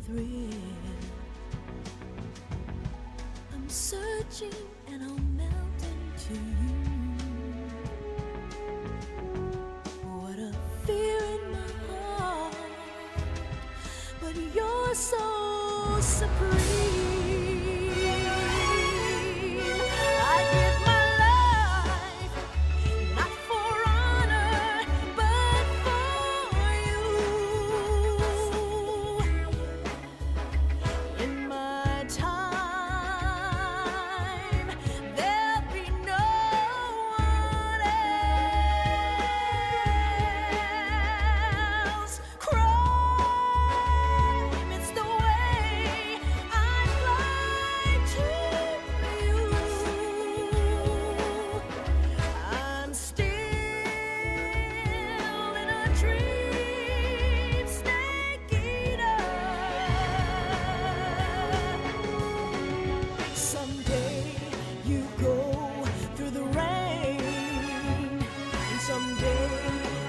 thrill. I'm searching and I'll melt into you. What a fear in my heart, but you're so supreme. I give my life, not for honor, but for you. In my time, there'll be no one else. Crime, it's the way I fly to you. I'm still in a dream, snake eater. Someday you go through the rain, and someday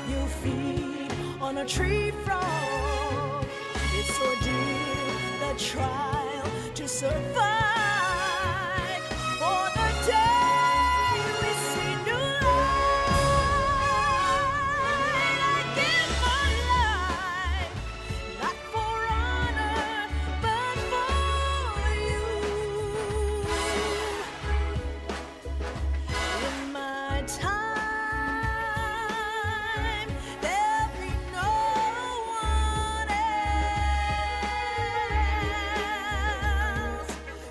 you'll feed on a tree frog. It's ordeal, the trial to survive. For the day we see new light, I give my life, not for honor, but for you. In my time, there'll be no one else.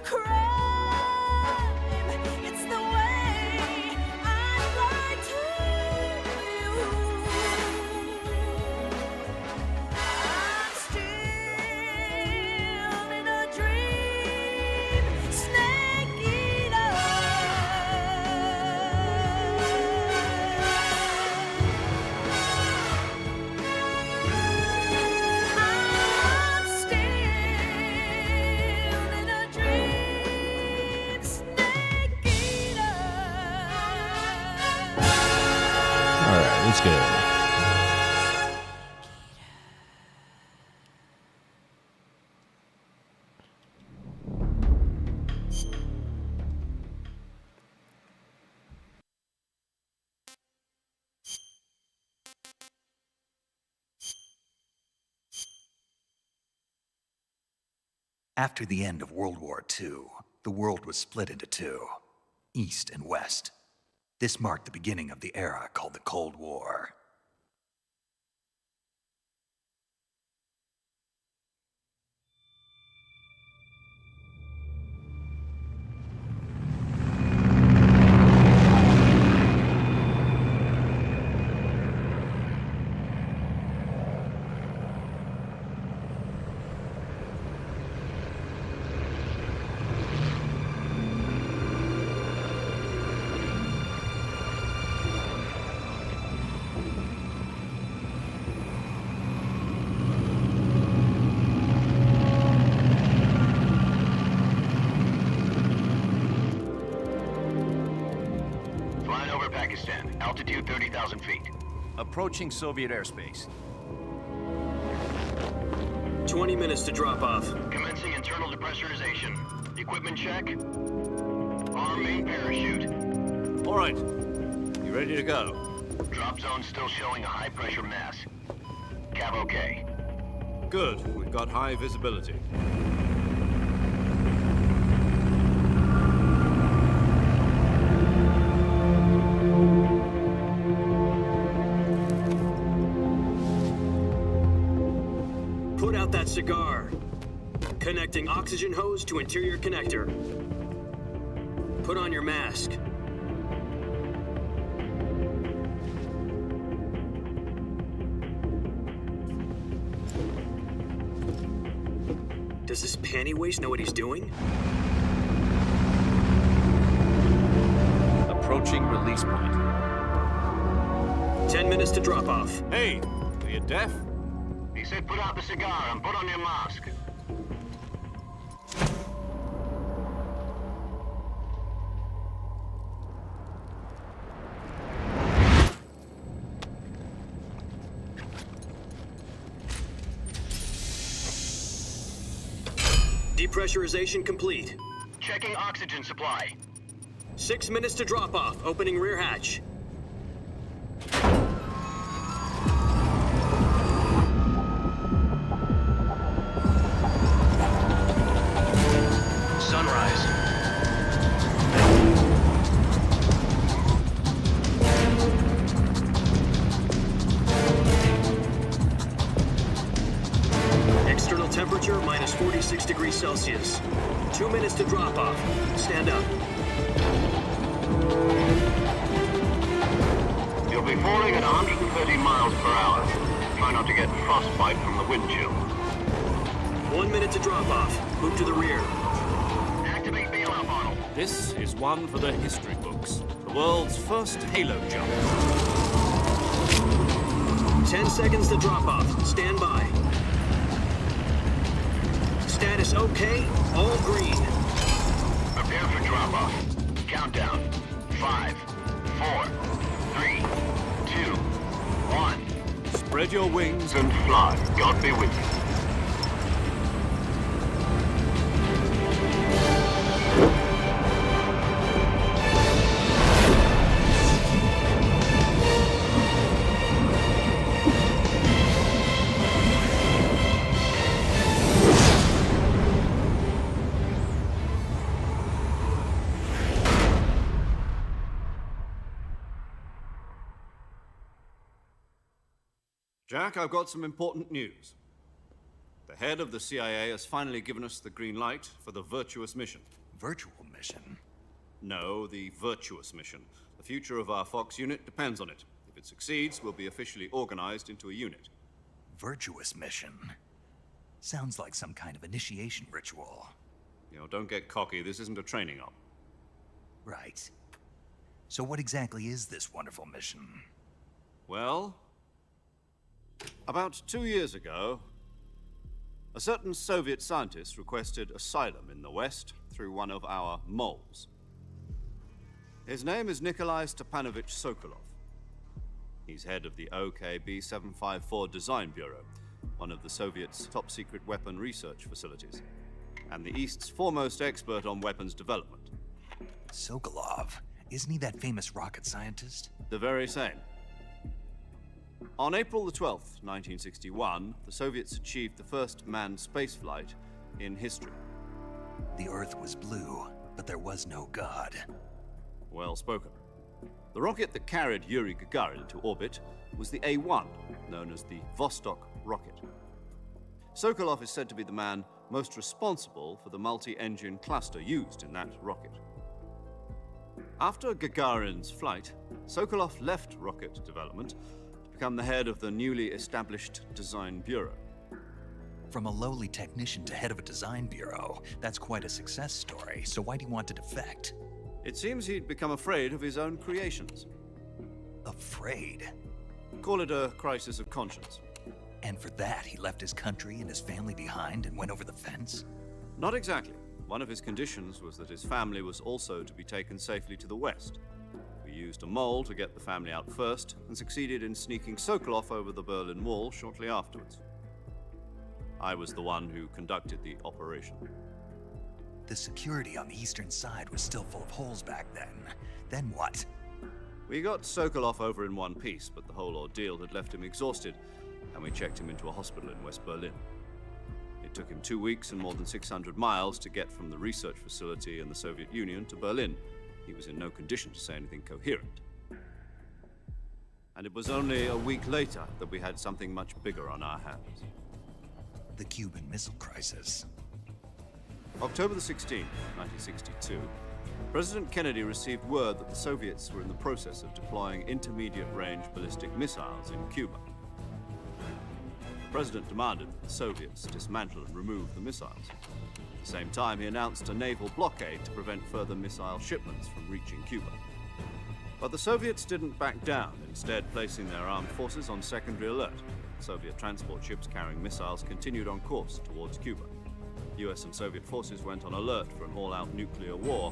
Crime, it's the way I fly to you. I'm still in a dream, snake eater. I'm still in a dream, snake eater. All right, let's go. After the end of World War II, the world was split into two, East and West. This marked the beginning of the era called the Cold War. Flying over Pakistan, altitude 30,000 feet. Approaching Soviet airspace. 20 minutes to drop off. Commencing internal depressurization. Equipment check. Arm main parachute. All right. You ready to go? Drop zone still showing a high pressure mass. Cav okay. Good. We've got high visibility. Put out that cigar. Connecting oxygen hose to interior connector. Put on your mask. Does this panty waste know what he's doing? Approaching release point. 10 minutes to drop off. Hey, are you deaf? He said put out the cigar and put on your mask. Depressurization complete. Checking oxygen supply. 6 minutes to drop off. Opening rear hatch. Sunrise. External temperature minus 46 degrees Celsius. 2 minutes to drop off. Stand up. You'll be falling at 130 miles per hour. Try not to get frostbite from the wind chill. 1 minute to drop off. Move to the rear. Activate bailout model. This is one for the history books. The world's first halo jump. 10 seconds to drop off. Stand by. Status okay. All green. Prepare for drop-off. Countdown. 5, 4, 3, 2, 1. Spread your wings And fly. God be with you. Jack, I've got some important news. The head of the CIA has finally given us the green light for the virtuous mission. Virtual mission? No, the virtuous mission. The future of our Fox unit depends on it. If it succeeds, we'll be officially organized into a unit. Virtuous mission? Sounds like some kind of initiation ritual. You know, don't get cocky. This isn't a training op. Right. So what exactly is this wonderful mission? Well, about 2 years ago, a certain Soviet scientist requested asylum in the West through one of our moles. His name is Nikolai Stepanovich Sokolov. He's head of the OKB 754 Design Bureau, one of the Soviets' top-secret weapon research facilities, and the East's foremost expert on weapons development. Sokolov? Isn't he that famous rocket scientist? The very same. On April the 12th, 1961, the Soviets achieved the first manned spaceflight in history. The Earth was blue, but there was no God. Well spoken. The rocket that carried Yuri Gagarin into orbit was the A-1, known as the Vostok rocket. Sokolov is said to be the man most responsible for the multi-engine cluster used in that rocket. After Gagarin's flight, Sokolov left rocket development to become the head of the newly established Design Bureau. From a lowly technician to head of a design bureau, that's quite a success story, so why'd he want to defect? It seems he'd become afraid of his own creations. Afraid? Call it a crisis of conscience. And for that, he left his country and his family behind and went over the fence? Not exactly. One of his conditions was that his family was also to be taken safely to the West. We used a mole to get the family out first and succeeded in sneaking Sokolov over the Berlin Wall shortly afterwards. I was the one who conducted the operation. The security on the eastern side was still full of holes back then. Then what? We got Sokolov over in one piece, but the whole ordeal had left him exhausted, and we checked him into a hospital in West Berlin. It took him 2 weeks and more than 600 miles to get from the research facility in the Soviet Union to Berlin. He was in no condition to say anything coherent. And it was only a week later that we had something much bigger on our hands. The Cuban Missile Crisis. October the 16th, 1962, President Kennedy received word that the Soviets were in the process of deploying intermediate-range ballistic missiles in Cuba. The President demanded that the Soviets dismantle and remove the missiles. At the same time, he announced a naval blockade to prevent further missile shipments from reaching Cuba. But the Soviets didn't back down, instead placing their armed forces on secondary alert. Soviet transport ships carrying missiles continued on course towards Cuba. US and Soviet forces went on alert for an all-out nuclear war.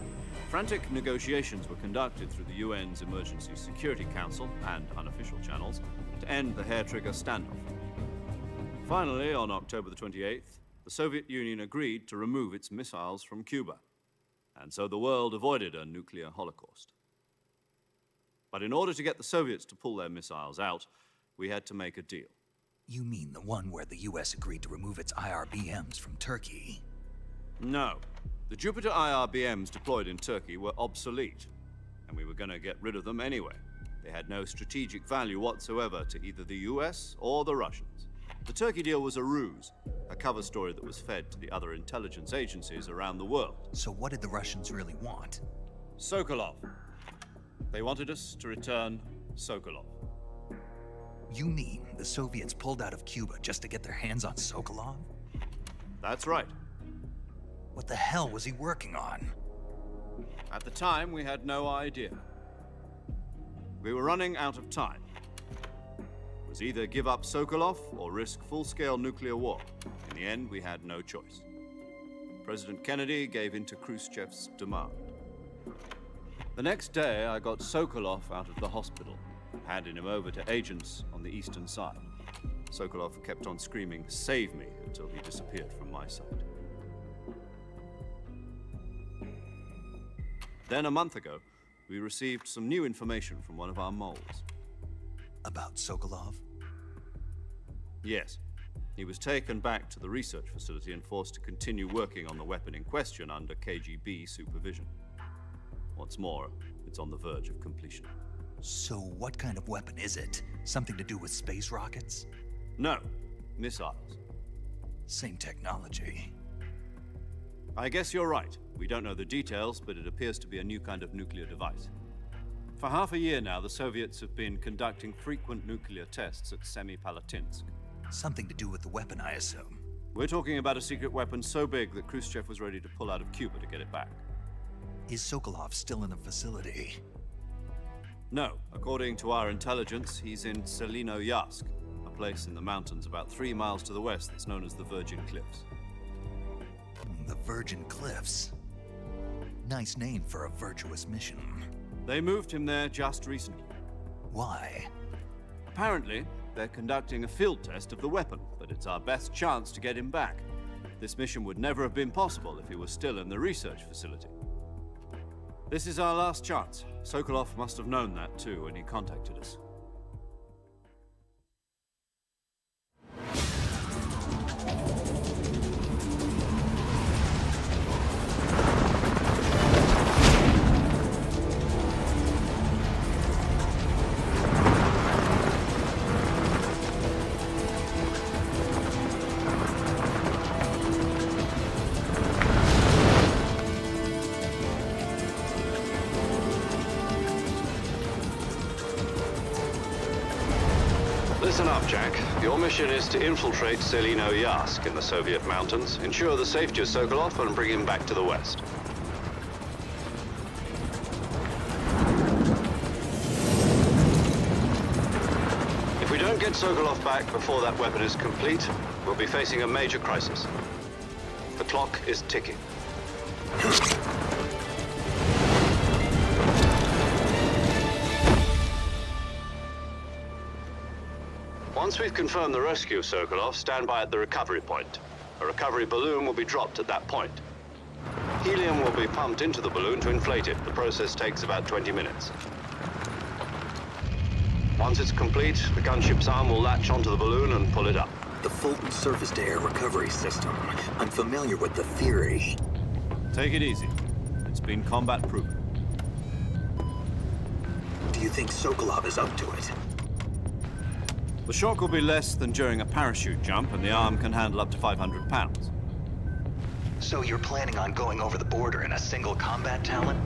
Frantic negotiations were conducted through the UN's Emergency Security Council and unofficial channels to end the hair-trigger standoff. Finally, on October the 28th, the Soviet Union agreed to remove its missiles from Cuba, and so the world avoided a nuclear holocaust. But in order to get the Soviets to pull their missiles out, we had to make a deal. You mean the one where the US agreed to remove its IRBMs from Turkey? No. The Jupiter IRBMs deployed in Turkey were obsolete, and we were going to get rid of them anyway. They had no strategic value whatsoever to either the US or the Russians. The Turkey deal was a ruse, a cover story that was fed to the other intelligence agencies around the world. So what did the Russians really want? Sokolov. They wanted us to return Sokolov. You mean the Soviets pulled out of Cuba just to get their hands on Sokolov? That's right. What the hell was he working on? At the time, we had no idea. We were running out of time. It was either give up Sokolov or risk full-scale nuclear war. In the end, we had no choice. President Kennedy gave in to Khrushchev's demand. The next day, I got Sokolov out of the hospital, handed him over to agents on the eastern side. Sokolov kept on screaming, "Save me," until he disappeared from my sight. Then, a month ago, we received some new information from one of our moles. About Sokolov? Yes. He was taken back to the research facility and forced to continue working on the weapon in question under KGB supervision. What's more, it's on the verge of completion. So what kind of weapon is it? Something to do with space rockets? No, missiles. Same technology. I guess you're right. We don't know the details, but it appears to be a new kind of nuclear device. For half a year now, the Soviets have been conducting frequent nuclear tests at Semipalatinsk. Something to do with the weapon, I assume. We're talking about a secret weapon so big that Khrushchev was ready to pull out of Cuba to get it back. Is Sokolov still in the facility? No. According to our intelligence, he's in Selino-Yarsk, a place in the mountains about 3 miles to the west that's known as the Virgin Cliffs. The Virgin Cliffs. Nice name for a virtuous mission. They moved him there just recently. Why? Apparently, they're conducting a field test of the weapon, but it's our best chance to get him back. This mission would never have been possible if he was still in the research facility. This is our last chance. Sokolov must have known that too when he contacted us. Listen up, Jack. Your mission is to infiltrate Selino-Yarsk in the Soviet mountains, ensure the safety of Sokolov, and bring him back to the west. If we don't get Sokolov back before that weapon is complete, we'll be facing a major crisis. The clock is ticking. Once we've confirmed the rescue of Sokolov, stand by at the recovery point. A recovery balloon will be dropped at that point. Helium will be pumped into the balloon to inflate it. The process takes about 20 minutes. Once it's complete, the gunship's arm will latch onto the balloon and pull it up. The Fulton surface-to-air recovery system. I'm familiar with the theory. Take it easy. It's been combat-proven. Do you think Sokolov is up to it? The shock will be less than during a parachute jump, and the arm can handle up to 500 pounds. So you're planning on going over the border in a single combat talon?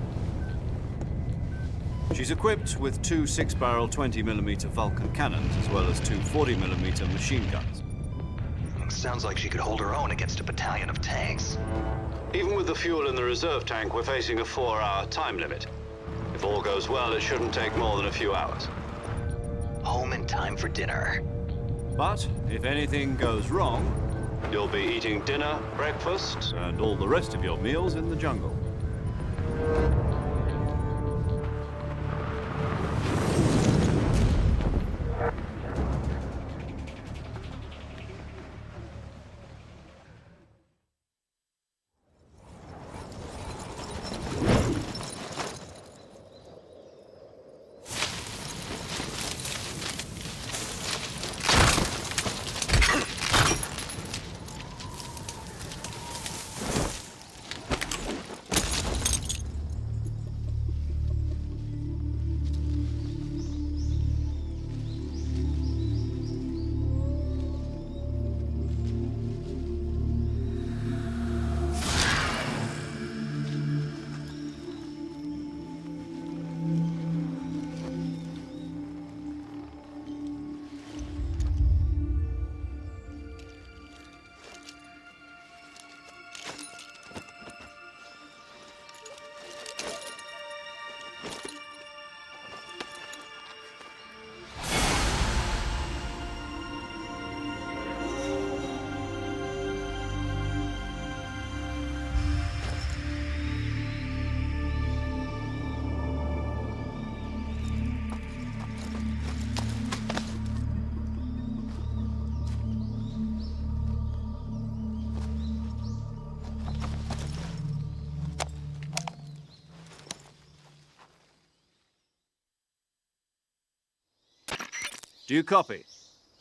She's equipped with 2 6-barrel 20mm Vulcan cannons, as well as 2 40mm machine guns. Sounds like she could hold her own against a battalion of tanks. Even with the fuel in the reserve tank, we're facing a 4-hour time limit. If all goes well, it shouldn't take more than a few hours. Home in time for dinner. But if anything goes wrong, you'll be eating dinner, breakfast, and all the rest of your meals in the jungle. Do you copy?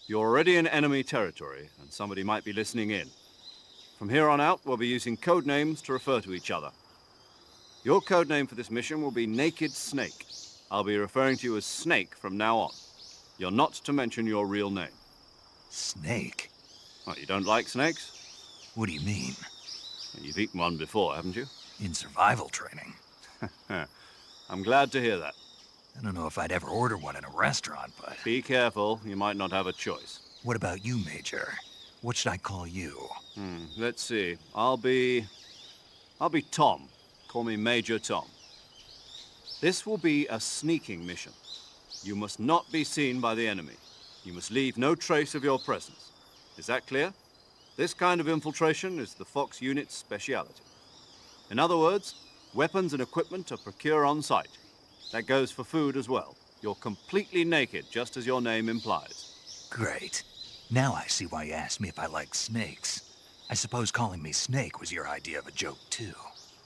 You're already in enemy territory, and somebody might be listening in. From here on out, we'll be using code names to refer to each other. Your code name for this mission will be Naked Snake. I'll be referring to you as Snake from now on. You're not to mention your real name. Snake? What, you don't like snakes? What do you mean? You've eaten one before, haven't you? In survival training? I'm glad to hear that. I don't know if I'd ever order one in a restaurant, but... Be careful, you might not have a choice. What about you, Major? What should I call you? Let's see. I'll be Tom. Call me Major Tom. This will be a sneaking mission. You must not be seen by the enemy. You must leave no trace of your presence. Is that clear? This kind of infiltration is the Fox unit's speciality. In other words, weapons and equipment are procured on site. That goes for food as well. You're completely naked, just as your name implies. Great. Now I see why you asked me if I like snakes. I suppose calling me Snake was your idea of a joke, too.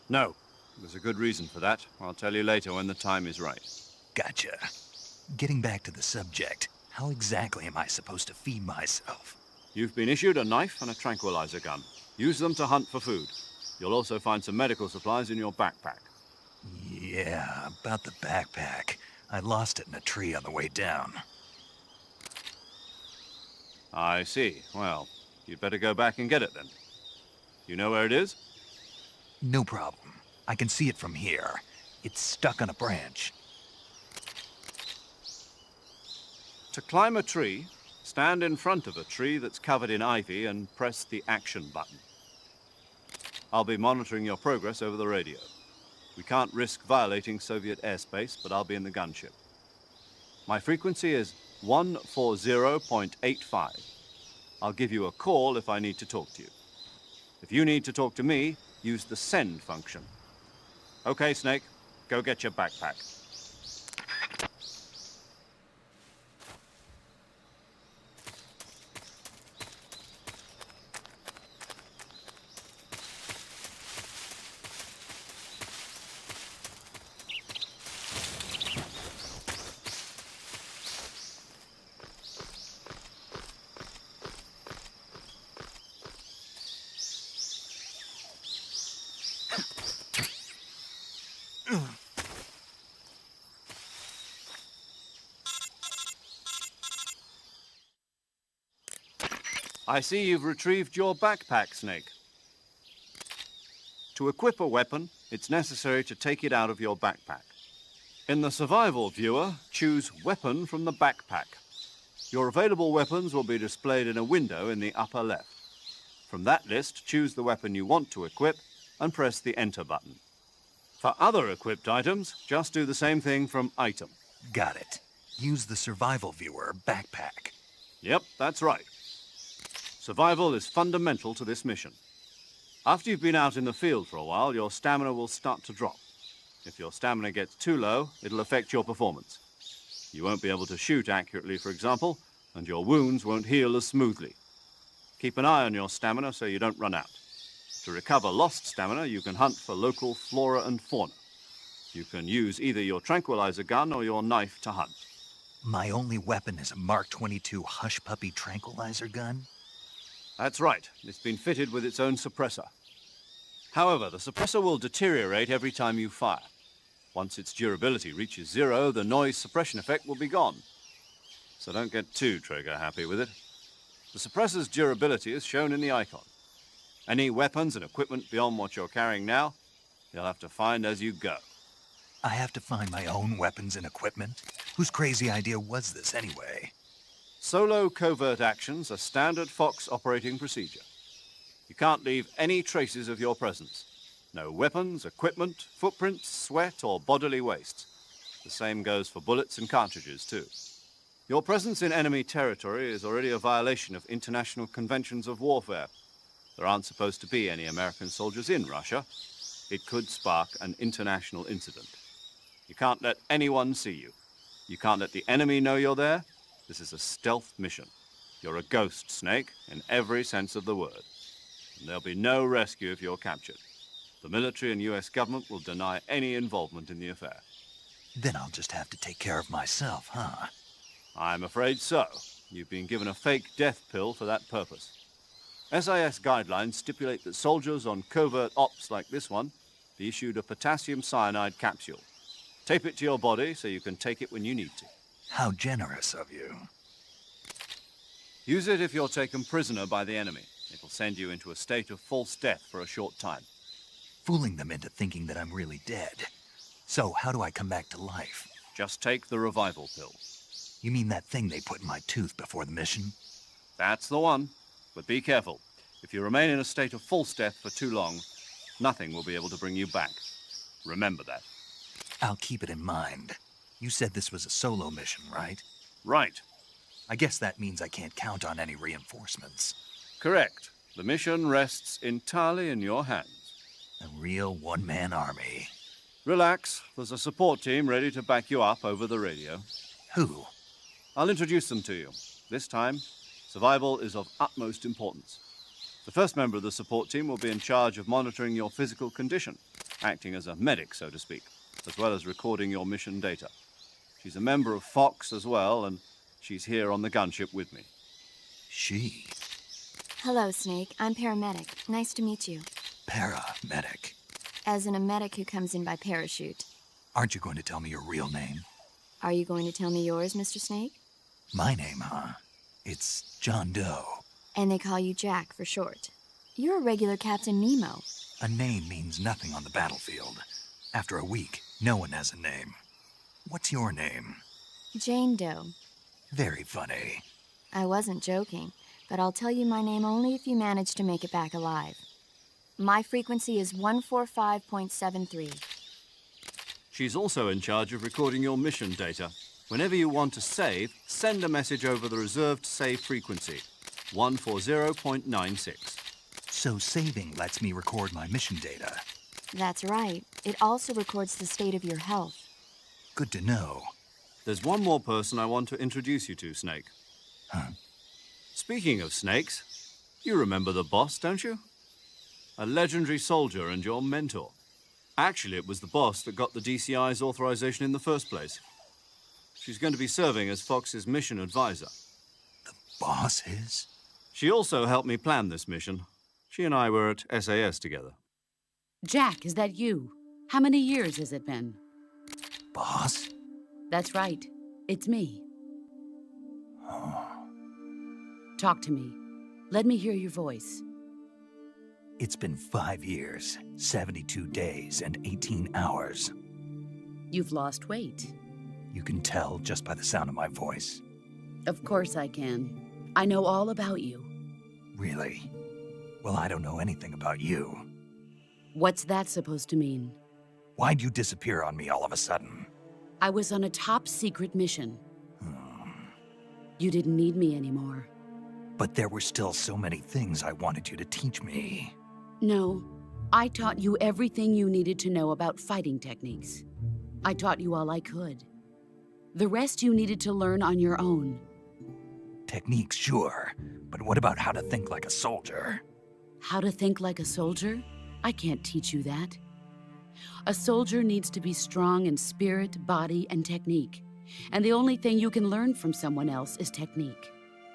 No. There's a good reason for that. I'll tell you later when the time is right. Gotcha. Getting back to the subject, how exactly am I supposed to feed myself? You've been issued a knife and a tranquilizer gun. Use them to hunt for food. You'll also find some medical supplies in your backpack. Yeah, about the backpack. I lost it in a tree on the way down. I see. Well, you'd better go back and get it then. You know where it is? No problem. I can see it from here. It's stuck on a branch. To climb a tree, stand in front of a tree that's covered in ivy and press the action button. I'll be monitoring your progress over the radio. We can't risk violating Soviet airspace, but I'll be in the gunship. My frequency is 140.85. I'll give you a call if I need to talk to you. If you need to talk to me, use the send function. Okay, Snake, go get your backpack. I see you've retrieved your backpack, Snake. To equip a weapon, it's necessary to take it out of your backpack. In the survival viewer, choose Weapon from the backpack. Your available weapons will be displayed in a window in the upper left. From that list, choose the weapon you want to equip and press the Enter button. For other equipped items, just do the same thing from Item. Got it. Use the survival viewer backpack. Yep, that's right. Survival is fundamental to this mission. After you've been out in the field for a while, your stamina will start to drop. If your stamina gets too low, it'll affect your performance. You won't be able to shoot accurately, for example, and your wounds won't heal as smoothly. Keep an eye on your stamina so you don't run out. To recover lost stamina, you can hunt for local flora and fauna. You can use either your tranquilizer gun or your knife to hunt. My only weapon is a Mark 22 Hush Puppy tranquilizer gun? That's right. It's been fitted with its own suppressor. However, the suppressor will deteriorate every time you fire. Once its durability reaches 0, the noise suppression effect will be gone. So don't get too trigger-happy with it. The suppressor's durability is shown in the icon. Any weapons and equipment beyond what you're carrying now, you'll have to find as you go. I have to find my own weapons and equipment? Whose crazy idea was this, anyway? Solo covert actions are standard Fox operating procedure. You can't leave any traces of your presence. No weapons, equipment, footprints, sweat, or bodily waste. The same goes for bullets and cartridges, too. Your presence in enemy territory is already a violation of international conventions of warfare. There aren't supposed to be any American soldiers in Russia. It could spark an international incident. You can't let anyone see you. You can't let the enemy know you're there. This is a stealth mission. You're a ghost, Snake, in every sense of the word. And there'll be no rescue if you're captured. The military and US government will deny any involvement in the affair. Then I'll just have to take care of myself, huh? I'm afraid so. You've been given a fake death pill for that purpose. SIS guidelines stipulate that soldiers on covert ops like this one be issued a potassium cyanide capsule. Tape it to your body so you can take it when you need to. How generous of you. Use it if you're taken prisoner by the enemy. It'll send you into a state of false death for a short time. Fooling them into thinking that I'm really dead. So how do I come back to life? Just take the revival pill. You mean that thing they put in my tooth before the mission? That's the one. But be careful. If you remain in a state of false death for too long, nothing will be able to bring you back. Remember that. I'll keep it in mind. You said this was a solo mission, right? Right. I guess that means I can't count on any reinforcements. Correct. The mission rests entirely in your hands. A real one-man army. Relax. There's a support team ready to back you up over the radio. Who? I'll introduce them to you. This time, survival is of utmost importance. The first member of the support team will be in charge of monitoring your physical condition, acting as a medic, so to speak, as well as recording your mission data. She's a member of Fox as well, and she's here on the gunship with me. She? Hello, Snake. I'm paramedic. Nice to meet you. Paramedic. As in a medic who comes in by parachute. Aren't you going to tell me your real name? Are you going to tell me yours, Mr. Snake? My name, huh? It's John Doe. And they call you Jack for short. You're a regular Captain Nemo. A name means nothing on the battlefield. After a week, no one has a name. What's your name? Jane Doe. Very funny. I wasn't joking, but I'll tell you my name only if you manage to make it back alive. My frequency is 145.73. She's also in charge of recording your mission data. Whenever you want to save, send a message over the reserved save frequency, 140.96. So saving lets me record my mission data. That's right. It also records the state of your health. Good to know. There's one more person I want to introduce you to, Snake. Huh? Speaking of snakes, you remember the boss, don't you? A legendary soldier and your mentor. Actually, it was the boss that got the DCI's authorization in the first place. She's going to be serving as Fox's mission advisor. The boss is? She also helped me plan this mission. She and I were at SAS together. Jack, is that you? How many years has it been? Boss? That's right. It's me. Talk to me. Let me hear your voice. It's been 5 years, 72 days, and 18 hours. You've lost weight. You can tell just by the sound of my voice. Of course I can. I know all about you. Really? Well, I don't know anything about you. What's that supposed to mean? Why'd you disappear on me all of a sudden? I was on a top-secret mission. You didn't need me anymore. But there were still so many things I wanted you to teach me. No, I taught you everything you needed to know about fighting techniques. I taught you all I could. The rest you needed to learn on your own. Techniques, sure. But what about how to think like a soldier? How to think like a soldier? I can't teach you that. A soldier needs to be strong in spirit, body, and technique. And the only thing you can learn from someone else is technique.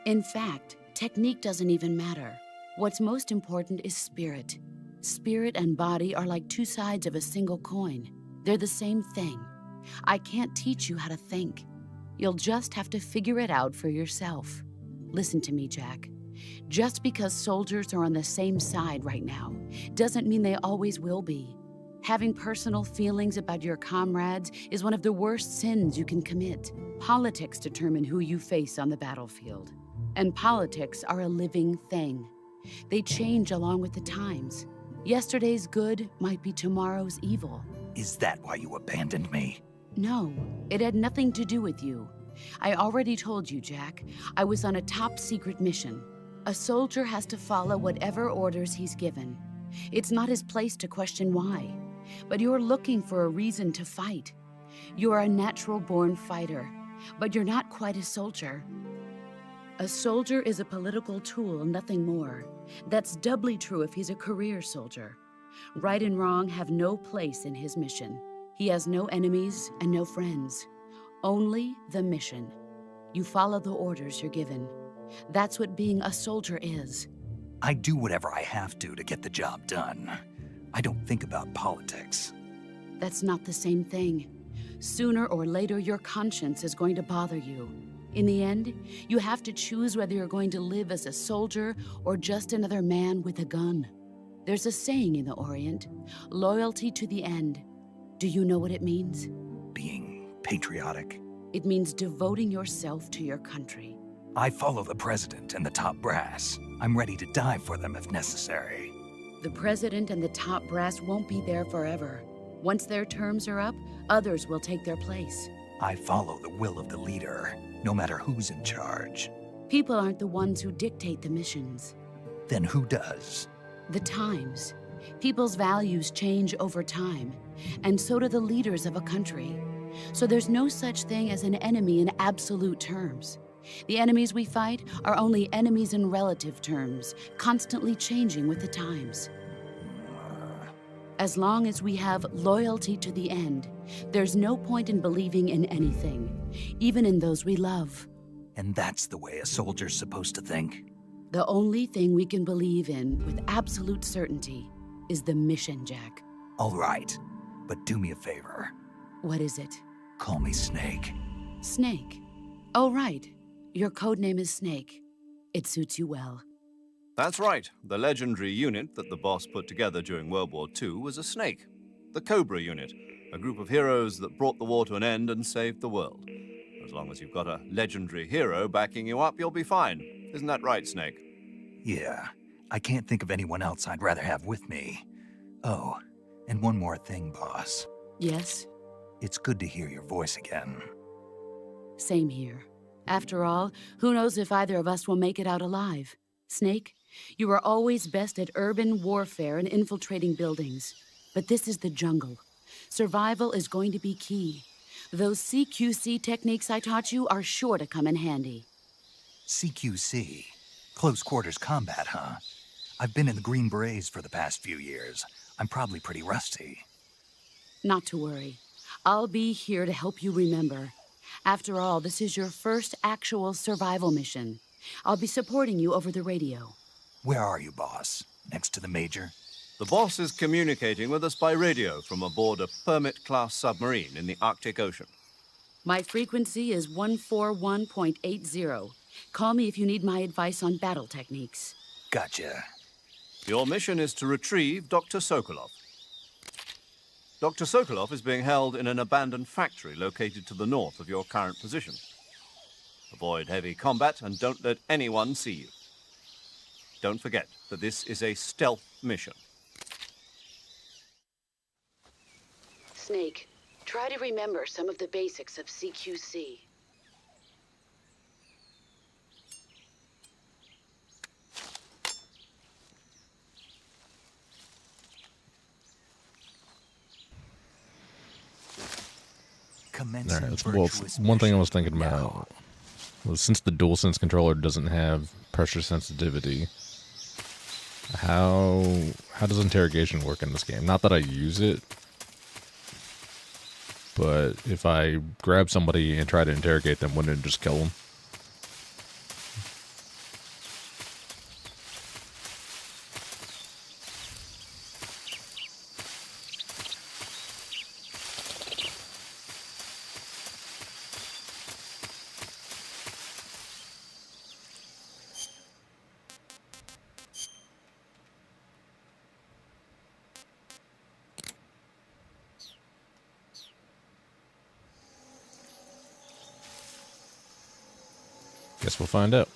In fact, technique doesn't even matter. What's most important is spirit. Spirit and body are like two sides of a single coin. They're the same thing. I can't teach you how to think. You'll just have to figure it out for yourself. Listen to me, Jack. Just because soldiers are on the same side right now doesn't mean they always will be. Having personal feelings about your comrades is one of the worst sins you can commit. Politics determine who you face on the battlefield. And politics are a living thing. They change along with the times. Yesterday's good might be tomorrow's evil. Is that why you abandoned me? No, it had nothing to do with you. I already told you, Jack. I was on a top-secret mission. A soldier has to follow whatever orders he's given. It's not his place to question why. But you're looking for a reason to fight. You're a natural-born fighter, but you're not quite a soldier. A soldier is a political tool, nothing more. That's doubly true if he's a career soldier. Right and wrong have no place in his mission. He has no enemies and no friends. Only the mission. You follow the orders you're given. That's what being a soldier is. I do whatever I have to get the job done. I don't think about politics. That's not the same thing. Sooner or later, your conscience is going to bother you. In the end, you have to choose whether you're going to live as a soldier or just another man with a gun. There's a saying in the Orient, loyalty to the end. Do you know what it means? Being patriotic. It means devoting yourself to your country. I follow the president and the top brass. I'm ready to die for them if necessary. The president and the top brass won't be there forever. Once their terms are up, others will take their place. I follow the will of the leader, no matter who's in charge. People aren't the ones who dictate the missions. Then who does? The times. People's values change over time, and so do the leaders of a country. So there's no such thing as an enemy in absolute terms. The enemies we fight are only enemies in relative terms, constantly changing with the times. As long as we have loyalty to the end, there's no point in believing in anything, even in those we love. And that's the way a soldier's supposed to think? The only thing we can believe in with absolute certainty is the mission, Jack. All right, but do me a favor. What is it? Call me Snake. Snake. Oh, right. Your code name is Snake. It suits you well. That's right. The legendary unit that the boss put together during World War II was a snake. The Cobra unit, a group of heroes that brought the war to an end and saved the world. As long as you've got a legendary hero backing you up, you'll be fine. Isn't that right, Snake? Yeah, I can't think of anyone else I'd rather have with me. Oh, and one more thing, boss. Yes? It's good to hear your voice again. Same here. After all, who knows if either of us will make it out alive? Snake, you are always best at urban warfare and infiltrating buildings. But this is the jungle. Survival is going to be key. Those CQC techniques I taught you are sure to come in handy. CQC? Close quarters combat, huh? I've been in the Green Berets for the past few years. I'm probably pretty rusty. Not to worry. I'll be here to help you remember. After all, this is your first actual survival mission. I'll be supporting you over the radio. Where are you, boss? Next to the Major? The boss is communicating with us by radio from aboard a Permit-class submarine in the Arctic Ocean. My frequency is 141.80. Call me if you need my advice on battle techniques. Gotcha. Your mission is to retrieve Dr. Sokolov. Dr. Sokolov is being held in an abandoned factory located to the north of your current position. Avoid heavy combat and don't let anyone see you. Don't forget that this is a stealth mission. Snake, try to remember some of the basics of CQC. All right. Well, one thing I was thinking about was, since the DualSense controller doesn't have pressure sensitivity, how does interrogation work in this game? Not that I use it, but if I grab somebody and try to interrogate them, wouldn't it just kill them? Guess we'll find out.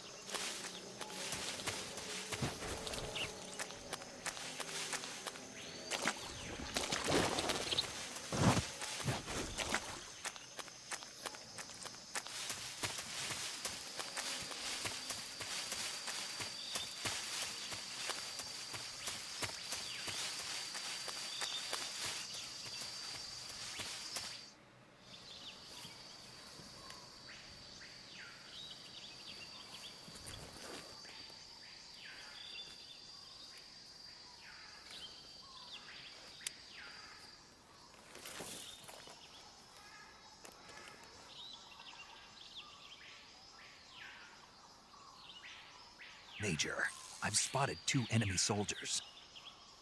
Major, I've spotted 2 enemy soldiers.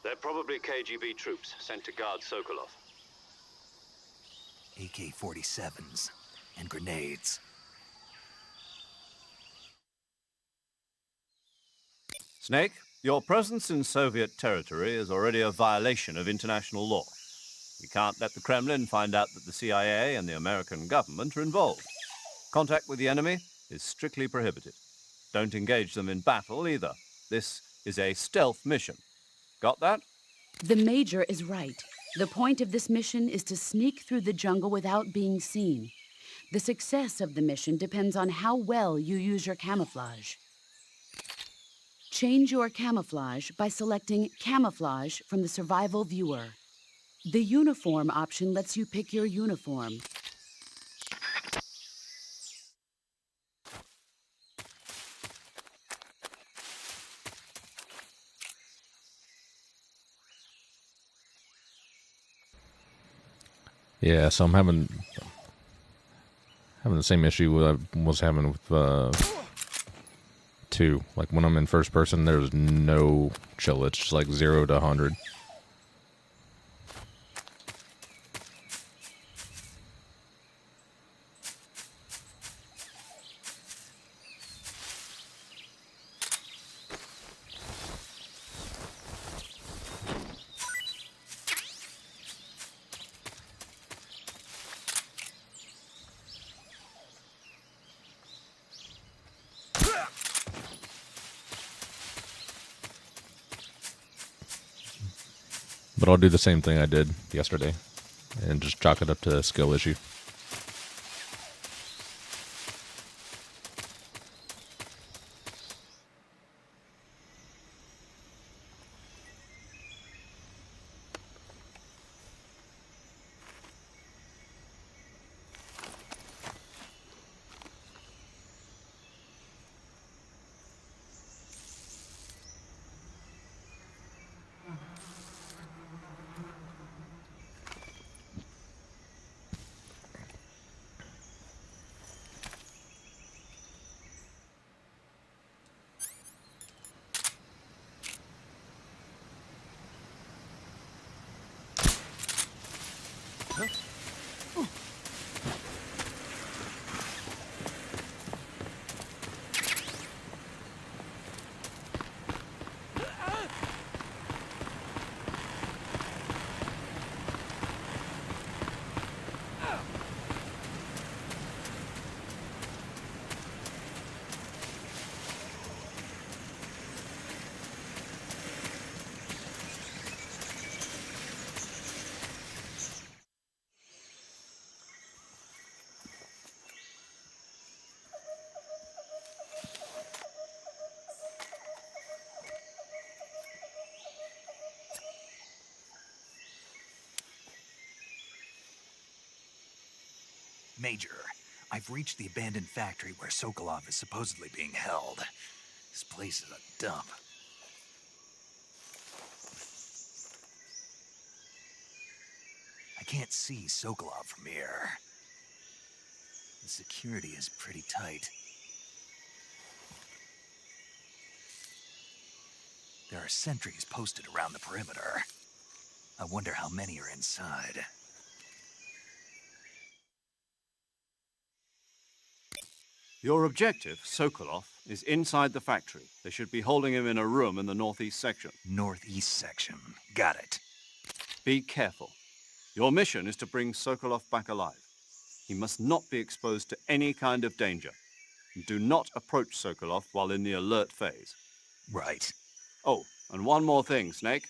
They're probably KGB troops sent to guard Sokolov. AK-47s and grenades. Snake, your presence in Soviet territory is already a violation of international law. We can't let the Kremlin find out that the CIA and the American government are involved. Contact with the enemy is strictly prohibited. Don't engage them in battle either. This is a stealth mission. Got that? The Major is right. The point of this mission is to sneak through the jungle without being seen. The success of the mission depends on how well you use your camouflage. Change your camouflage by selecting Camouflage from the Survival Viewer. The Uniform option lets you pick your uniform. Yeah, so I'm having the same issue I was having with 2. Like when I'm in first person, there's no chill. It's just like 0 to 100. But I'll do the same thing I did yesterday and just chalk it up to a skill issue. Major, I've reached the abandoned factory where Sokolov is supposedly being held. This place is a dump. I can't see Sokolov from here. The security is pretty tight. There are sentries posted around the perimeter. I wonder how many are inside. Your objective, Sokolov, is inside the factory. They should be holding him in a room in the northeast section. Northeast section. Got it. Be careful. Your mission is to bring Sokolov back alive. He must not be exposed to any kind of danger. Do not approach Sokolov while in the alert phase. Right. Oh, and one more thing, Snake.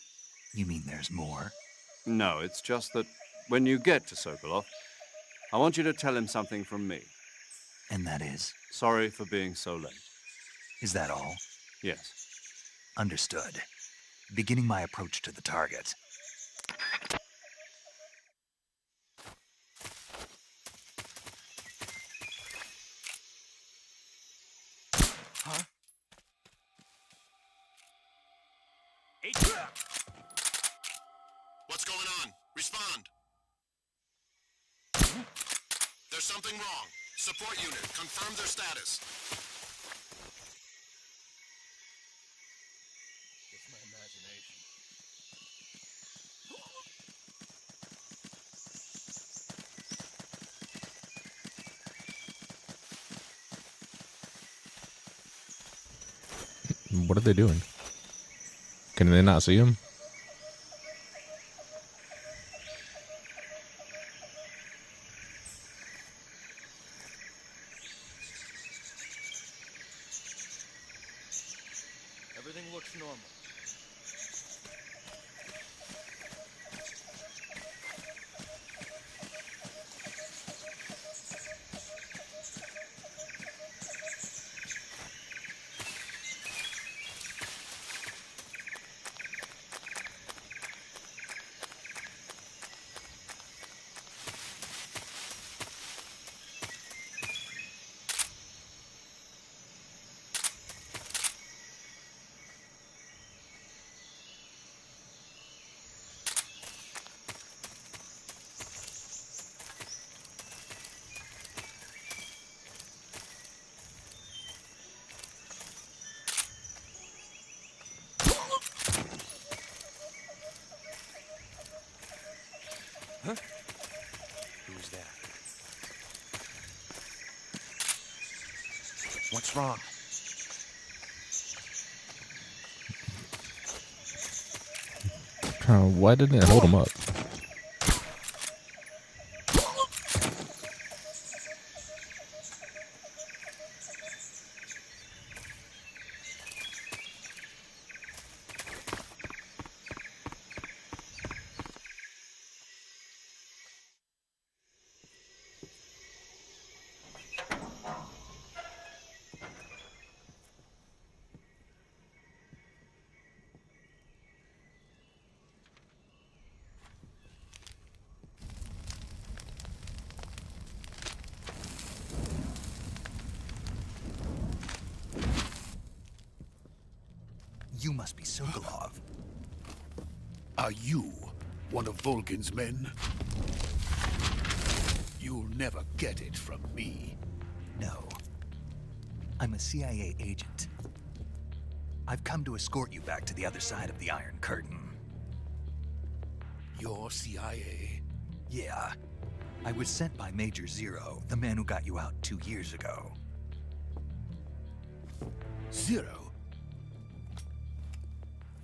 You mean there's more? No, it's just that when you get to Sokolov, I want you to tell him something from me. And that is? Sorry for being so late. Is that all? Yes. Understood. Beginning my approach to the target. Huh? What's going on? Respond. There's something wrong. Support unit, confirm their status. What are they doing? Can they not see him? Everything looks normal. Huh? Who's that? What's wrong? Why didn't it hold him up? You must be Sokolov. Are you one of Volgin's men? You'll never get it from me. No. I'm a CIA agent. I've come to escort you back to the other side of the Iron Curtain. You're CIA? Yeah. I was sent by Major Zero, the man who got you out 2 years ago. Zero?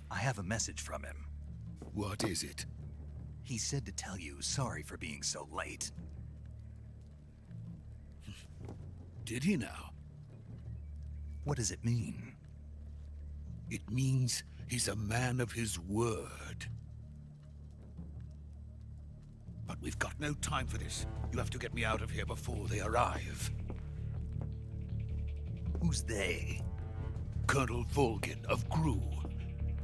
I have a message from him. What is it? He said to tell you sorry for being so late. Did he now? What does it mean? It means he's a man of his word. But we've got no time for this. You have to get me out of here before they arrive. Who's they? Colonel Volgin of GRU.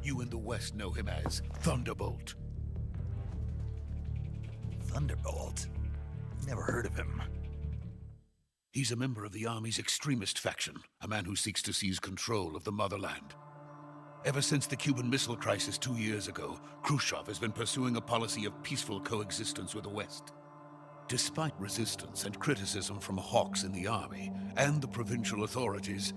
You in the West know him as Thunderbolt. Thunderbolt? Never heard of him. He's a member of the Army's extremist faction, a man who seeks to seize control of the motherland. Ever since the Cuban Missile Crisis 2 years ago, Khrushchev has been pursuing a policy of peaceful coexistence with the West. Despite resistance and criticism from hawks in the army and the provincial authorities,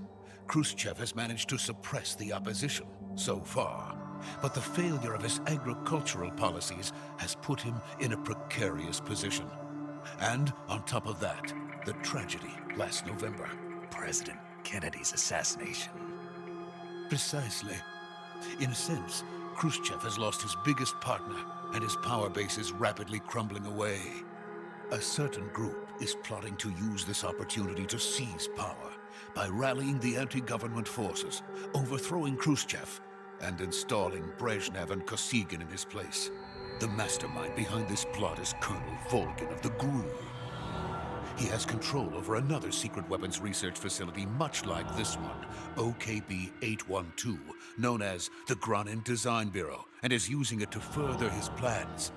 Khrushchev has managed to suppress the opposition so far. But the failure of his agricultural policies has put him in a precarious position. And on top of that, the tragedy last November. President Kennedy's assassination. Precisely. In a sense, Khrushchev has lost his biggest partner, and his power base is rapidly crumbling away. A certain group is plotting to use this opportunity to seize power by rallying the anti-government forces, overthrowing Khrushchev, and installing Brezhnev and Kosygin in his place. The mastermind behind this plot is Colonel Volgin of the GRU. He has control over another secret weapons research facility much like this one, OKB-812, known as the Granin Design Bureau, and is using it to further his plans.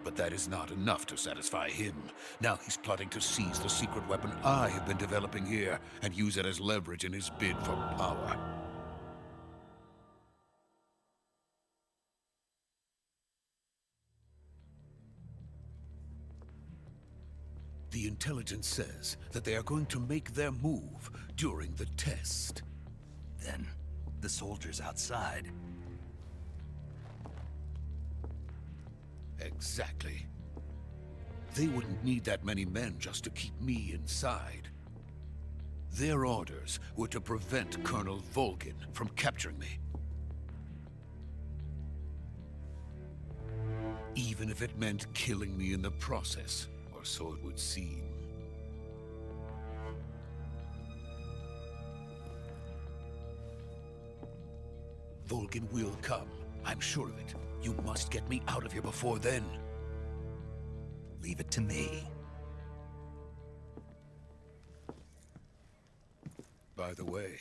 But that is not enough to satisfy him. Now he's plotting to seize the secret weapon I have been developing here and use it as leverage in his bid for power. The intelligence says that they are going to make their move during the test. Then, the soldiers outside. Exactly. They wouldn't need that many men just to keep me inside. Their orders were to prevent Colonel Volgin from capturing me. Even if it meant killing me in the process, or so it would seem. Volgin will come. I'm sure of it. You must get me out of here before then. Leave it to me. By the way,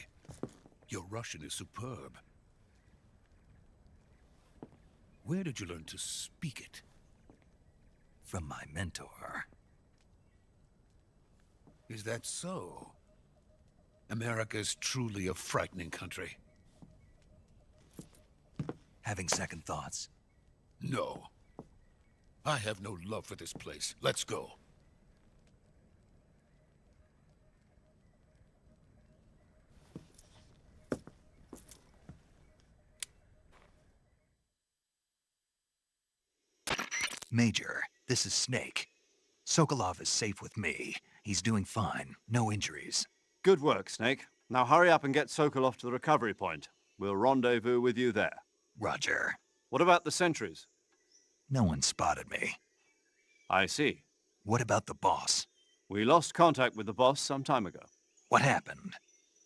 your Russian is superb. Where did you learn to speak it? From my mentor. Is that so? America's truly a frightening country. Having second thoughts? No. I have no love for this place. Let's go. Major, this is Snake. Sokolov is safe with me. He's doing fine. No injuries. Good work, Snake. Now hurry up and get Sokolov to the recovery point. We'll rendezvous with you there. Roger. What about the sentries? No one spotted me. I see. What about the boss? We lost contact with the boss some time ago. What happened?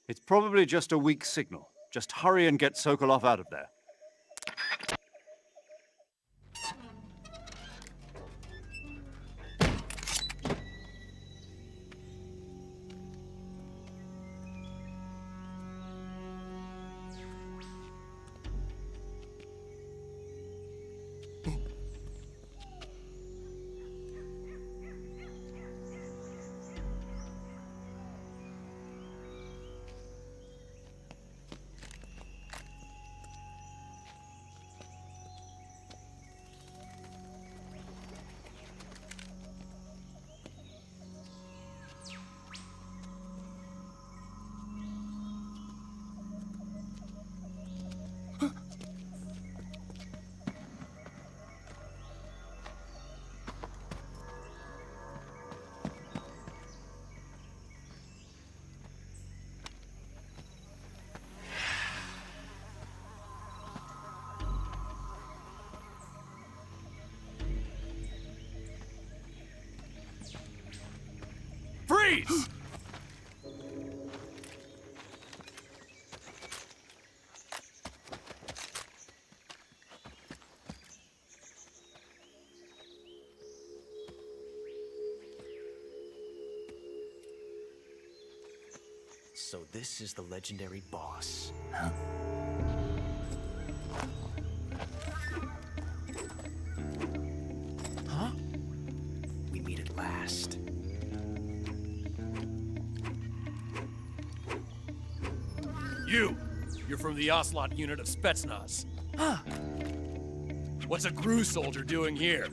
It's probably just a weak signal. Just hurry and get Sokolov out of there. Freeze! So this is the legendary boss. Huh? Huh? We meet at last. You're from the Ocelot unit of Spetsnaz. Huh. What's a GRU soldier doing here?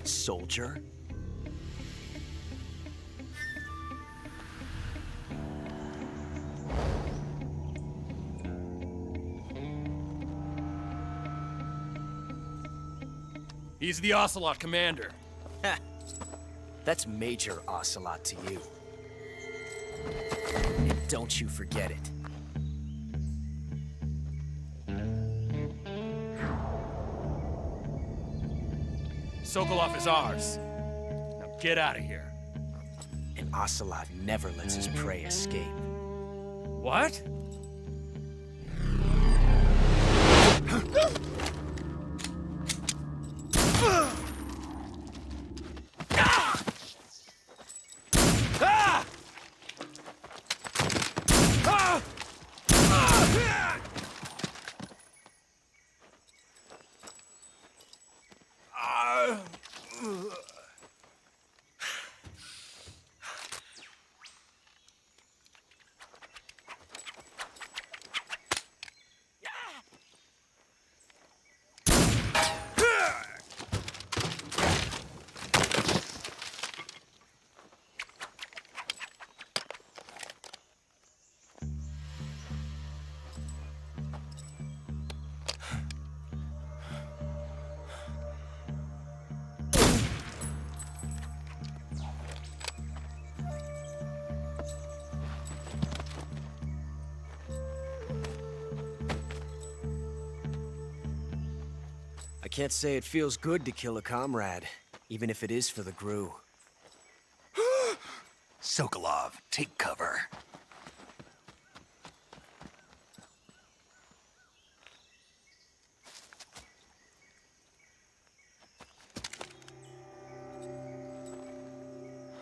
Soldier? He's the Ocelot commander. Ha! That's Major Ocelot to you. And don't you forget it. Sokolov is ours. Now get out of here. And Ocelot never lets his prey escape. What? can't say it feels good to kill a comrade, even if it is for the GRU. Sokolov, take cover.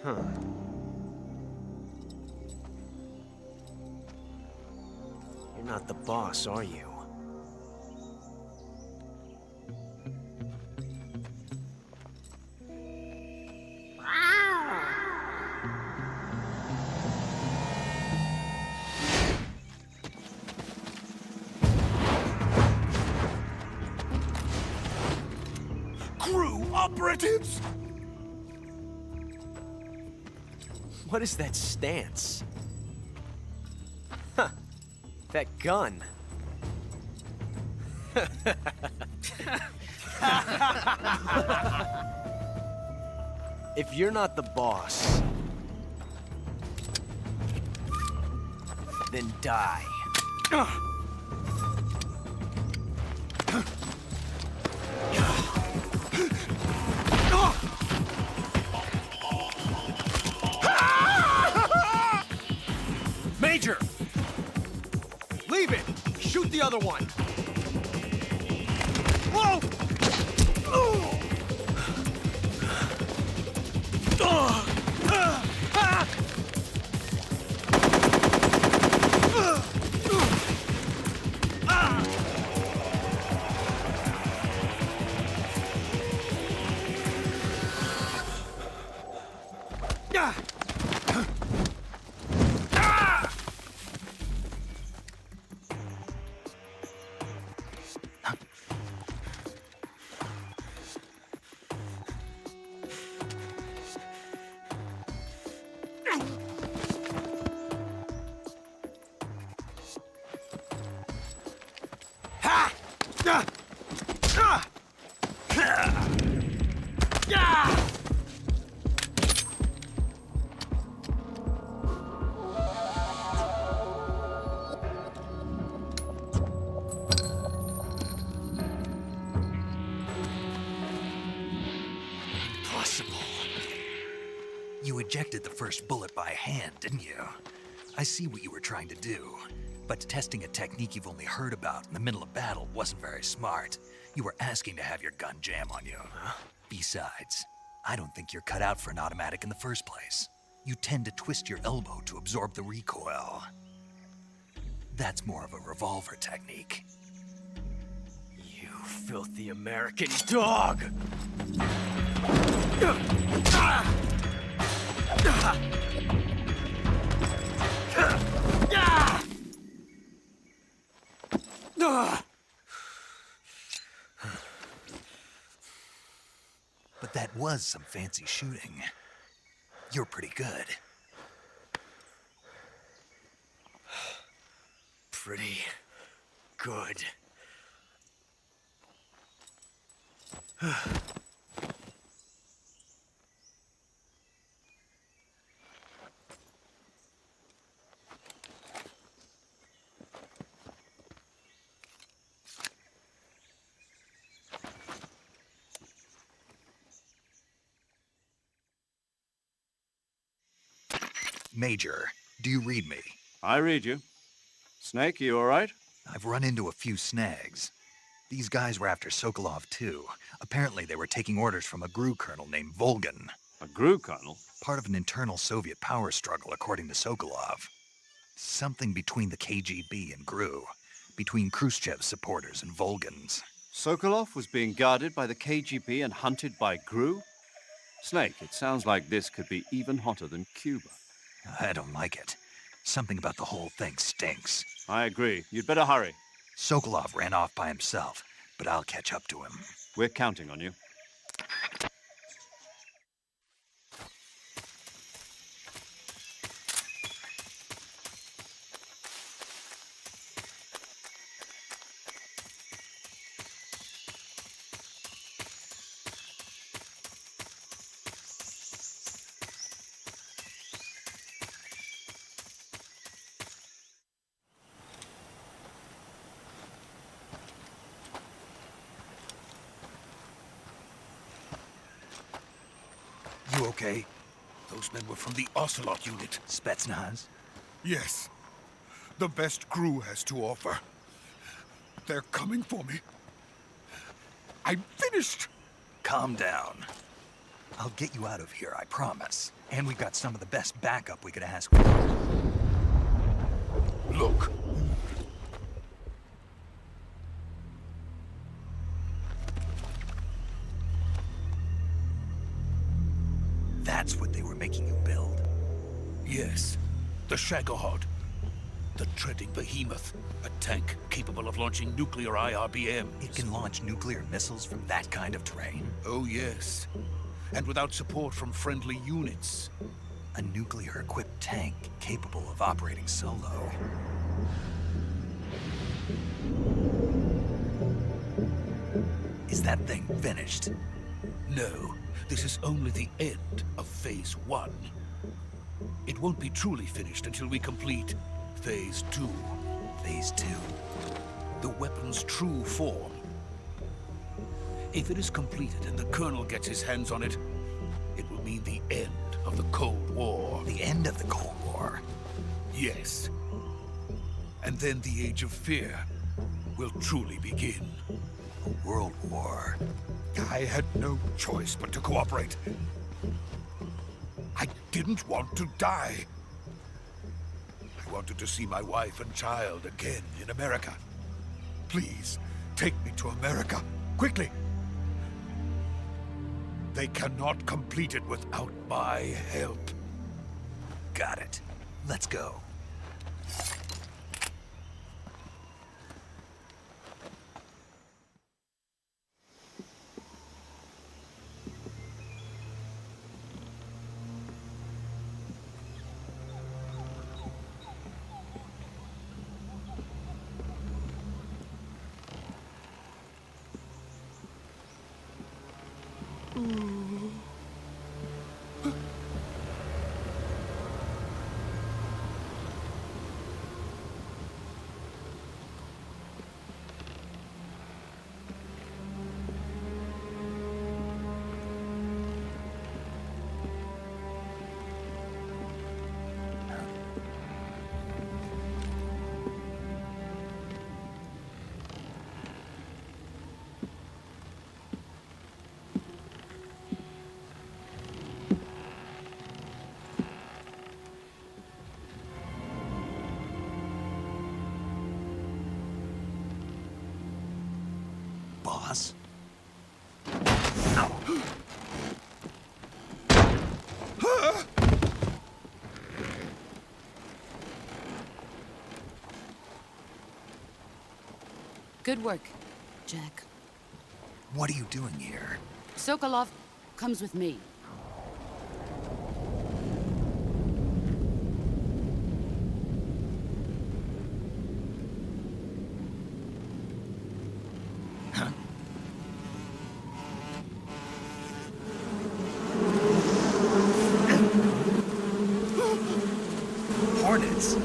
Huh. You're not the boss, are you? GRU operatives! What is that stance? Huh. That gun. If you're not the boss, then die. Major! Leave it! Shoot the other one! Whoa! Impossible. You ejected the first bullet by hand, didn't you? I see what you were trying to do. But testing a technique you've only heard about in the middle of battle wasn't very smart. You were asking to have your gun jam on you. Huh? Besides, I don't think you're cut out for an automatic in the first place. You tend to twist your elbow to absorb the recoil. That's more of a revolver technique. You filthy American dog! But that was some fancy shooting. You're pretty good. Pretty good. Major, do you read me? I read you. Snake, you all right? I've run into a few snags. These guys were after Sokolov too. Apparently they were taking orders from a GRU colonel named Volgan. A GRU colonel? Part of an internal Soviet power struggle, according to Sokolov. Something between the KGB and GRU. Between Khrushchev's supporters and Volgan's. Sokolov was being guarded by the KGB and hunted by GRU? Snake, it sounds like this could be even hotter than Cuba. I don't like it. Something about the whole thing stinks. I agree. You'd better hurry. Sokolov ran off by himself, but I'll catch up to him. We're counting on you. okay? Those men were from the Ocelot unit. Spetsnaz? Yes. The best crew has to offer. They're coming for me. I'm finished! Calm down. I'll get you out of here, I promise. And we've got some of the best backup we could ask for. Look. That's what they were making you build? Yes. The Shagohod. The treading behemoth. A tank capable of launching nuclear IRBMs. It can launch nuclear missiles from that kind of terrain? Oh, yes. And without support from friendly units. A nuclear-equipped tank capable of operating solo. Is that thing finished? No. This is only the end of Phase 1. It won't be truly finished until we complete Phase 2. Phase 2? The weapon's true form. If it is completed and the Colonel gets his hands on it, it will mean the end of the Cold War. The end of the Cold War? Yes. And then the Age of Fear will truly begin. A world war? I had no choice but to cooperate. I didn't want to die. I wanted to see my wife and child again in America. Please, take me to America, quickly. They cannot complete it without my help. Got it. Let's go. Boss? Good work, Jack. What are you doing here? Sokolov comes with me. Hornets?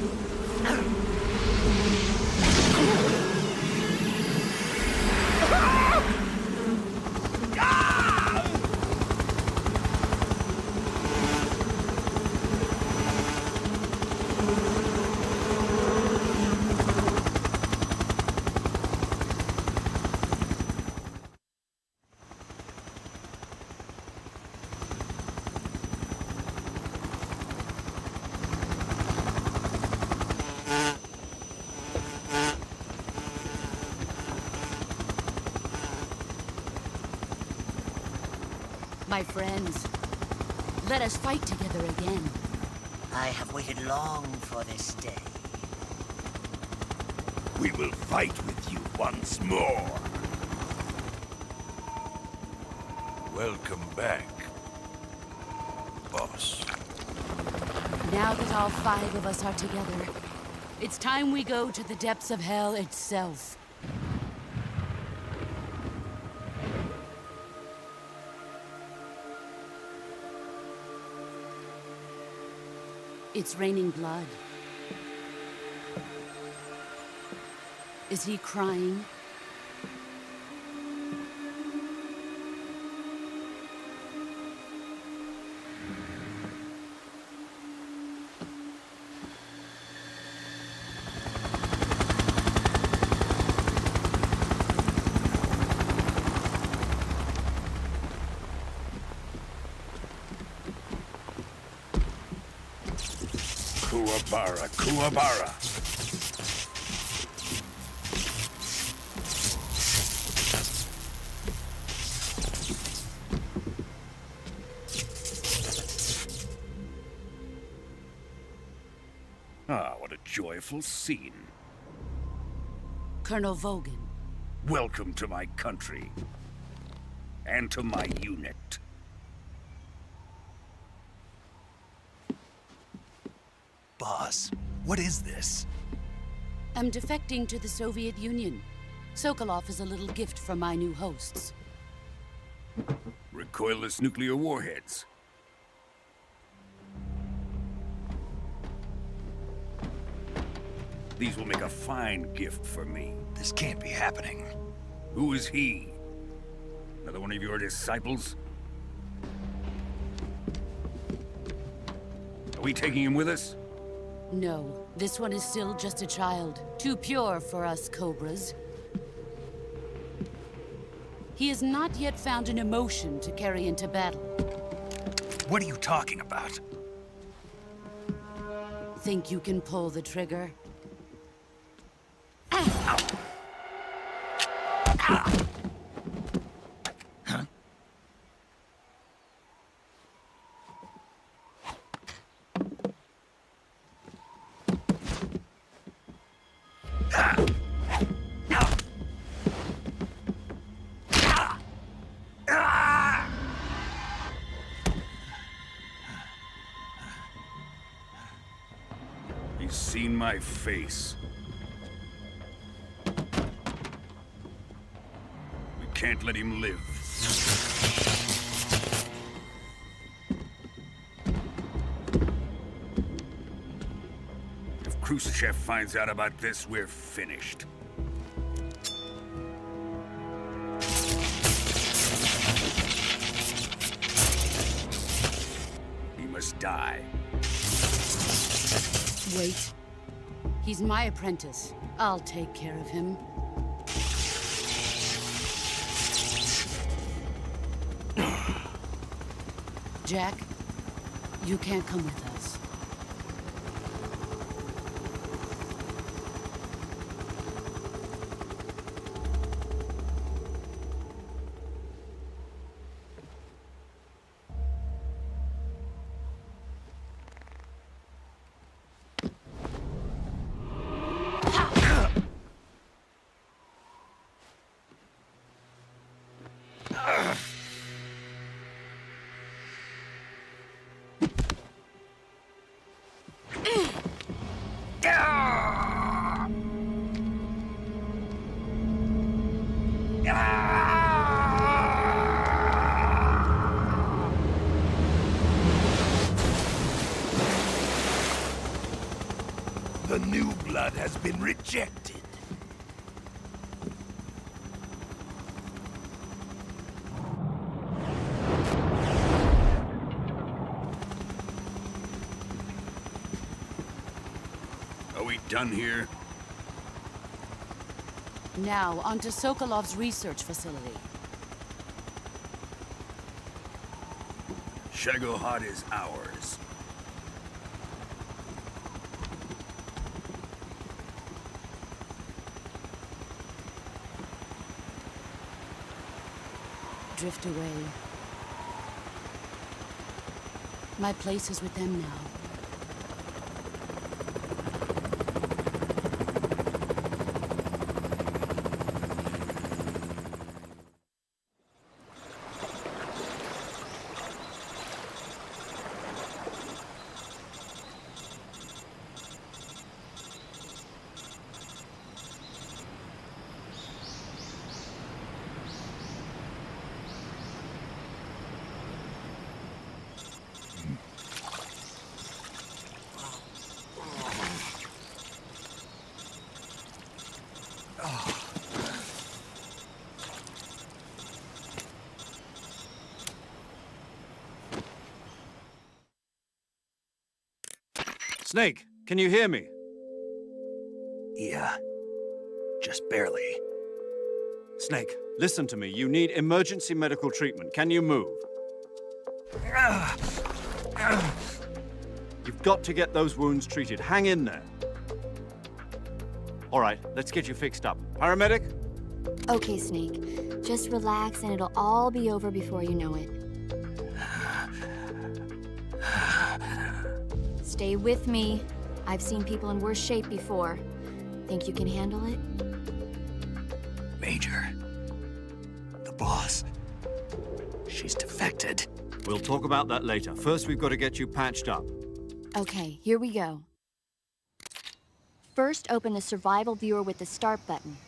My friends, let us fight together again. I have waited long for this day. We will fight with you once more. Welcome back, boss. Now that all 5 of us are together, it's time we go to the depths of hell itself. It's raining blood. Is he crying? Kuwabara, Kuwabara. Ah, what a joyful scene. Colonel Vogan. Welcome to my country. And to my unit. Boss, what is this? I'm defecting to the Soviet Union. Sokolov is a little gift from my new hosts. Recoilless nuclear warheads. These will make a fine gift for me. This can't be happening. Who is he? Another one of your disciples? Are we taking him with us? No, this one is still just a child. Too pure for us Cobras. He has not yet found an emotion to carry into battle. What are you talking about? Think you can pull the trigger? He's seen my face. We can't let him live. If Khrushchev finds out about this, we're finished. He must die. Wait. He's my apprentice. I'll take care of him. Jack, you can't come with us. The new blood has been rejected. Are we done here? Now, onto Sokolov's research facility. Shagohod is ours. Drift away. My place is with them now. Snake, can you hear me? Yeah, just barely. Snake, listen to me. You need emergency medical treatment. Can you move? You've got to get those wounds treated. Hang in there. All right, let's get you fixed up. Paramedic? Okay, Snake. Just relax and it'll all be over before you know it. Stay with me. I've seen people in worse shape before. Think you can handle it? Major. The boss. She's defected. We'll talk about that later. First, we've got to get you patched up. Okay, here we go. First, open the survival viewer with the start button.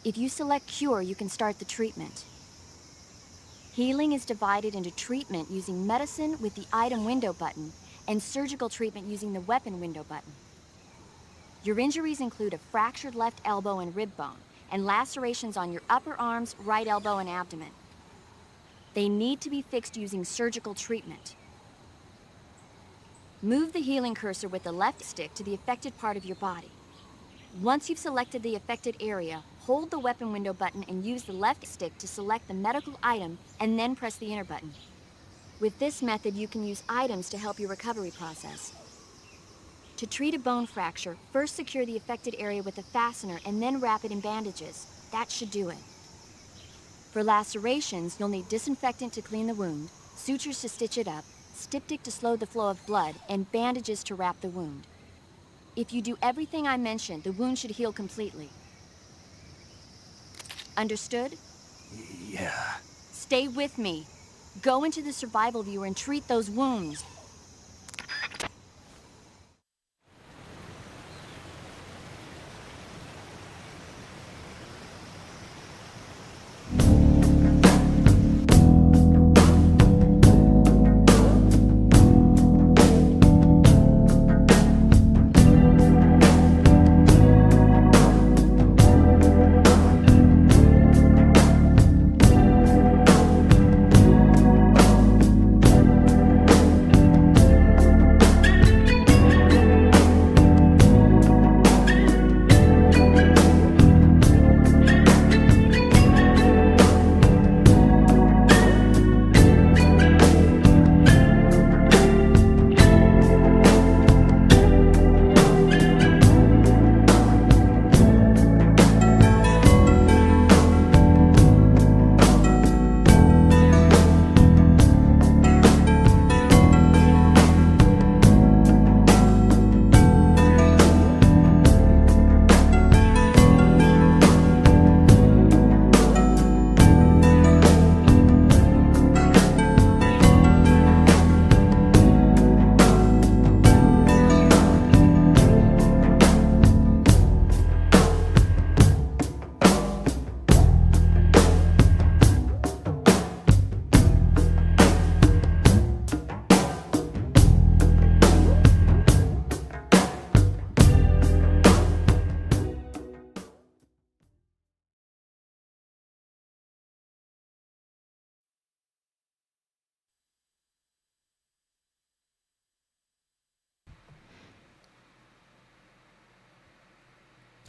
If you select cure, you can start the treatment. Healing is divided into treatment using medicine with the item window button and surgical treatment using the weapon window button. Your injuries include a fractured left elbow and rib bone and lacerations on your upper arms, right elbow, and abdomen. They need to be fixed using surgical treatment. Move the healing cursor with the left stick to the affected part of your body. Once you've selected the affected area, hold the weapon window button and use the left stick to select the medical item and then press the enter button. With this method, you can use items to help your recovery process. To treat a bone fracture, first secure the affected area with a fastener and then wrap it in bandages. That should do it. For lacerations, you'll need disinfectant to clean the wound, sutures to stitch it up, styptic to slow the flow of blood, and bandages to wrap the wound. If you do everything I mentioned, the wound should heal completely. Understood? Yeah. Stay with me. Go into the survival viewer and treat those wounds.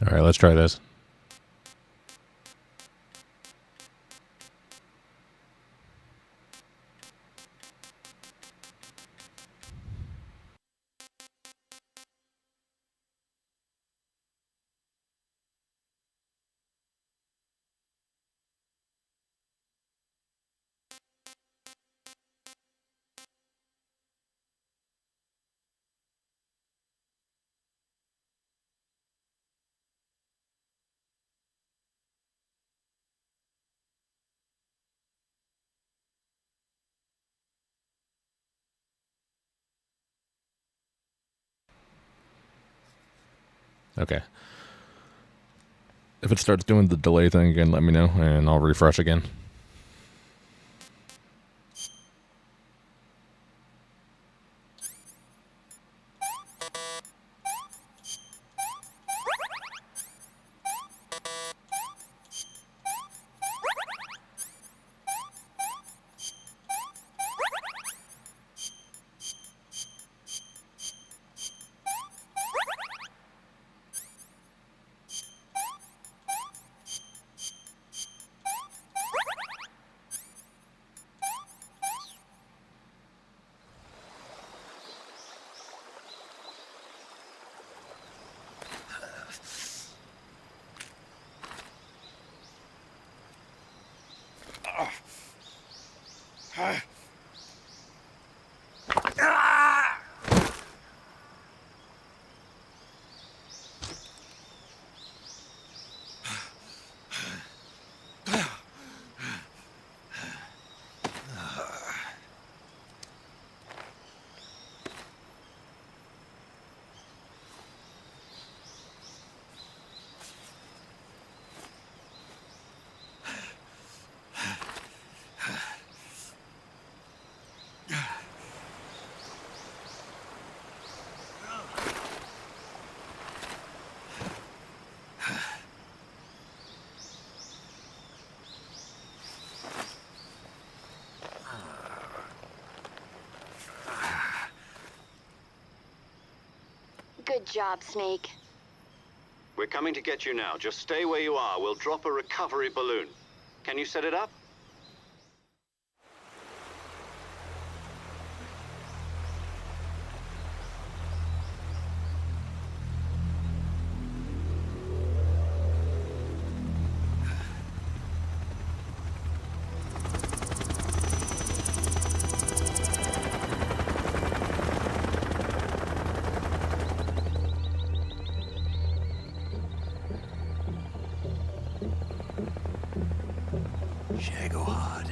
All right, let's try this. Okay. If it starts doing the delay thing again, let me know, and I'll refresh again. Good job, Snake. We're coming to get you now. Just stay where you are. We'll drop a recovery balloon. Can you set it up? Shagohod.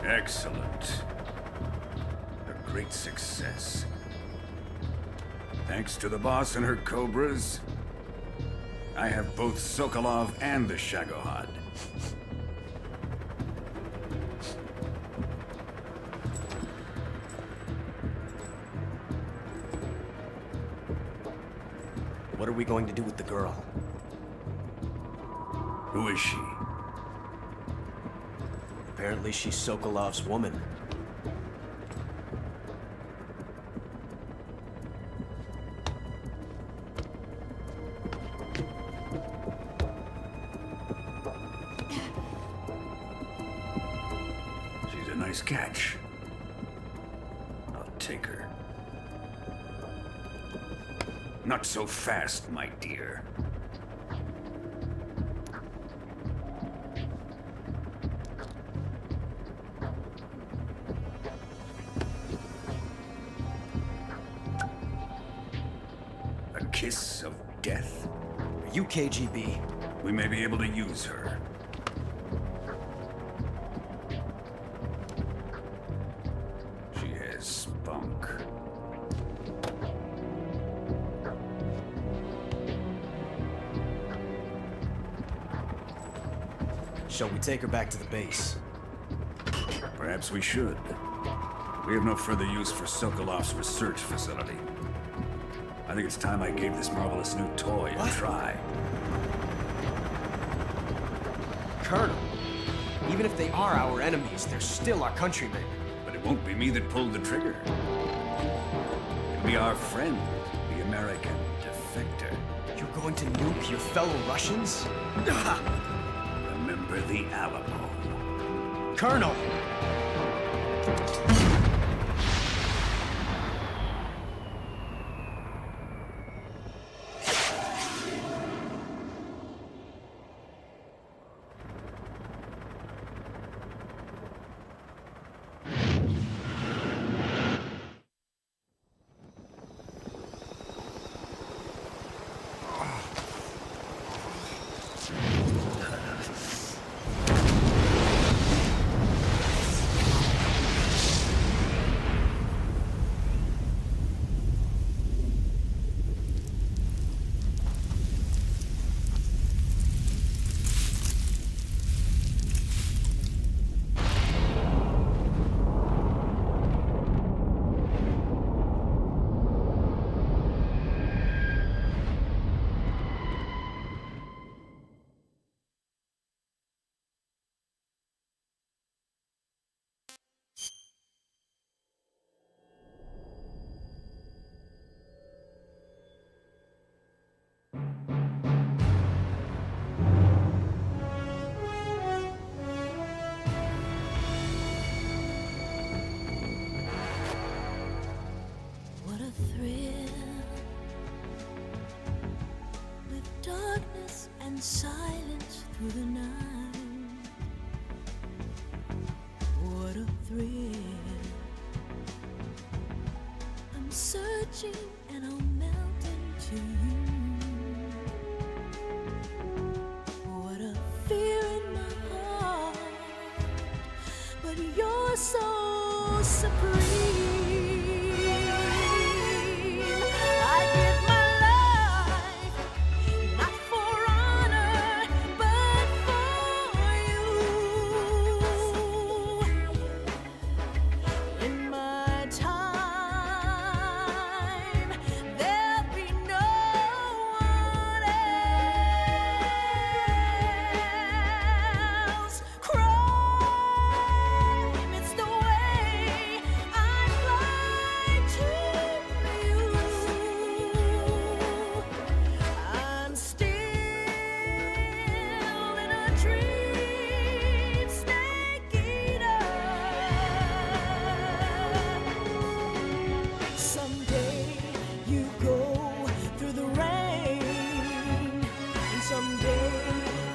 Excellent. A great success. Thanks to the boss and her cobras, I have both Sokolov and the Shagohod. What are we going to do with the girl? Who is she? Apparently she's Sokolov's woman. She's a nice catch. I'll take her. Not so fast, my dear. A kiss of death? Are you KGB? We may be able to use her. She has spunk. Shall we take her back to the base? Perhaps we should. We have no further use for Sokolov's research facility. I think it's time I gave this marvelous new toy a try. Colonel, even if they are our enemies, they're still our countrymen. But it won't be me that pulled the trigger. It'll be our friend, the American defector. You're going to nuke your fellow Russians? Remember the Alamo. Colonel! in silence through the night. What a thrill. I'm searching and I'll melt into you. What a fear in my heart, but you're so supreme. I give my life, not for honor, but for you. In my time, there'll be no one else. Crime, it's the way I fly to you. I'm still in a dream, snake eater. Someday you go through the rain, and someday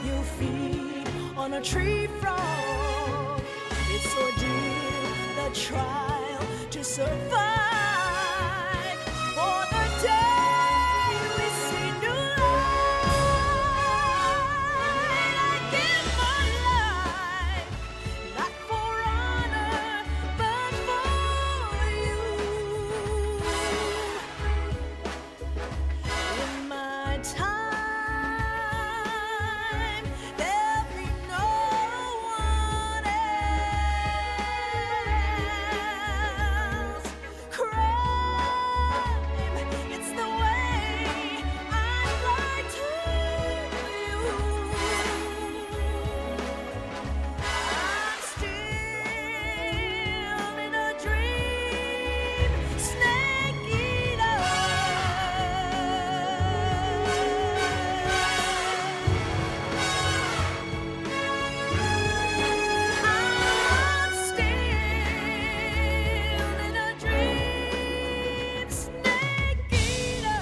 you'll feed on a tree frog. It's ordeal, the trial to survive. For the day we see new light, I give my life, not for honor, but for you. In my time, there'll be no one else. Crime, it's the way I fly to you. I'm still in a dream, snake eater. I'm still in a dream, snake eater.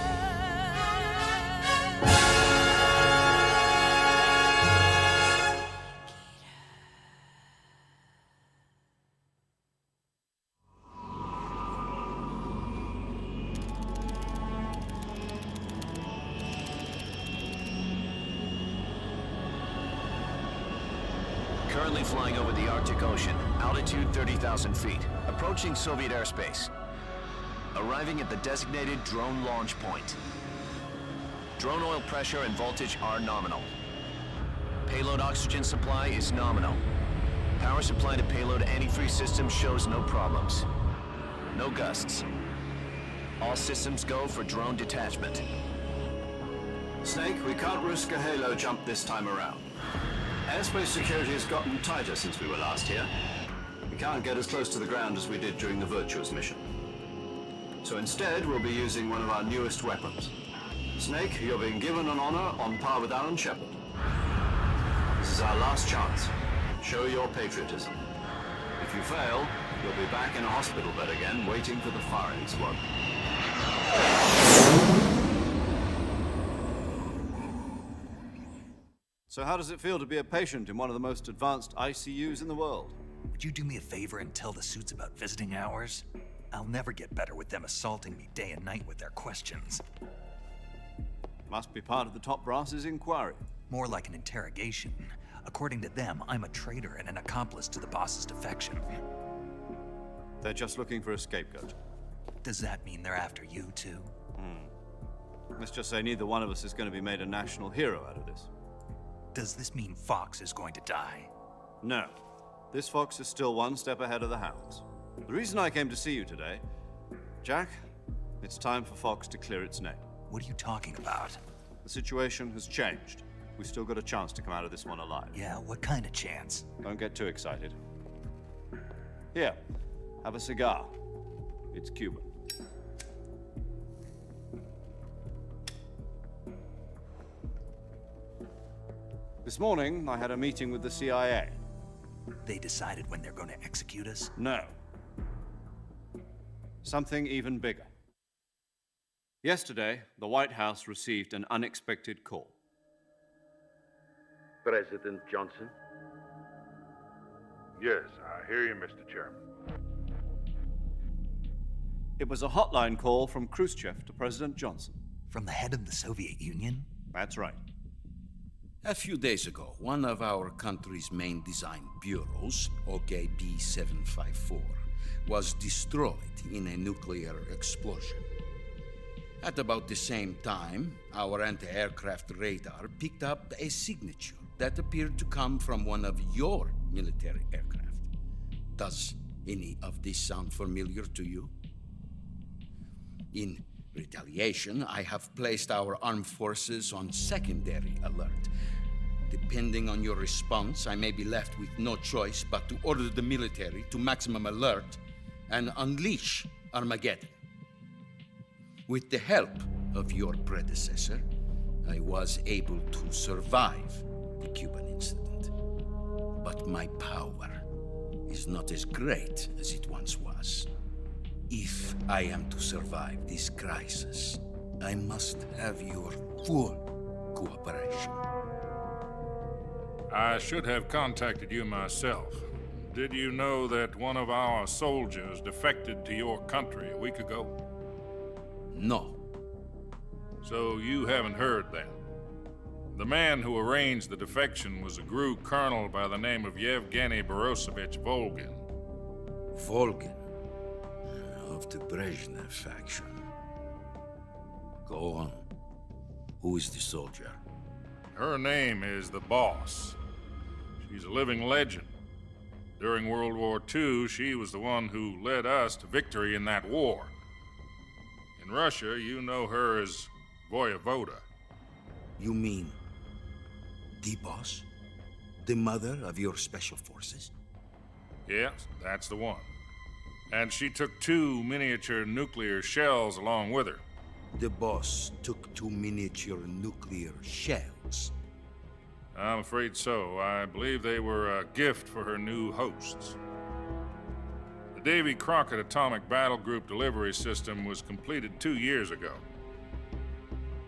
Currently flying over the Arctic Ocean, altitude 30,000 feet, approaching Soviet airspace. Arriving at the designated drone launch point. Drone oil pressure and voltage are nominal. Payload oxygen supply is nominal. Power supply to payload antifreeze system shows no problems. No gusts. All systems go for drone detachment. Snake, we can't risk a halo jump this time around. Airspace security has gotten tighter since we were last here. We can't get as close to the ground as we did during the Virtuous mission. So instead, we'll be using one of our newest weapons. Snake, you're being given an honor on par with Alan Shepard. This is our last chance. Show your patriotism. If you fail, you'll be back in a hospital bed again, waiting for the firing squad. So how does it feel to be a patient in one of the most advanced ICUs in the world? Would you do me a favor and tell the suits about visiting hours? I'll never get better with them assaulting me day and night with their questions. Must be part of the top brass's inquiry. More like an interrogation. According to them, I'm a traitor and an accomplice to the boss's defection. They're just looking for a scapegoat. Does that mean they're after you, too? Let's just say neither one of us is going to be made a national hero out of this. Does this mean Fox is going to die? No. This fox is still one step ahead of the hounds. The reason I came to see you today, Jack, it's time for Fox to clear its name. What are you talking about? The situation has changed. We've still got a chance to come out of this one alive. Yeah, what kind of chance? Don't get too excited. Here, have a cigar. It's Cuban. This morning, I had a meeting with the CIA. They decided when they're going to execute us? No. Something even bigger. Yesterday, the White House received an unexpected call. President Johnson? Yes, I hear you, Mr. Chairman. It was a hotline call from Khrushchev to President Johnson. From the head of the Soviet Union? That's right. A few days ago, one of our country's main design bureaus, OKB 754, was destroyed in a nuclear explosion. At about the same time, our anti-aircraft radar picked up a signature that appeared to come from one of your military aircraft. Does any of this sound familiar to you? In retaliation, I have placed our armed forces on secondary alert. Depending on your response, I may be left with no choice but to order the military to maximum alert and unleash Armageddon. With the help of your predecessor, I was able to survive the Cuban incident. But my power is not as great as it once was. If I am to survive this crisis, I must have your full cooperation. I should have contacted you myself. Did you know that one of our soldiers defected to your country a week ago? No. So you haven't heard then? The man who arranged the defection was a GRU colonel by the name of Yevgeny Borosovich Volgin. Volgin? Of the Brezhnev faction. Go on. Who is the soldier? Her name is the Boss. She's a living legend. During World War II, she was the one who led us to victory in that war. In Russia, you know her as Voyevoda. You mean the Boss? The mother of your special forces? Yes, that's the one. And she took 2 miniature nuclear shells along with her. The Boss took 2 miniature nuclear shells? I'm afraid so. I believe they were a gift for her new hosts. The Davy Crockett Atomic Battle Group delivery system was completed 2 years ago.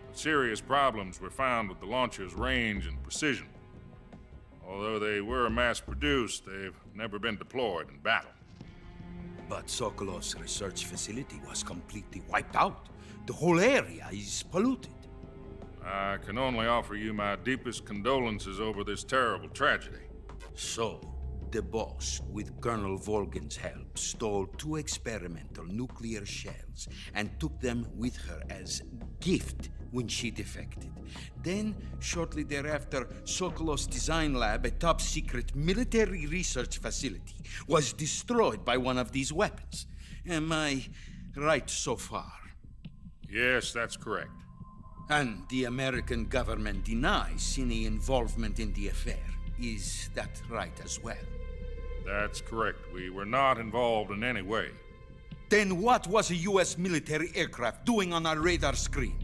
But serious problems were found with the launcher's range and precision. Although they were mass-produced, they've never been deployed in battle. But Sokolov's research facility was completely wiped out. The whole area is polluted. I can only offer you my deepest condolences over this terrible tragedy. So, the Boss, with Colonel Volgin's help, stole 2 experimental nuclear shells and took them with her as gift when she defected. Then, shortly thereafter, Sokolov's design lab, a top-secret military research facility, was destroyed by one of these weapons. Am I right so far? Yes, that's correct. And the American government denies any involvement in the affair. Is that right as well? That's correct. We were not involved in any way. Then what was a U.S. military aircraft doing on our radar screen?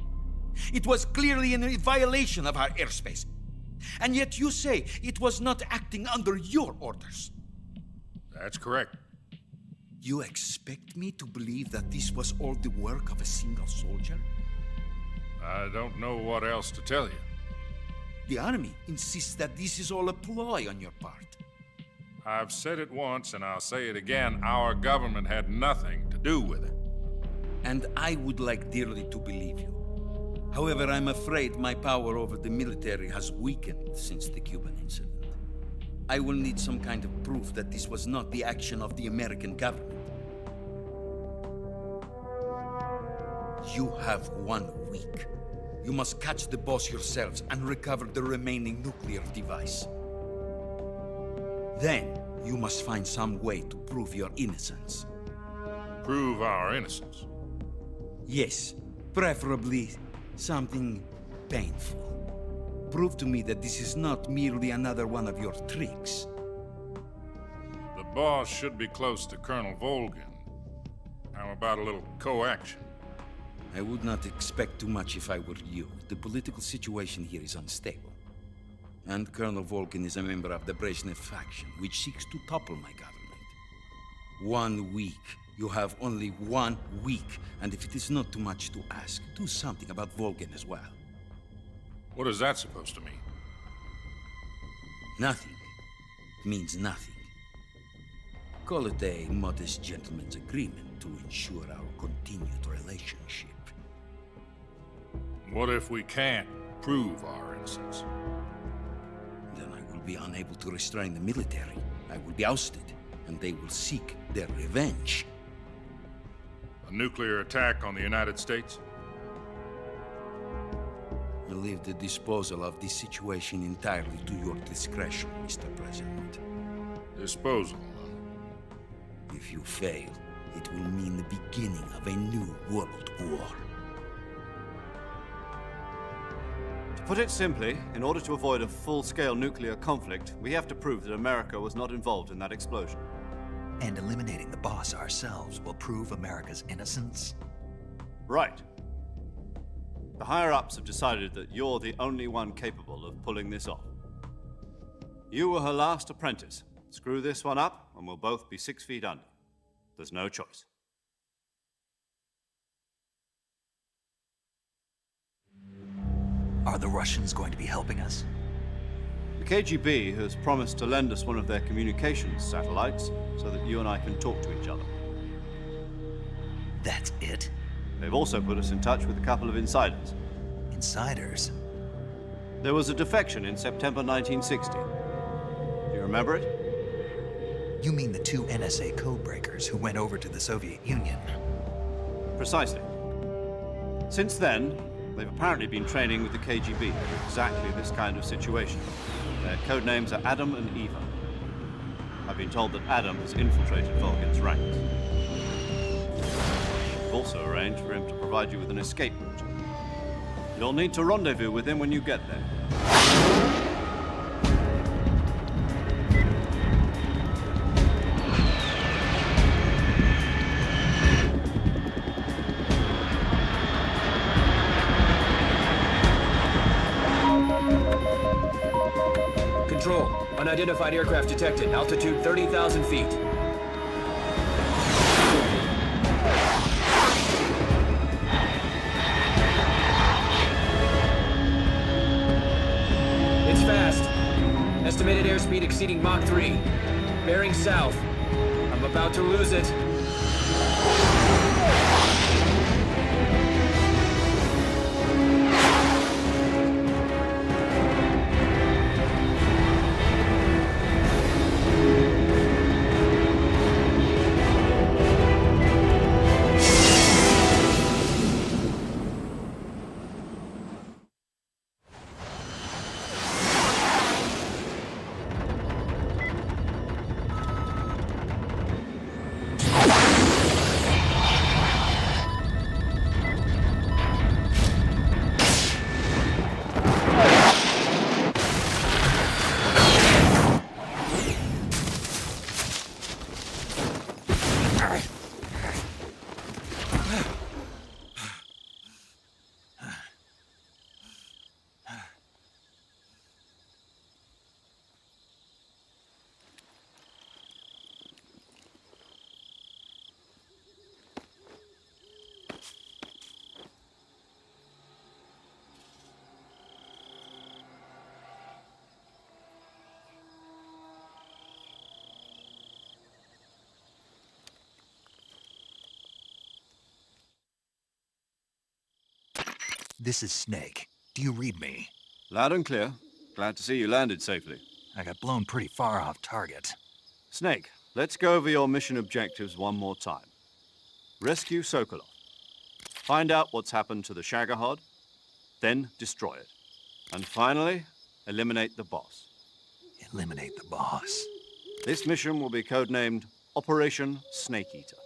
It was clearly in violation of our airspace. And yet you say it was not acting under your orders. That's correct. You expect me to believe that this was all the work of a single soldier? I don't know what else to tell you. The Army insists that this is all a ploy on your part. I've said it once and I'll say it again. Our government had nothing to do with it. And I would like dearly to believe you. However, I'm afraid my power over the military has weakened since the Cuban incident. I will need some kind of proof that this was not the action of the American government. You have 1 week. You must catch the Boss yourselves and recover the remaining nuclear device. Then, you must find some way to prove your innocence. Prove our innocence? Yes, preferably something painful. Prove to me that this is not merely another one of your tricks. The Boss should be close to Colonel Volgin. How about a little co-action? I would not expect too much if I were you. The political situation here is unstable. And Colonel Volgin is a member of the Brezhnev faction, which seeks to topple my government. 1 week. You have only 1 week. And if it is not too much to ask, do something about Volgin as well. What is that supposed to mean? Nothing means nothing. Call it a modest gentleman's agreement to ensure our continued relationship. What if we can't prove our innocence? Then I will be unable to restrain the military. I will be ousted, and they will seek their revenge. A nuclear attack on the United States? I leave the disposal of this situation entirely to your discretion, Mr. President. Disposal? If you fail, it will mean the beginning of a new world war. To put it simply, in order to avoid a full-scale nuclear conflict, we have to prove that America was not involved in that explosion. And eliminating the boss ourselves will prove America's innocence? Right. The higher-ups have decided that you're the only one capable of pulling this off. You were her last apprentice. Screw this one up, and we'll both be 6 feet under. There's no choice. Are the Russians going to be helping us? The KGB has promised to lend us one of their communications satellites so that you and I can talk to each other. That's it? They've also put us in touch with a couple of insiders. Insiders? There was a defection in September 1960. Do you remember it? You mean the 2 NSA codebreakers who went over to the Soviet Union? Precisely. Since then, they've apparently been training with the KGB for exactly this kind of situation. Their code names are Adam and Eva. I've been told that Adam has infiltrated Volgin's ranks. We've also arranged for him to provide you with an escape route. You'll need to rendezvous with him when you get there. Control, unidentified aircraft detected. Altitude 30,000 feet. It's fast. Estimated airspeed exceeding Mach 3. Bearing south. I'm about to lose it. This is Snake. Do you read me? Loud and clear. Glad to see you landed safely. I got blown pretty far off target. Snake, let's go over your mission objectives one more time. Rescue Sokolov. Find out what's happened to the Shagohod, then destroy it. And finally, eliminate the boss. Eliminate the boss? This mission will be codenamed Operation Snake Eater.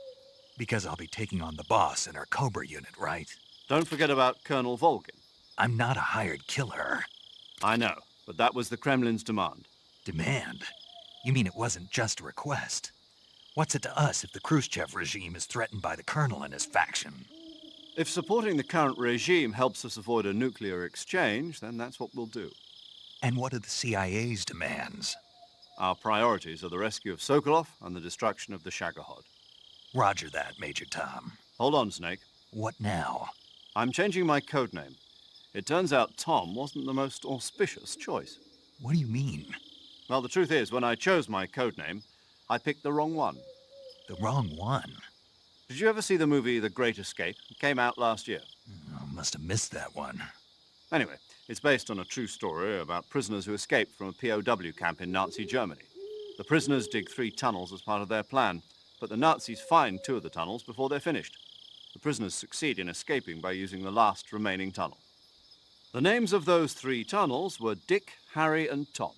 Because I'll be taking on the boss in our Cobra unit, right? Don't forget about Colonel Volgin. I'm not a hired killer. I know, but that was the Kremlin's demand. Demand? You mean it wasn't just a request? What's it to us if the Khrushchev regime is threatened by the Colonel and his faction? If supporting the current regime helps us avoid a nuclear exchange, then that's what we'll do. And what are the CIA's demands? Our priorities are the rescue of Sokolov and the destruction of the Shagohod. Roger that, Major Tom. Hold on, Snake. What now? I'm changing my codename. It turns out Tom wasn't the most auspicious choice. What do you mean? Well, the truth is, when I chose my code name, I picked the wrong one. The wrong one? Did you ever see the movie The Great Escape? It came out last year. Oh, must have missed that one. Anyway, it's based on a true story about prisoners who escaped from a POW camp in Nazi Germany. The prisoners dig 3 tunnels as part of their plan, but the Nazis find 2 of the tunnels before they're finished. The prisoners succeed in escaping by using the last remaining tunnel. The names of those 3 tunnels were Dick, Harry, and Tom.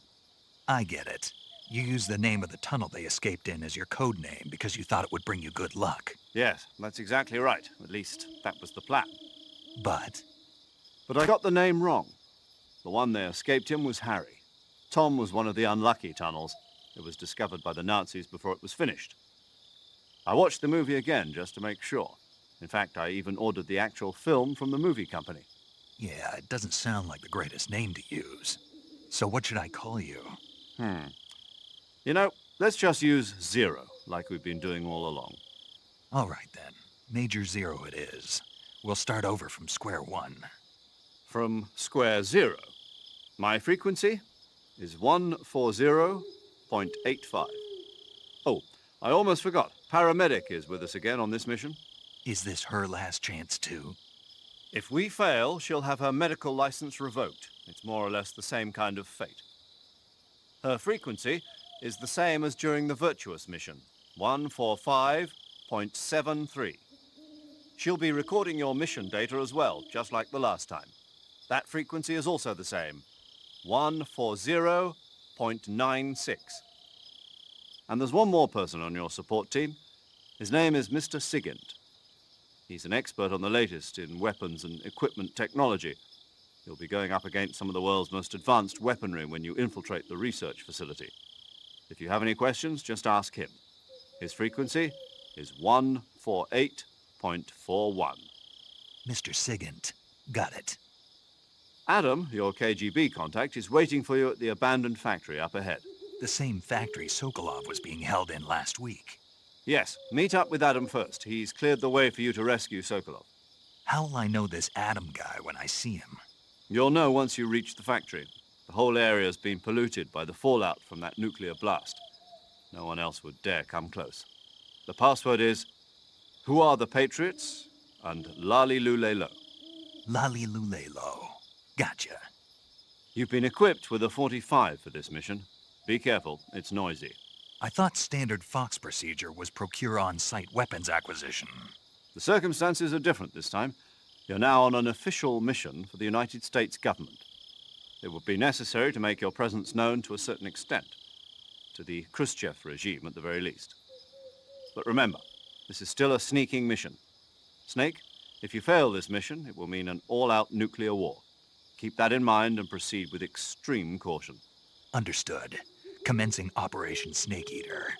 I get it. You used the name of the tunnel they escaped in as your code name because you thought it would bring you good luck. Yes, that's exactly right. At least, that was the plan. But I got the name wrong. The one they escaped in was Harry. Tom was one of the unlucky tunnels. It was discovered by the Nazis before it was finished. I watched the movie again just to make sure. In fact, I even ordered the actual film from the movie company. yeah, it doesn't sound like the greatest name to use. So what should I call you? You know, let's just use Zero, like we've been doing all along. All right, then. Major Zero it is. We'll start over from square one. From square zero. My frequency is 140.85. Oh, I almost forgot. Paramedic is with us again on this mission. Is this her last chance, too? If we fail, she'll have her medical license revoked. It's more or less the same kind of fate. Her frequency is the same as during the Virtuous mission, 145.73. She'll be recording your mission data as well, just like the last time. That frequency is also the same, 140.96. And there's one more person on your support team. His name is Mr. Sigint. He's an expert on the latest in weapons and equipment technology. You'll be going up against some of the world's most advanced weaponry when you infiltrate the research facility. If you have any questions, just ask him. His frequency is 148.41. Mr. Sigint. Got it. Adam, your KGB contact, is waiting for you at the abandoned factory up ahead. The same factory Sokolov was being held in last week. Yes, meet up with Adam first. He's cleared the way for you to rescue Sokolov. How'll I know this Adam guy when I see him? You'll know once you reach the factory. The whole area's been polluted by the fallout from that nuclear blast. No one else would dare come close. The password is, "Who are the Patriots?" and Lali Lule Lo. Lali Lule Lo. Gotcha. You've been equipped with a 45 for this mission. Be careful, it's noisy. I thought standard Fox procedure was procure on-site weapons acquisition. The circumstances are different this time. You're now on an official mission for the United States government. It would be necessary to make your presence known to a certain extent, to the Khrushchev regime at the very least. But remember, this is still a sneaking mission. Snake, if you fail this mission, it will mean an all-out nuclear war. Keep that in mind and proceed with extreme caution. Understood. Commencing Operation Snake Eater.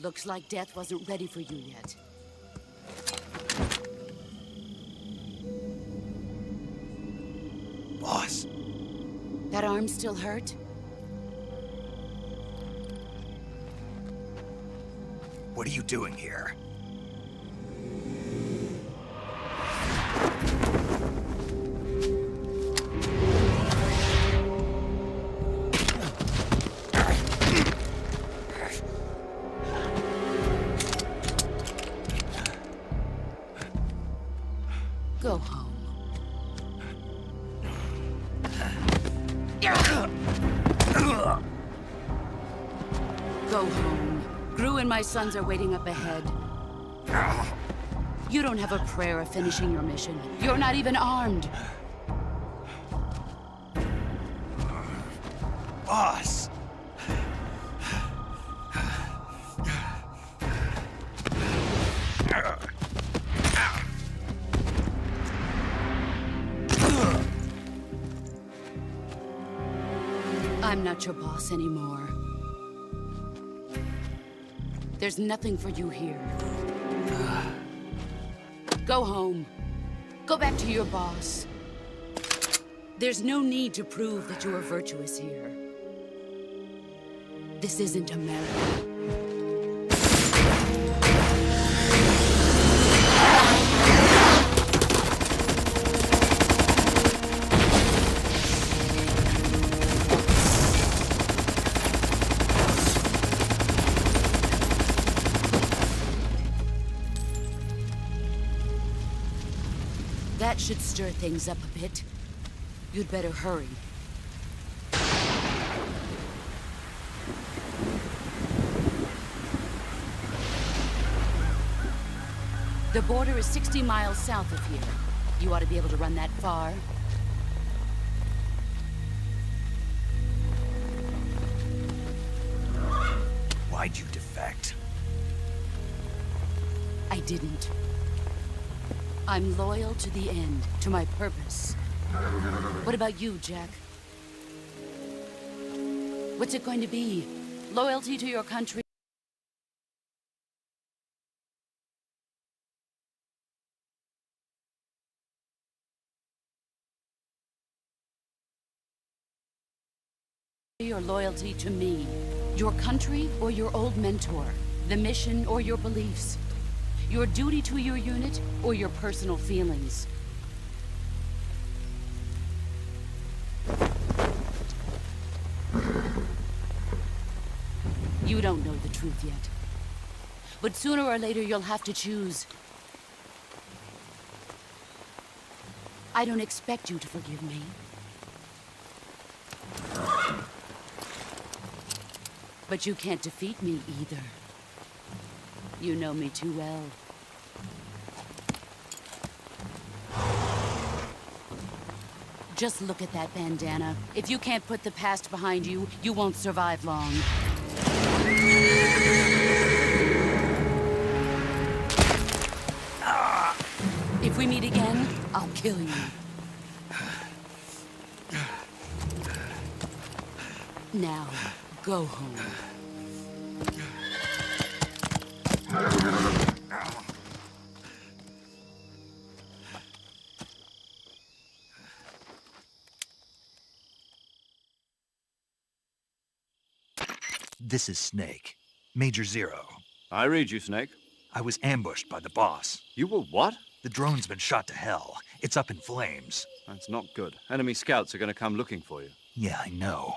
Looks like death wasn't ready for you yet. Boss. That arm still hurt? What are you doing here? Go home. Go home. Gru and my sons are waiting up ahead. You don't have a prayer of finishing your mission. You're not even armed. Boss! I'm not your boss anymore. There's nothing for you here. Go home. Go back to your boss. There's no need to prove that you are virtuous here. This isn't America. That should stir things up a bit. You'd better hurry. The border is 60 miles south of here. You ought to be able to run that far. Why'd you defect? I didn't. I'm loyal to the end, to my purpose. What about you, Jack? What's it going to be? Loyalty to your country? Your loyalty to me? Your country or your old mentor? The mission or your beliefs? Your duty to your unit or your personal feelings? You don't know the truth yet. But sooner or later you'll have to choose. I don't expect you to forgive me. But you can't defeat me either. You know me too well. Just look at that bandana. If you can't put the past behind you, you won't survive long. If we meet again, I'll kill you. Now, go home. This is Snake. Major Zero. I read you, Snake. I was ambushed by the boss. You were what? The drone's been shot to hell. It's up in flames. That's not good. Enemy scouts are going to come looking for you. Yeah, I know.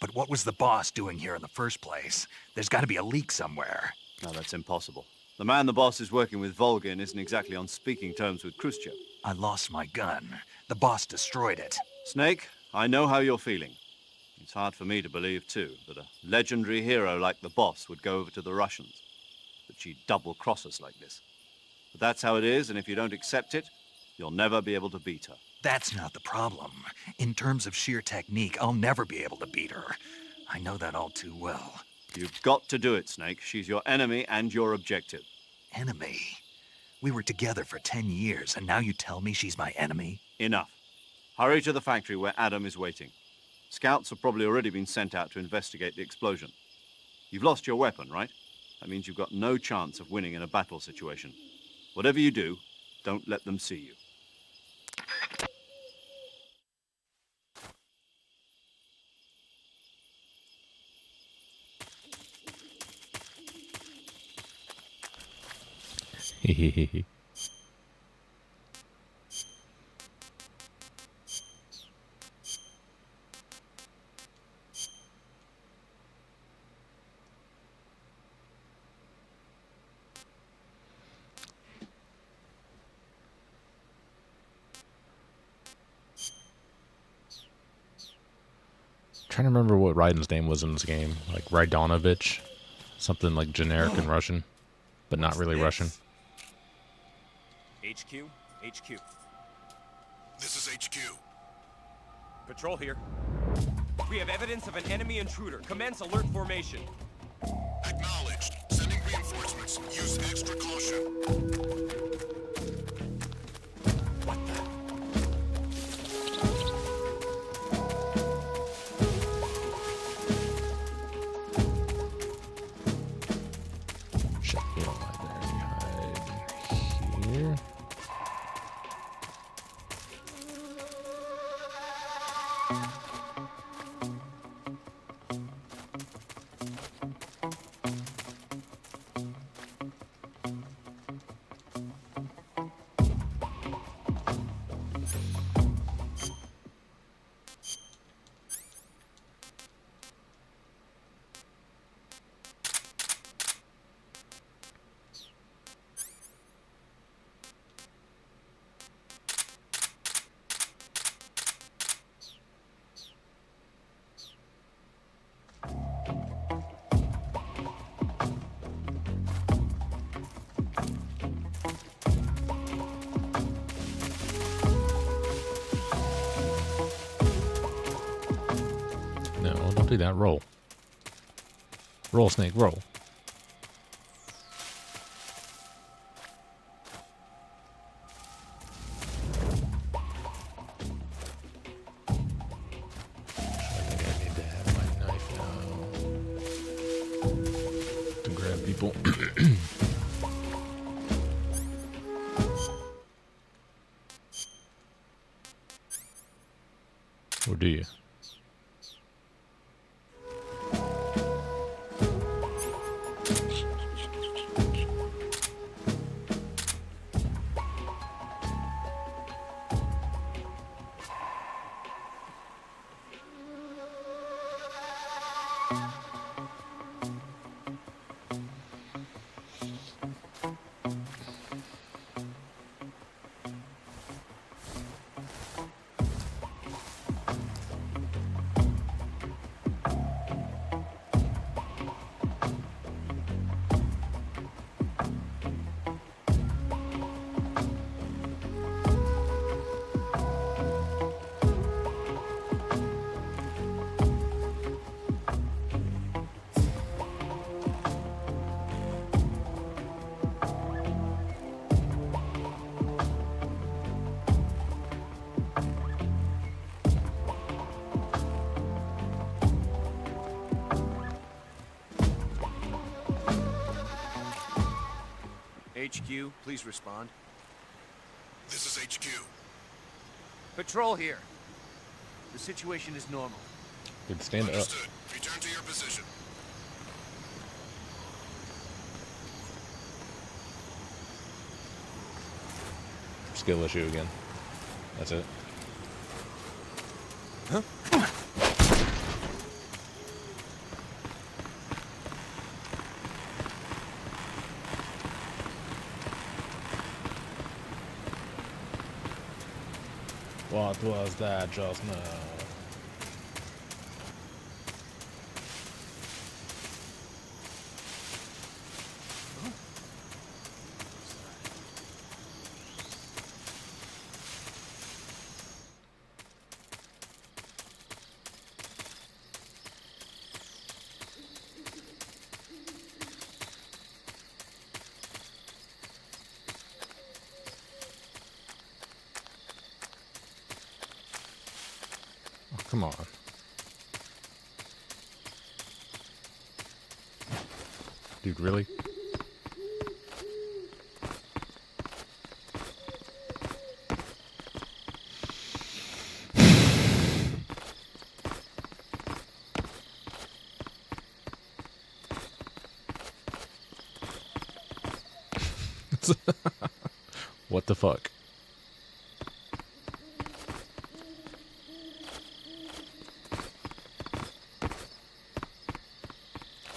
But what was the boss doing here in the first place? There's got to be a leak somewhere. No, that's impossible. The man the boss is working with, Volgin, isn't exactly on speaking terms with Khrushchev. I lost my gun. The boss destroyed it. Snake, I know how you're feeling. It's hard for me to believe, too, that a legendary hero like the boss would go over to the Russians. That she'd double-cross us like this. But that's how it is, and if you don't accept it, you'll never be able to beat her. That's not the problem. In terms of sheer technique, I'll never be able to beat her. I know that all too well. You've got to do it, Snake. She's your enemy and your objective. Enemy? We were together for 10 years, and now you tell me she's my enemy? Enough. Hurry to the factory where Adam is waiting. Scouts have probably already been sent out to investigate the explosion. You've lost your weapon, right? That means you've got no chance of winning in a battle situation. Whatever you do, don't let them see you. Hehehe. Trying to remember what Raiden's name was in this game. Like Raidonovich. Something like generic in Russian, but not really Russian. HQ? HQ. This is HQ. Patrol here. We have evidence of an enemy intruder. Commence alert formation. Acknowledged. Sending reinforcements. Use extra caution. Do that. Roll. Roll, snake, roll. I think I need to have my knife now to grab people. Or do you? HQ, please respond. This is HQ. Patrol here. The situation is normal. Dude, stand up. Understood. Return to your position. Skill issue again. That's it. Huh? What was that just now? Come on. Dude, really? What the fuck?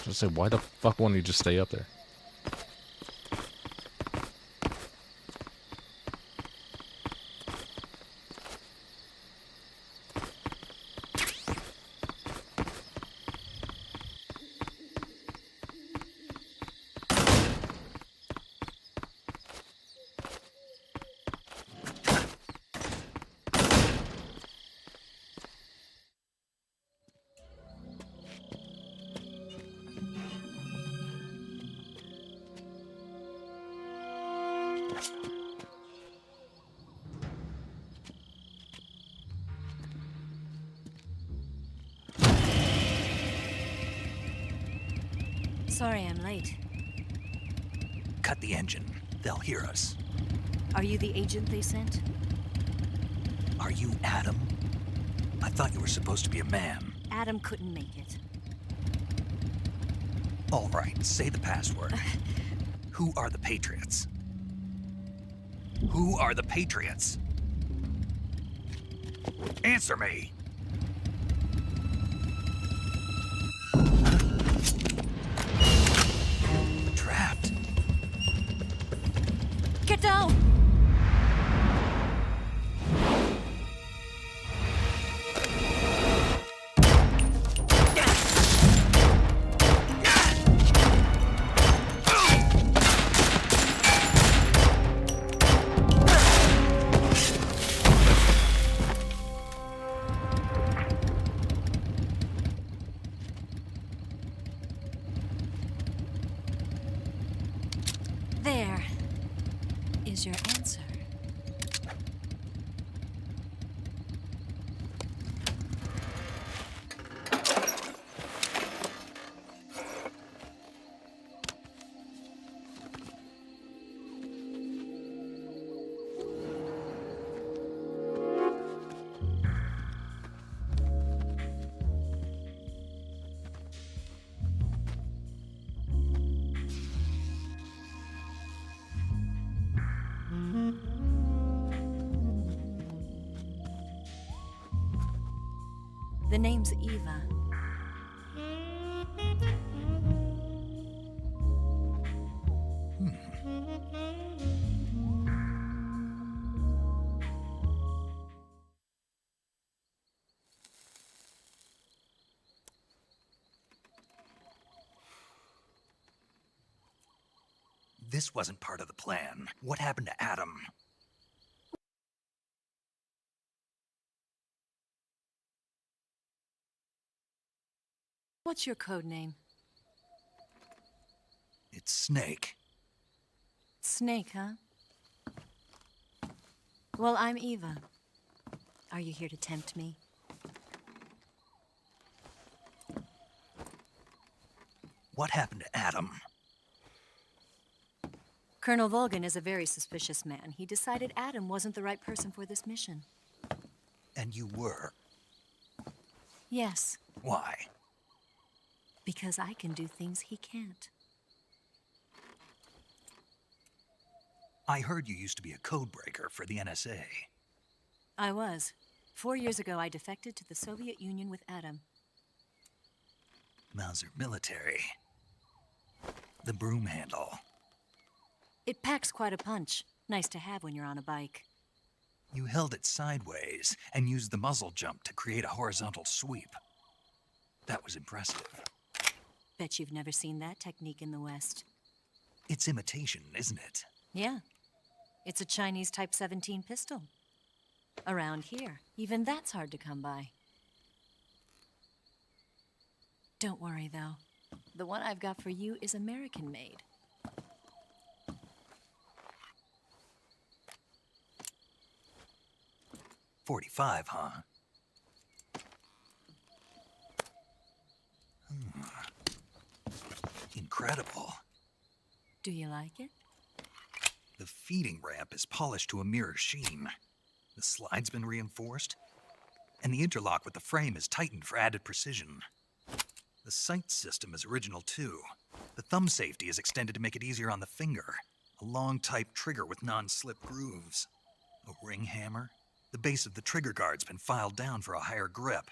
Just say, why the fuck won't you just stay up there? Sorry I'm late. Cut the engine. They'll hear us. Are you the agent they sent? Are you Adam? I thought you were supposed to be a man. Adam couldn't make it. All right, say the password. Who are the Patriots? Who are the Patriots? Answer me! Trapped. Get down! There is your answer. The name's Eva. This wasn't part of the plan. What happened to Adam? What's your code name? It's Snake. Snake, huh? Well, I'm Eva. Are you here to tempt me? What happened to Adam? Colonel Volgan is a very suspicious man. He decided Adam wasn't the right person for this mission. And you were. Yes, Why? because I can do things he can't. I heard you used to be a codebreaker for the NSA. I was. 4 years ago, I defected to the Soviet Union with Adam. Mauser military. The broom handle. It packs quite a punch. Nice to have when you're on a bike. You held it sideways and used the muzzle jump to create a horizontal sweep. That was impressive. Bet you've never seen that technique in the West. It's imitation, isn't it? Yeah. It's a Chinese Type 17 pistol. Around here, even that's hard to come by. Don't worry, though. The one I've got for you is American-made. .45, huh? incredible. Do you like it? The feeding ramp is polished to a mirror sheen. The slide's been reinforced, and the interlock with the frame is tightened for added precision. The sight system is original too. The thumb safety is extended to make it easier on the finger. A long type trigger with non-slip grooves. A ring hammer. The base of the trigger guard's been filed down for a higher grip.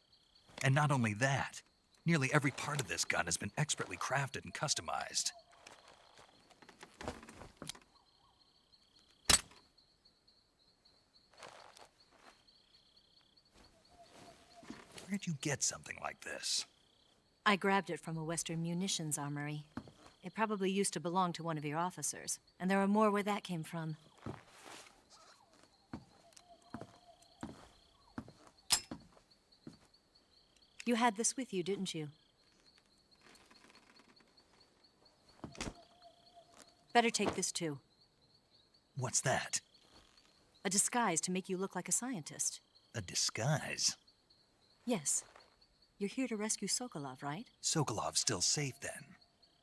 And not only that, nearly every part of this gun has been expertly crafted and customized. Where'd you get something like this? I grabbed it from a Western munitions armory. It probably used to belong to one of your officers, and there are more where that came from. You had this with you, didn't you? Better take this too. What's that? A disguise to make you look like a scientist. A disguise? Yes. You're here to rescue Sokolov, right? Sokolov's still safe then?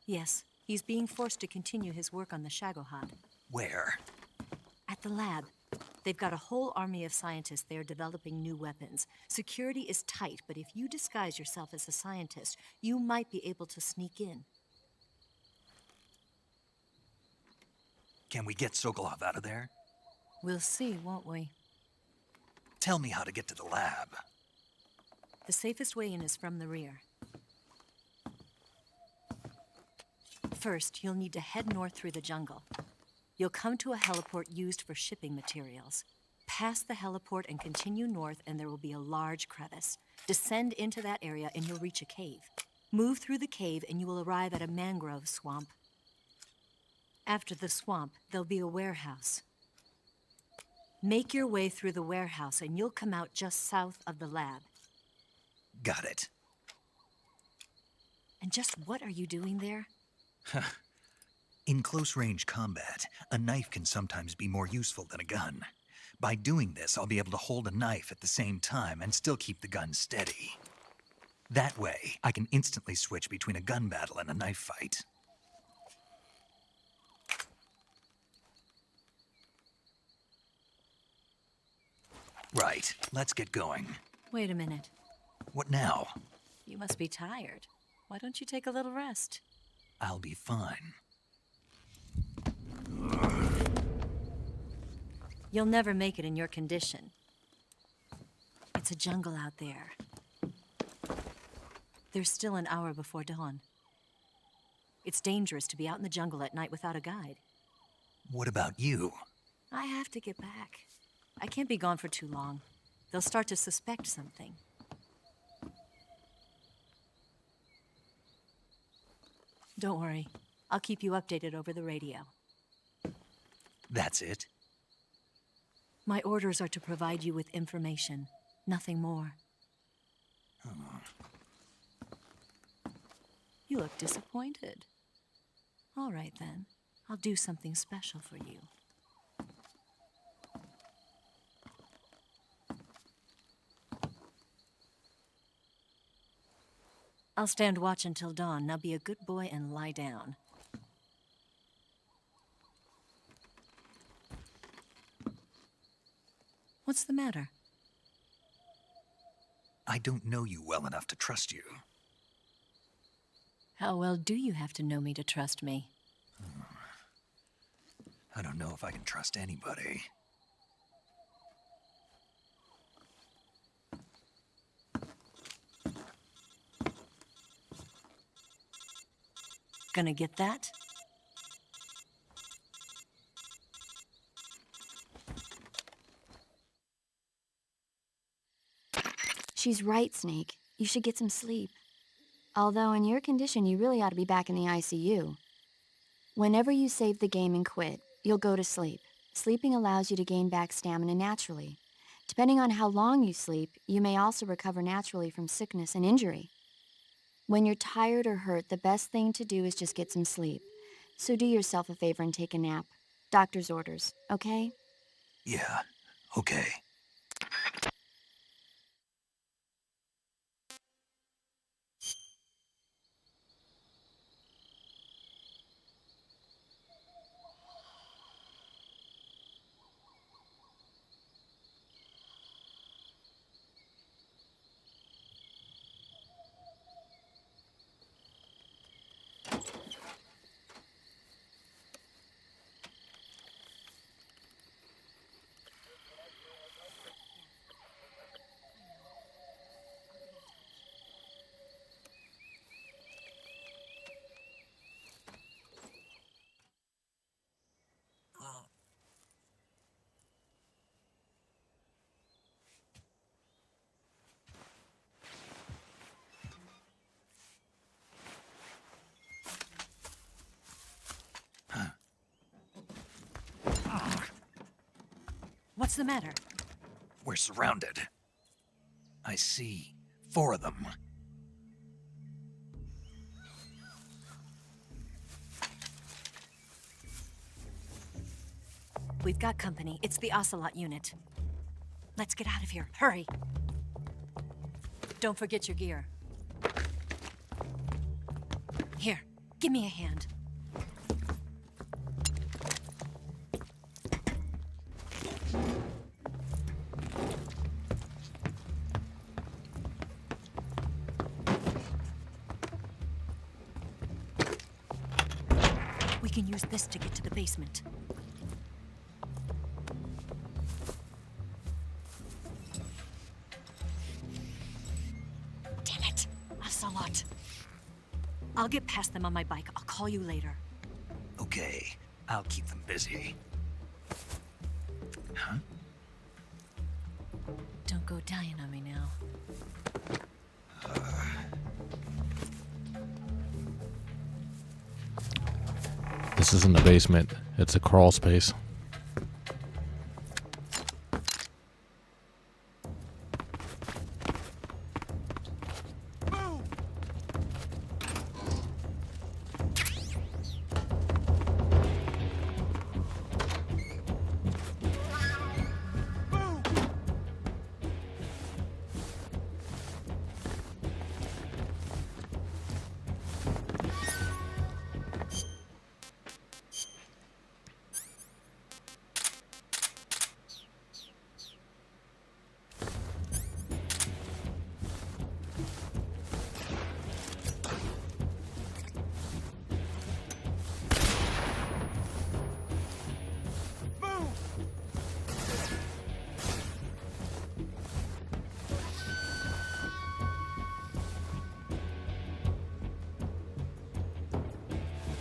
Yes. He's being forced to continue his work on the Shagohod. Where? At the lab. They've got a whole army of scientists there developing new weapons. Security is tight, but if you disguise yourself as a scientist, you might be able to sneak in. Can we get Sokolov out of there? We'll see, won't we? Tell me how to get to the lab. The safest way in is from the rear. First, you'll need to head north through the jungle. You'll come to a heliport used for shipping materials. Pass the heliport and continue north, and there will be a large crevice. Descend into that area, and you'll reach a cave. Move through the cave, and you will arrive at a mangrove swamp. After the swamp, there'll be a warehouse. Make your way through the warehouse, and you'll come out just south of the lab. Got it. And just what are you doing there? In close-range combat, a knife can sometimes be more useful than a gun. By doing this, I'll be able to hold a knife at the same time and still keep the gun steady. That way, I can instantly switch between a gun battle and a knife fight. Right, let's get going. Wait a minute. What now? You must be tired. Why don't you take a little rest? I'll be fine. You'll never make it in your condition. It's a jungle out there. There's still an hour before dawn. It's dangerous to be out in the jungle at night without a guide. What about you? I have to get back. I can't be gone for too long. They'll start to suspect something. Don't worry. I'll keep you updated over the radio. That's it? My orders are to provide you with information, nothing more. Oh. You look disappointed. All right, then. I'll do something special for you. I'll stand watch until dawn. Now be a good boy and lie down. What's the matter? I don't know you well enough to trust you. How well do you have to know me to trust me? I don't know if I can trust anybody. Gonna get that? She's right, Snake. You should get some sleep. Although in your condition, you really ought to be back in the ICU. Whenever you save the game and quit, you'll go to sleep. Sleeping allows you to gain back stamina naturally. Depending on how long you sleep, you may also recover naturally from sickness and injury. When you're tired or hurt, the best thing to do is just get some sleep. So do yourself a favor and take a nap. Doctor's orders, okay? Yeah, okay. What's the matter? We're surrounded. I see 4 of them. We've got company. It's the Ocelot unit. Let's get out of here. Hurry. Don't forget your gear. Here, give me a hand. We can use this to get to the basement. Damn it, Ocelot. I'll get past them on my bike. I'll call you later. Okay, I'll keep them busy. Huh? Don't go dying on me now. This isn't a basement. It's a crawl space.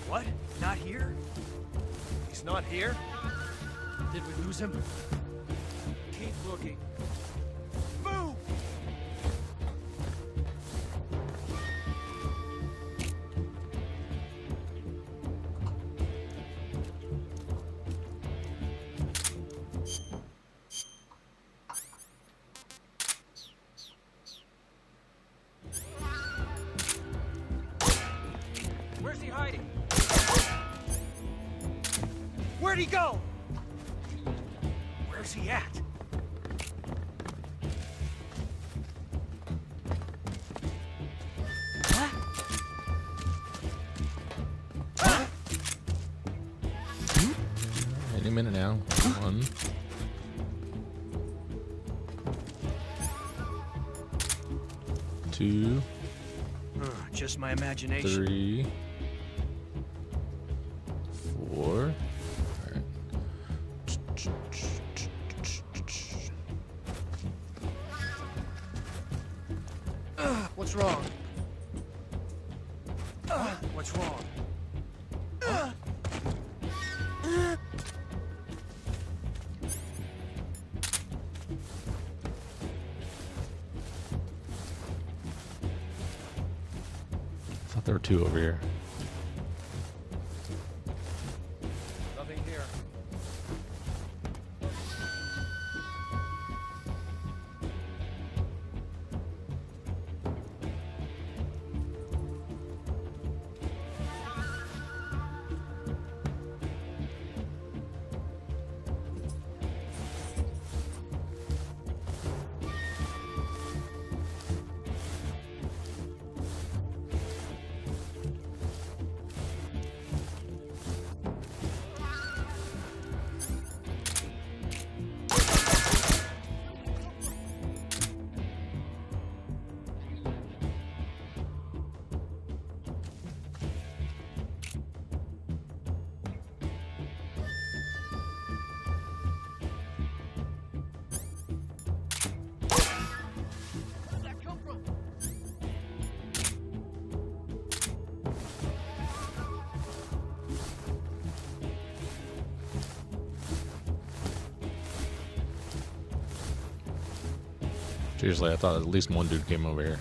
What? Not here? He's not here? Did we lose him? Keep looking. Move! Where's he hiding? Where'd he go? Where's he at? Any minute now. 1. Two. Just my imagination. 3. 4. What's wrong? What's wrong? I thought there were 2 over here. Nothing here. Seriously, I thought at least one dude came over here.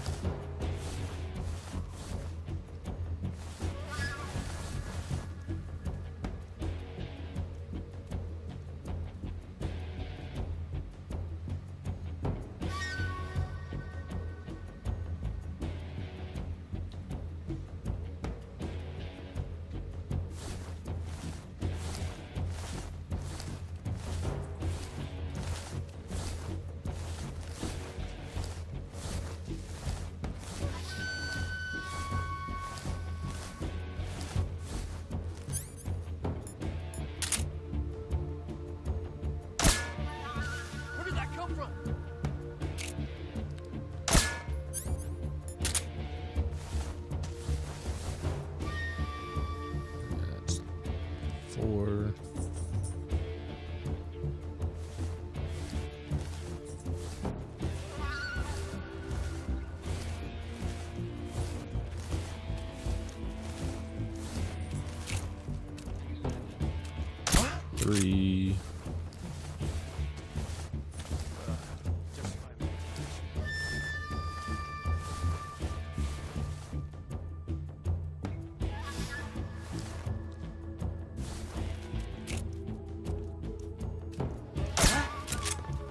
3.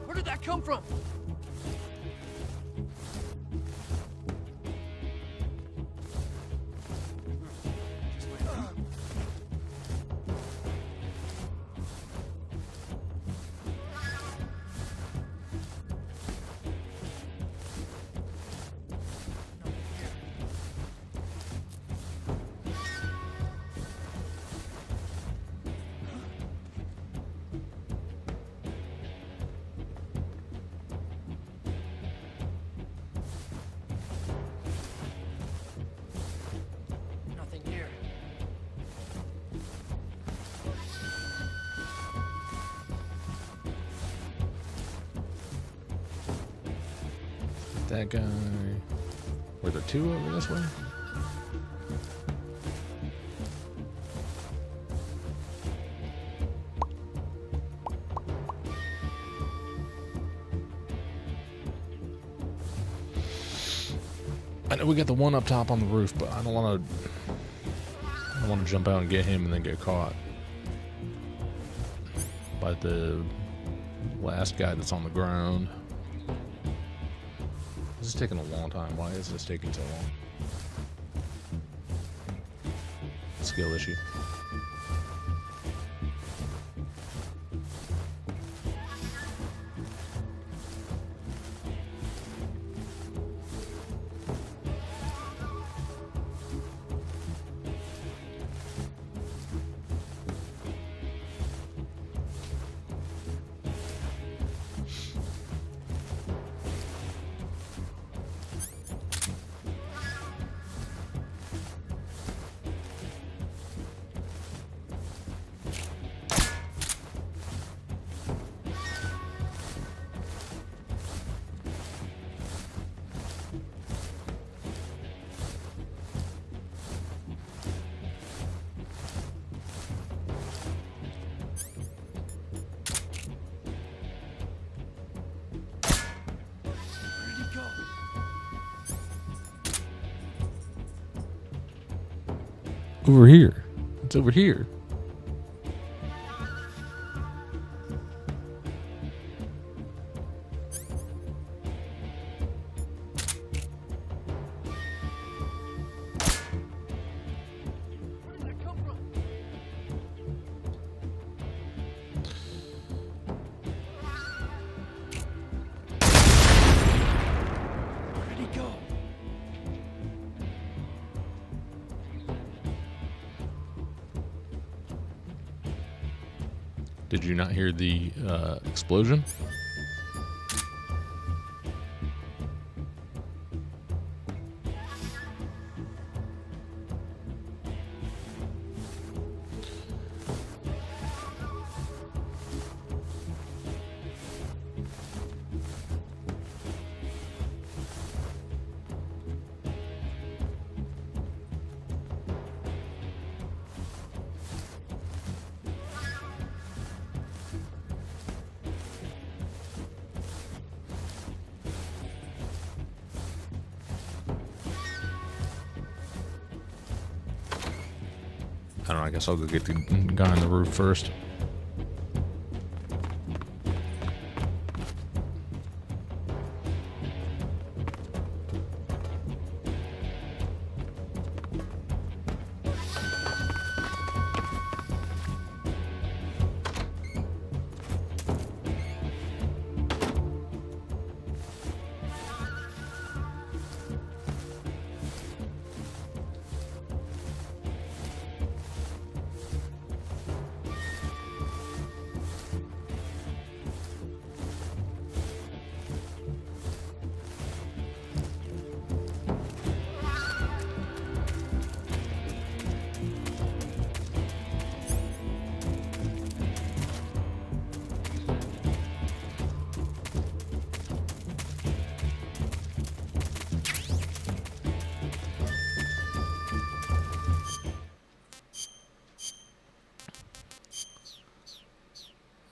Where did that come from? Nothing here. That guy. Were there 2 over this way? I know we got the one up top on the roof, but I don't want to jump out and get him and then get caught by the last guy that's on the ground. This is taking a long time. Why is this taking so long? Skill issue. Over here. It's over here. Did you not hear the explosion? I don't know, I guess I'll go get the guy on the roof first.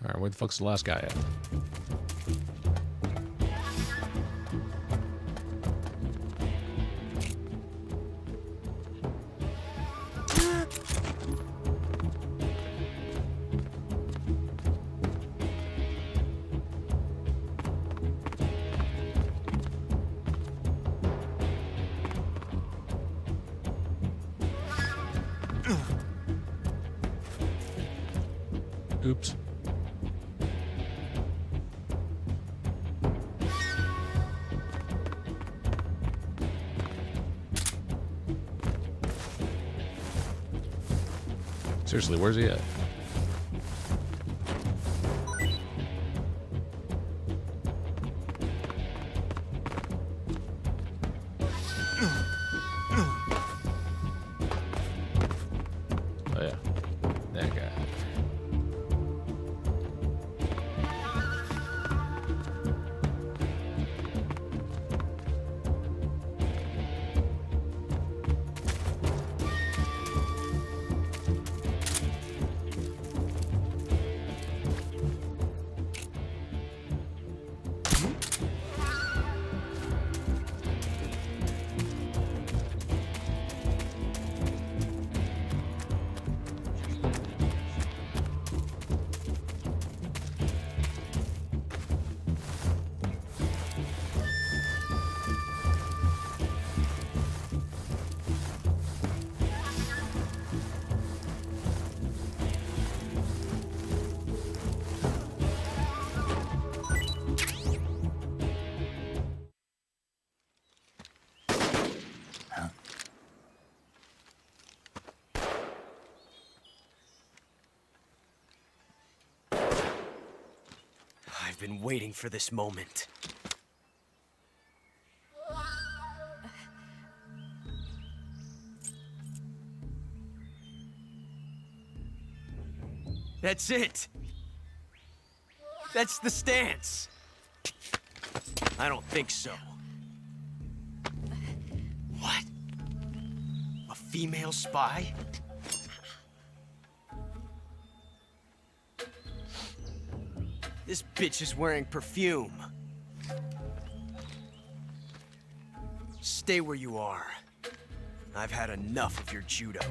Alright, where the fuck's the last guy at? Oops. Seriously, where's he at? Oh yeah, that guy. I've been waiting for this moment. That's it! That's the stance! I don't think so. What? A female spy? This bitch is wearing perfume. Stay where you are. I've had enough of your judo.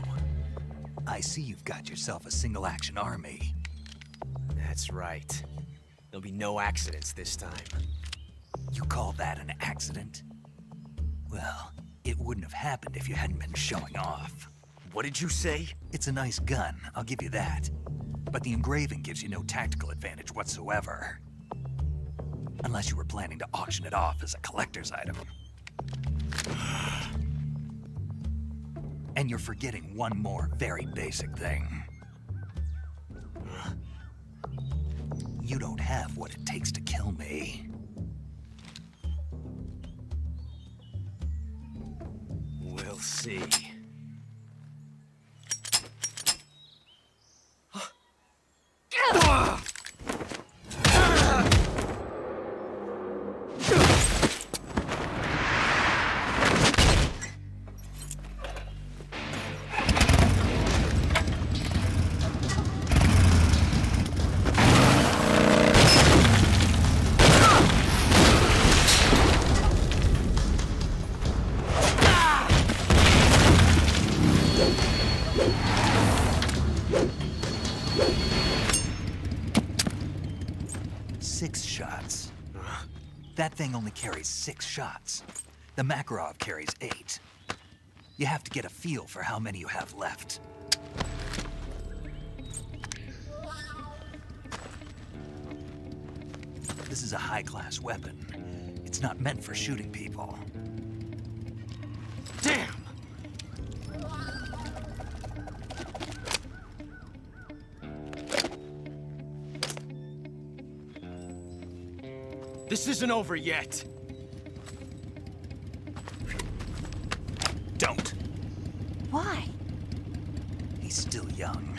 I see you've got yourself a single-action army. That's right. There'll be no accidents this time. You call that an accident? Well, it wouldn't have happened if you hadn't been showing off. What did you say? It's a nice gun, I'll give you that. But the engraving gives you no tactical advantage whatsoever. Unless you were planning to auction it off as a collector's item. And you're forgetting one more very basic thing. You don't have what it takes to kill me. We'll see. That thing only carries 6 shots. The Makarov carries 8. You have to get a feel for how many you have left. This is a high-class weapon. It's not meant for shooting people. Damn! This isn't over yet. Don't. Why? He's still young.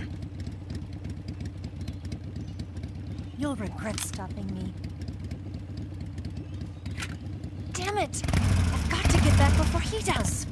You'll regret stopping me. Damn it! I've got to get back before he does.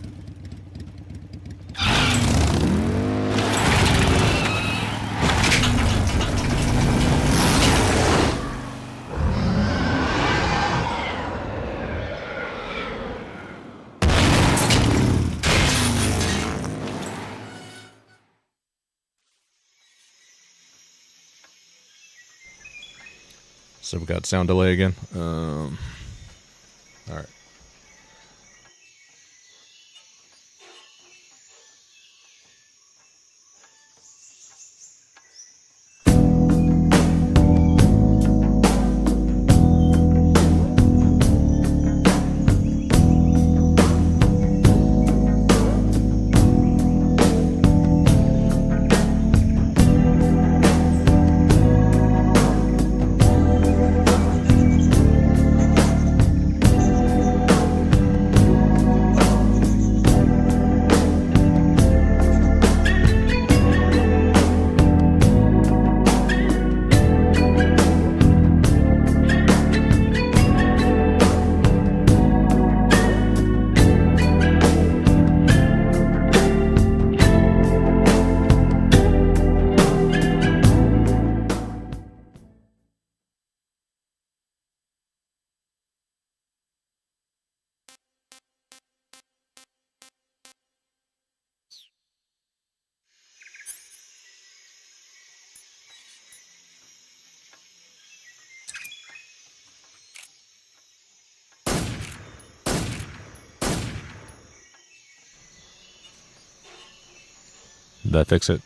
So we got sound delay again. All right. Did that fix it?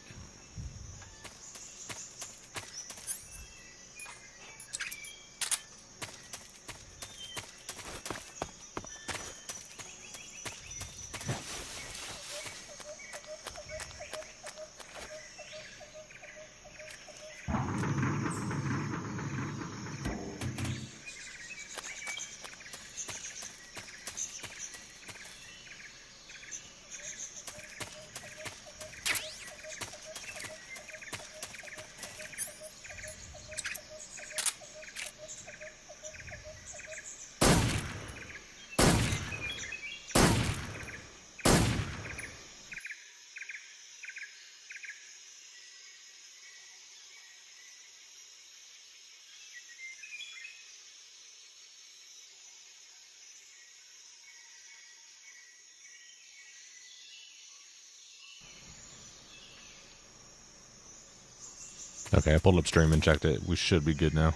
Okay, I pulled up stream and checked it. We should be good now.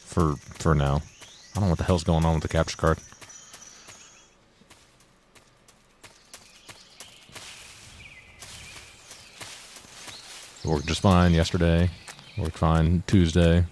For now. I don't know what the hell's going on with the capture card. It worked just fine yesterday. Worked fine Tuesday.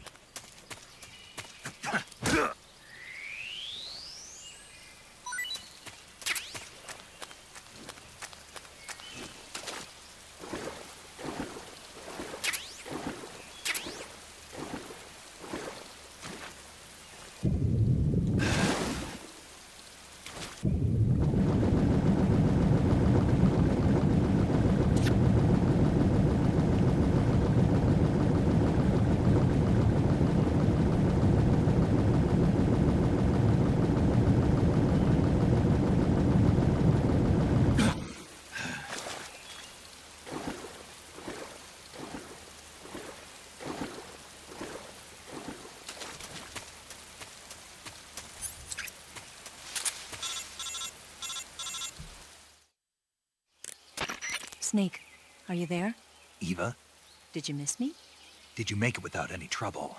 Snake, are you there? Eva, Did you miss me? did you make it without any trouble?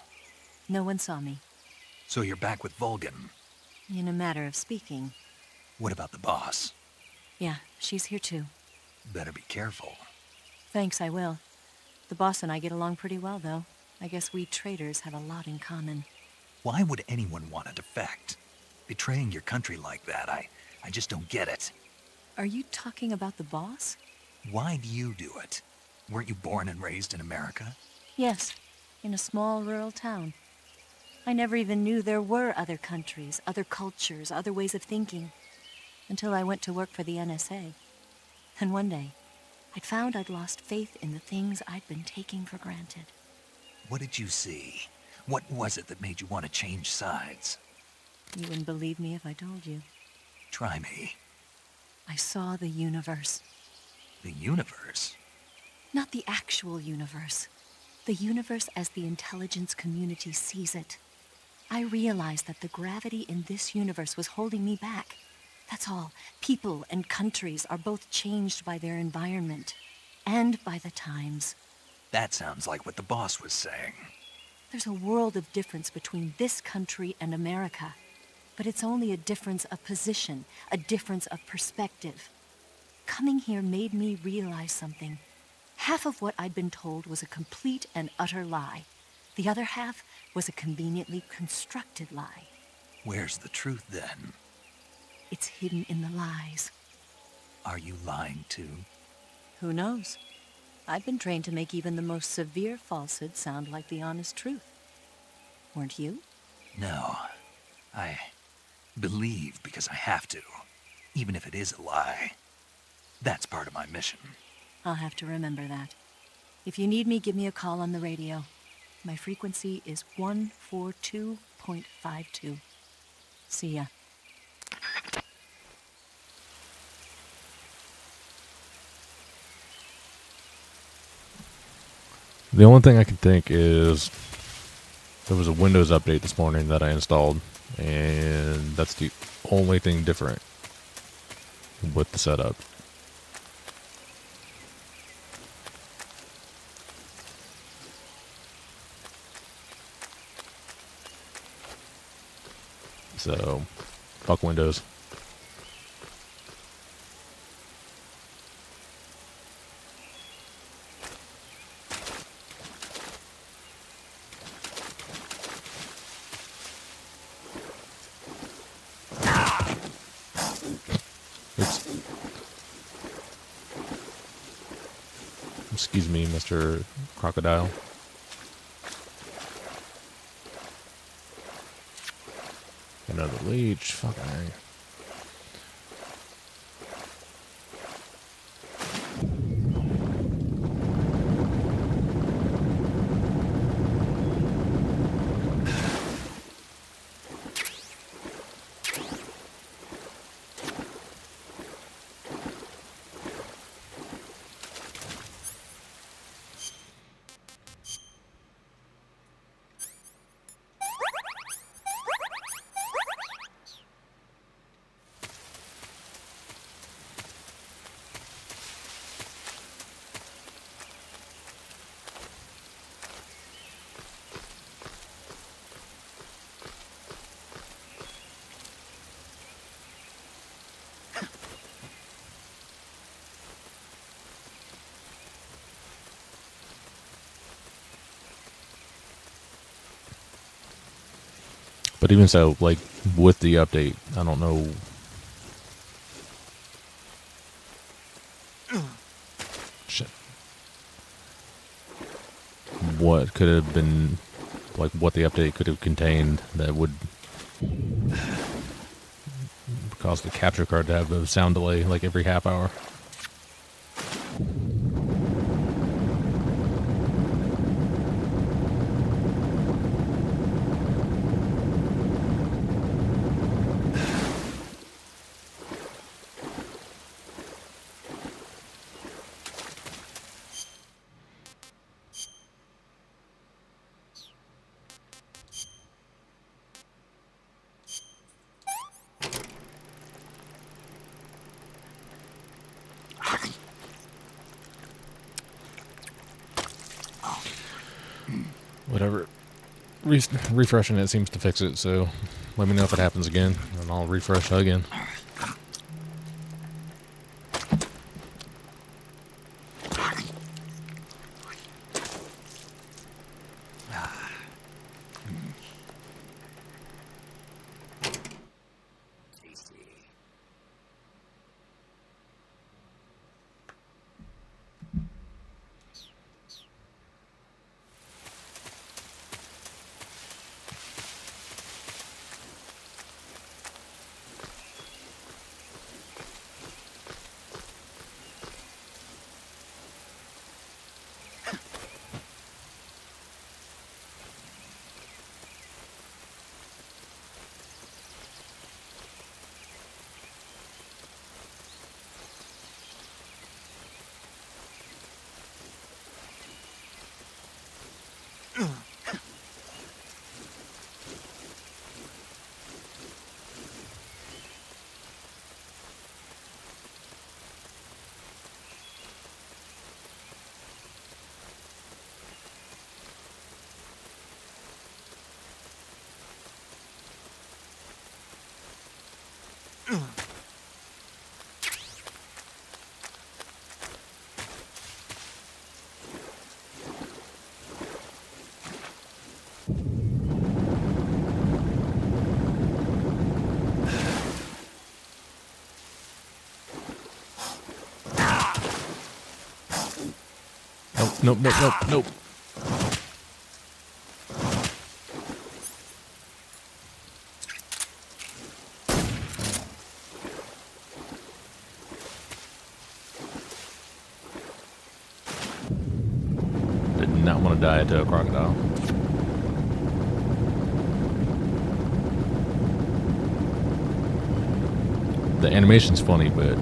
No one saw me. So you're back with Vulcan. In a matter of speaking. What about the boss? Yeah, she's here too. Better be careful. Thanks, I will. The boss and I get along pretty well, though. I guess we traitors have a lot in common. Why would anyone want to defect? Betraying your country like that, I just don't get it. Are you talking about the boss? Why do you do it? Weren't you born and raised in America? Yes, in a small rural town. I never even knew there were other countries, other cultures, other ways of thinking, until I went to work for the NSA. And one day, I'd found I'd lost faith in the things I'd been taking for granted. What did you see? What was it that made you want to change sides? You wouldn't believe me if I told you. Try me. I saw the universe. The universe? Not the actual universe. The universe as the intelligence community sees it. I realized that the gravity in this universe was holding me back. That's all. People and countries are both changed by their environment and by the times. That sounds like what the boss was saying. There's a world of difference between this country and America. But it's only a difference of position, a difference of perspective. Coming here made me realize something. Half of what I'd been told was a complete and utter lie. The other half was a conveniently constructed lie. Where's the truth, then? It's hidden in the lies. Are you lying, too? Who knows? I've been trained to make even the most severe falsehood sound like the honest truth. Weren't you? No. I believe because I have to, even if it is a lie. That's part of my mission. I'll have to remember that. If you need me, give me a call on the radio. My frequency is 142.52. See ya. The only thing I can think is there was a Windows update this morning that I installed, and that's the only thing different with the setup. So, fuck Windows. Excuse me, Mr. Crocodile. Another leech. Fuck me. But even so, like, with the update, I don't know. Shit. What could have been, like, what the update could have contained that would cause the capture card to have a sound delay, like, every half hour. Whatever. Refreshing it seems to fix it, so let me know if it happens again, and I'll refresh again. Nope, nope, nope, nope. Did not want to die to a crocodile. The animation's funny, but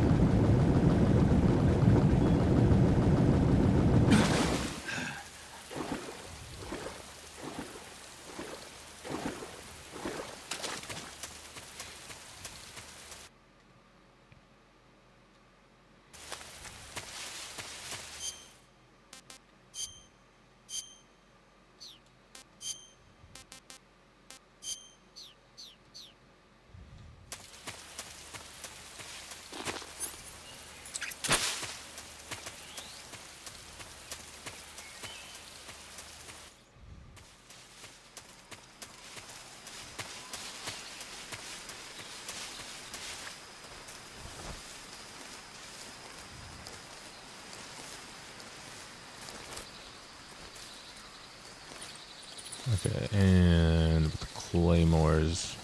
okay, and with the claymores,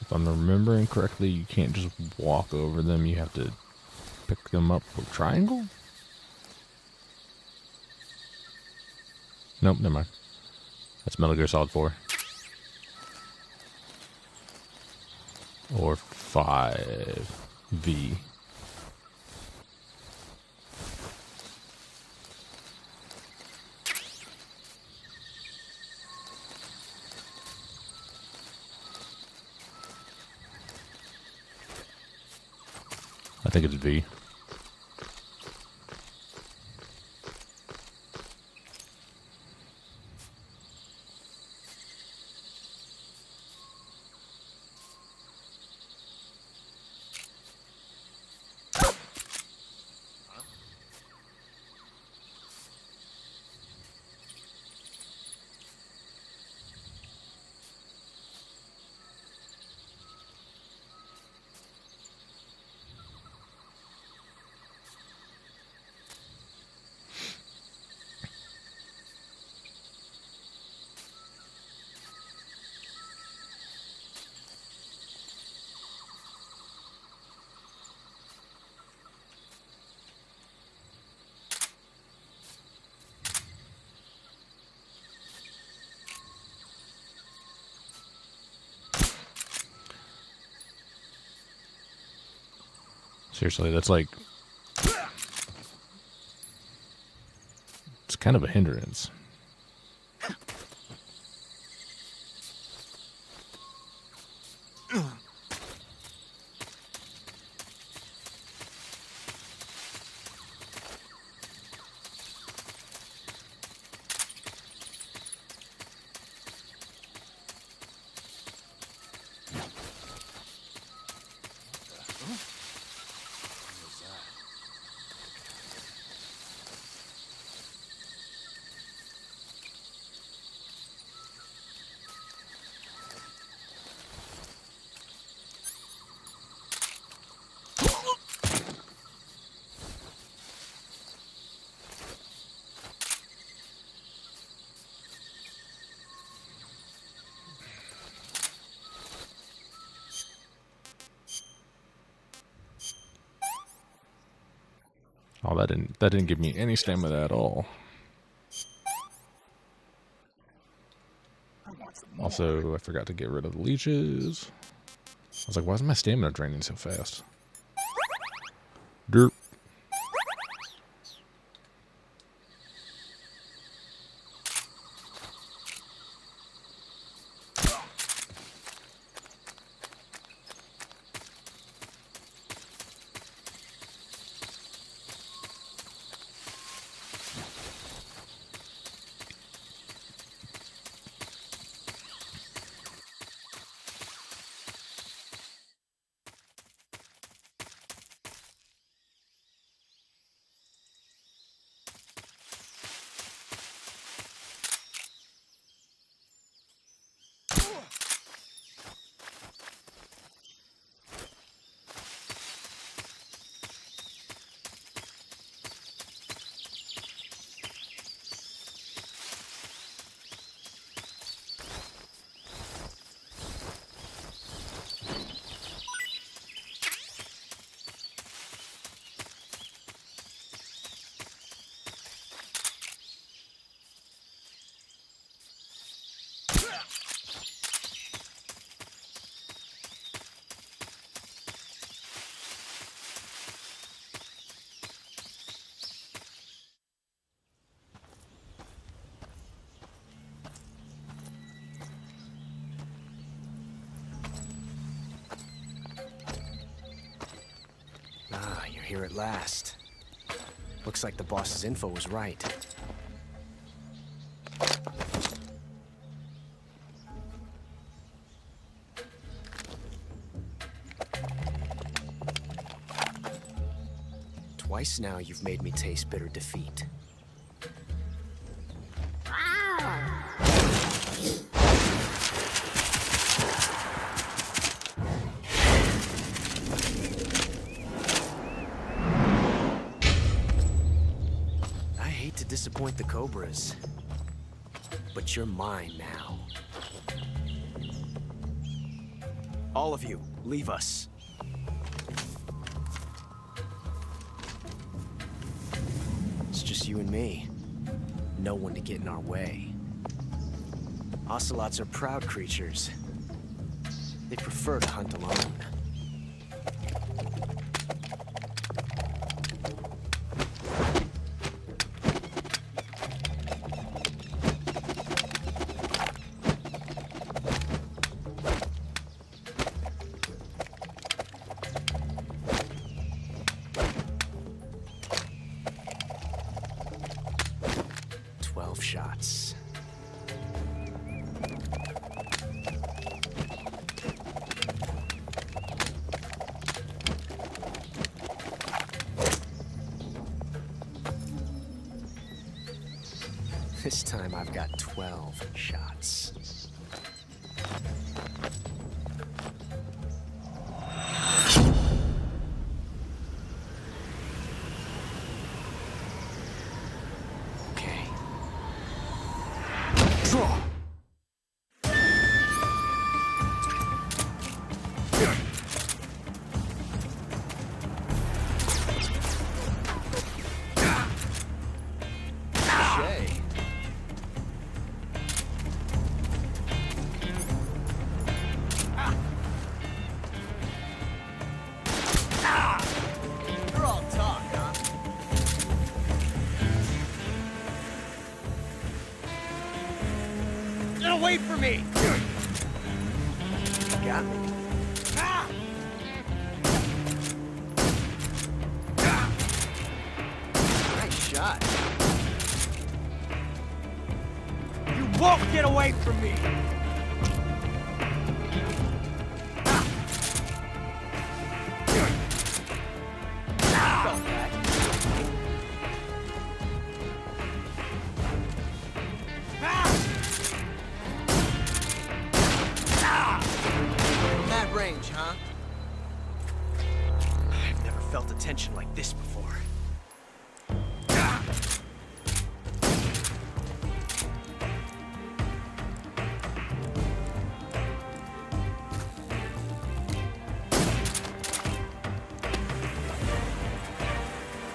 if I'm remembering correctly, you can't just walk over them, you have to pick them up with triangle? Nope, never mind. That's Metal Gear Solid 4. Or 5V. I think it's V. Seriously, that's like... It's kind of a hindrance. Oh, that didn't give me any stamina at all. Also, I forgot to get rid of the leeches. I was like, why is my stamina draining so fast? Derp. here at last. Looks like the boss's info was right. Twice now you've made me taste bitter defeat. I hate to disappoint the Cobras, but you're mine now. All of you, leave us. It's just you and me. No one to get in our way. Ocelots are proud creatures. They prefer to hunt alone. Shots. This time I've got 12 shots. Wait for me! Got me. Nice shot. You won't get away from me! Range, huh? I've never felt a tension like this before.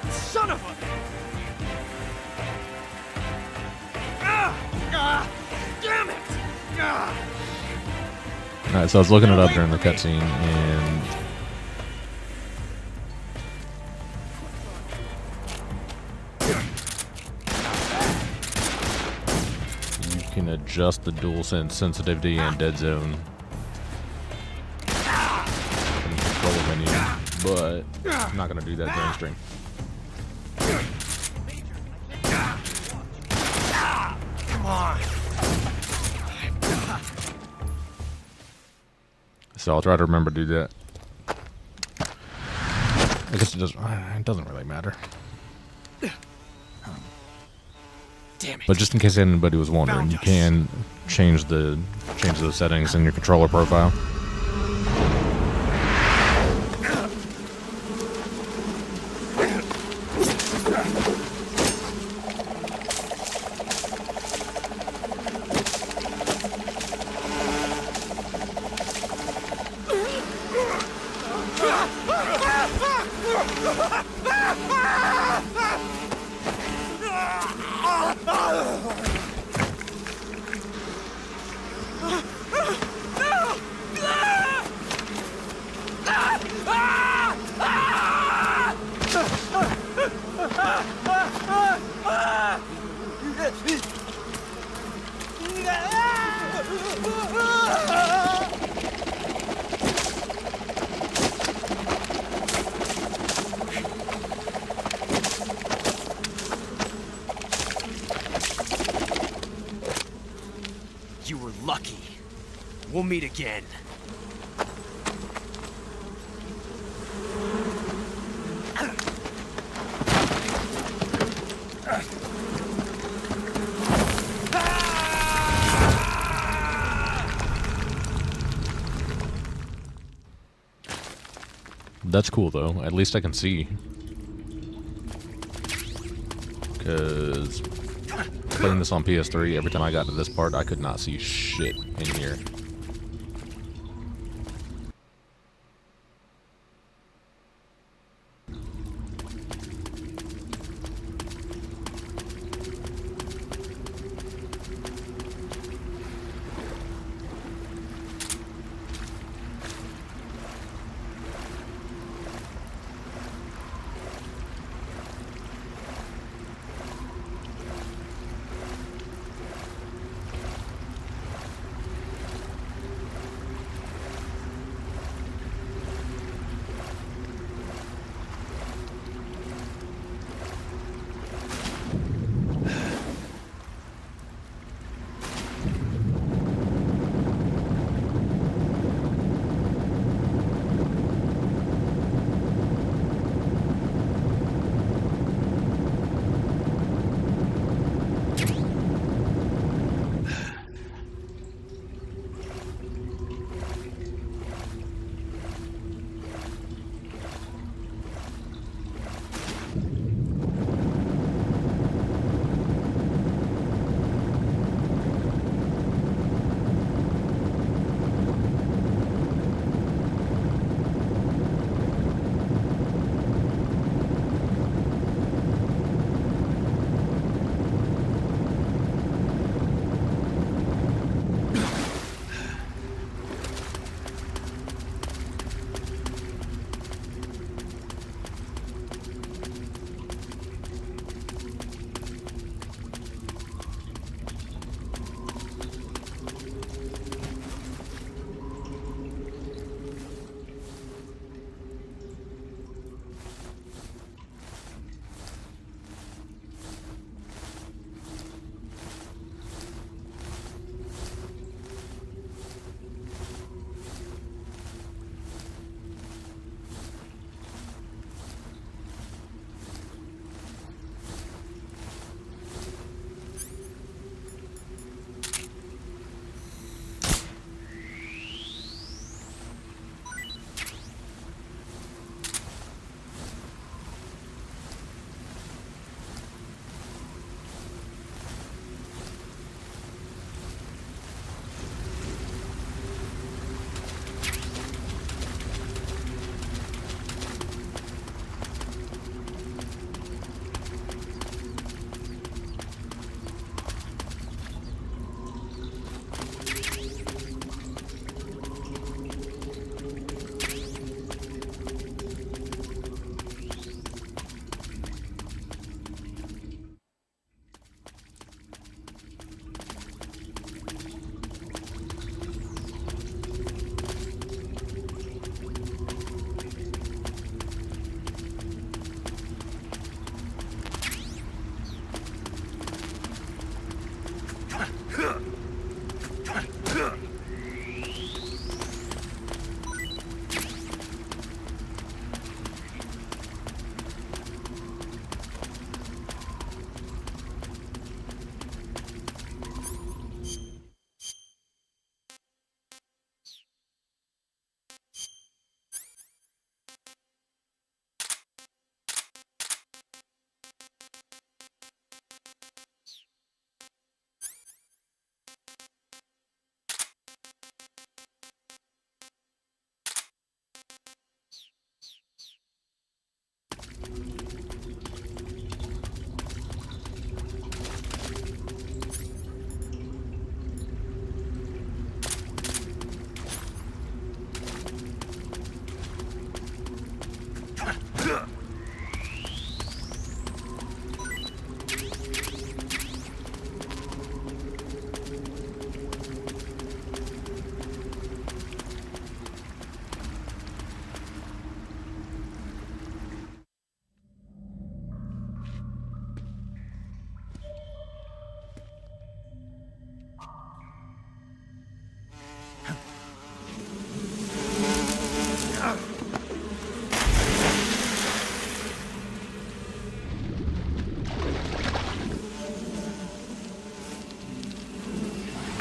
Son of a... Damn it! Alright, so I was looking it up during the cutscene, and you can adjust the DualSense sensitivity and dead zone from the controller menu, but I'm not going to do that during stream. Come on! So I'll try to remember to do that. I guess it doesn't really matter. Damn it. But just in case anybody was wondering, you can change those settings in your controller profile. No! You were lucky. We'll meet again. That's cool though. At least I can see. Because playing this on PS3, every time I got to this part, I could not see shit in here.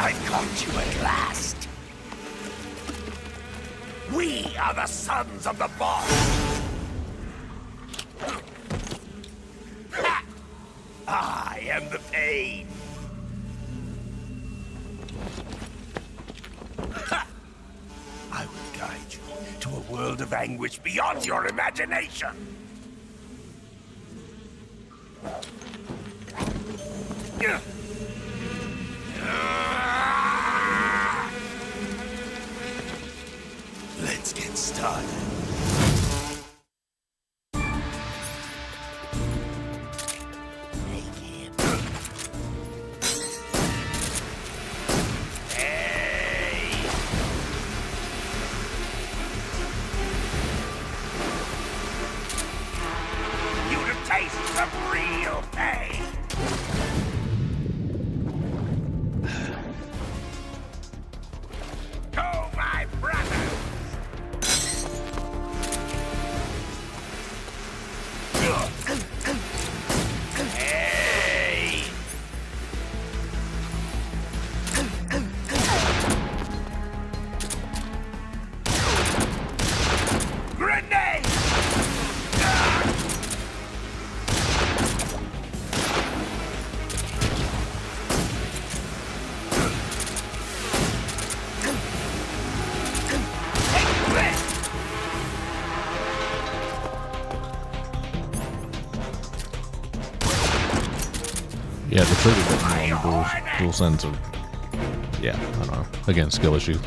I caught you at last. We are the sons of the boss. I am the pain. I will guide you to a world of anguish beyond your imagination. Let's get started. Yeah, the trigger button on the dual sense of, yeah, I don't know. Again, skill issue.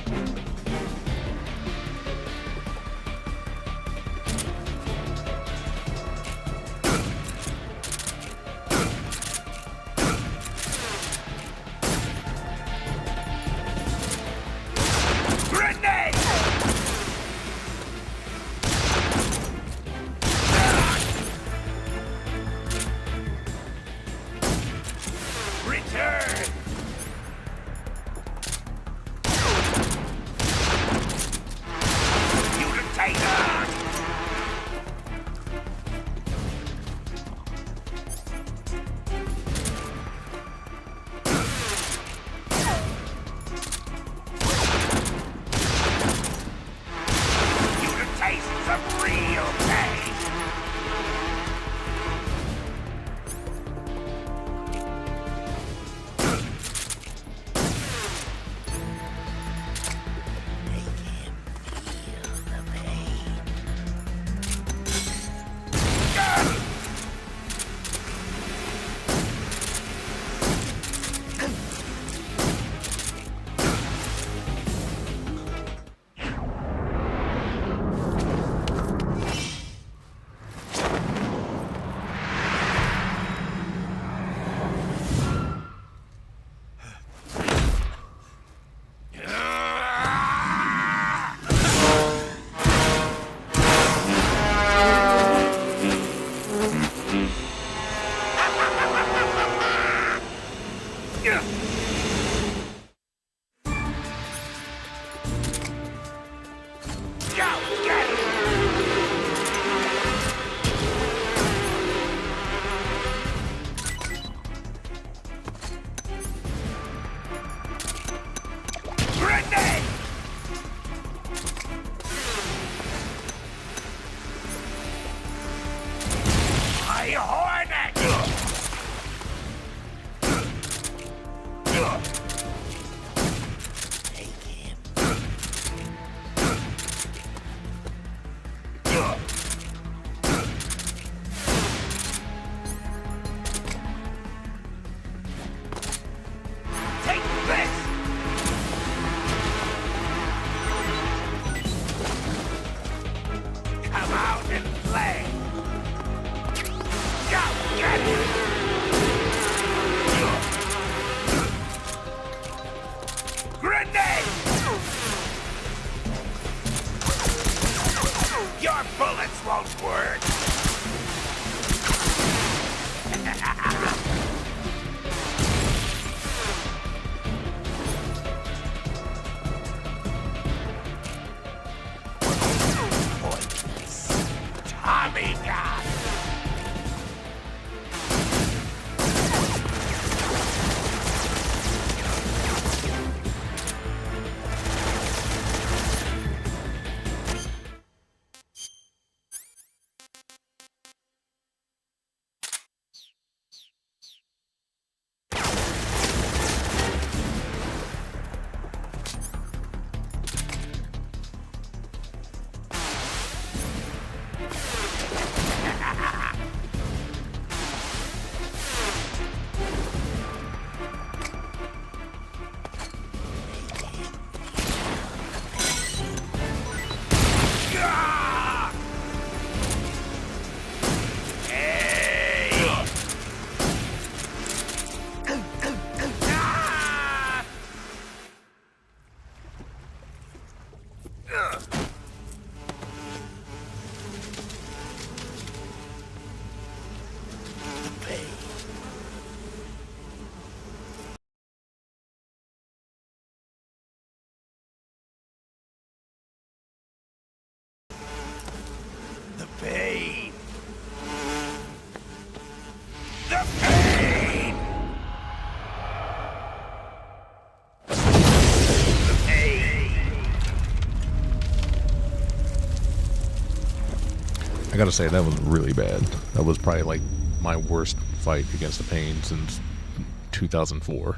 The pain. The pain. The pain. I gotta say, that was really bad. That was probably like my worst fight against the pain since 2004.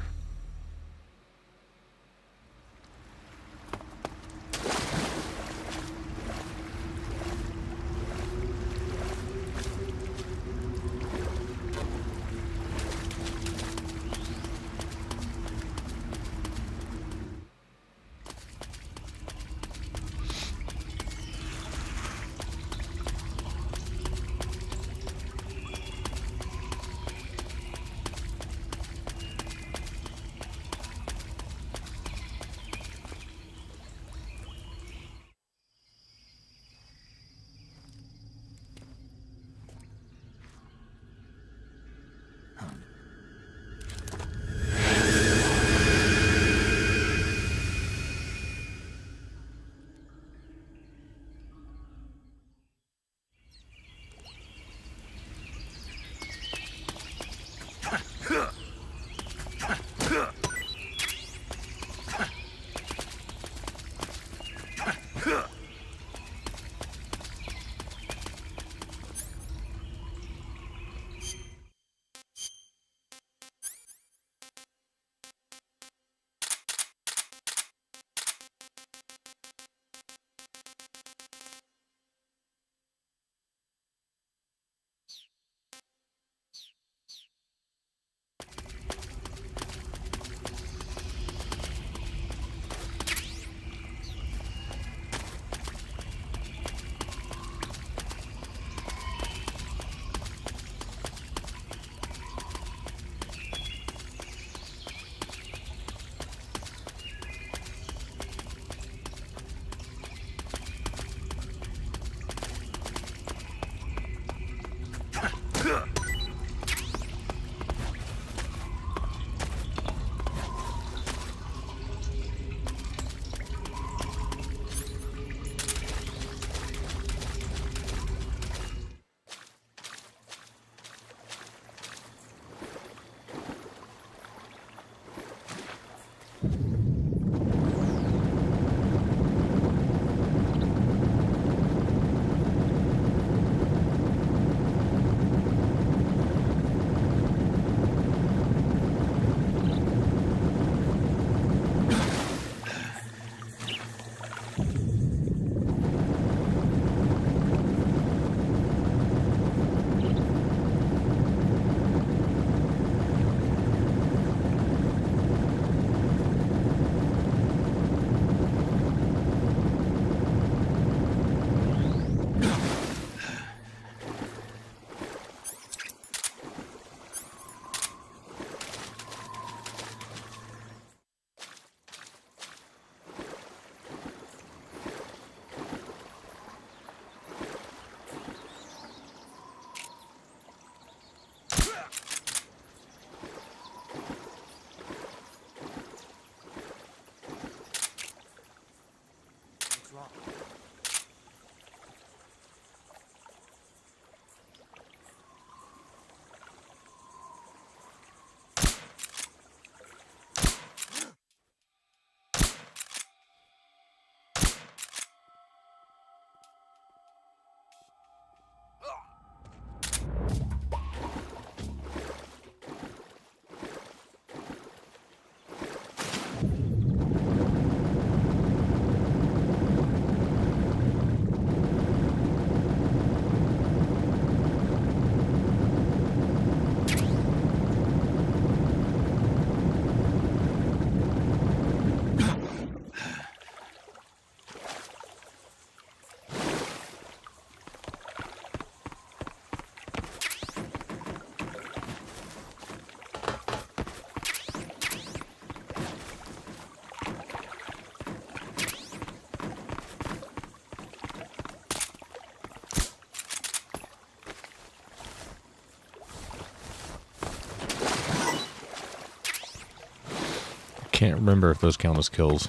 can't remember if those count as kills.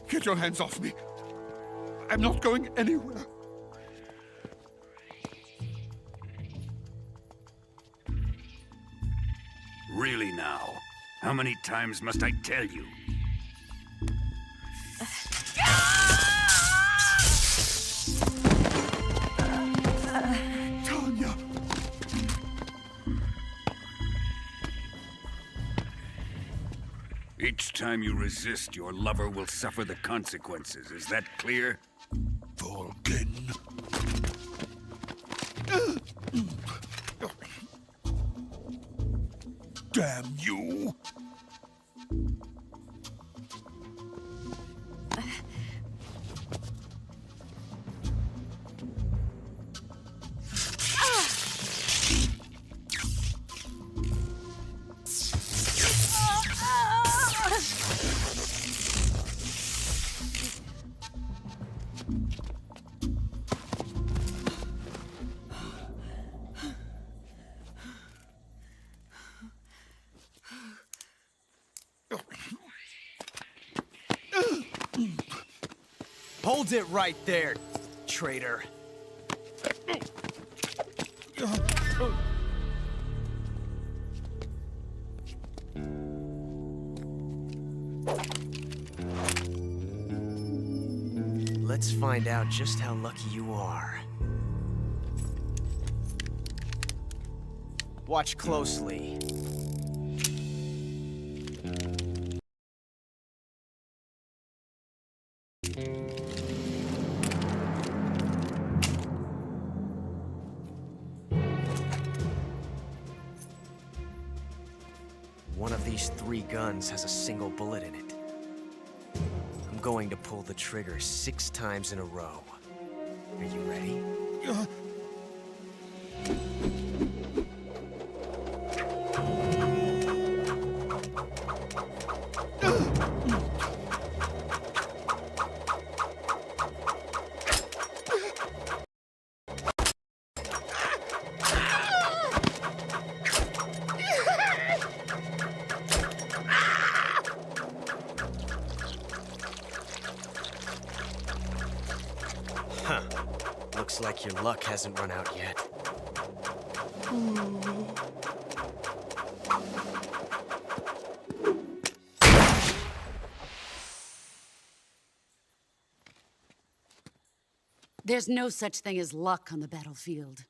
Get your hands off me. I'm not going anywhere. Really now? How many times must I tell you? Tanya! Each time you resist, your lover will suffer the consequences. Is that clear? Vulcan. Damn you! Hold it right there, traitor. Let's find out just how lucky you are. Watch closely. One of these 3 guns has a single bullet in it. I'm going to pull the trigger 6 times in a row. Are you ready? Huh. Looks like your luck hasn't run out yet. There's no such thing as luck on the battlefield.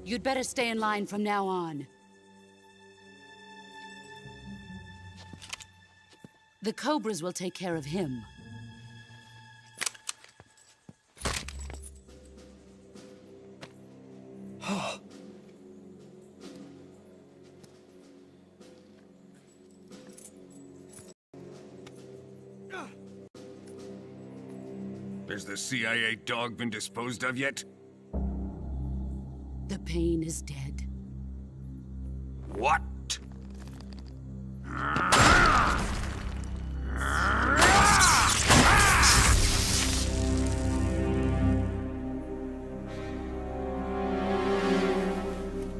You'd better stay in line from now on. The Cobras will take care of him. Has the CIA dog been disposed of yet? The pain is dead. What?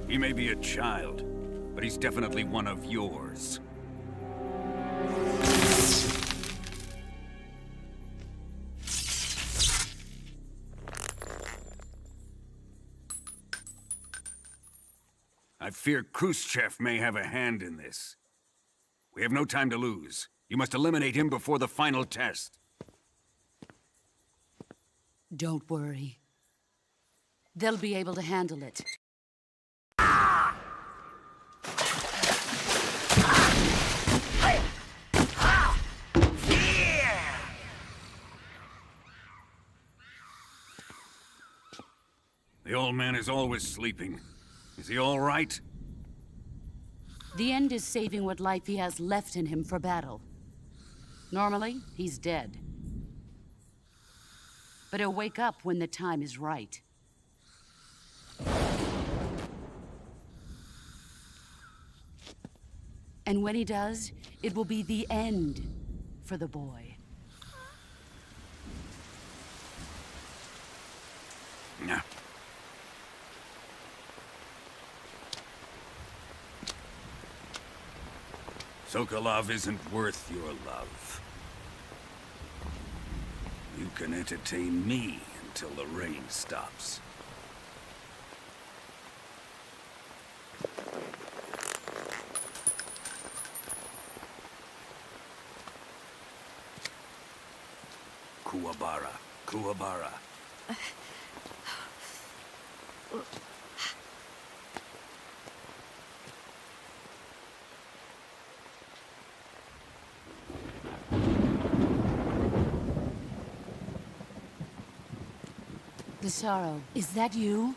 He may be a child, but he's definitely one of yours. I fear Khrushchev may have a hand in this. We have no time to lose. You must eliminate him before the final test. Don't worry. They'll be able to handle it. The old man is always sleeping. Is he all right? The end is saving what life he has left in him for battle. Normally, he's dead. But he'll wake up when the time is right. And when he does, it will be the end for the boy. No. Sokolov isn't worth your love. You can entertain me until the rain stops. Kuwabara. Kuwabara. The Sorrow, is that you?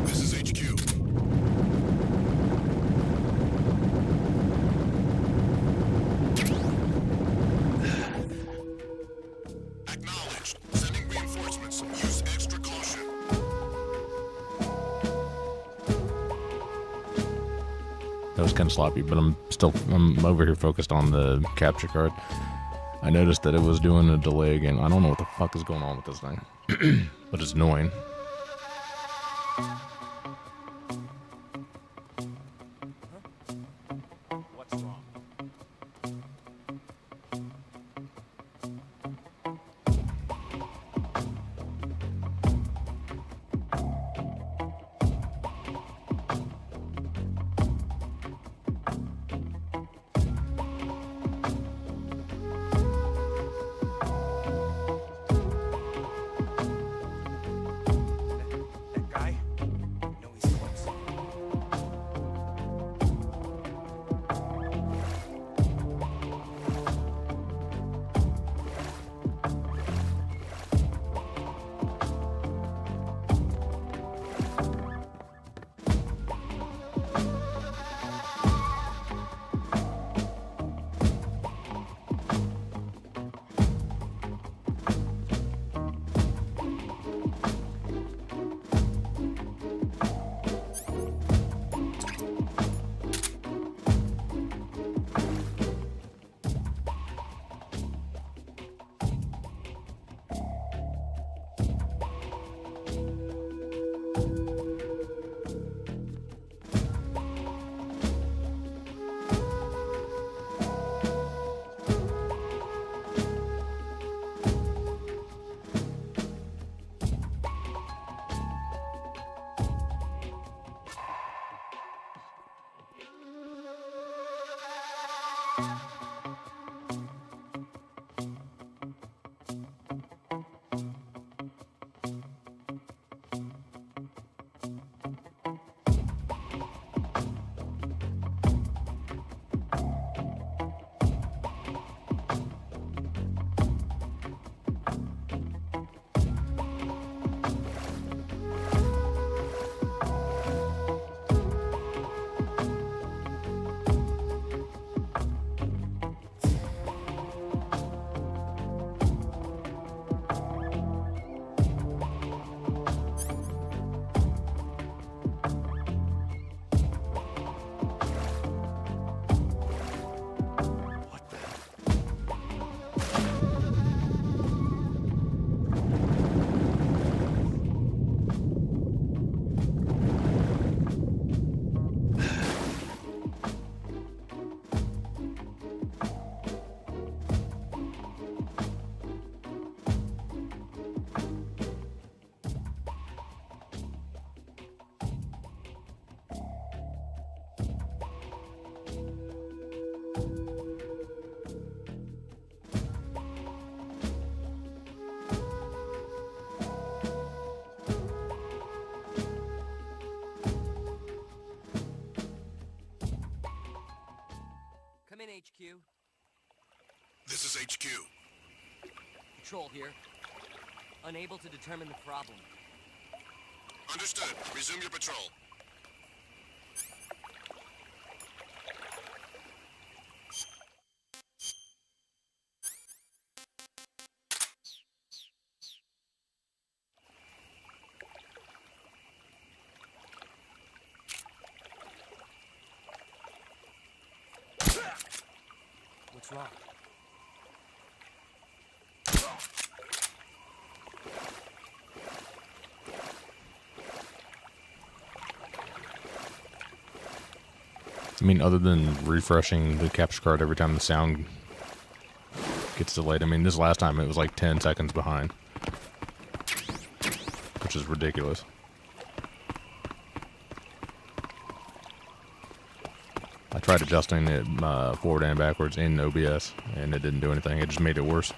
This is HQ. Acknowledged. Sending reinforcements. Use extra caution. That was kind of sloppy, but I'm over here focused on the capture card. I noticed that it was doing a delay again. I don't know what the fuck is going on with this thing, but it's annoying. What's wrong? is HQ. Patrol here. Unable to determine the problem. Understood. Resume your patrol. What's wrong? I mean, other than refreshing the capture card every time the sound gets delayed. I mean, this last time it was like 10 seconds behind, which is ridiculous. I tried adjusting it forward and backwards in OBS, and it didn't do anything. It just made it worse.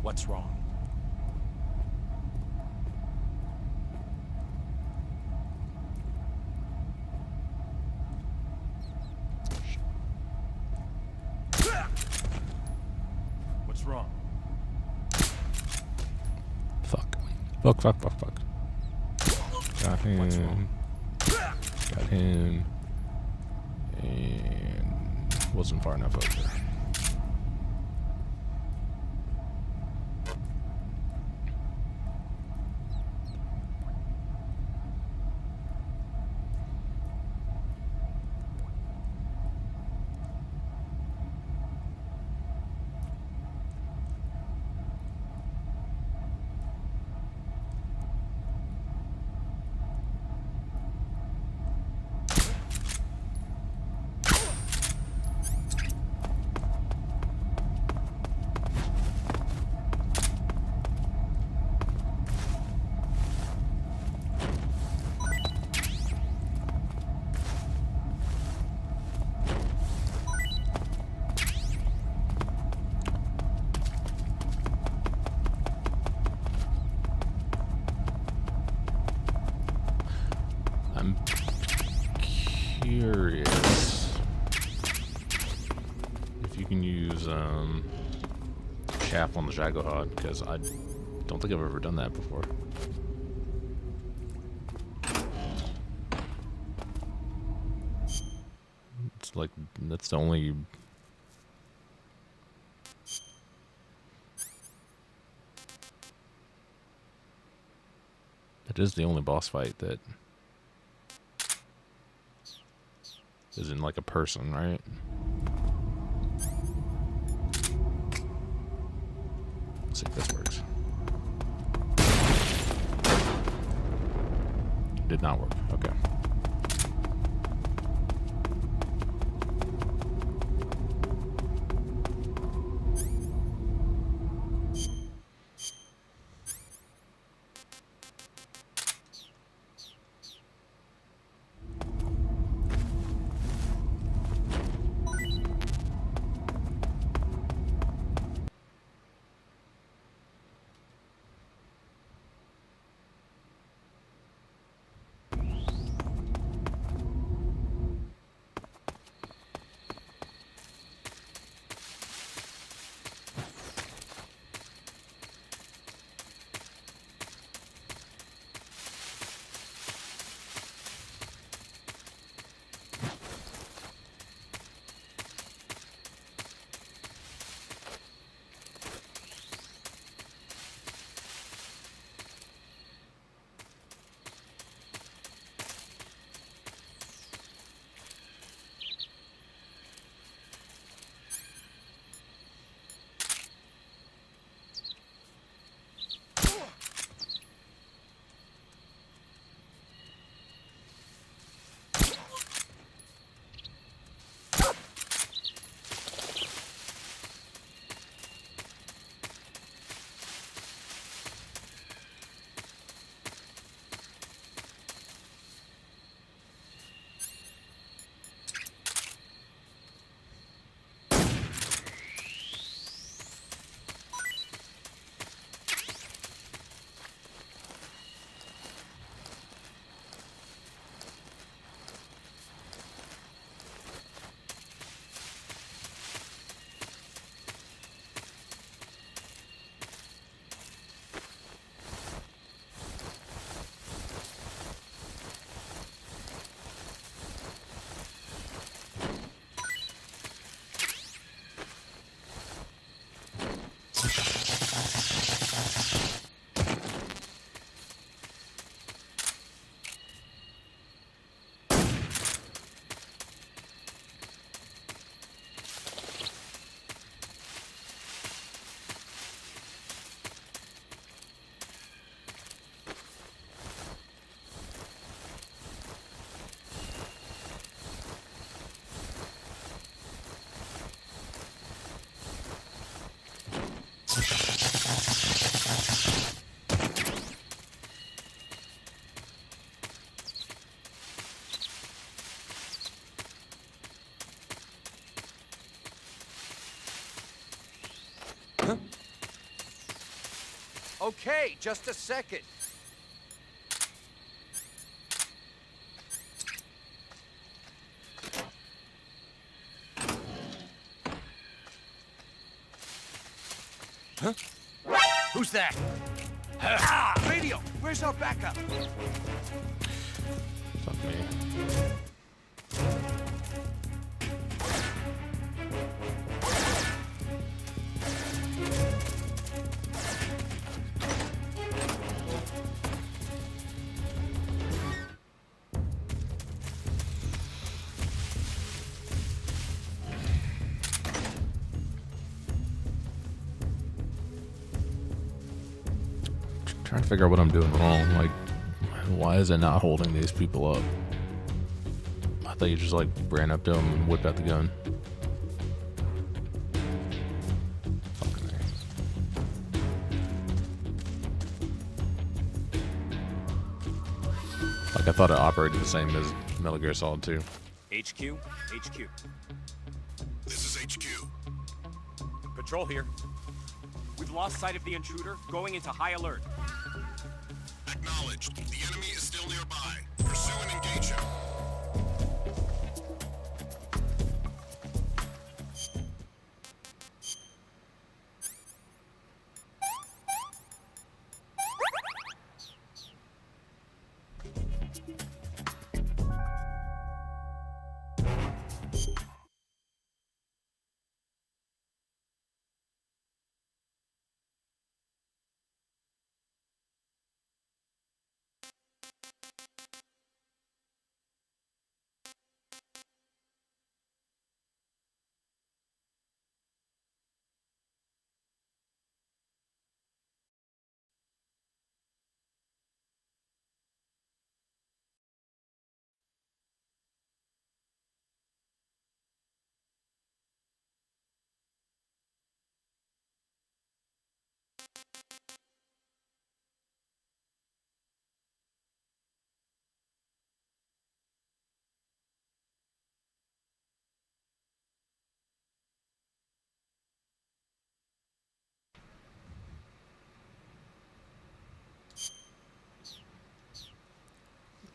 What's wrong? What's wrong? Fuck. Fuck, fuck, fuck, fuck. Got him. What's wrong? Got him. And wasn't far enough over. I'm curious if you can use chaff on the Shagohod, because I don't think I've ever done that before. It's like, that's the only... It is the only boss fight that isn't like a person, right? Let's see if this works. Did not work. Okay. Okay, just a second. Huh? Who's that? Radio, where's our backup? Fuck me. Trying to figure out what I'm doing wrong. Like, why is it not holding these people up? I thought you just like ran up to them and whipped out the gun. Fucking A. Like, I thought it operated the same as Metal Gear Solid 2. HQ, HQ. This is HQ. Patrol here. We've lost sight of the intruder, going into high alert. Acknowledged. The enemy is still nearby. Pursue and engage him.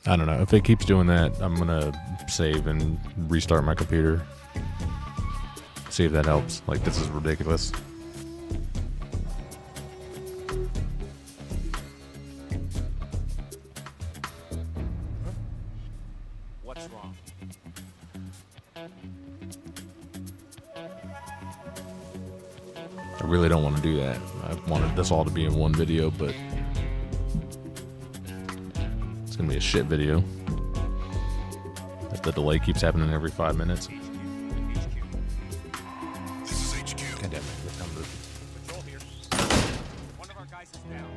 I don't know. If it keeps doing that, I'm gonna save and restart my computer. See if that helps. Like, this is ridiculous. What's wrong? I really don't want to do that. I wanted this all to be in one video, but it's gonna be a shit video. If the delay keeps happening every 5 minutes. This is HQ. God damn it, this number. Patrol here. One of our guys is down.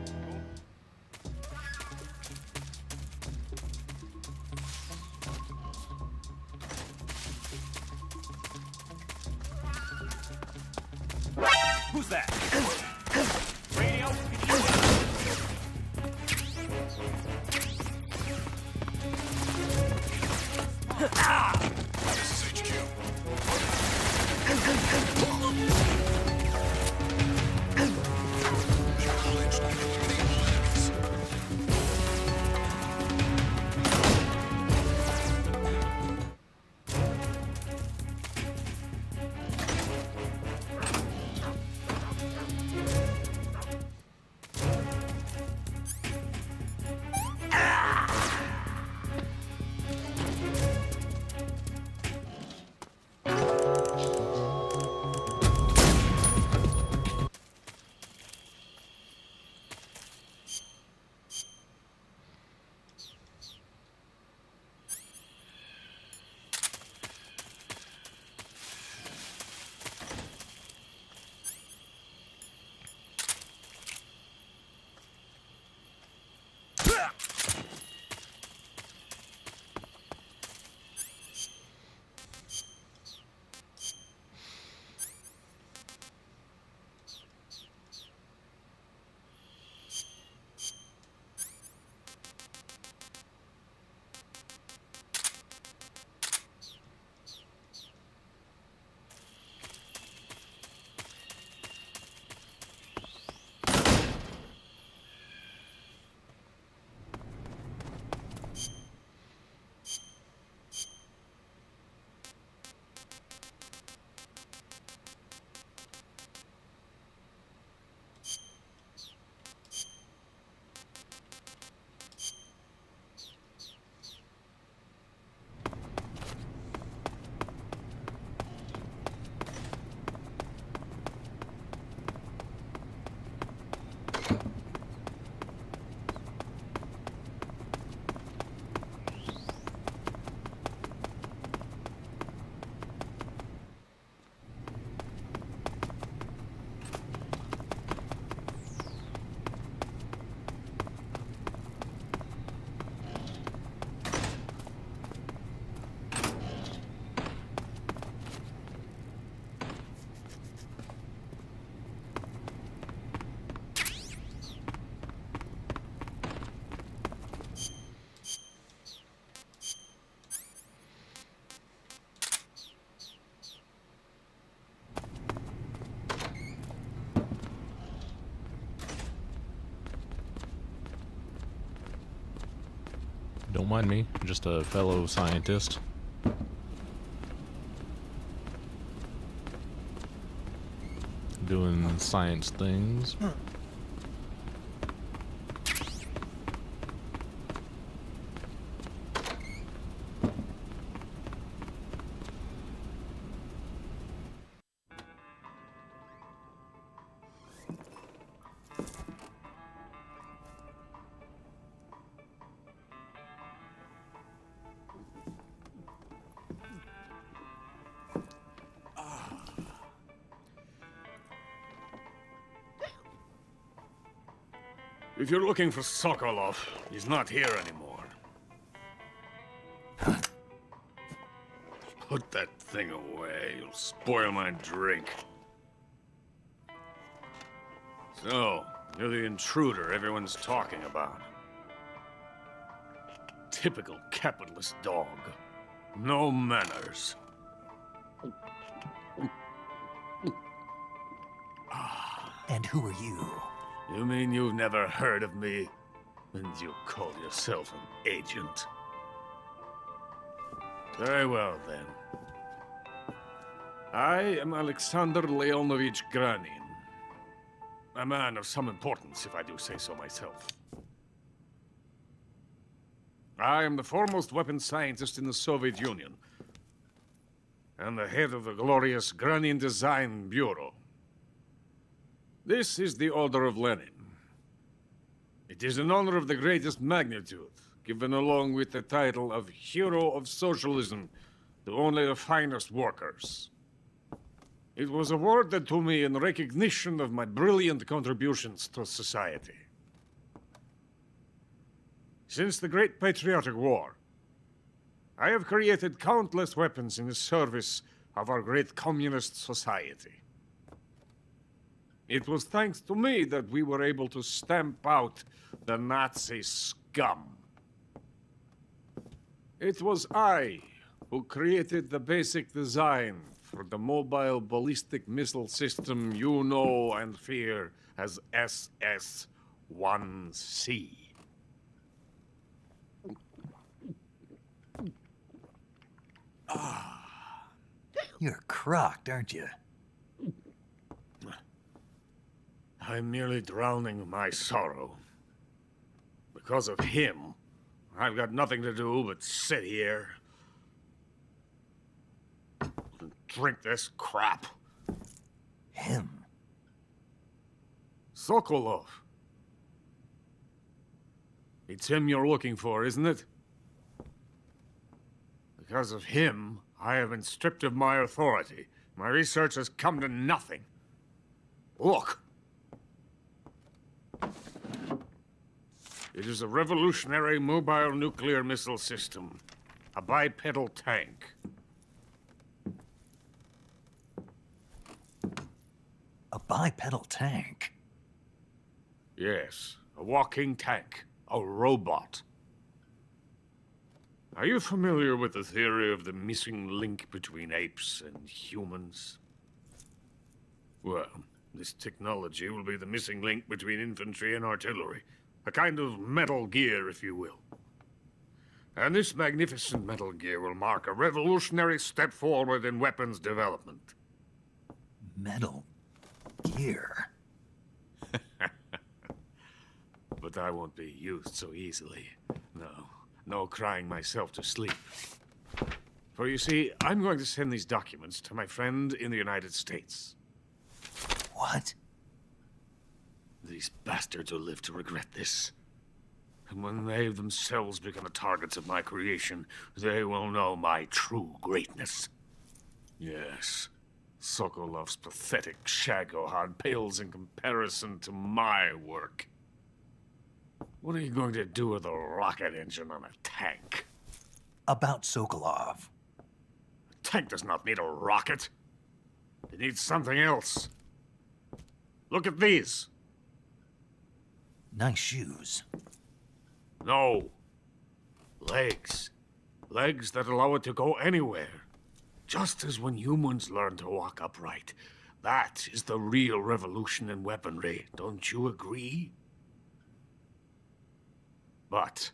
Who's that? Radio, This is HQ. Acknowledged. Eliminate all enemies. Don't mind me, I'm just a fellow scientist. Doing science things. If you're looking for Sokolov, he's not here anymore. Put that thing away. You'll spoil my drink. So, you're the intruder everyone's talking about. Typical capitalist dog. No manners. And who are you? You mean you've never heard of me? And you call yourself an agent? Very well, then. I am Alexander Leonovich Granin. A man of some importance, if I do say so myself. I am the foremost weapons scientist in the Soviet Union, and the head of the glorious Granin Design Bureau. This is the Order of Lenin. It is an honor of the greatest magnitude, given along with the title of Hero of Socialism to only the finest workers. It was awarded to me in recognition of my brilliant contributions to society. Since the Great Patriotic War, I have created countless weapons in the service of our great communist society. It was thanks to me that we were able to stamp out the Nazi scum. It was I who created the basic design for the mobile ballistic missile system you know and fear as SS-1C. You're crocked, aren't you? I'm merely drowning my sorrow. Because of him, I've got nothing to do but sit here and drink this crap. Him? Sokolov. It's him you're looking for, isn't it? Because of him, I have been stripped of my authority. My research has come to nothing. Look. It is a revolutionary mobile nuclear missile system. A bipedal tank. A bipedal tank? Yes, a walking tank. A robot. Are you familiar with the theory of the missing link between apes and humans? Well, this technology will be the missing link between infantry and artillery. A kind of Metal Gear, if you will. And this magnificent Metal Gear will mark a revolutionary step forward in weapons development. Metal Gear? But I won't be used so easily. No crying myself to sleep. For you see, I'm going to send these documents to my friend in the United States. What? These bastards will live to regret this. And when they themselves become the targets of my creation, they will know my true greatness. Yes, Sokolov's pathetic shagohod pales in comparison to my work. What are you going to do with a rocket engine on a tank? About Sokolov. A tank does not need a rocket. It needs something else. Look at these. Nice shoes. No. Legs. Legs that allow it to go anywhere. Just as when humans learn to walk upright. That is the real revolution in weaponry. Don't you agree? But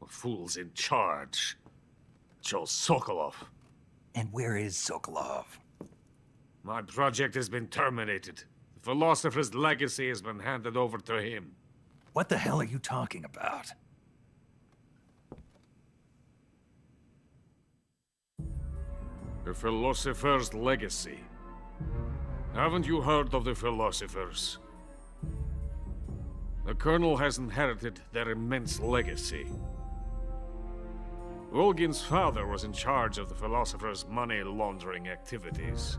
fool's in charge. Joe Sokolov. And where is Sokolov? My project has been terminated. The Philosopher's legacy has been handed over to him. What the hell are you talking about? The Philosopher's legacy. Haven't you heard of the Philosophers? The Colonel has inherited their immense legacy. Volgin's father was in charge of the Philosopher's money laundering activities.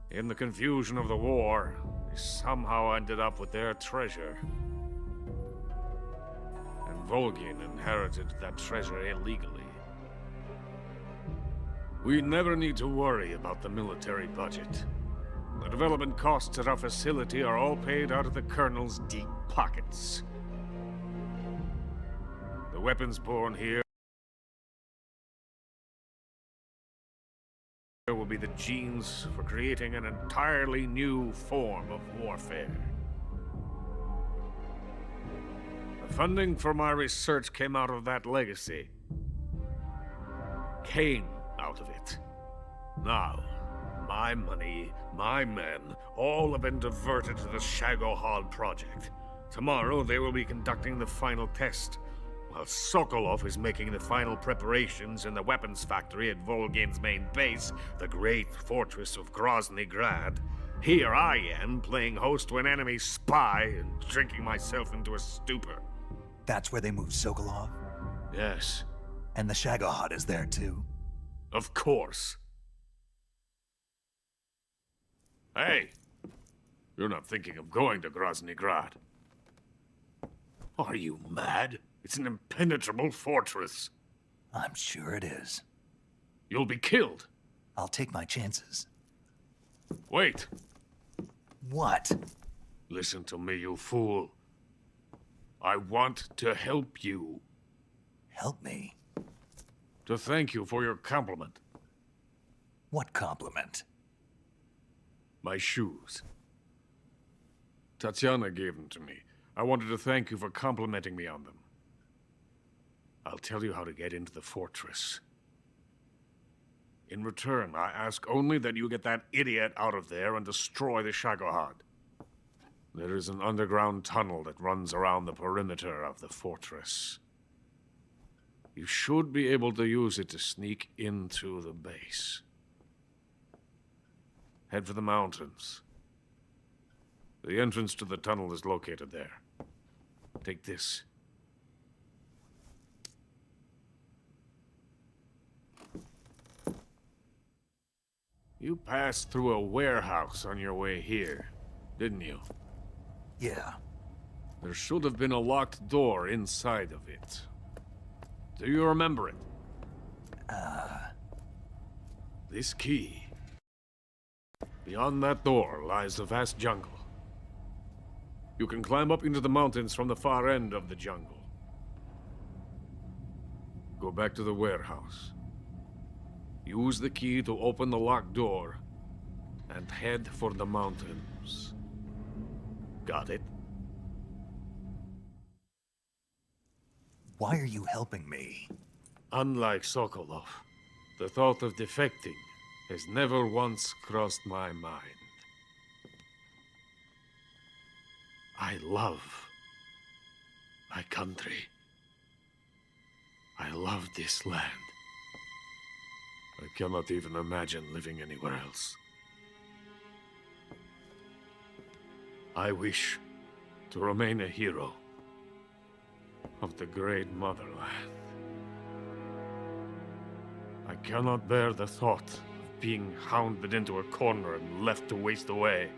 In the confusion of the war, he somehow ended up with their treasure. And Volgin inherited that treasure illegally. We never need to worry about the military budget. The development costs at our facility are all paid out of the Colonel's deep pockets. The weapons born here will be the genes for creating an entirely new form of warfare. The funding for my research came out of that legacy. Came out of it. Now, my money, my men, all have been diverted to the Shagohod project. Tomorrow they will be conducting the final test, while Sokolov is making the final preparations in the weapons factory at Volgin's main base, the great fortress of Grozny Grad. Here I am, playing host to an enemy spy and drinking myself into a stupor. That's where they moved Sokolov? Yes. And the Shagohod is there too? Of course. Hey! You're not thinking of going to Grozny Grad. Are you mad? It's an impenetrable fortress. I'm sure it is. You'll be killed. I'll take my chances. Wait. What? Listen to me, you fool. I want to help you. Help me? To thank you for your compliment. What compliment? My shoes. Tatiana gave them to me. I wanted to thank you for complimenting me on them. I'll tell you how to get into the fortress. In return, I ask only that you get that idiot out of there and destroy the Shagohod. There is an underground tunnel that runs around the perimeter of the fortress. You should be able to use it to sneak into the base. Head for the mountains. The entrance to the tunnel is located there. Take this. You passed through a warehouse on your way here, didn't you? Yeah. There should have been a locked door inside of it. Do you remember it? This key. Beyond that door lies a vast jungle. You can climb up into the mountains from the far end of the jungle. Go back to the warehouse. Use the key to open the locked door, and head for the mountains. Got it? Why are you helping me? Unlike Sokolov, the thought of defecting has never once crossed my mind. I love my country. I love this land. I cannot even imagine living anywhere else. I wish to remain a hero of the great motherland. I cannot bear the thought of being hounded into a corner and left to waste away.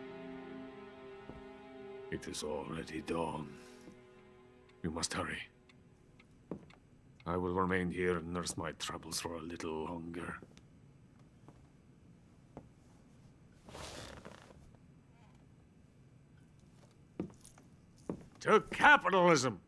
It is already dawn. We must hurry. I will remain here and nurse my troubles for a little longer. To capitalism!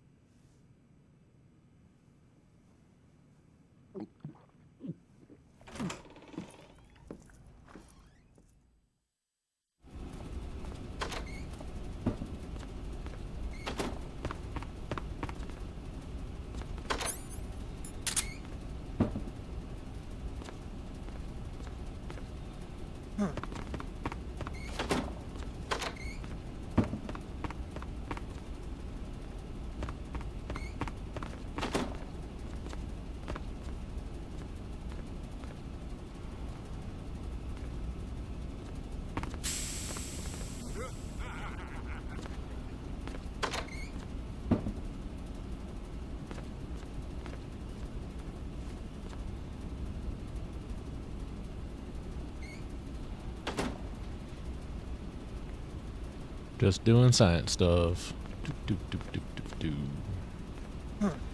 Just doing science stuff.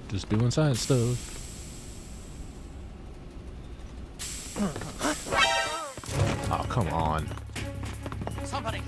Just doing science stuff. Oh, come on. Somebody.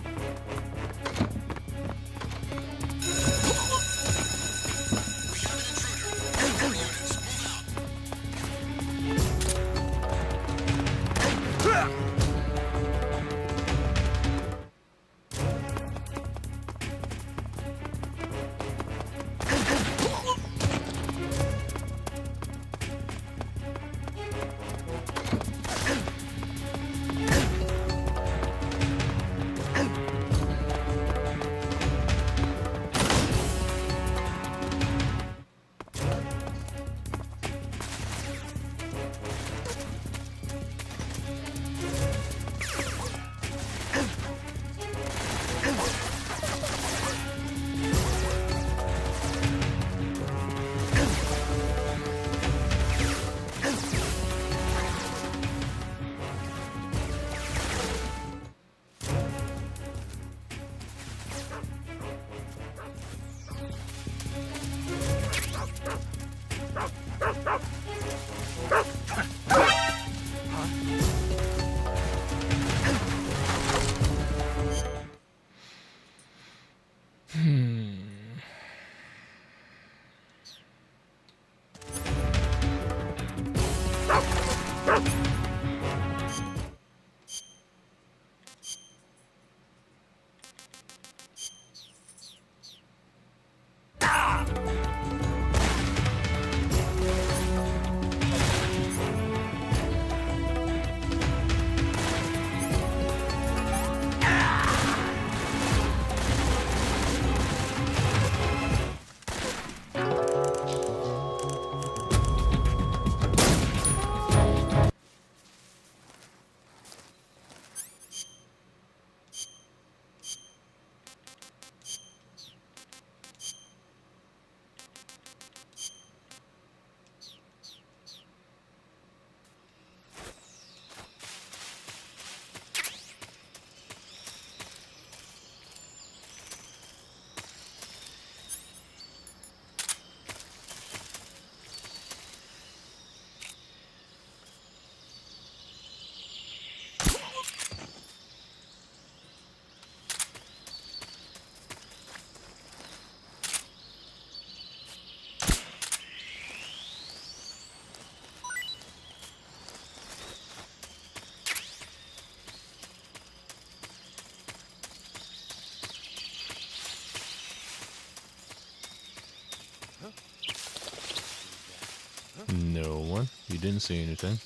No one. You didn't see anything.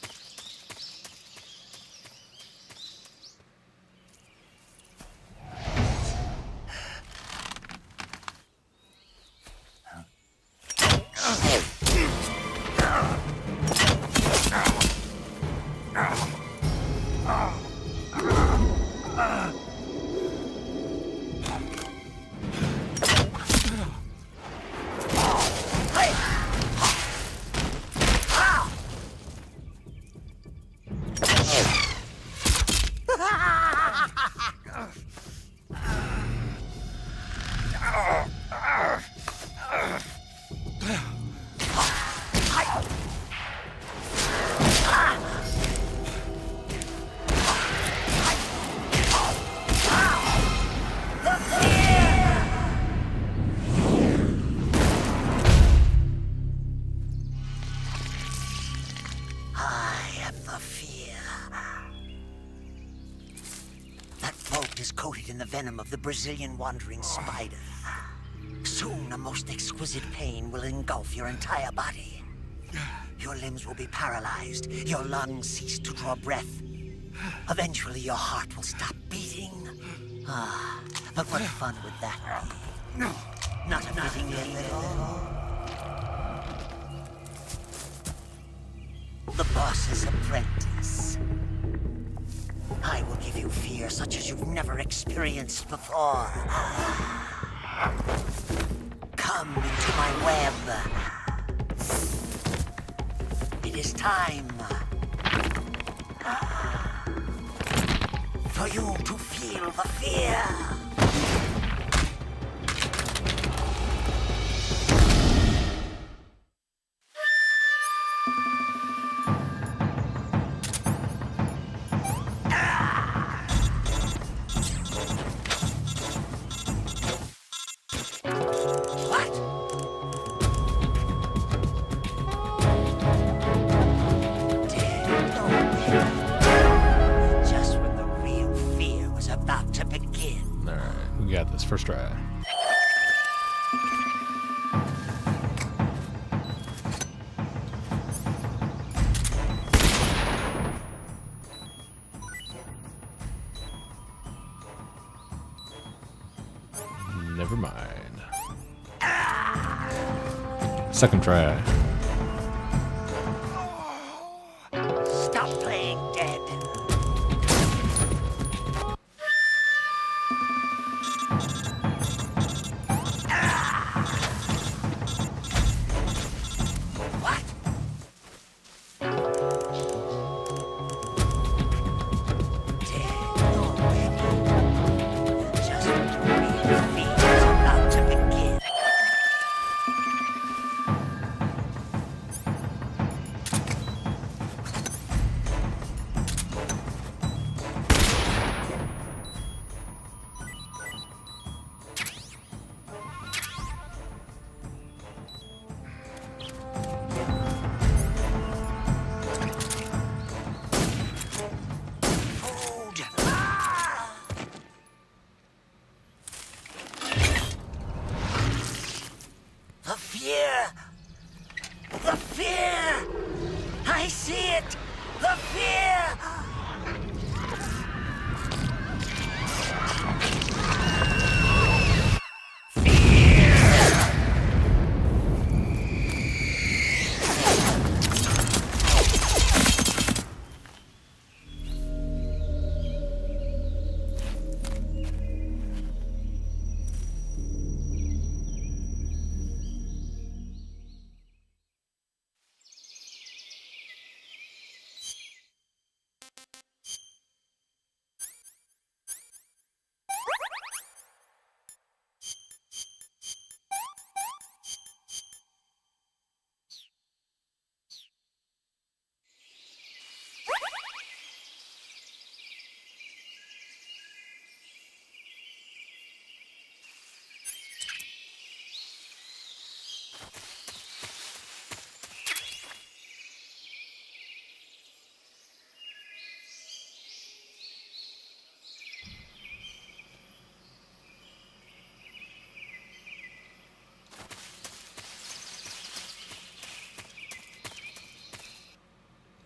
Coated in the venom of the Brazilian wandering spider. Soon, a most exquisite pain will engulf your entire body. Your limbs will be paralyzed, your lungs cease to draw breath. Eventually, your heart will stop beating. Ah, but what fun would that be? Not a fitting end at all. The boss's apprentice. I will give you fear such as you've never experienced before. Come into my web. It is time for you to feel the fear. Just when the real fear was about to begin. Alright, we got this. First try. Never mind. Second try. Stop playing dead. What? Dead already. Just when the real fear was about to begin. Food. Ah! The fear! The fear! I see it! The fear!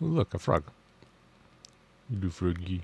Ooh, look, a frog. You do froggy.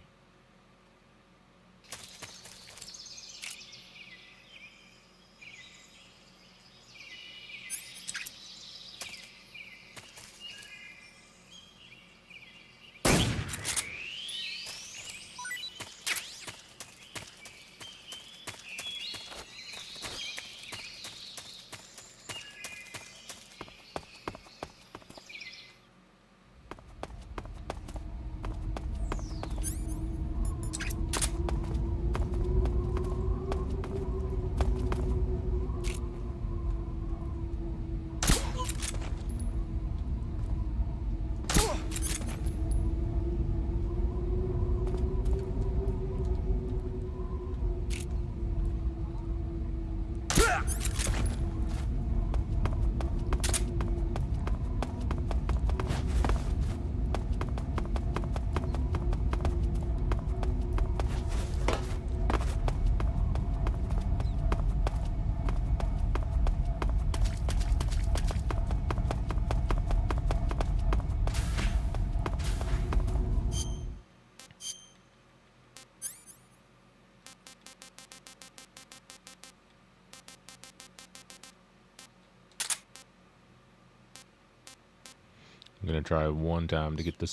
I'm gonna try one time to get the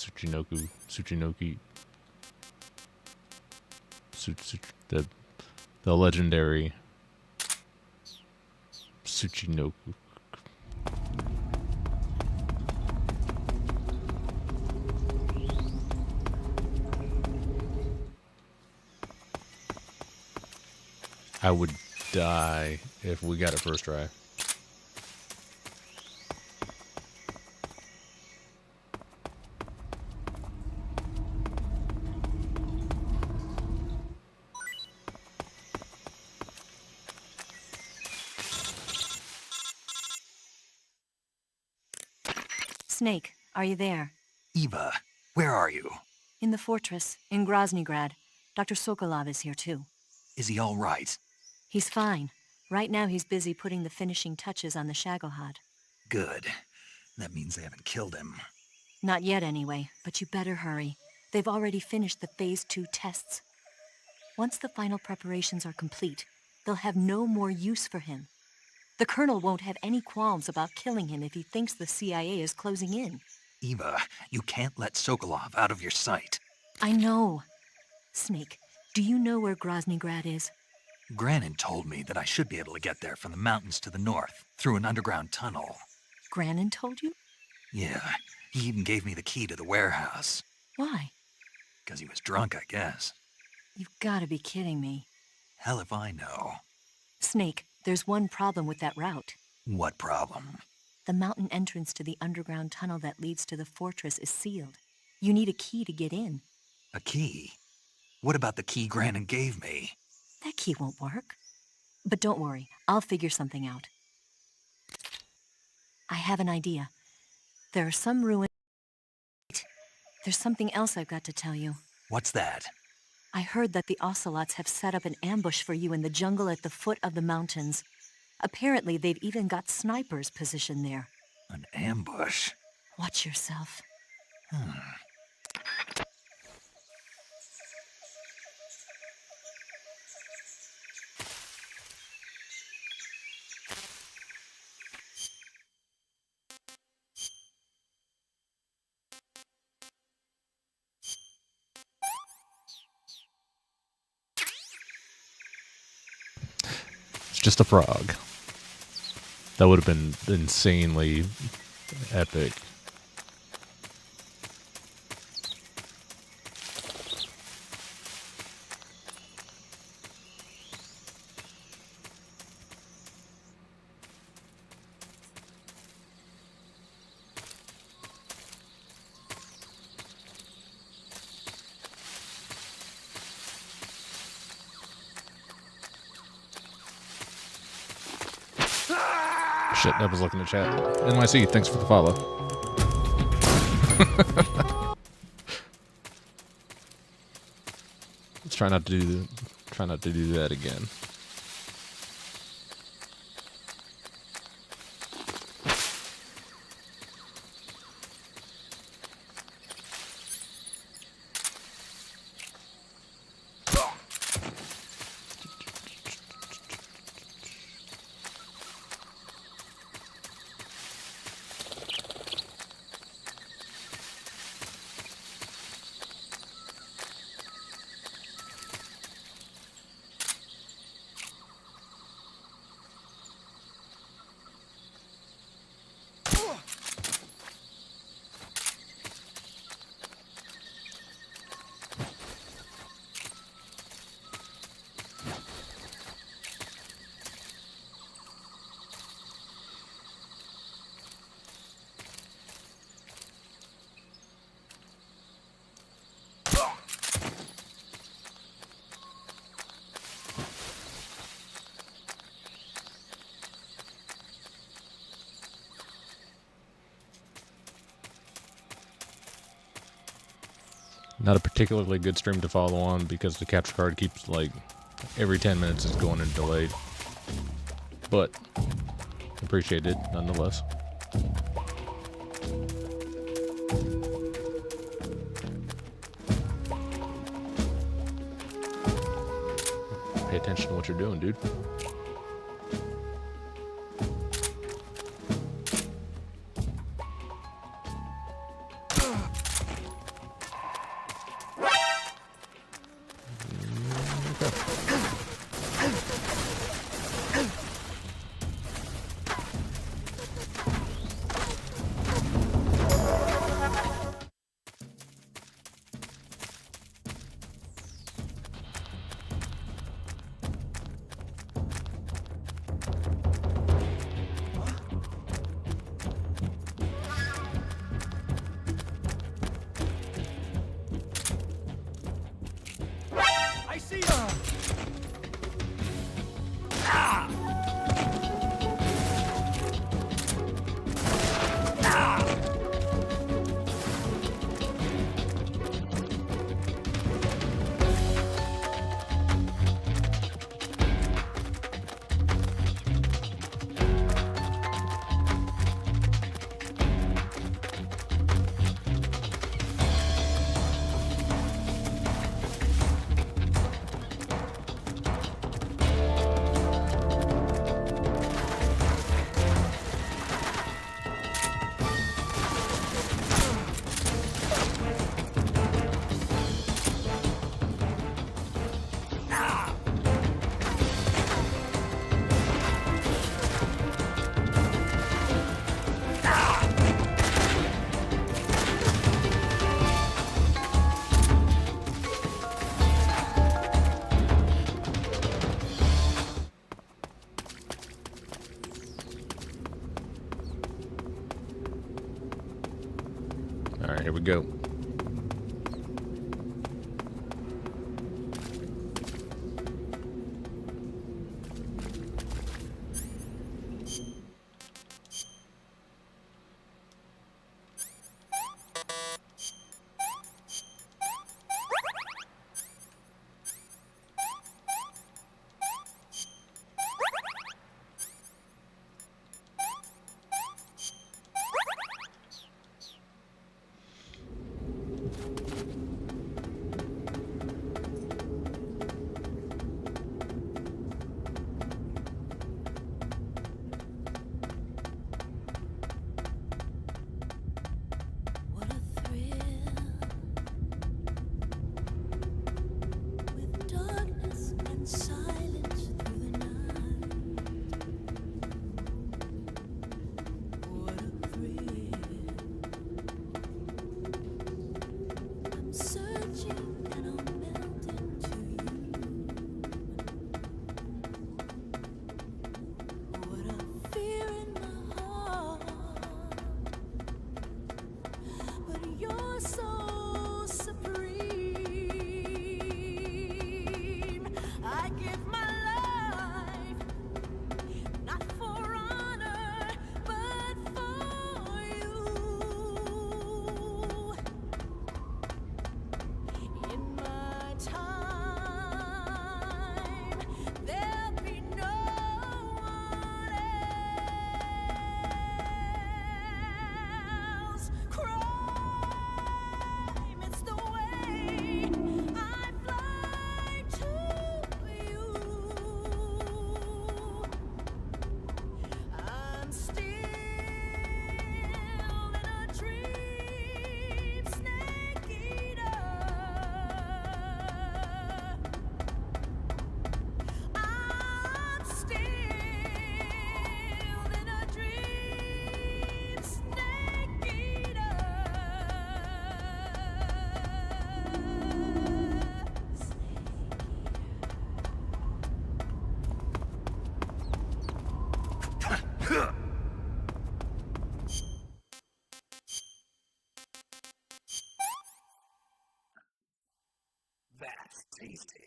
the legendary Tsuchinoku. I would die if we got it first try. Snake, are you there? Eva, where are you? In the fortress, in Groznygrad. Dr. Sokolov is here too. Is he all right? He's fine. Right now he's busy putting the finishing touches on the Shagohod. Good. That means they haven't killed him. Not yet anyway, but you better hurry. They've already finished the Phase 2 tests. Once the final preparations are complete, they'll have no more use for him. The Colonel won't have any qualms about killing him if he thinks the CIA is closing in. Eva, you can't let Sokolov out of your sight. I know. Snake, do you know where Groznygrad is? Granin told me that I should be able to get there from the mountains to the north, through an underground tunnel. Granin told you? Yeah, he even gave me the key to the warehouse. Why? Because he was drunk, I guess. You've got to be kidding me. Hell if I know. Snake, there's one problem with that route. What problem? The mountain entrance to the underground tunnel that leads to the fortress is sealed. You need a key to get in. A key? What about the key Granin gave me? That key won't work. But don't worry, I'll figure something out. I have an idea. There are some ruins. There's something else I've got to tell you. What's that? I heard that the Ocelots have set up an ambush for you in the jungle at the foot of the mountains. Apparently, they've even got snipers positioned there. An ambush? Watch yourself. It's just a frog. That would have been insanely epic. Shit, I was looking at chat. NYC, thanks for the follow. Let's try not to do that again. Not a particularly good stream to follow on because the capture card keeps, like, every 10 minutes is going in delayed. But, appreciate it nonetheless. Pay attention to what you're doing, dude. Alright, here we go. That's tasty.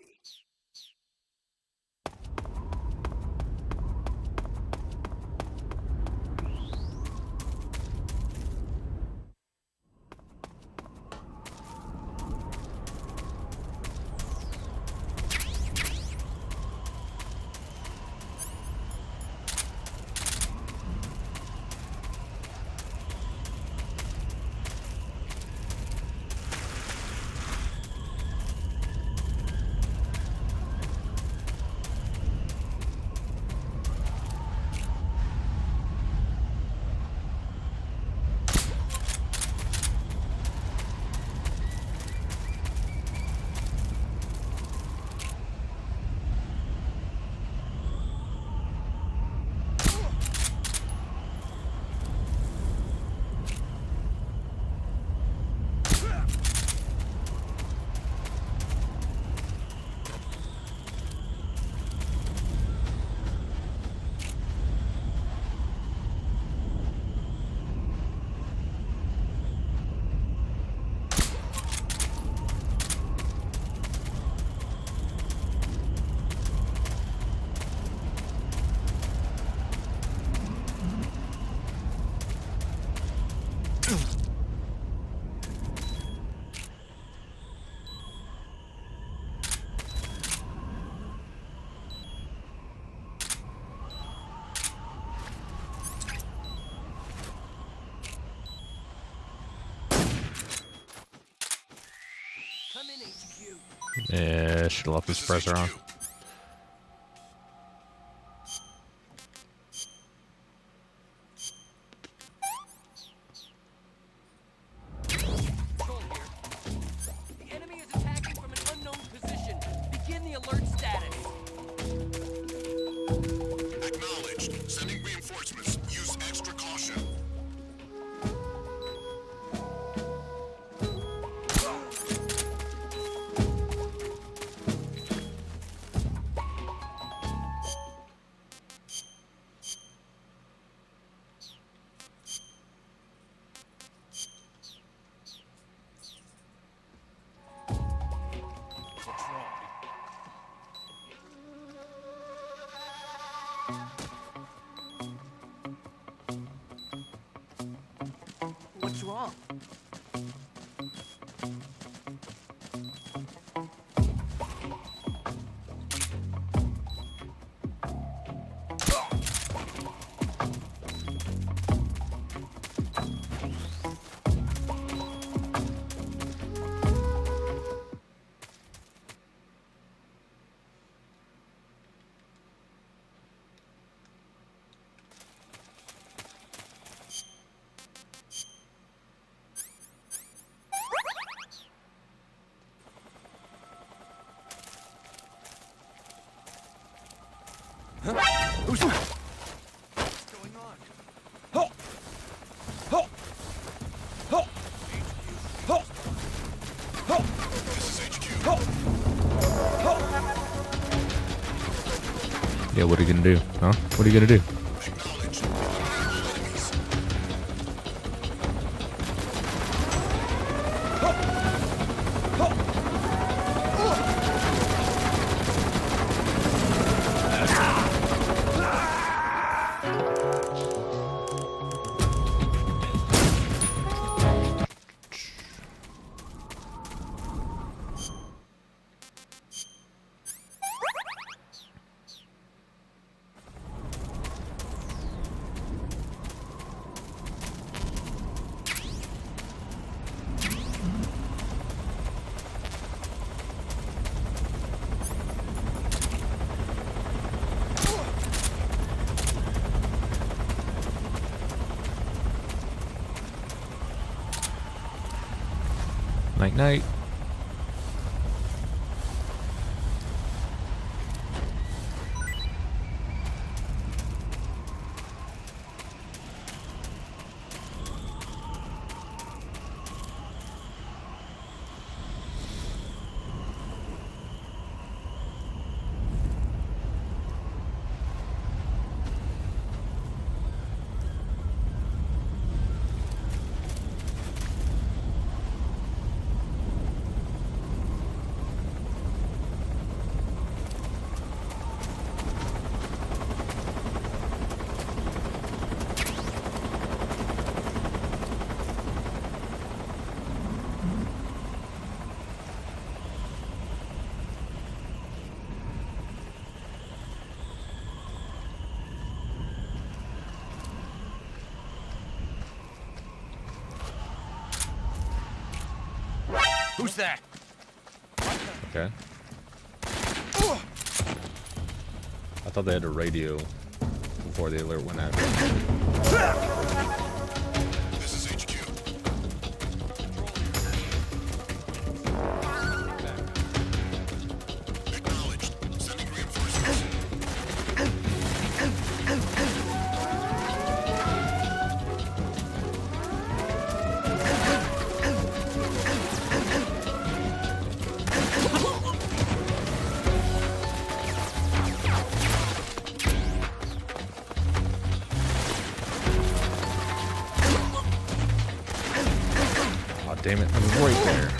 Yeah, should have left the suppressor on. The enemy is attacking from an unknown position. Begin the alert status. Acknowledged. Sending reinforcements. Use extra caution. What's wrong? Who's that? What's going on? Ho! Ho! Ho! Ho! Ho! This is HQ. Ho! Ho! Yeah, what are you gonna do? Huh? What are you gonna do? Night night. Who's that? Okay. I thought they had a radio before the alert went out. This is HQ. Acknowledged. Sending reinforcements. Oh, damn it. I was right there.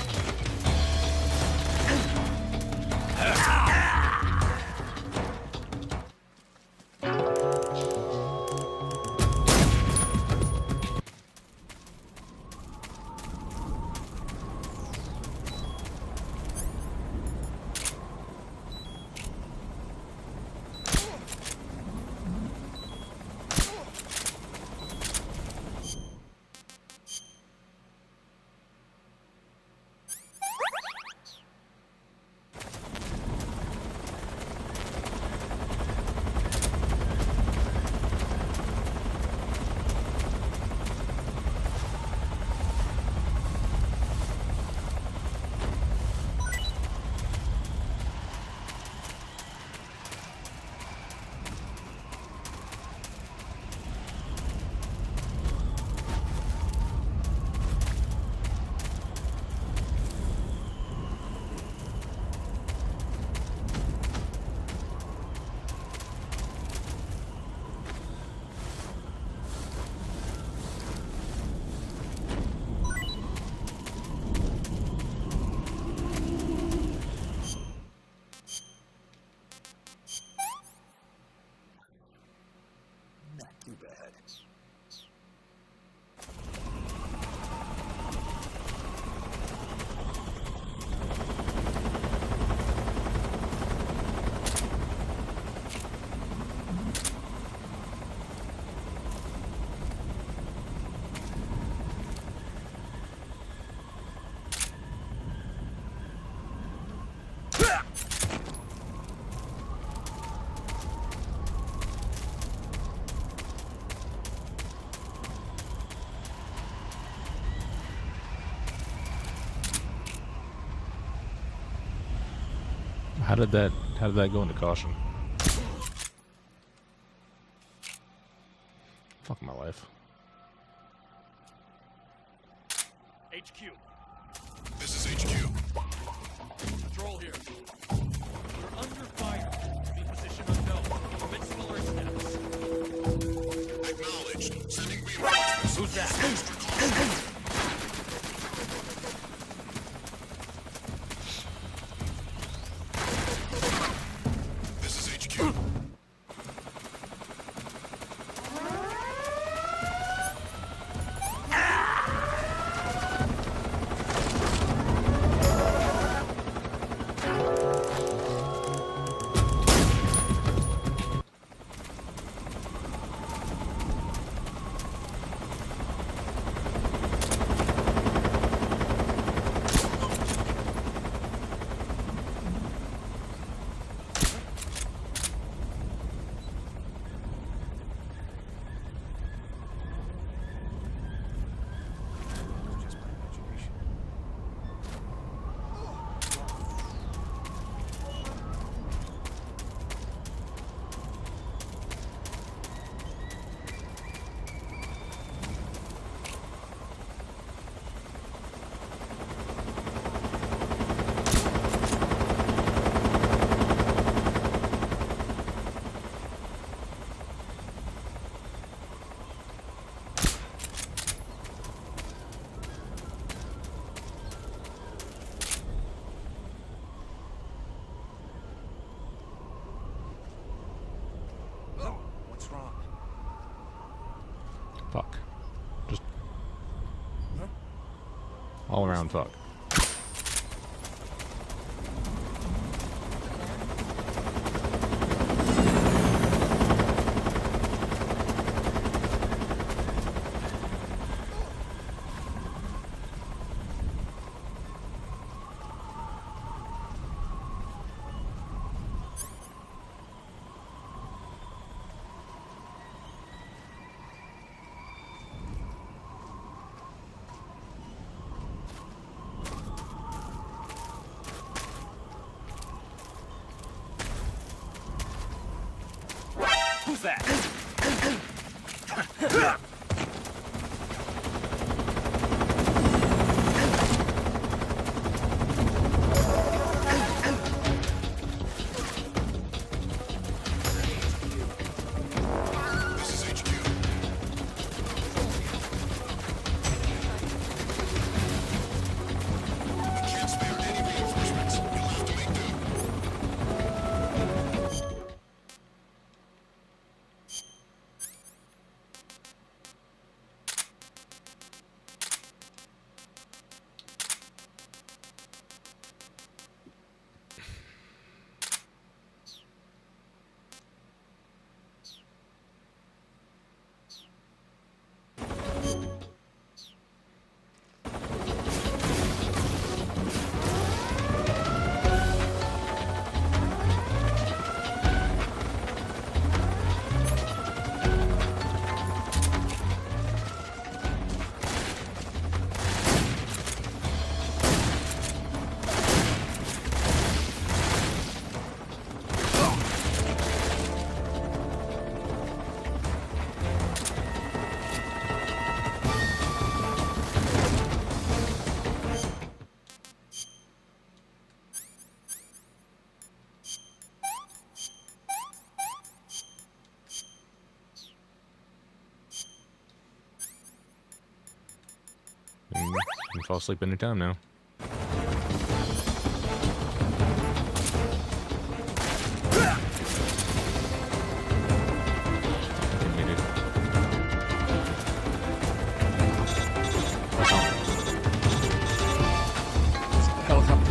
Not too bad. How did that go into caution? Fuck my life. HQ. This is HQ. Patrol here. You're under fire. Enemy position unknown. Commence alert status. Acknowledged. Sending reinforcements. Who's that? This is HQ. What's wrong? Fuck. Just all around fuck. Who's that? This is HQ. We can't spare any reinforcements. You'll have to make do. You can fall asleep anytime now. Helicopter.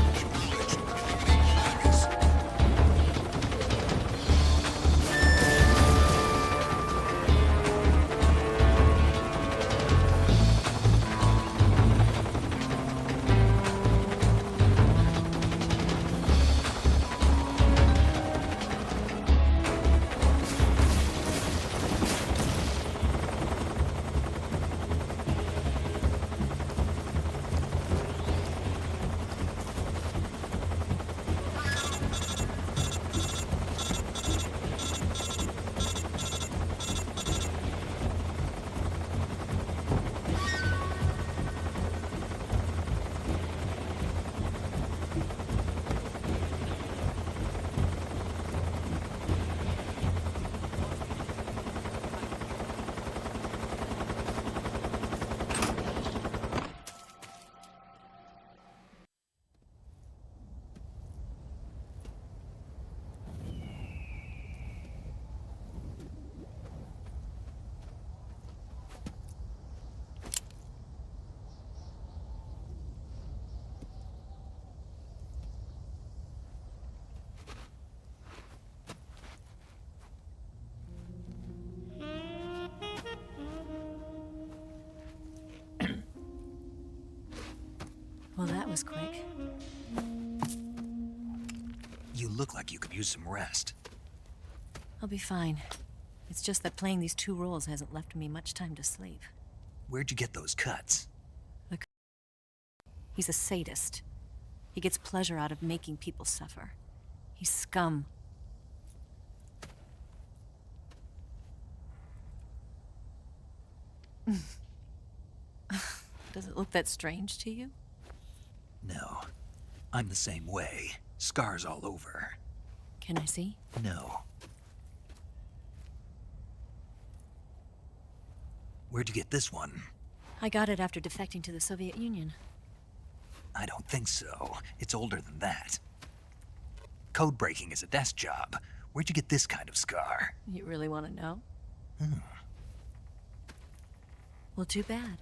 Well, that was quick. You look like you could use some rest. I'll be fine. It's just that playing these two roles hasn't left me much time to sleep. Where'd you get those cuts? He's a sadist. He gets pleasure out of making people suffer. He's scum. Does it look that strange to you? No. I'm the same way. Scars all over. Can I see? No. Where'd you get this one? I got it after defecting to the Soviet Union. I don't think so. It's older than that. Code breaking is a desk job. Where'd you get this kind of scar? You really want to know? Well, too bad.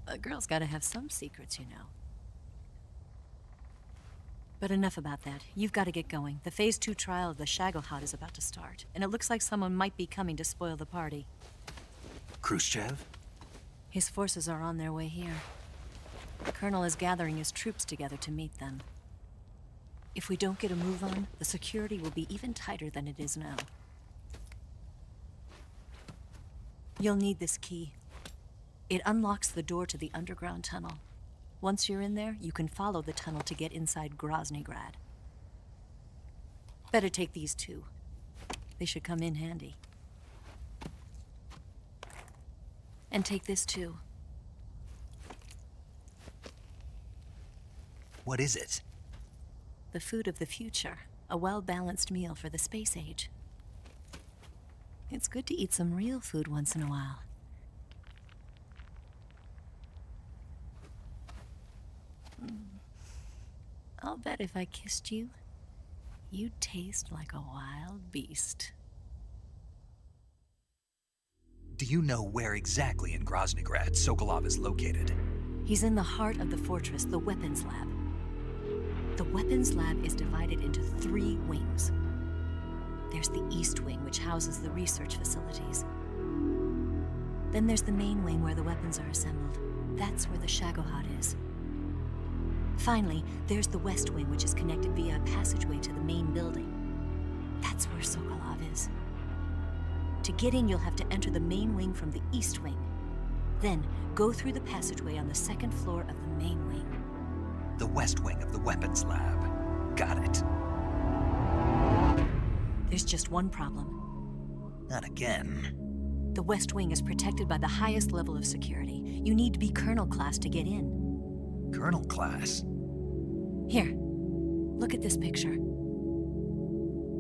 A girl's got to have some secrets, you know. But enough about that. You've got to get going. The Phase 2 trial of the Shagohod is about to start, and it looks like someone might be coming to spoil the party. Khrushchev? His forces are on their way here. The Colonel is gathering his troops together to meet them. If we don't get a move on, the security will be even tighter than it is now. You'll need this key. It unlocks the door to the underground tunnel. Once you're in there, you can follow the tunnel to get inside Groznygrad. Better take these two. They should come in handy. And take this too. What is it? The food of the future. A well-balanced meal for the space age. It's good to eat some real food once in a while. I'll bet if I kissed you, you'd taste like a wild beast. Do you know where exactly in Groznygrad Sokolov is located? He's in the heart of the fortress, the weapons lab. The weapons lab is divided into 3 wings. There's the East Wing, which houses the research facilities. Then there's the main wing where the weapons are assembled. That's where the Shagohod is. Finally, there's the West Wing, which is connected via a passageway to the main building. That's where Sokolov is. To get in, you'll have to enter the main wing from the East Wing. Then, go through the passageway on the 2nd floor of the main wing. The West Wing of the weapons lab. Got it. There's just one problem. Not again. The West Wing is protected by the highest level of security. You need to be Colonel class to get in. Colonel class? Here, look at this picture.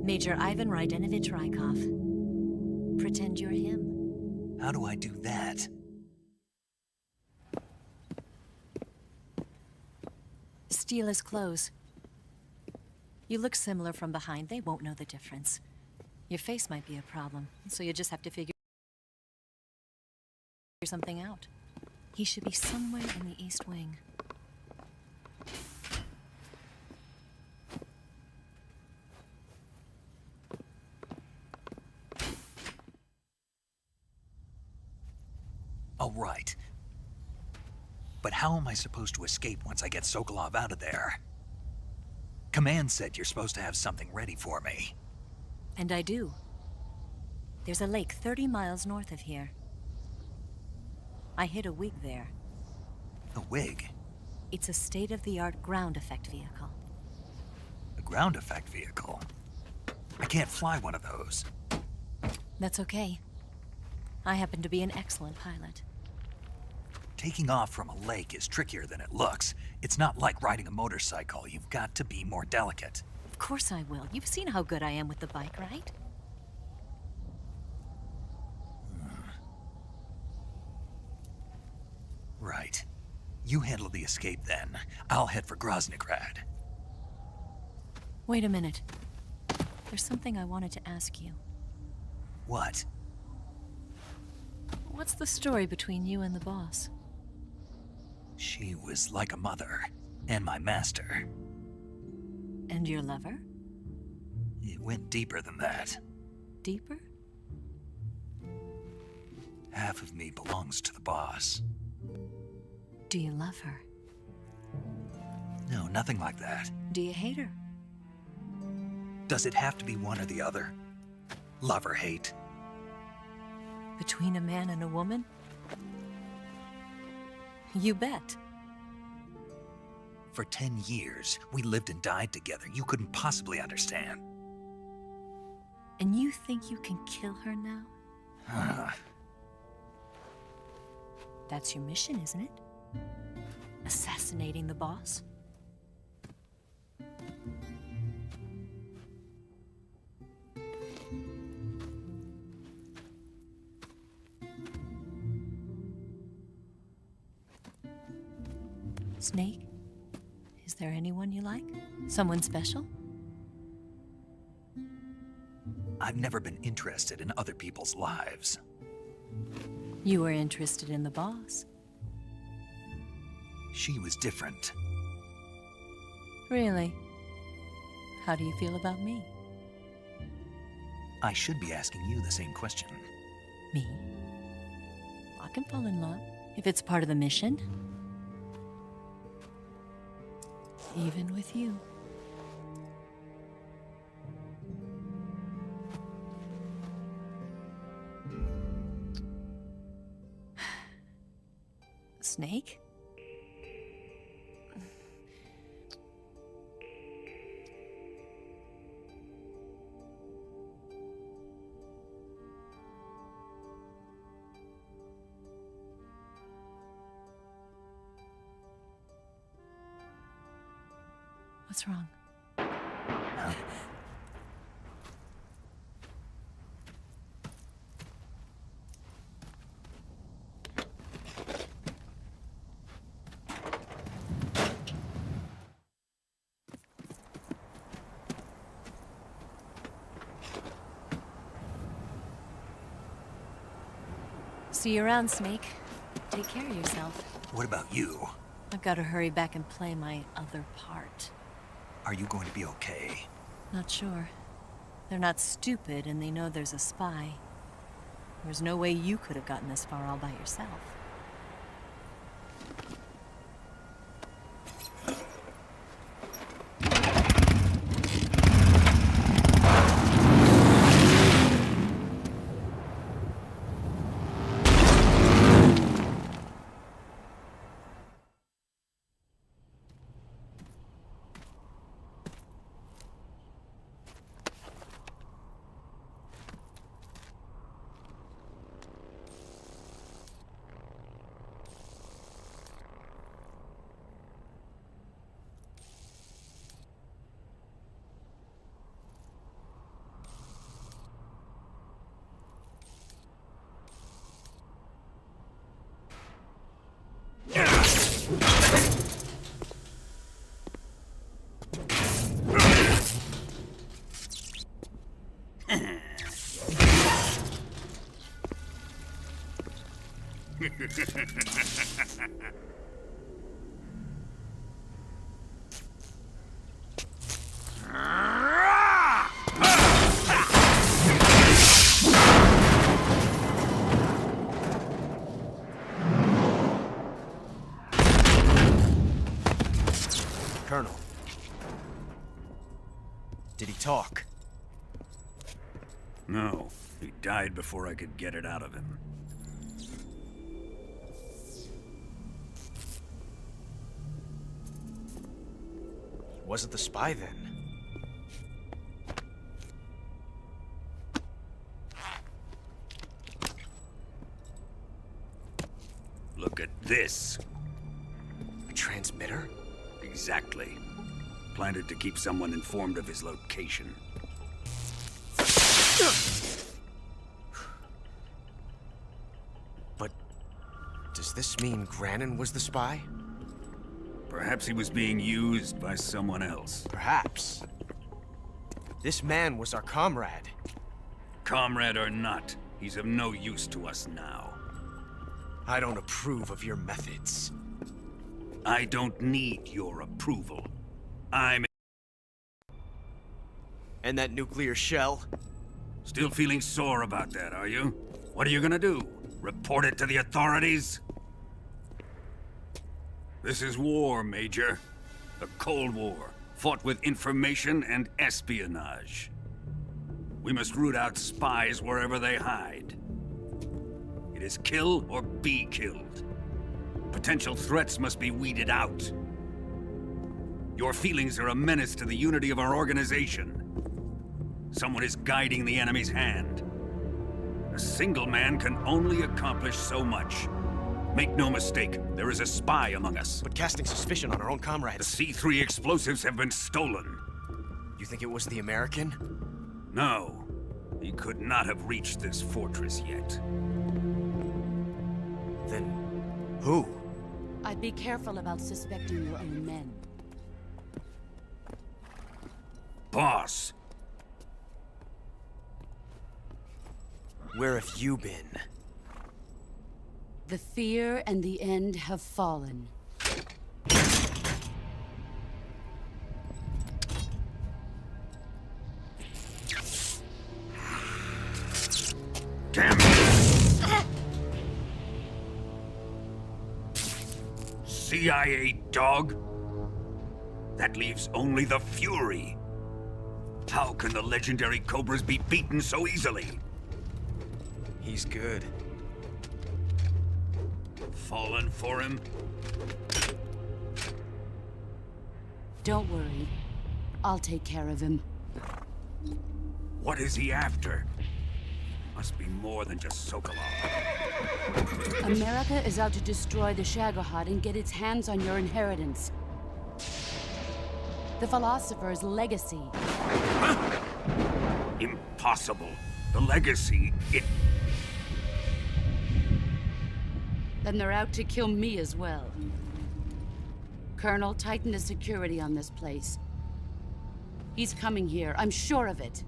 Major Ivan Rydenovich Rykov. Pretend you're him. How do I do that? Steal his clothes. You look similar from behind. They won't know the difference. Your face might be a problem, so you just have to figure something out. He should be somewhere in the East Wing. All right. But how am I supposed to escape once I get Sokolov out of there? Command said you're supposed to have something ready for me. And I do. There's a lake 30 miles north of here. I hid a wig there. A wig? It's a state-of-the-art ground effect vehicle. A ground effect vehicle? I can't fly one of those. That's okay. I happen to be an excellent pilot. Taking off from a lake is trickier than it looks. It's not like riding a motorcycle. You've got to be more delicate. Of course I will. You've seen how good I am with the bike, right? Right. You handle the escape then. I'll head for Groznygrad. Wait a minute. There's something I wanted to ask you. What? What's the story between you and the boss? She was like a mother, and my master. And your lover? It went deeper than that. Deeper? Half of me belongs to the boss. Do you love her? No, nothing like that. Do you hate her? Does it have to be one or the other? Love or hate? Between a man and a woman? You bet. For 10 years, we lived and died together. You couldn't possibly understand. And you think you can kill her now? That's your mission, isn't it? Assassinating the boss? Snake? Is there anyone you like? Someone special? I've never been interested in other people's lives. You were interested in the boss. She was different. Really? How do you feel about me? I should be asking you the same question. Me? I can fall in love if it's part of the mission. Even with you. Snake? What's wrong? See you around, Snake. Take care of yourself. What about you? I've got to hurry back and play my other part. Are you going to be okay? Not sure. They're not stupid, and they know there's a spy. There's no way you could have gotten this far all by yourself. Colonel. Did he talk? No, he died before I could get it out of him. He wasn't the spy then. Look at this. A transmitter? Exactly. Planted to keep someone informed of his location. But does this mean Grannon was the spy? Perhaps he was being used by someone else. Perhaps. This man was our comrade. Comrade or not, he's of no use to us now. I don't approve of your methods. I don't need your approval. I'm... And that nuclear shell? Still feeling sore about that, are you? What are you gonna do? Report it to the authorities? This is war, Major. A Cold War, fought with information and espionage. We must root out spies wherever they hide. It is kill or be killed. Potential threats must be weeded out. Your feelings are a menace to the unity of our organization. Someone is guiding the enemy's hand. A single man can only accomplish so much. Make no mistake, there is a spy among us. But casting suspicion on our own comrades. The C3 explosives have been stolen. You think it was the American? No. He could not have reached this fortress yet. Then, who? I'd be careful about suspecting your own men. Boss! Where have you been? The fear and the end have fallen. Damn it! CIA dog? That leaves only the Fury. How can the legendary Cobras be beaten so easily? He's good. Fallen for him? Don't worry. I'll take care of him. What is he after? Must be more than just Sokolov. America is out to destroy the Shagohod and get its hands on your inheritance. The philosopher's legacy. Huh? Impossible. The legacy, it... Then they're out to kill me as well. Colonel, tighten the security on this place. He's coming here, I'm sure of it.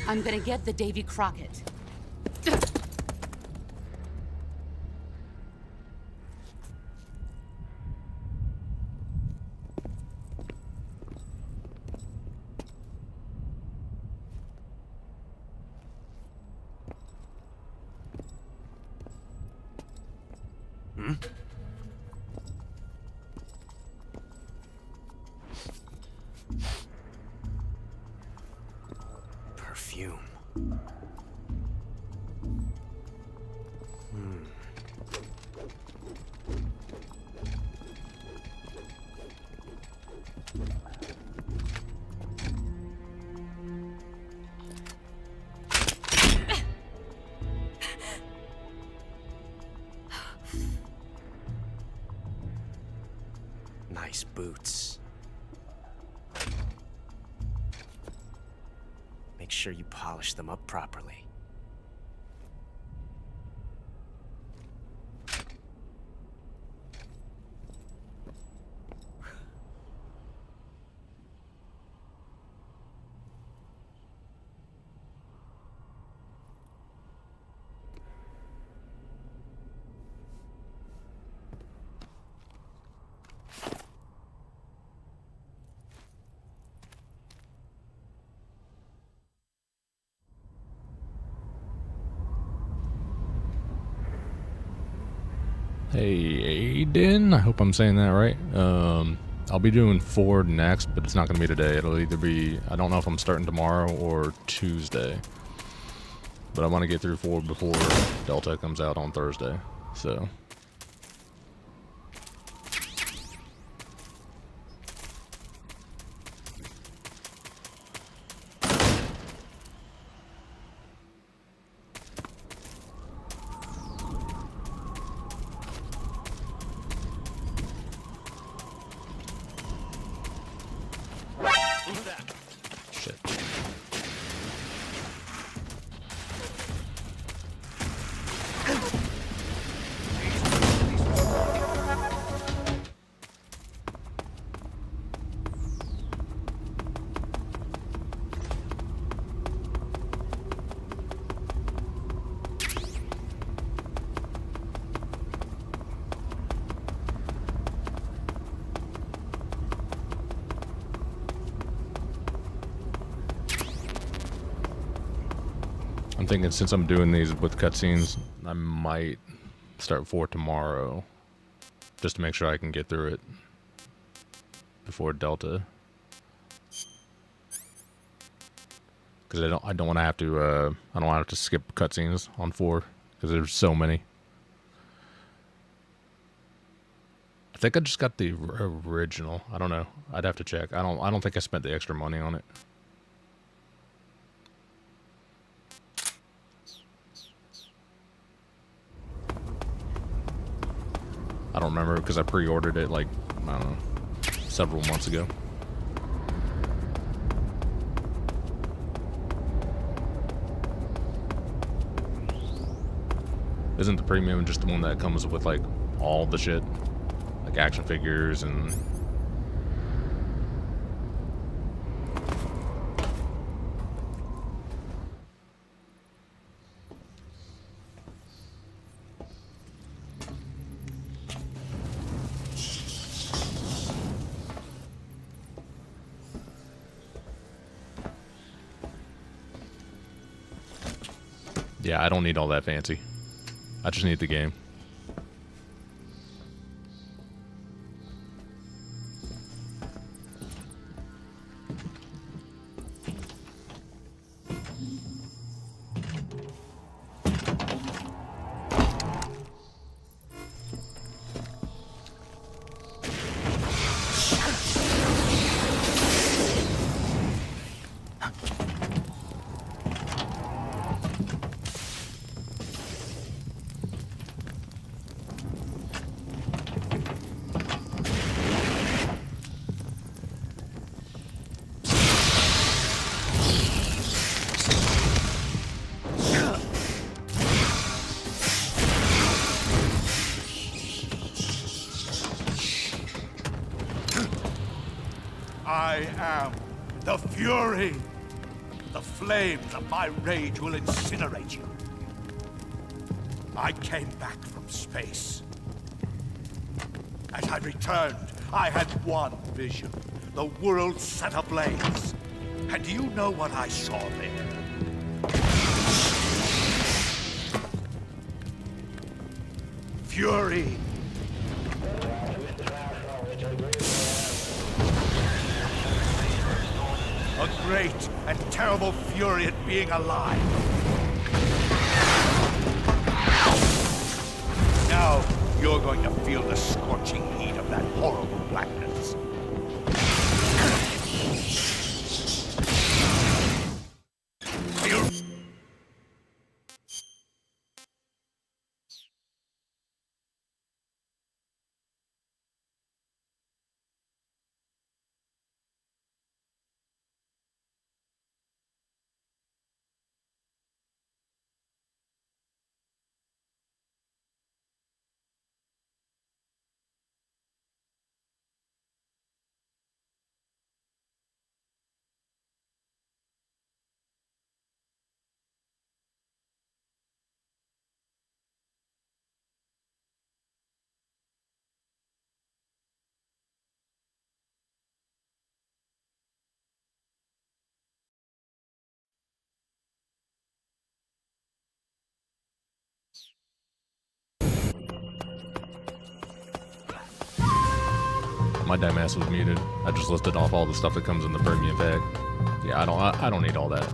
I'm gonna get the Davy Crockett. Perfume. Nice boots. Make sure you polish them up properly. Hey, Aiden. I hope I'm saying that right. I'll be doing Ford next, but it's not going to be today. It'll either be, I don't know if I'm starting tomorrow or Tuesday. But I want to get through Ford before Delta comes out on Thursday. So... I'm thinking since I'm doing these with cutscenes, I might start 4 tomorrow, just to make sure I can get through it before Delta. Because I don't want to have to I don't want to have to skip cutscenes on 4 because there's so many. I think I just got the original. I don't know. I'd have to check. I don't think I spent the extra money on it. I don't remember because I pre-ordered it like, I don't know, several months ago. Isn't the premium just the one that comes with like all the shit? Like action figures and... Yeah, I don't need all that fancy. I just need the game. I am the Fury. The flames of my rage will incinerate you. I came back from space. As I returned, I had one vision. The world set ablaze. And do you know what I saw there? Fury. A great and terrible fury at being alive. Now, you're going to feel the scorching heat of that horrible blackness. My dumb ass was muted. I just listed off all the stuff that comes in the premium pack. Yeah, I don't need all that.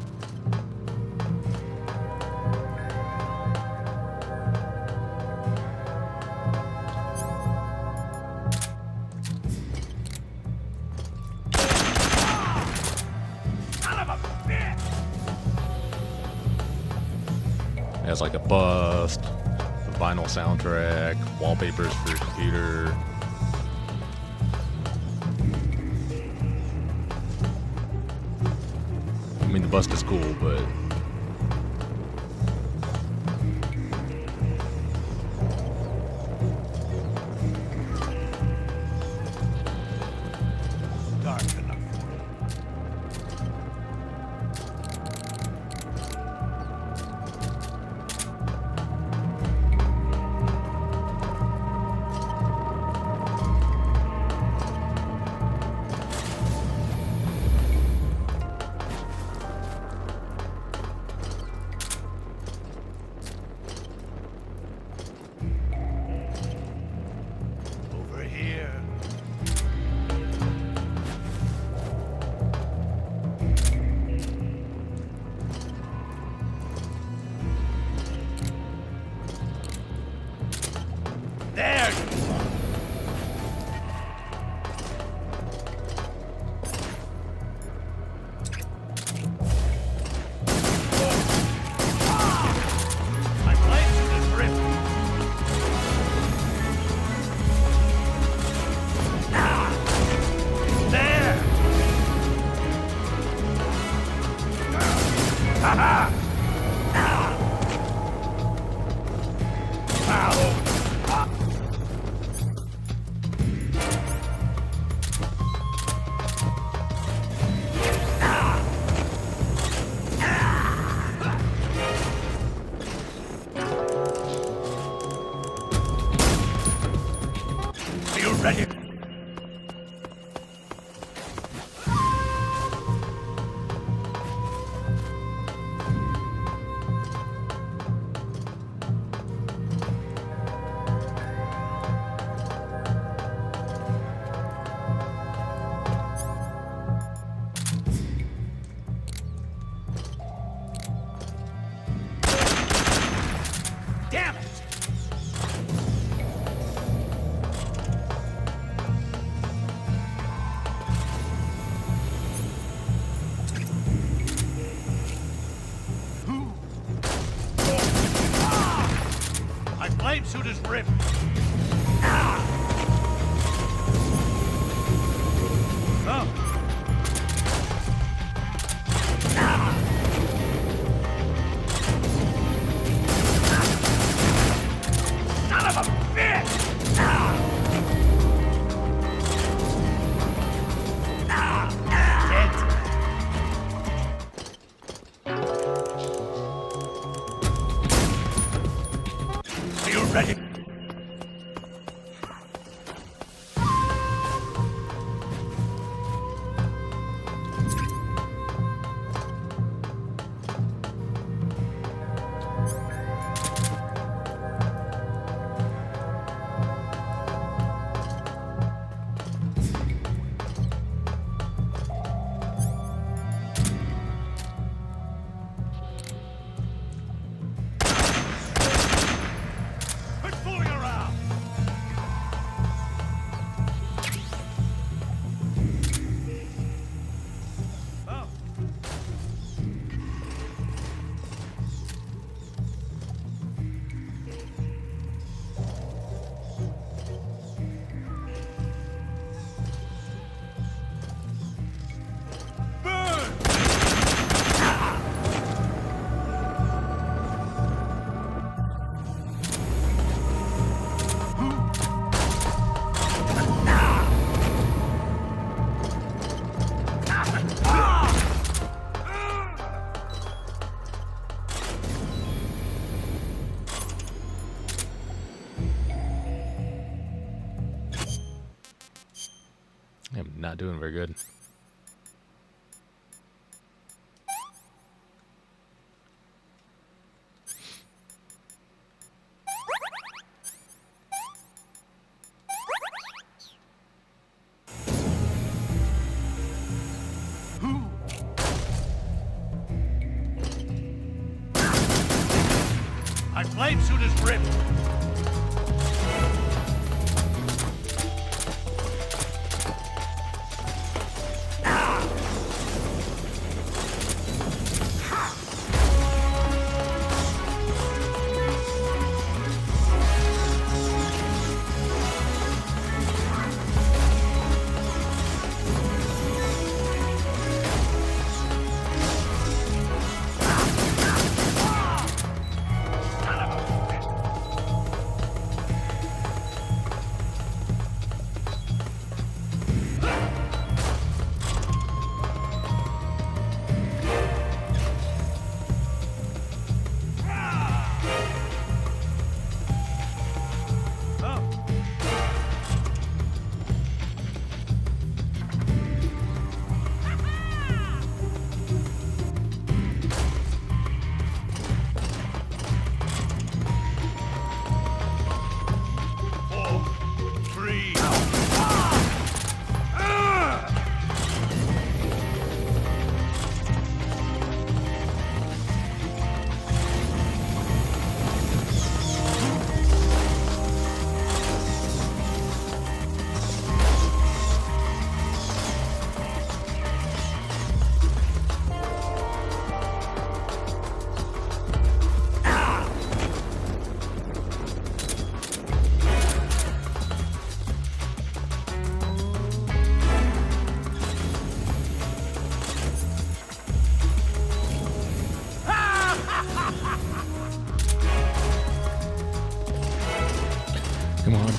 It has like a bust, a vinyl soundtrack, wallpapers for your computer. I mean, the bust is cool, but Dark enough. There you are. My blade suit is ripped. There! Ha-ha! Are you ready? Damn it! My blade suit is ripped. Oh. Son of a bitch! Are you ready? Quit fooling around! Oh. Burn! I'm not doing very good. My blade suit is ripped.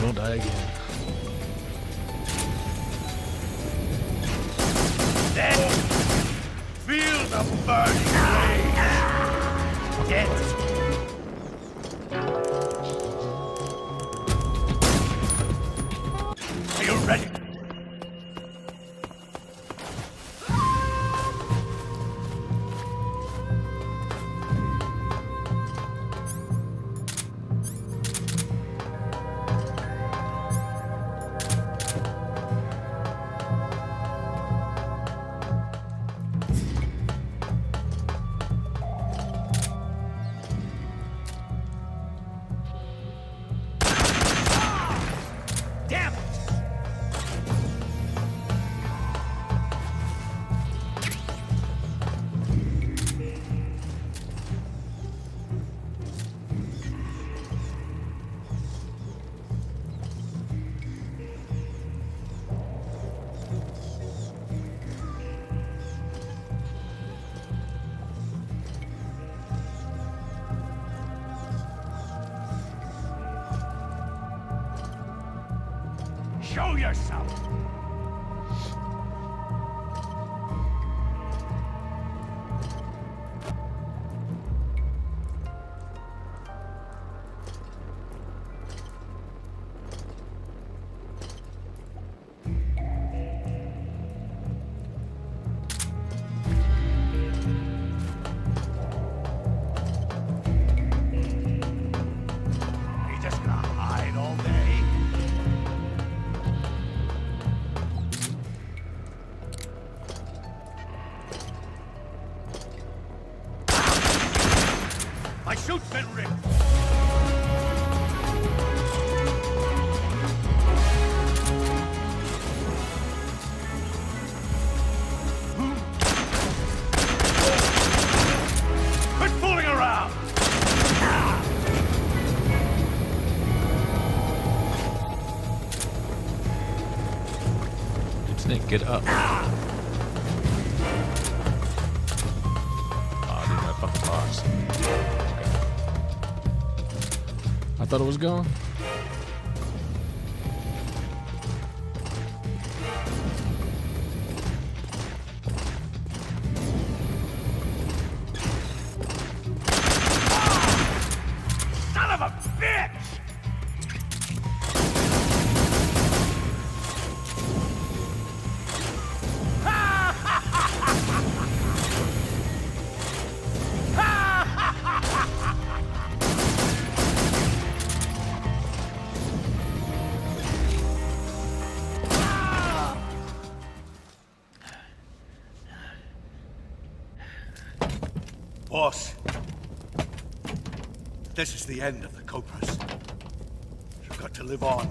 will die again. Feel the burning rage! Death! Are you ready? Damn it! Show yourself! You just gonna hide all day? My suit's been ripped! Quit fooling around! Dude, Snake, get up. Ah, dude, that fucking box. Okay. I thought it was gone. Son of a bitch! Boss, this is the end of the Cobras. You've got to live on.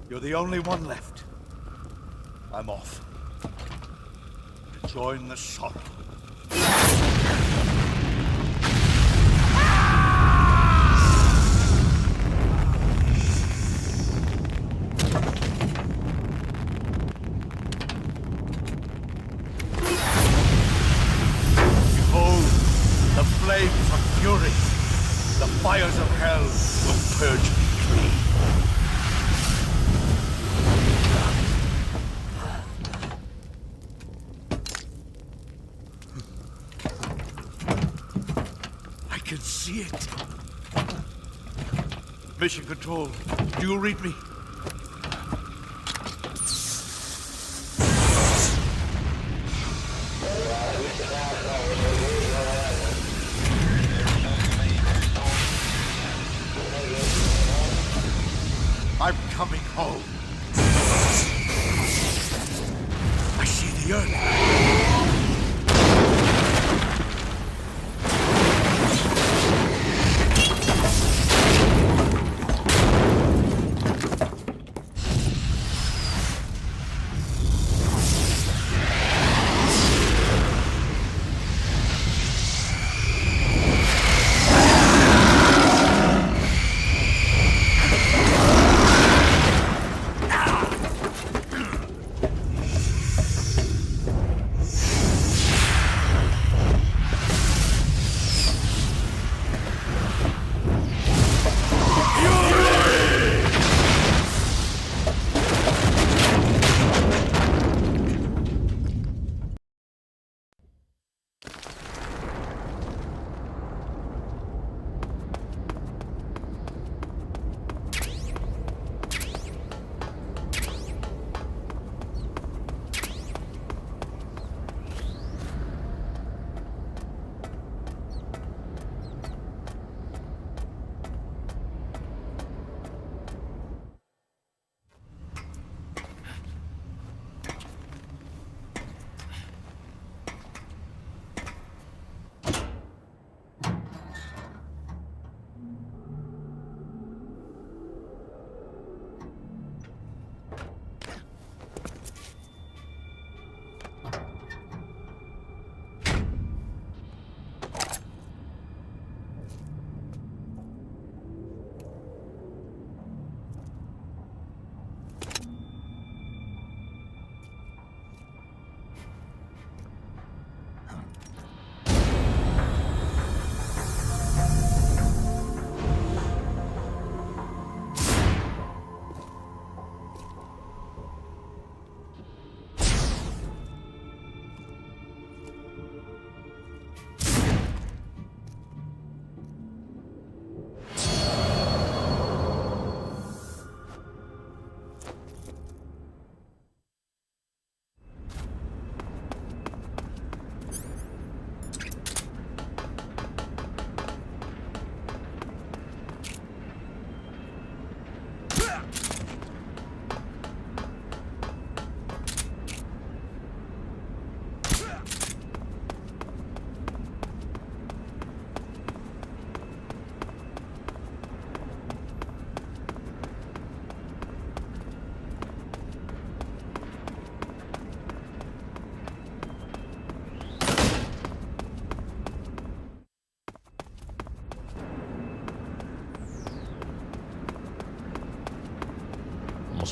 You're the only one left. I'm off. To join the sorrow. Behold, the flames of fury. The fires of hell will purge me clean. I can see it. Mission Control, do you read me? I'm coming home. I see the earth.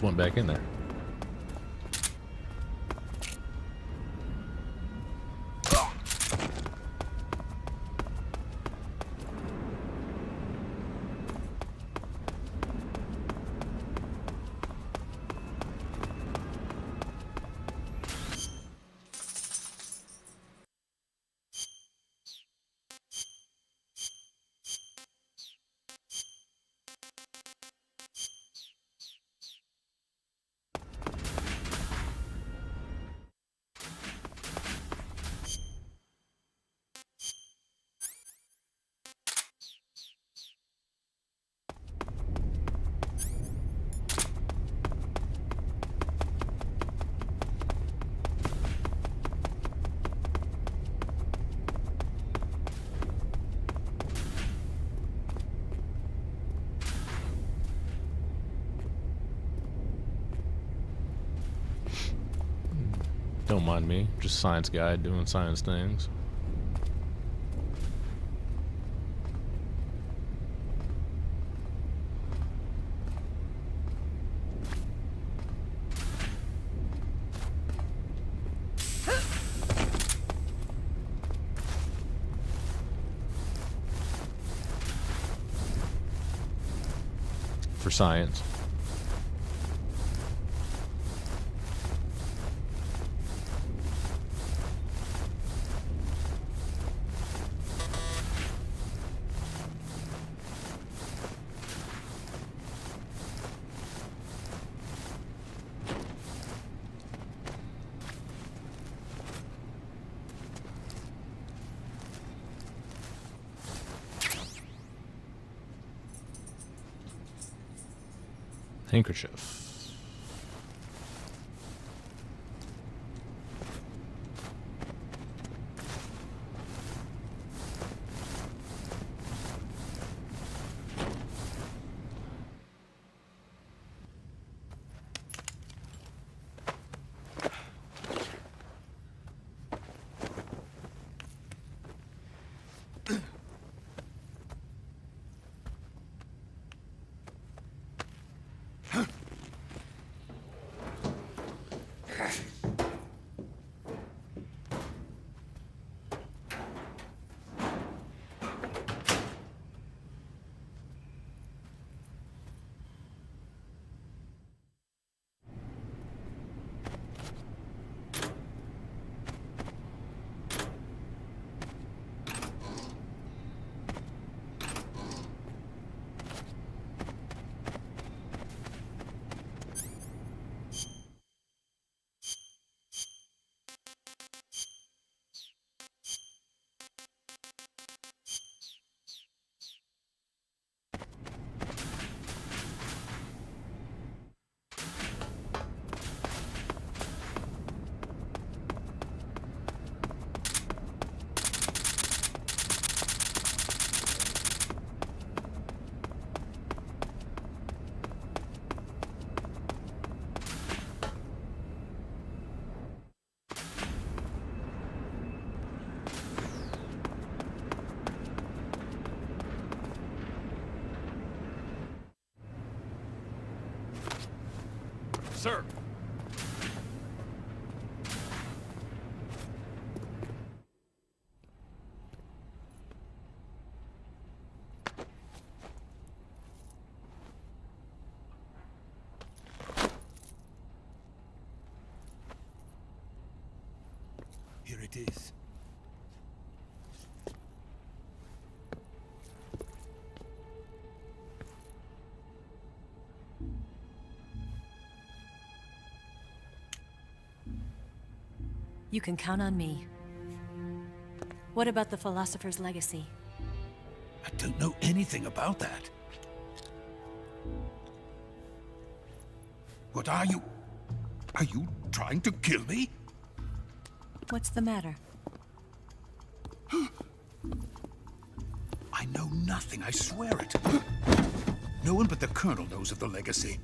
almost went back in there. Don't mind me, just science guy doing science things. For science. Handkerchief. Sir! Here it is. You can count on me. What about the philosopher's legacy? I don't know anything about that. What are you? Are you trying to kill me? What's the matter? I know nothing, I swear it. No one but the Colonel knows of the legacy.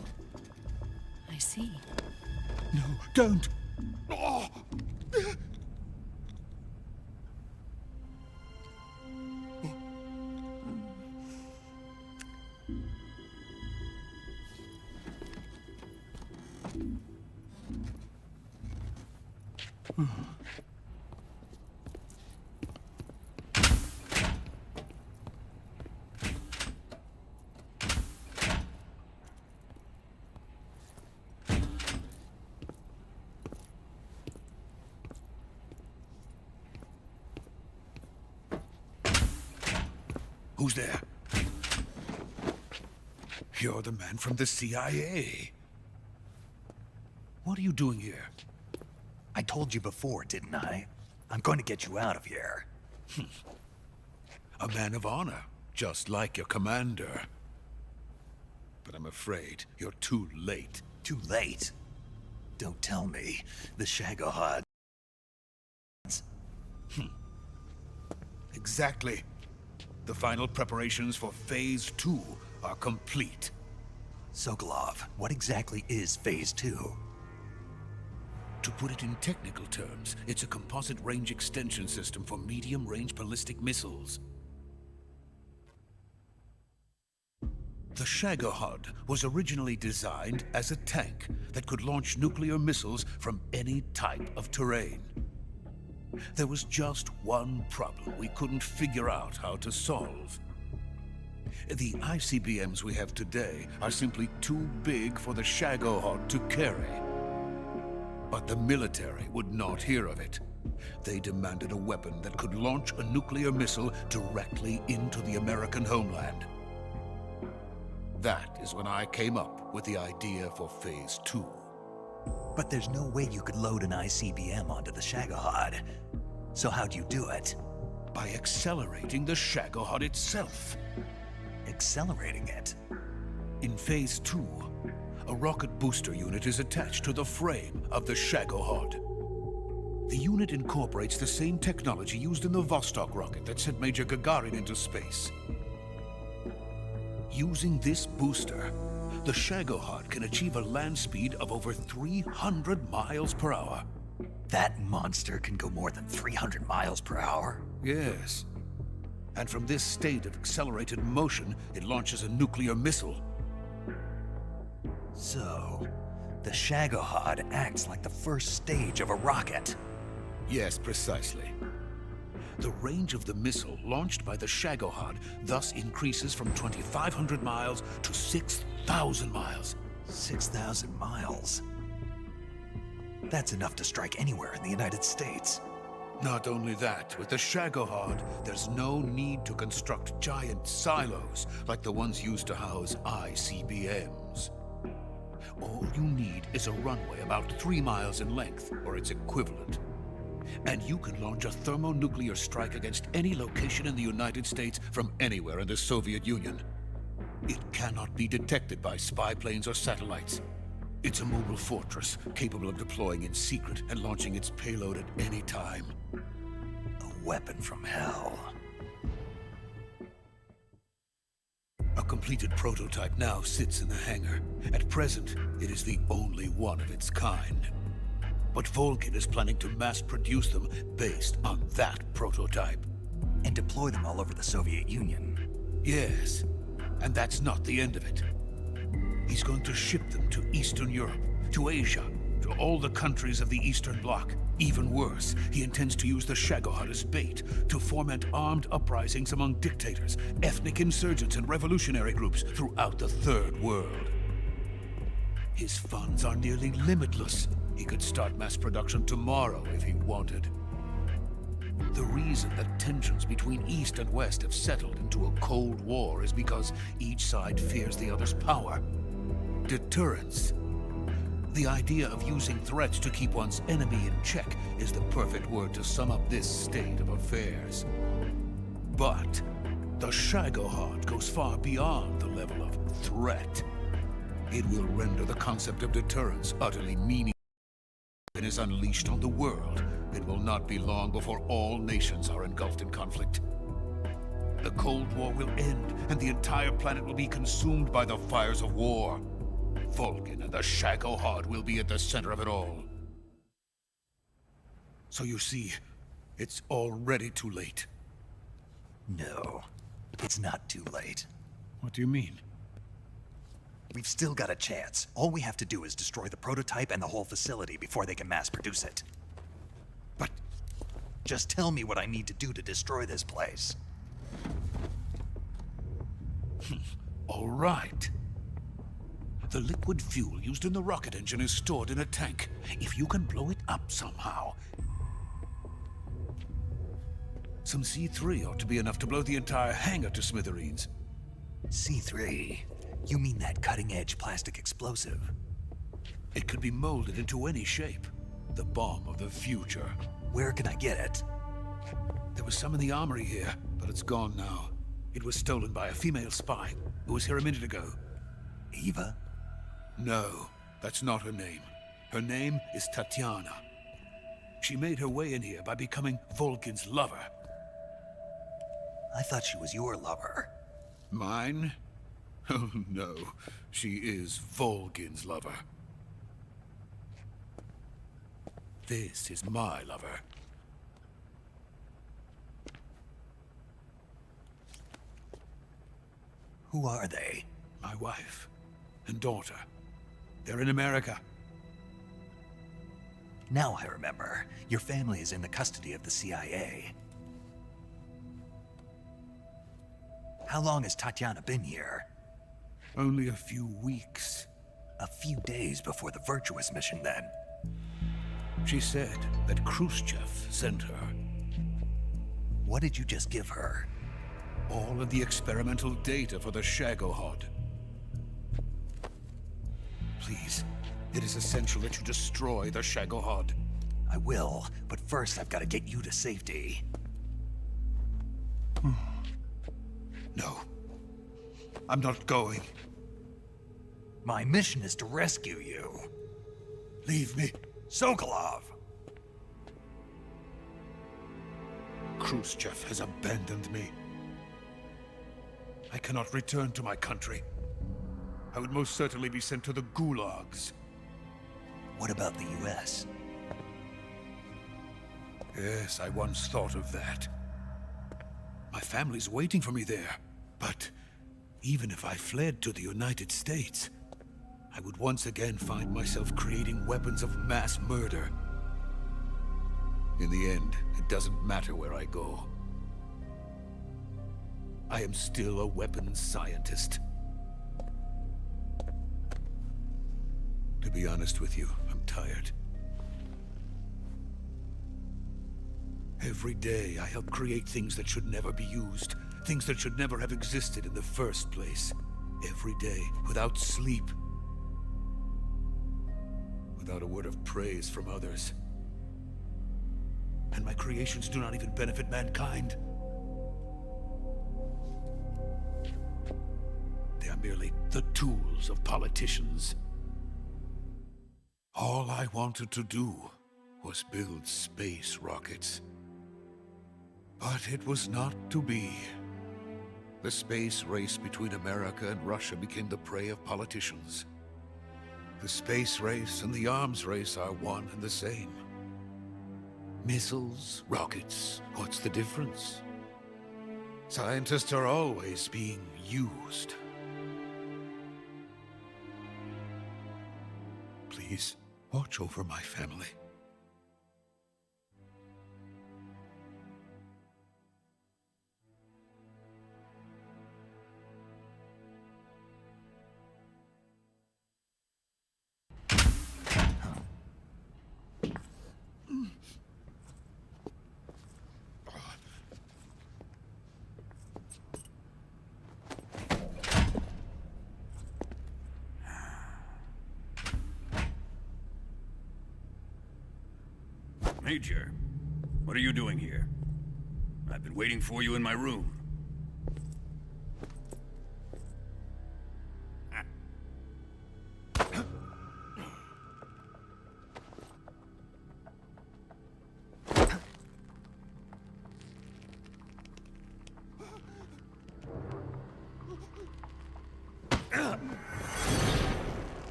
I see. No, don't! Oh. Who's there? You're the man from the CIA. What are you doing here? I told you before, didn't I? I'm going to get you out of here. A man of honor, just like your commander. But I'm afraid you're too late. Too late? Don't tell me. The Shagohod. Exactly. The final preparations for Phase 2 are complete. Sokolov, what exactly is Phase 2? To put it in technical terms, it's a composite range extension system for medium-range ballistic missiles. The Shagohod was originally designed as a tank that could launch nuclear missiles from any type of terrain. There was just one problem we couldn't figure out how to solve. The ICBMs we have today are simply too big for the Shagohod to carry. But the military would not hear of it. They demanded a weapon that could launch a nuclear missile directly into the American homeland. That is when I came up with the idea for Phase 2. But there's no way you could load an ICBM onto the Shagohod. So how'd you do it? By accelerating the Shagohod itself. Accelerating it? In Phase 2, a rocket booster unit is attached to the frame of the Shagohod. The unit incorporates the same technology used in the Vostok rocket that sent Major Gagarin into space. Using this booster, the Shagohod can achieve a land speed of over 300 miles per hour. That monster can go more than 300 miles per hour? Yes. And from this state of accelerated motion, it launches a nuclear missile. So, the Shagohod acts like the first stage of a rocket. Yes, precisely. The range of the missile launched by the Shagohod thus increases from 2,500 miles to 6,000 miles. 6,000 miles? That's enough to strike anywhere in the United States. Not only that, with the Shagohod, there's no need to construct giant silos like the ones used to house ICBMs. All you need is a runway about 3 miles in length, or its equivalent. And you can launch a thermonuclear strike against any location in the United States from anywhere in the Soviet Union. It cannot be detected by spy planes or satellites. It's a mobile fortress, capable of deploying in secret and launching its payload at any time. A weapon from hell. A completed prototype now sits in the hangar. At present, it is the only one of its kind. But Volkin is planning to mass-produce them based on that prototype. And deploy them all over the Soviet Union. Yes, and that's not the end of it. He's going to ship them to Eastern Europe, to Asia, to all the countries of the Eastern Bloc. Even worse, he intends to use the Shagohod as bait to foment armed uprisings among dictators, ethnic insurgents, and revolutionary groups throughout the Third World. His funds are nearly limitless. He could start mass production tomorrow if he wanted. The reason that tensions between East and West have settled into a Cold War is because each side fears the other's power. Deterrence. The idea of using threats to keep one's enemy in check is the perfect word to sum up this state of affairs. But the Shagohod goes far beyond the level of threat. It will render the concept of deterrence utterly meaningless. When it is unleashed on the world, it will not be long before all nations are engulfed in conflict. The Cold War will end, and the entire planet will be consumed by the fires of war. Vulcan and the Shagohod will be at the center of it all. So you see, it's already too late. No, it's not too late. What do you mean? We've still got a chance. All we have to do is destroy the prototype and the whole facility before they can mass produce it. Just tell me what I need to do to destroy this place. All right. The liquid fuel used in the rocket engine is stored in a tank. If you can blow it up somehow... Some C3 ought to be enough to blow the entire hangar to smithereens. C3? You mean that cutting-edge plastic explosive? It could be molded into any shape. The bomb of the future. Where can I get it? There was some in the armory here, but it's gone now. It was stolen by a female spy who was here a minute ago. Eva? No, that's not her name. Her name is Tatiana. She made her way in here by becoming Volkin's lover. I thought she was your lover. Mine? Oh no, she is Volkin's lover. This is my lover. Who are they? My wife and daughter. They're in America. Now I remember. Your family is in the custody of the CIA. How long has Tatiana been here? Only a few weeks. A few days before the Virtuous mission, then. She said that Khrushchev sent her. What did you just give her? All of the experimental data for the Shagohod. Please, it is essential that you destroy the Shagohod. I will, but first I've got to get you to safety. No. I'm not going. My mission is to rescue you. Leave me. Sokolov! Khrushchev has abandoned me. I cannot return to my country. I would most certainly be sent to the gulags. What about the US? Yes, I once thought of that. My family's waiting for me there. But even if I fled to the United States, I would once again find myself creating weapons of mass murder. In the end, it doesn't matter where I go. I am still a weapons scientist. To be honest with you, I'm tired. Every day, I help create things that should never be used. Things that should never have existed in the first place. Every day, without sleep. Without a word of praise from others. And my creations do not even benefit mankind. They are merely the tools of politicians. All I wanted to do was build space rockets. But it was not to be. The space race between America and Russia became the prey of politicians. The space race and the arms race are one and the same. Missiles, rockets, what's the difference? Scientists are always being used. Please, watch over my family. Major, what are you doing here? I've been waiting for you in my room.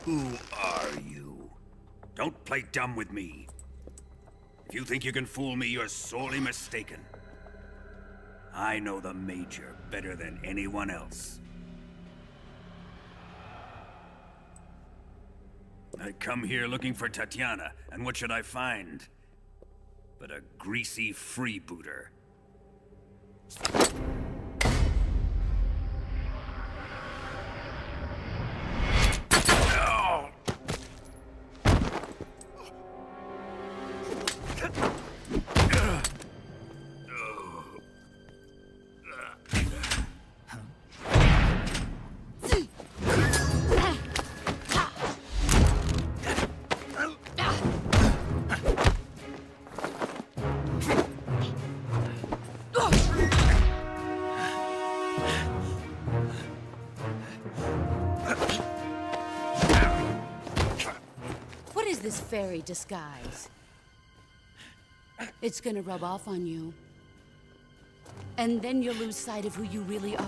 Who are you? Don't play dumb with me. If you think you can fool me, you're sorely mistaken. I know the Major better than anyone else. I come here looking for Tatiana, and what should I find? but a greasy freebooter. What is this fairy disguise? It's gonna rub off on you. And then you'll lose sight of who you really are.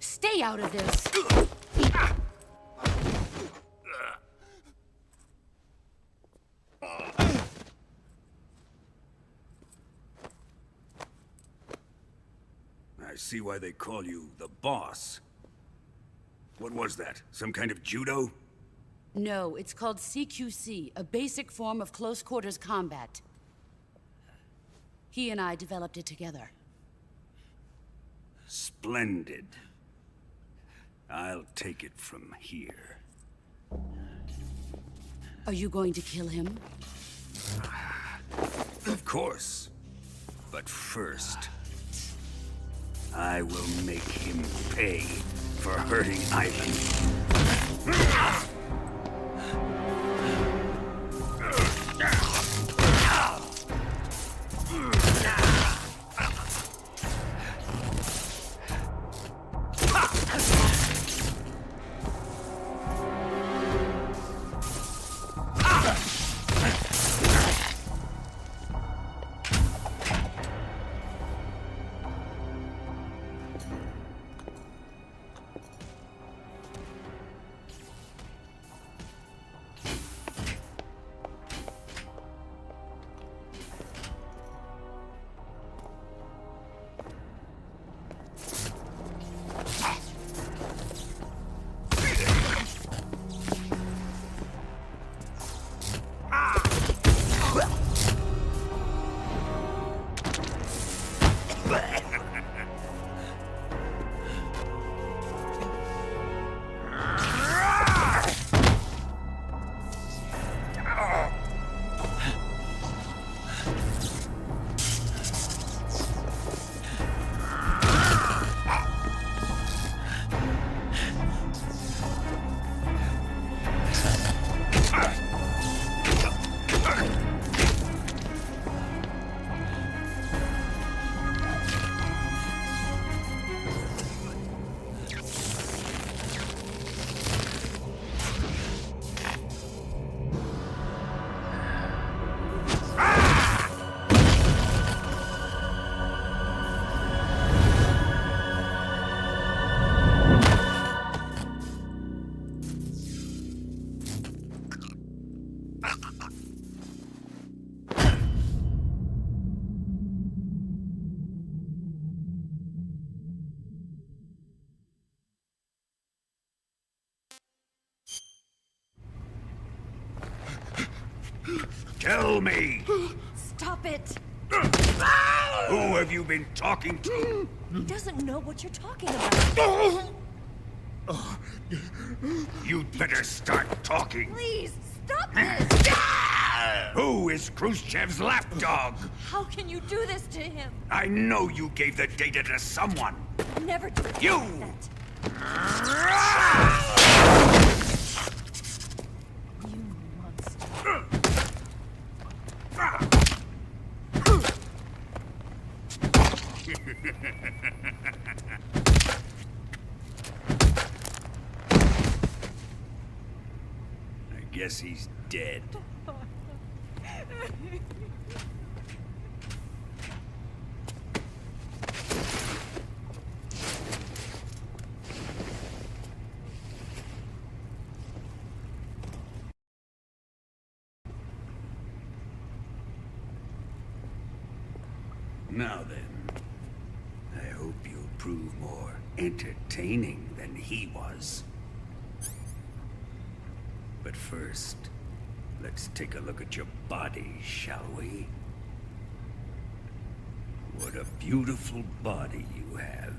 Stay out of this! I see why they call you the boss. What was that? Some kind of judo? No, it's called CQC, a basic form of close quarters combat. He and I developed it together. Splendid. I'll take it from here. Are you going to kill him? Of course. But first, I will make him pay for hurting Ivan. Tell me! Stop it! Who have you been talking to? He doesn't know what you're talking about. You'd better start talking. Please, stop this! Who is Khrushchev's lapdog? How can you do this to him? I know you gave the data to someone. Never do it You! like that. I guess he's dead. Now then, I hope you'll prove more entertaining than he was. But first, let's take a look at your body, shall we? What a beautiful body you have,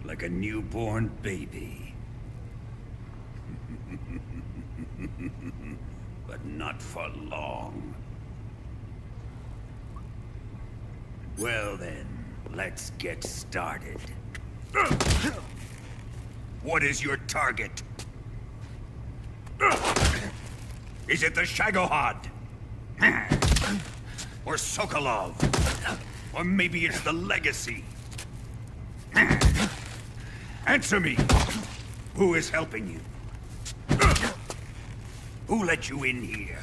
like a newborn baby. But not for long. Well then, let's get started. What is your target? Is it the Shagohod? Or Sokolov? Or maybe it's the Legacy? Answer me! Who is helping you? Who let you in here?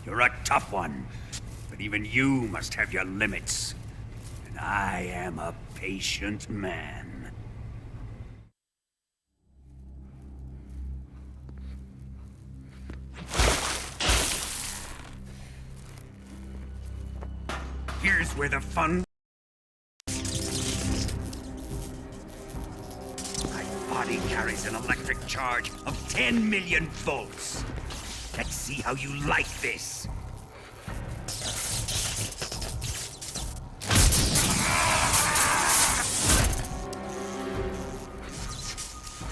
You're a tough one, but even you must have your limits. And I am a patient man. Here's where the fun... My body carries an electric charge of 10 million volts. Let's see how you like this.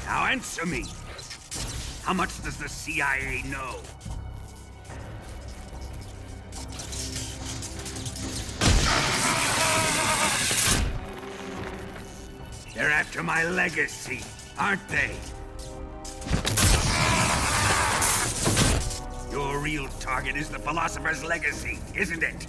Now answer me. How much does the CIA know? They're after my legacy, aren't they? Your real target is the Philosopher's Legacy, isn't it?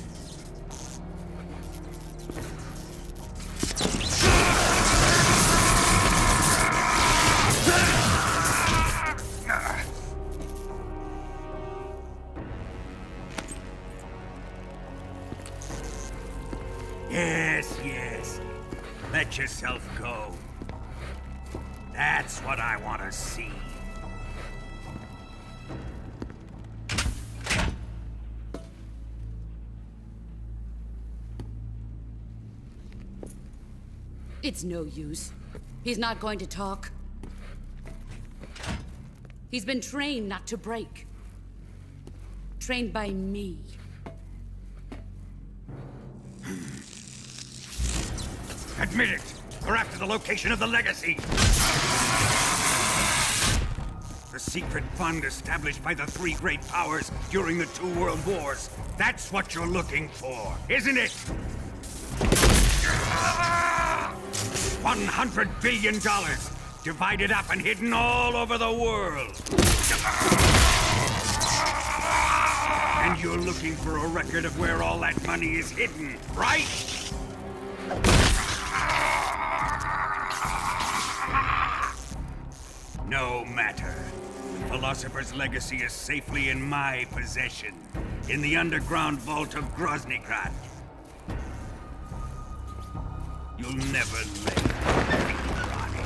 Yes, yes. Let yourself go. That's what I want to see. It's no use. He's not going to talk. He's been trained not to break. Trained by me. Admit it! We're after the location of the Legacy! The secret fund established by the three great powers during the 2 world wars. That's what you're looking for, isn't it? $100 billion, divided up and hidden all over the world. And you're looking for a record of where all that money is hidden, right? No matter. The Philosopher's Legacy is safely in my possession, in the underground vault of Groznygrad. You'll never lay finger on it.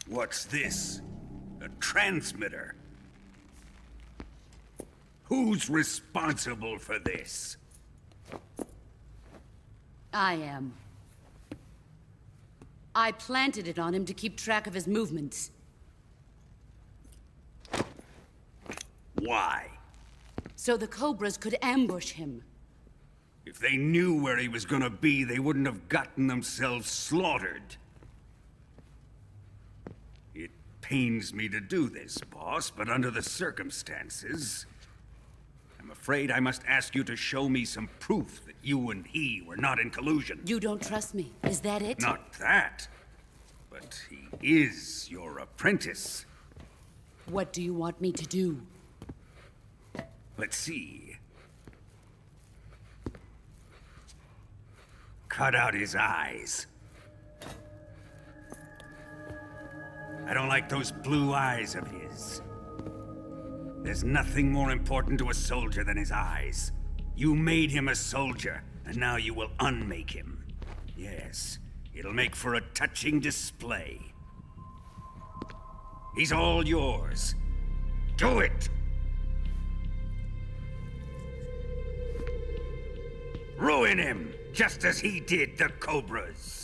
What's this? A transmitter? Who's responsible for this? I am. I planted it on him to keep track of his movements. Why? So the Cobras could ambush him. If they knew where he was gonna be, they wouldn't have gotten themselves slaughtered. It pains me to do this, boss, but under the circumstances, I'm afraid I must ask you to show me some proof that you and he were not in collusion. You don't trust me, is that it? Not that, but he is your apprentice. What do you want me to do? Let's see. Cut out his eyes. I don't like those blue eyes of his. There's nothing more important to a soldier than his eyes. You made him a soldier, and now you will unmake him. Yes, it'll make for a touching display. He's all yours. Do it! Ruin him, just as he did the Cobras.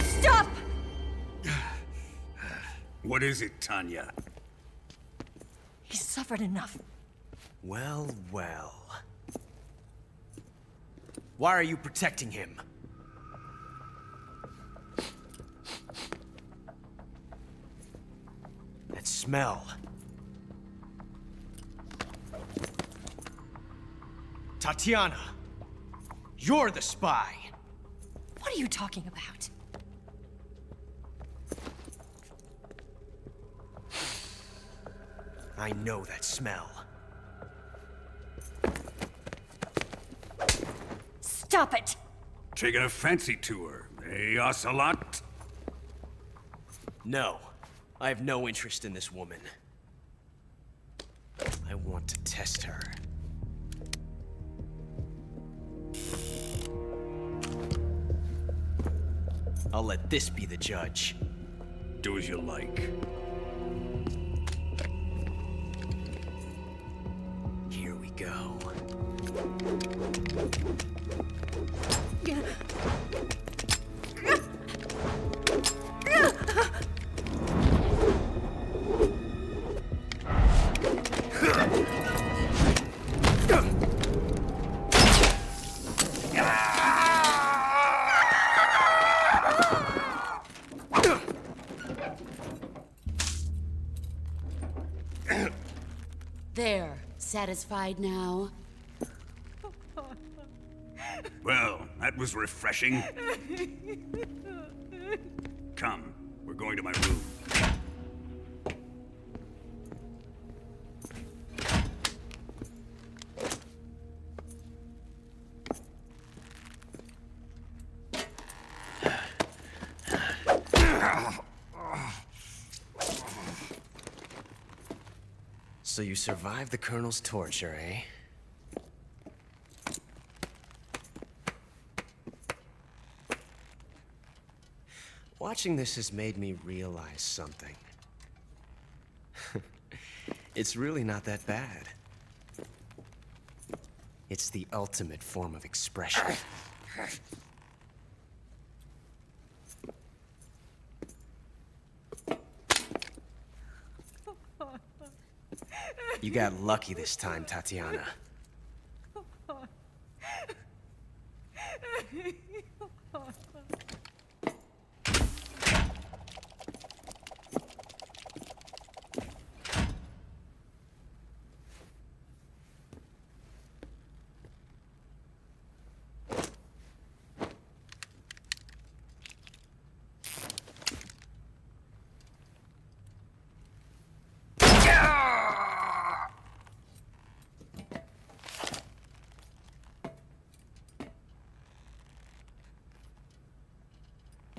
Stop! What is it, Tanya? He's suffered enough. Well, well. Why are you protecting him? That smell. Tatiana, you're the spy. What are you talking about? I know that smell. Stop it! Taking a fancy to her, eh, Ocelot? No, I have no interest in this woman. I want to test her. I'll let this be the judge. Do as you like. Here we go. There. Satisfied now? Well, that was refreshing. Come, we're going to my room. So you survived the Colonel's torture, eh? Watching this has made me realize something. It's really not that bad. It's the ultimate form of expression. You got lucky this time, Tatiana.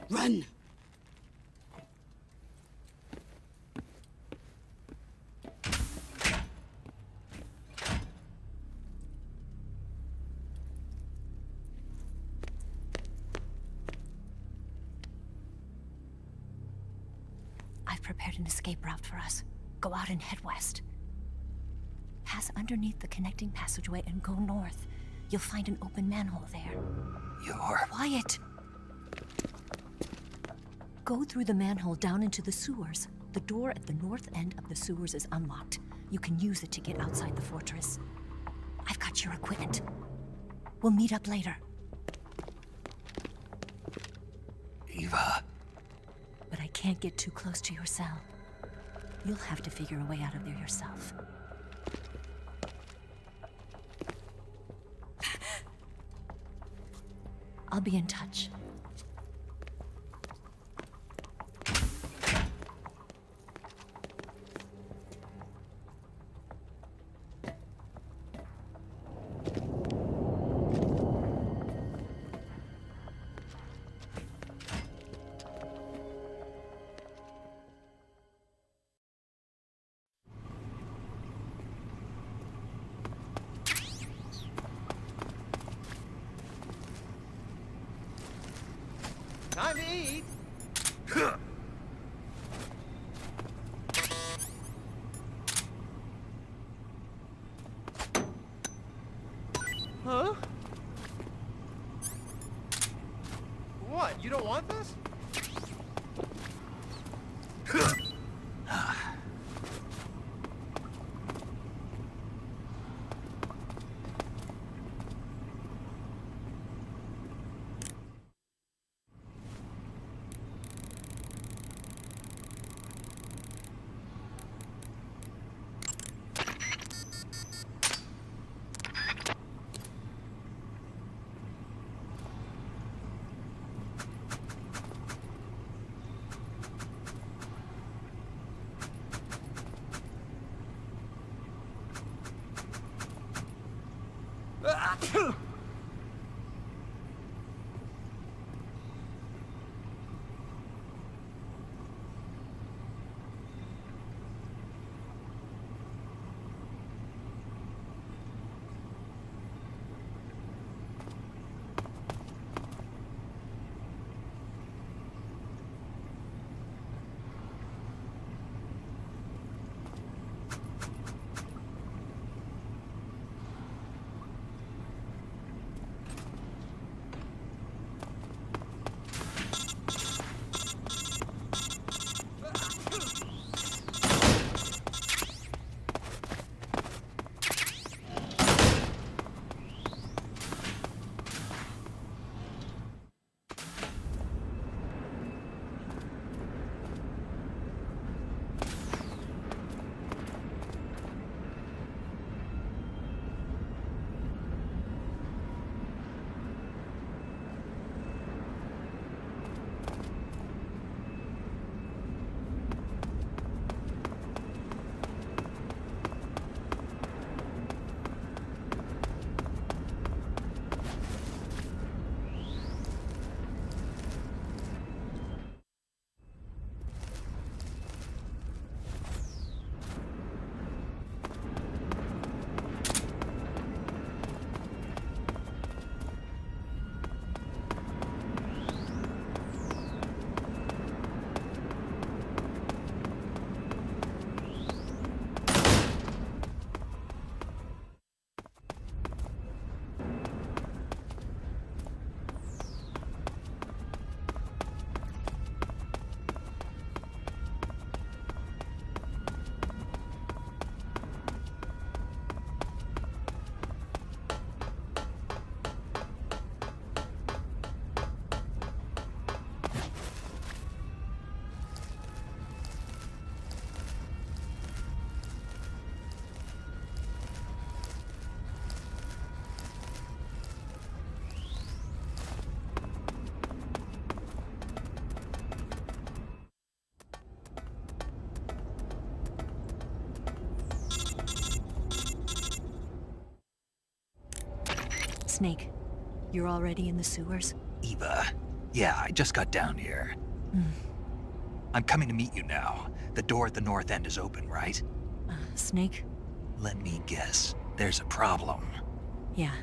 Run! I've prepared an escape route for us. Go out and head west. Pass underneath the connecting passageway and go north. You'll find an open manhole there. You're... Quiet! Go through the manhole down into the sewers. The door at the north end of the sewers is unlocked. You can use it to get outside the fortress. I've got your equipment. We'll meet up later. Eva... But I can't get too close to your cell. You'll have to figure a way out of there yourself. I'll be in touch. Time to eat. Huh? What? You don't want this? Snake, you're already in the sewers? Eva. Yeah, I just got down here. I'm coming to meet you now. The door at the north end is open, right? Snake? Let me guess. There's a problem. Yeah.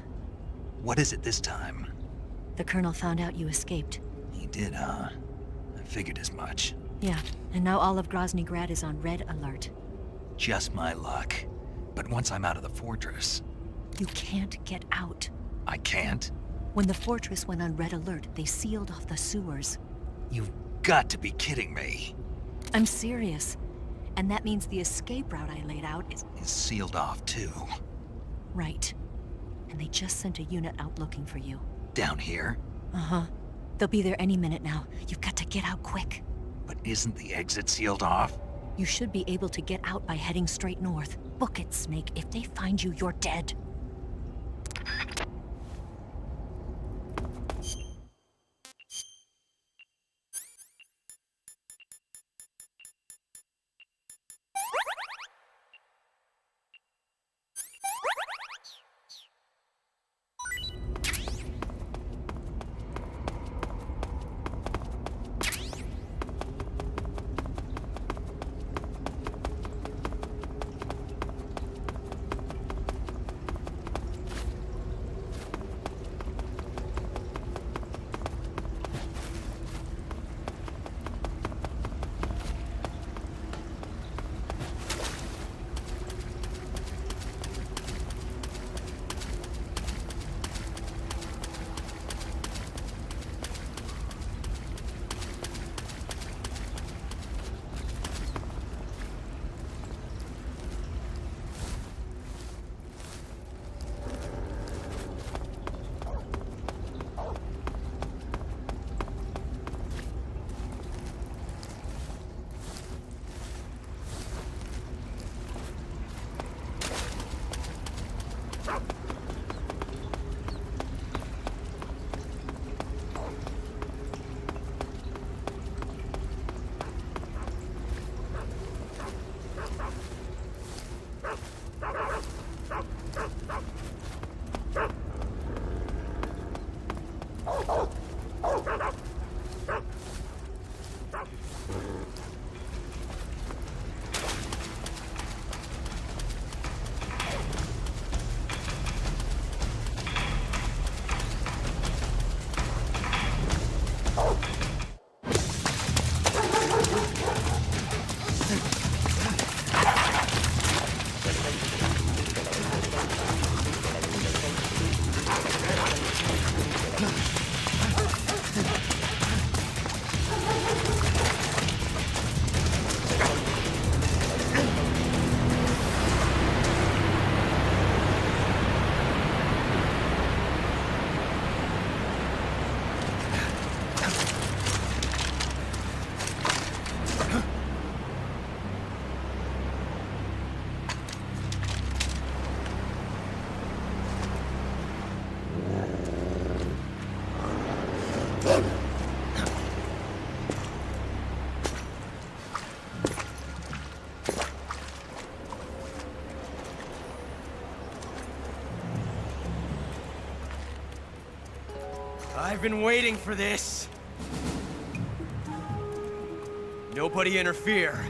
What is it this time? The Colonel found out you escaped. He did, huh? I figured as much. Yeah, and now all of Grozny Grad is on red alert. Just my luck. But once I'm out of the fortress... You can't get out. I can't? When the fortress went on red alert, they sealed off the sewers. You've got to be kidding me. I'm serious. And that means the escape route I laid out is sealed off, too. Right. And they just sent a unit out looking for you. Down here? Uh-huh. They'll be there any minute now. You've got to get out quick. But isn't the exit sealed off? You should be able to get out by heading straight north. Book it, Snake. If they find you, you're dead. I've been waiting for this. Nobody interfere.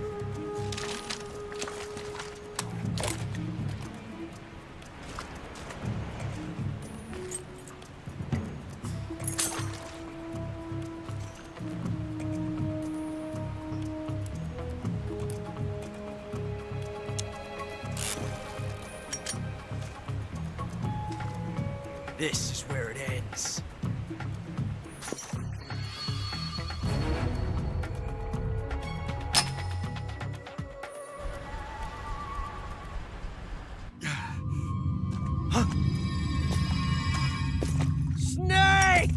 This is where it ends. Snake!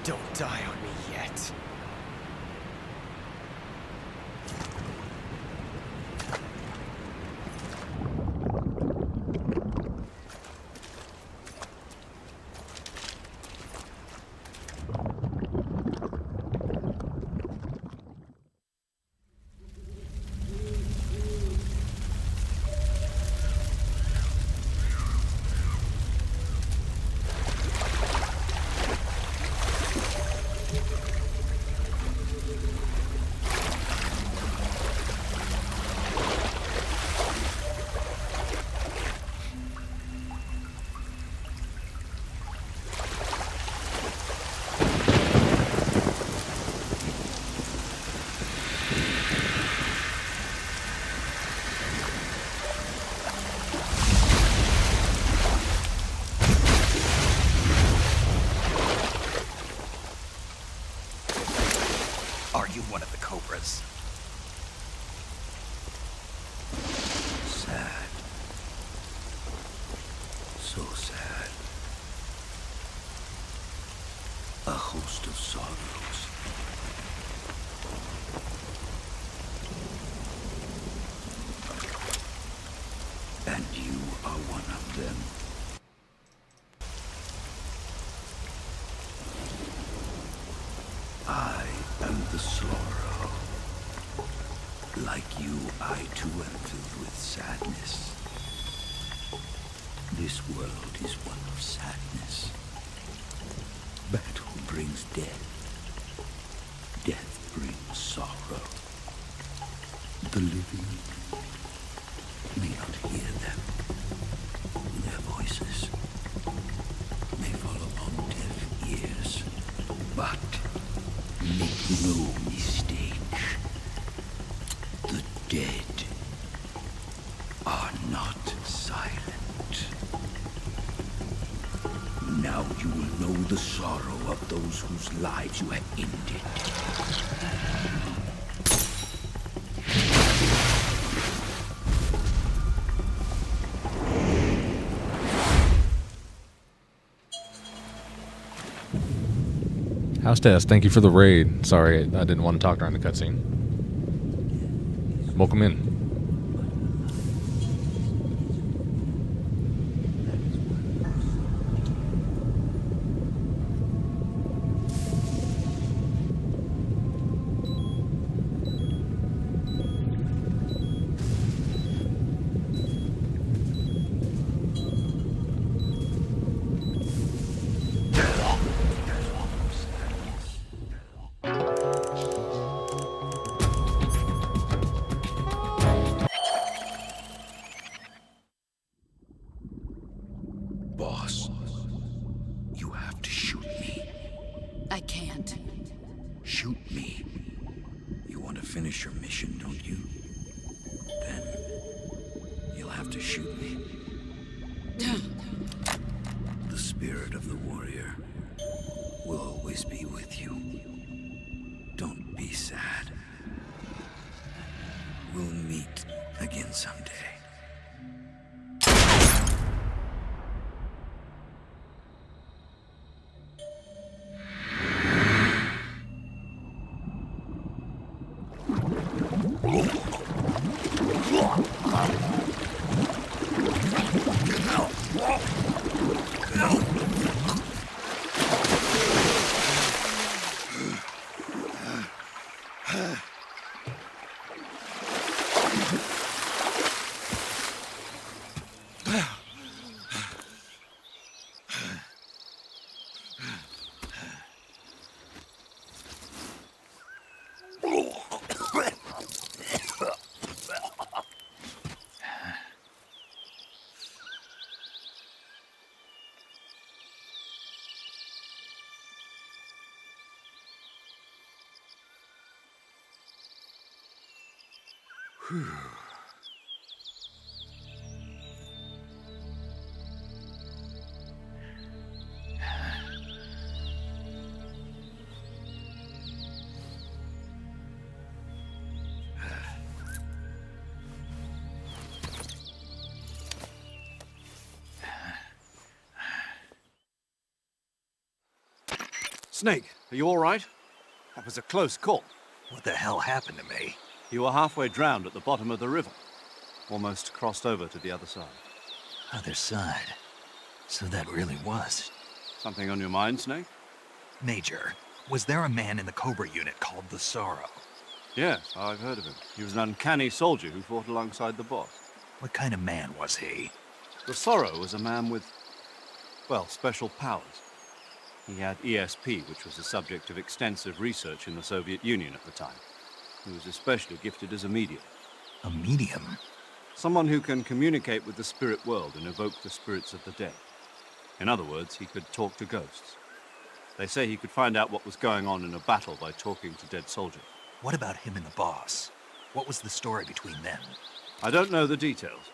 Don't die on me yet. Are you one of the Cobras? Sad. So sad. A host of sorrows. And you are one of them. I am the sorrow. Like you, I too am filled with sadness. This world is one of sadness. Battle brings death. Death brings sorrow. The living may not hear them. Their voices may fall upon deaf ears. But make no mistake, the dead are not silent. Now you will know the sorrow of those whose lives you have ended. House Test, thank you for the raid. Sorry, I didn't want to talk during the cutscene. Welcome in. Boss, you have to shoot me. I can't. Shoot me. You want to finish your mission, don't you? Then you'll have to shoot me. The spirit of the warrior will always be with you. Don't be sad. We'll meet again someday. Whew. Snake, are you all right? That was a close call. What the hell happened to me? You were halfway drowned at the bottom of the river. Almost crossed over to the other side. Other side. So that really was. Something on your mind, Snake? Major, was there a man in the Cobra unit called the Sorrow? Yes, I've heard of him. He was an uncanny soldier who fought alongside the boss. What kind of man was he? The Sorrow was a man with, well, special powers. He had ESP, which was the subject of extensive research in the Soviet Union at the time. He was especially gifted as a medium. A medium? Someone who can communicate with the spirit world and evoke the spirits of the dead. In other words, he could talk to ghosts. They say he could find out what was going on in a battle by talking to dead soldiers. What about him and the boss? What was the story between them? I don't know the details.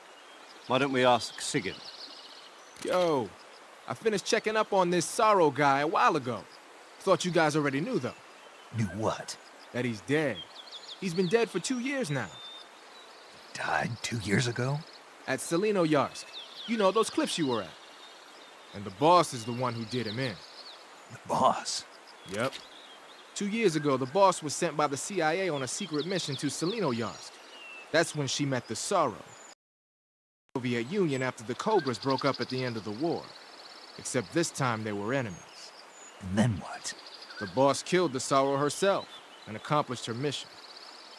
Why don't we ask Sigyn? Yo, I finished checking up on this Sorrow guy a while ago. Thought you guys already knew, though. Knew what? That he's dead. He's been dead for 2 years now. Died 2 years ago? At Selino-Yarsk. You know, those cliffs you were at. And the boss is the one who did him in. The boss? Yep. 2 years ago, the boss was sent by the CIA on a secret mission to Selino-Yarsk. That's when she met the Sorrow. Soviet Union after the Cobras broke up at the end of the war. Except this time they were enemies. And then what? The boss killed the Sorrow herself and accomplished her mission.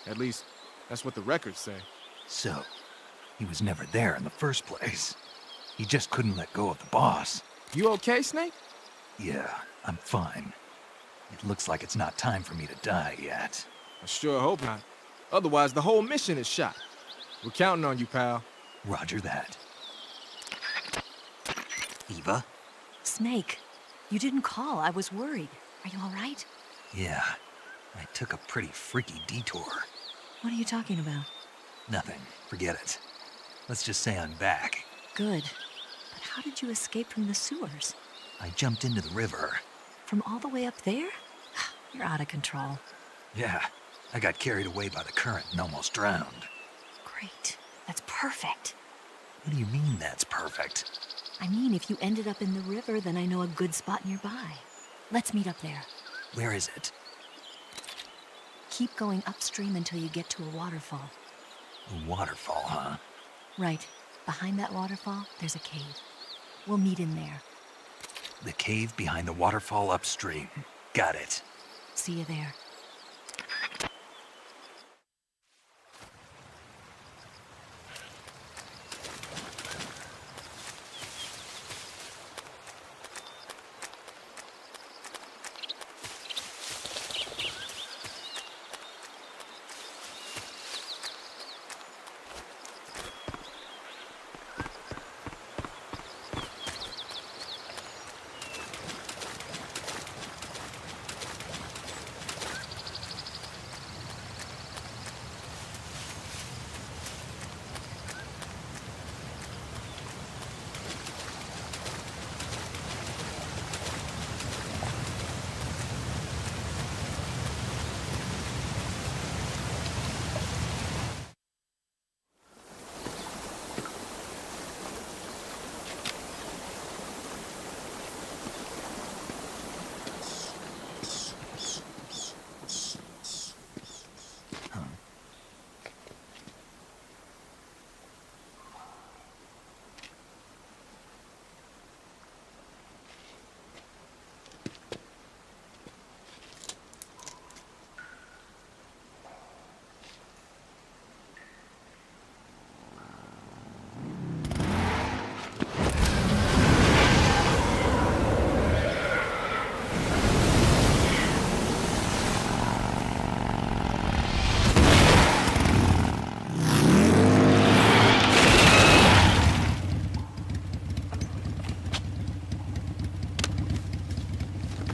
At least, that's what the records say. So, he was never there in the first place. He just couldn't let go of the boss. You okay, Snake? Yeah, I'm fine. It looks like it's not time for me to die yet. I sure hope not. Otherwise, the whole mission is shot. We're counting on you, pal. Roger that. Eva? Snake, you didn't call. I was worried. Are you all right? Yeah, I took a pretty freaky detour. What are you talking about? Nothing. Forget it. Let's just say I'm back. Good. But how did you escape from the sewers? I jumped into the river. From all the way up there? You're out of control. Yeah, I got carried away by the current and almost drowned. Great. That's perfect. What do you mean that's perfect? I mean, if you ended up in the river, then I know a good spot nearby. Let's meet up there. Where is it? Keep going upstream until you get to a waterfall. A waterfall, huh? Right. Behind that waterfall, there's a cave. We'll meet in there. The cave behind the waterfall upstream. Got it. See you there.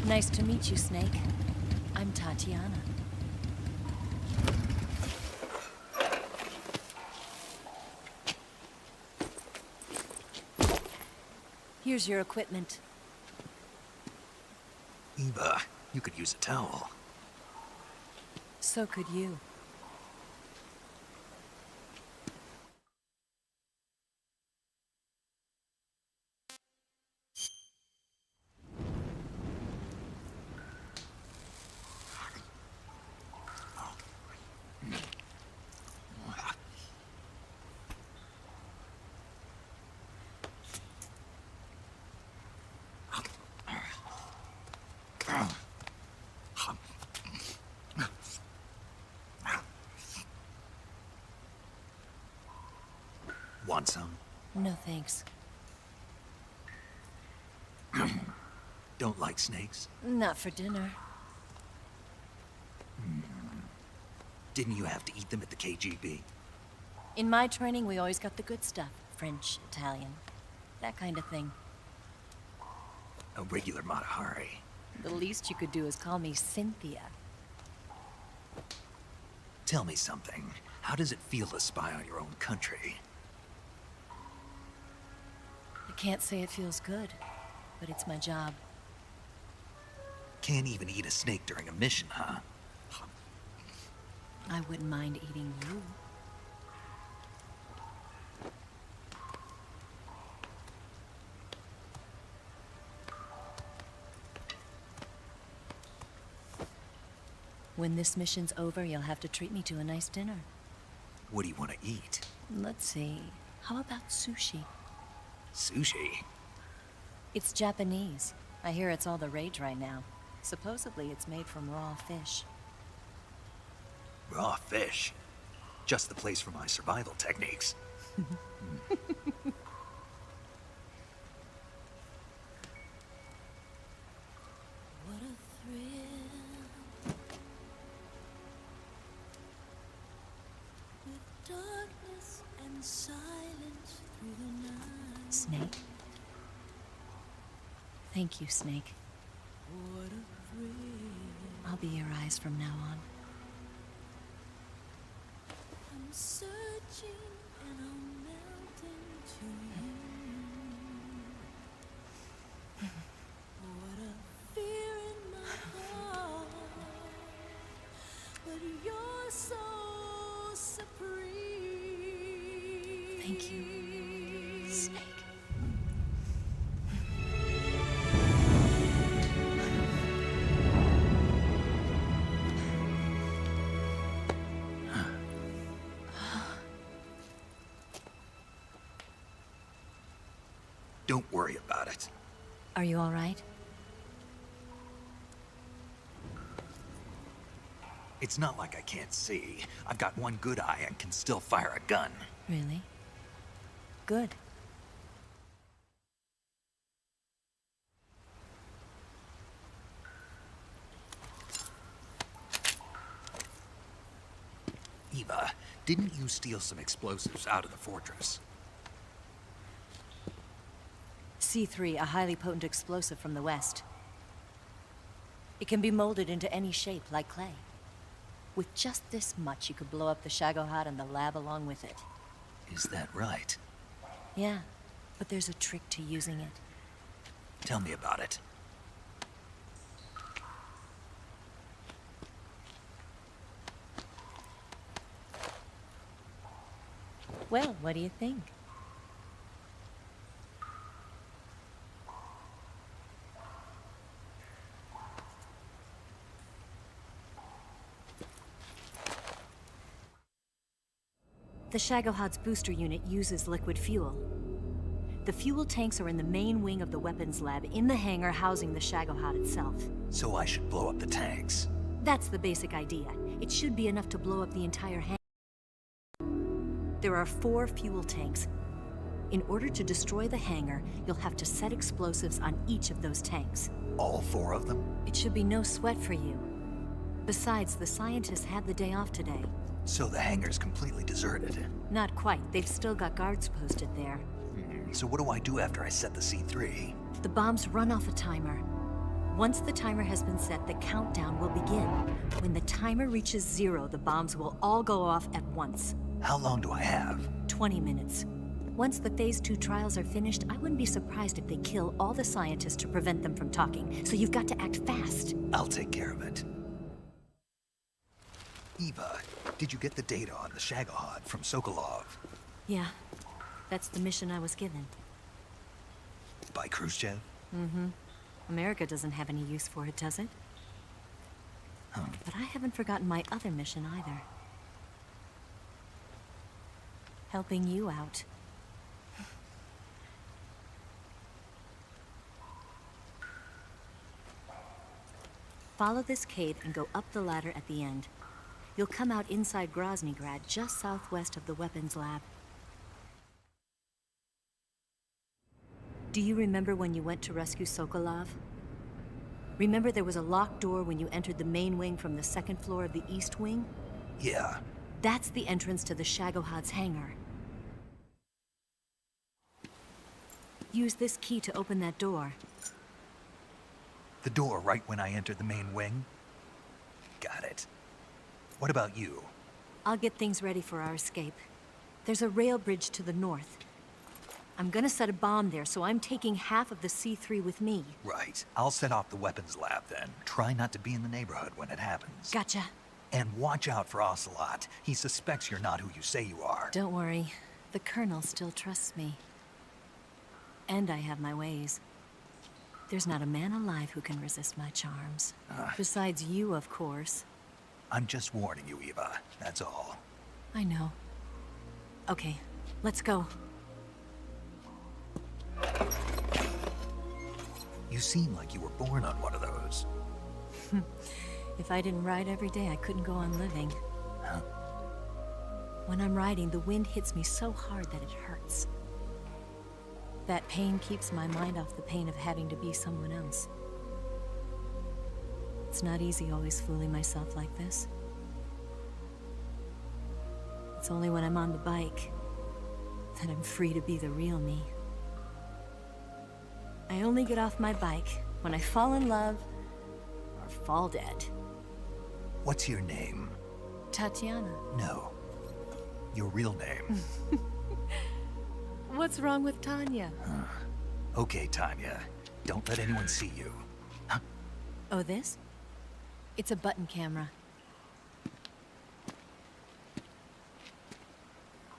Nice to meet you, Snake. I'm Tatiana. Here's your equipment. Eva, you could use a towel. So could you. Want some? No thanks. Don't like snakes? Not for dinner. Didn't you have to eat them at the KGB? In my training, we always got the good stuff. French, Italian, that kind of thing. A regular Matahari. The least you could do is call me Cynthia. Tell me something. How does it feel to spy on your own country? I can't say it feels good, but it's my job. Can't even eat a snake during a mission, huh? I wouldn't mind eating you. When this mission's over, you'll have to treat me to a nice dinner. What do you want to eat? Let's see. How about sushi? Sushi? It's Japanese. I hear it's all the rage right now. Supposedly, it's made from raw fish. Raw fish? Just the place for my survival techniques. What a thrill. With darkness and silence through the night. Snake? Thank you, Snake. What a thrill. I'll be your eyes from now on. I'm searching and I'm melting to you. What a fear in my heart. But you're so supreme. Thank you, Snake. Don't worry about it. Are you all right? It's not like I can't see. I've got one good eye and can still fire a gun. Really? Good. Eva, didn't you steal some explosives out of the fortress? C3, a highly potent explosive from the west. It can be molded into any shape, like clay. With just this much, you could blow up the Shagohod and the lab along with it. Is that right? Yeah, but there's a trick to using it. Tell me about it. Well, what do you think? The Shagohod's booster unit uses liquid fuel. The fuel tanks are in the main wing of the weapons lab in the hangar housing the Shagohod itself. So I should blow up the tanks. That's the basic idea. It should be enough to blow up the entire hangar. There are 4 fuel tanks. In order to destroy the hangar, you'll have to set explosives on each of those tanks. All 4 of them? It should be no sweat for you. Besides, the scientists had the day off today. So the hangar's completely deserted. Not quite. They've still got guards posted there. So what do I do after I set the C3? The bombs run off a timer. Once the timer has been set, the countdown will begin. When the timer reaches 0, the bombs will all go off at once. How long do I have? 20 minutes. Once the Phase 2 trials are finished, I wouldn't be surprised if they kill all the scientists to prevent them from talking. So you've got to act fast. I'll take care of it. Eva, did you get the data on the Shagohod from Sokolov? Yeah, that's the mission I was given. By Khrushchev? Mm-hmm. America doesn't have any use for it, does it? Huh. But I haven't forgotten my other mission either. Helping you out. Follow this cave and go up the ladder at the end. You'll come out inside Groznygrad, just southwest of the weapons lab. Do you remember when you went to rescue Sokolov? Remember there was a locked door when you entered the main wing from the second floor of the east wing? Yeah. That's the entrance to the Shagohod's hangar. Use this key to open that door. The door right when I entered the main wing? Got it. What about you? I'll get things ready for our escape. There's a rail bridge to the north. I'm gonna set a bomb there, so I'm taking half of the C3 with me. Right. I'll set off the weapons lab then. Try not to be in the neighborhood when it happens. Gotcha. And watch out for Ocelot. He suspects you're not who you say you are. Don't worry. The Colonel still trusts me. And I have my ways. There's not a man alive who can resist my charms. Besides you, of course. I'm just warning you, Eva. That's all. I know. Okay, let's go. You seem like you were born on one of those. If I didn't ride every day, I couldn't go on living. Huh? When I'm riding, the wind hits me so hard that it hurts. That pain keeps my mind off the pain of having to be someone else. It's not easy always fooling myself like this. It's only when I'm on the bike that I'm free to be the real me. I only get off my bike when I fall in love or fall dead. What's your name? Tatiana. No. Your real name. What's wrong with Tanya? Okay, Tanya. Don't let anyone see you. Oh, this? It's a button camera.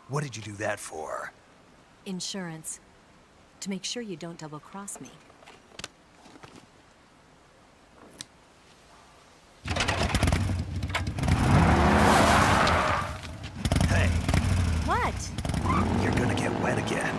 What did you do that for? Insurance. To make sure you don't double-cross me. Hey. What? You're gonna get wet again.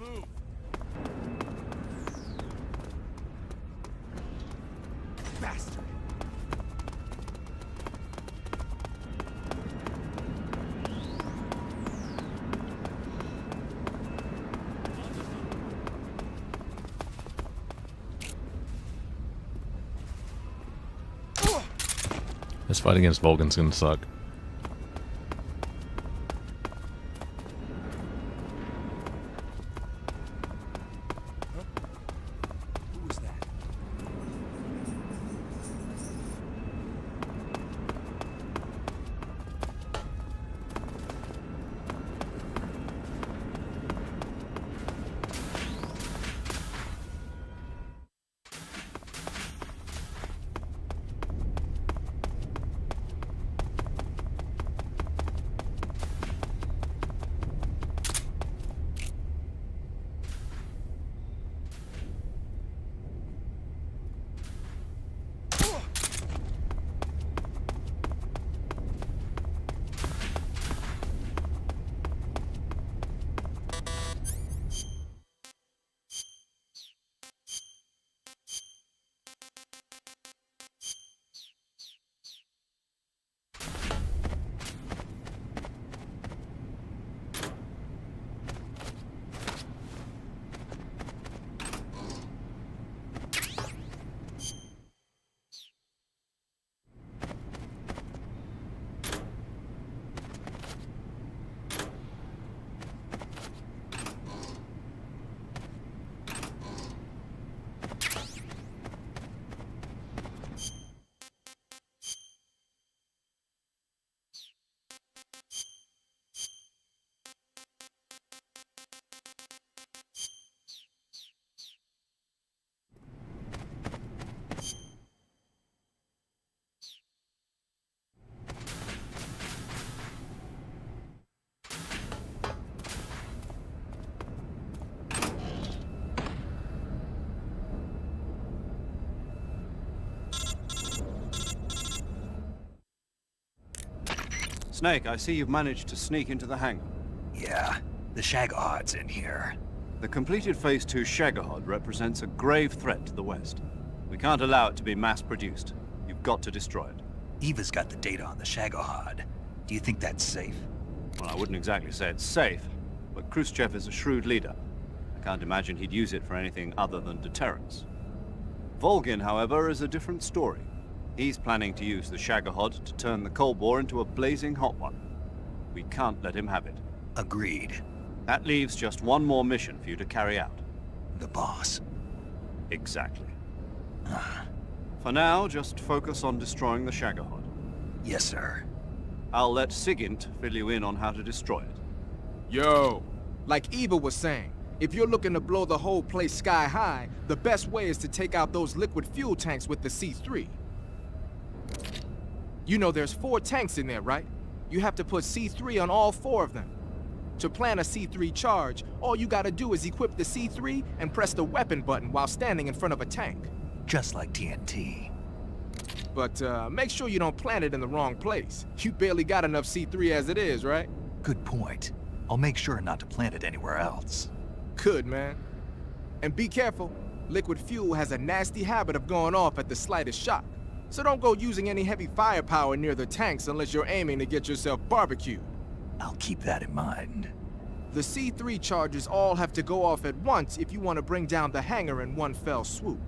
Move. Bastard! This fight against Vulcan's gonna suck. Who was that? Snake, I see you've managed to sneak into the hangar. Yeah, the Shagahod's in here. The completed Phase 2 Shagahod represents a grave threat to the West. We can't allow it to be mass-produced. You've got to destroy it. Eva's got the data on the Shagahod. Do you think that's safe? Well, I wouldn't exactly say it's safe, but Khrushchev is a shrewd leader. I can't imagine he'd use it for anything other than deterrence. Volgin, however, is a different story. He's planning to use the Shagahod to turn the Cold War into a blazing hot one. We can't let him have it. Agreed. That leaves just one more mission for you to carry out. The boss. Exactly. For now, just focus on destroying the Shagahod. Yes, sir. I'll let Sigint fill you in on how to destroy it. Yo, like Eva was saying, if you're looking to blow the whole place sky high, the best way is to take out those liquid fuel tanks with the C3. You know there's 4 tanks in there, right? You have to put C3 on all 4 of them. To plan a C3 charge, all you gotta do is equip the C3 and press the weapon button while standing in front of a tank. Just like TNT. But make sure you don't plant it in the wrong place. You barely got enough C3 as it is, right? Good point. I'll make sure not to plant it anywhere else. Good, man. And be careful. Liquid fuel has a nasty habit of going off at the slightest shock. So don't go using any heavy firepower near the tanks unless you're aiming to get yourself barbecued. I'll keep that in mind. The C3 charges all have to go off at once if you want to bring down the hangar in one fell swoop.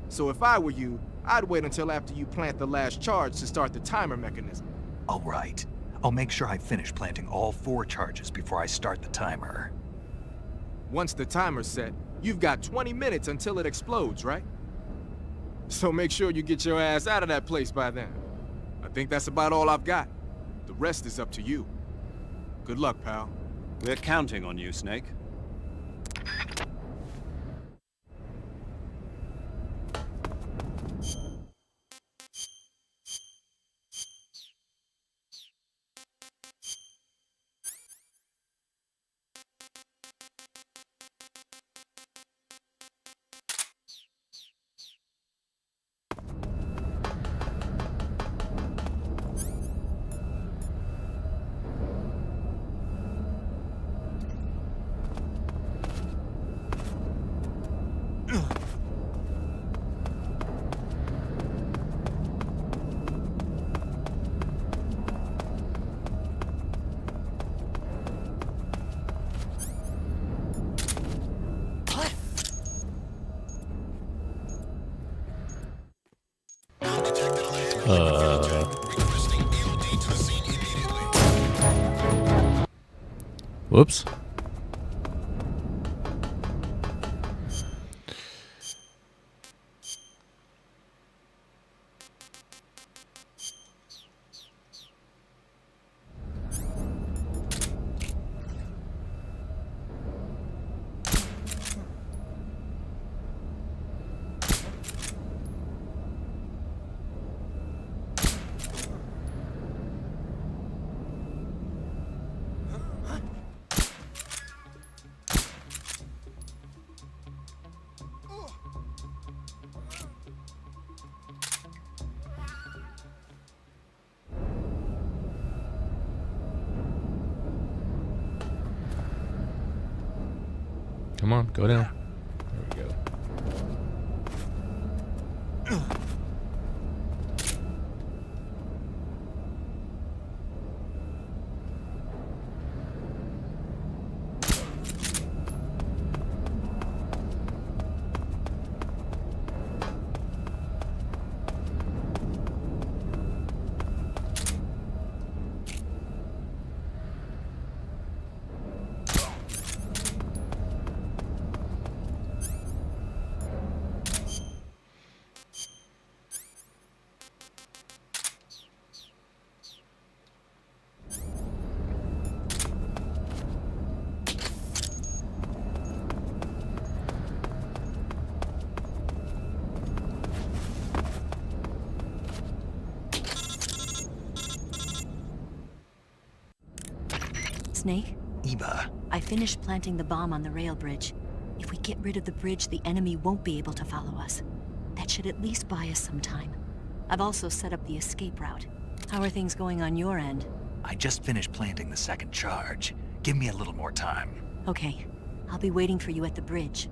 So if I were you, I'd wait until after you plant the last charge to start the timer mechanism. All right. I'll make sure I finish planting all 4 charges before I start the timer. Once the timer's set, you've got 20 minutes until it explodes, right? So make sure you get your ass out of that place by then. I think that's about all I've got. The rest is up to you. Good luck, pal. We're counting on you, Snake. Whoops. Come on, go down. There we go. Snake? Eva. I finished planting the bomb on the rail bridge. If we get rid of the bridge, the enemy won't be able to follow us. That should at least buy us some time. I've also set up the escape route. How are things going on your end? I just finished planting the second charge. Give me a little more time. Okay. I'll be waiting for you at the bridge.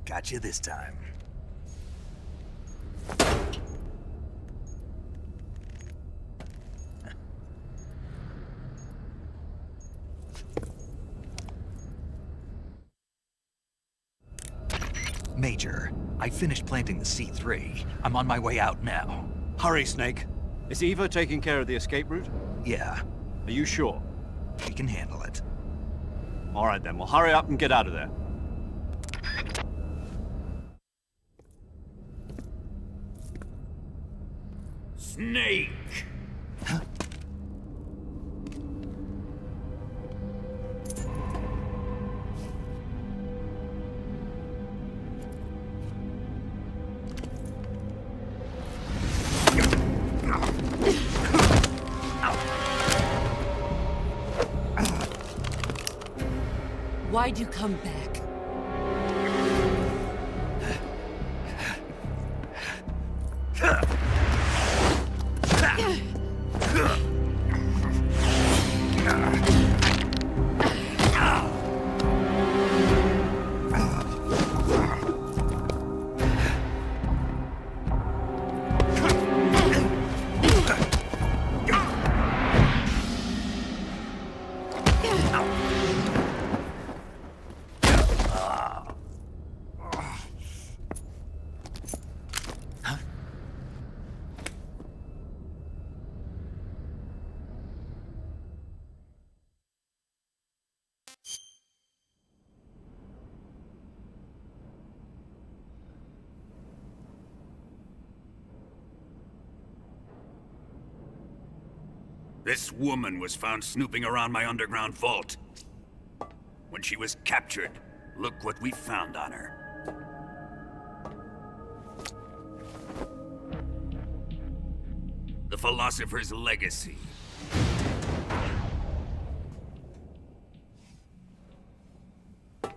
Got you this time. Major, I finished planting the C3. I'm on my way out now. Hurry, Snake. Is Eva taking care of the escape route? Yeah. Are you sure? We can handle it. All right then, well hurry up and get out of there. Snake! Why'd you come back? This woman was found snooping around my underground vault. When she was captured, look what we found on her. The Philosopher's Legacy.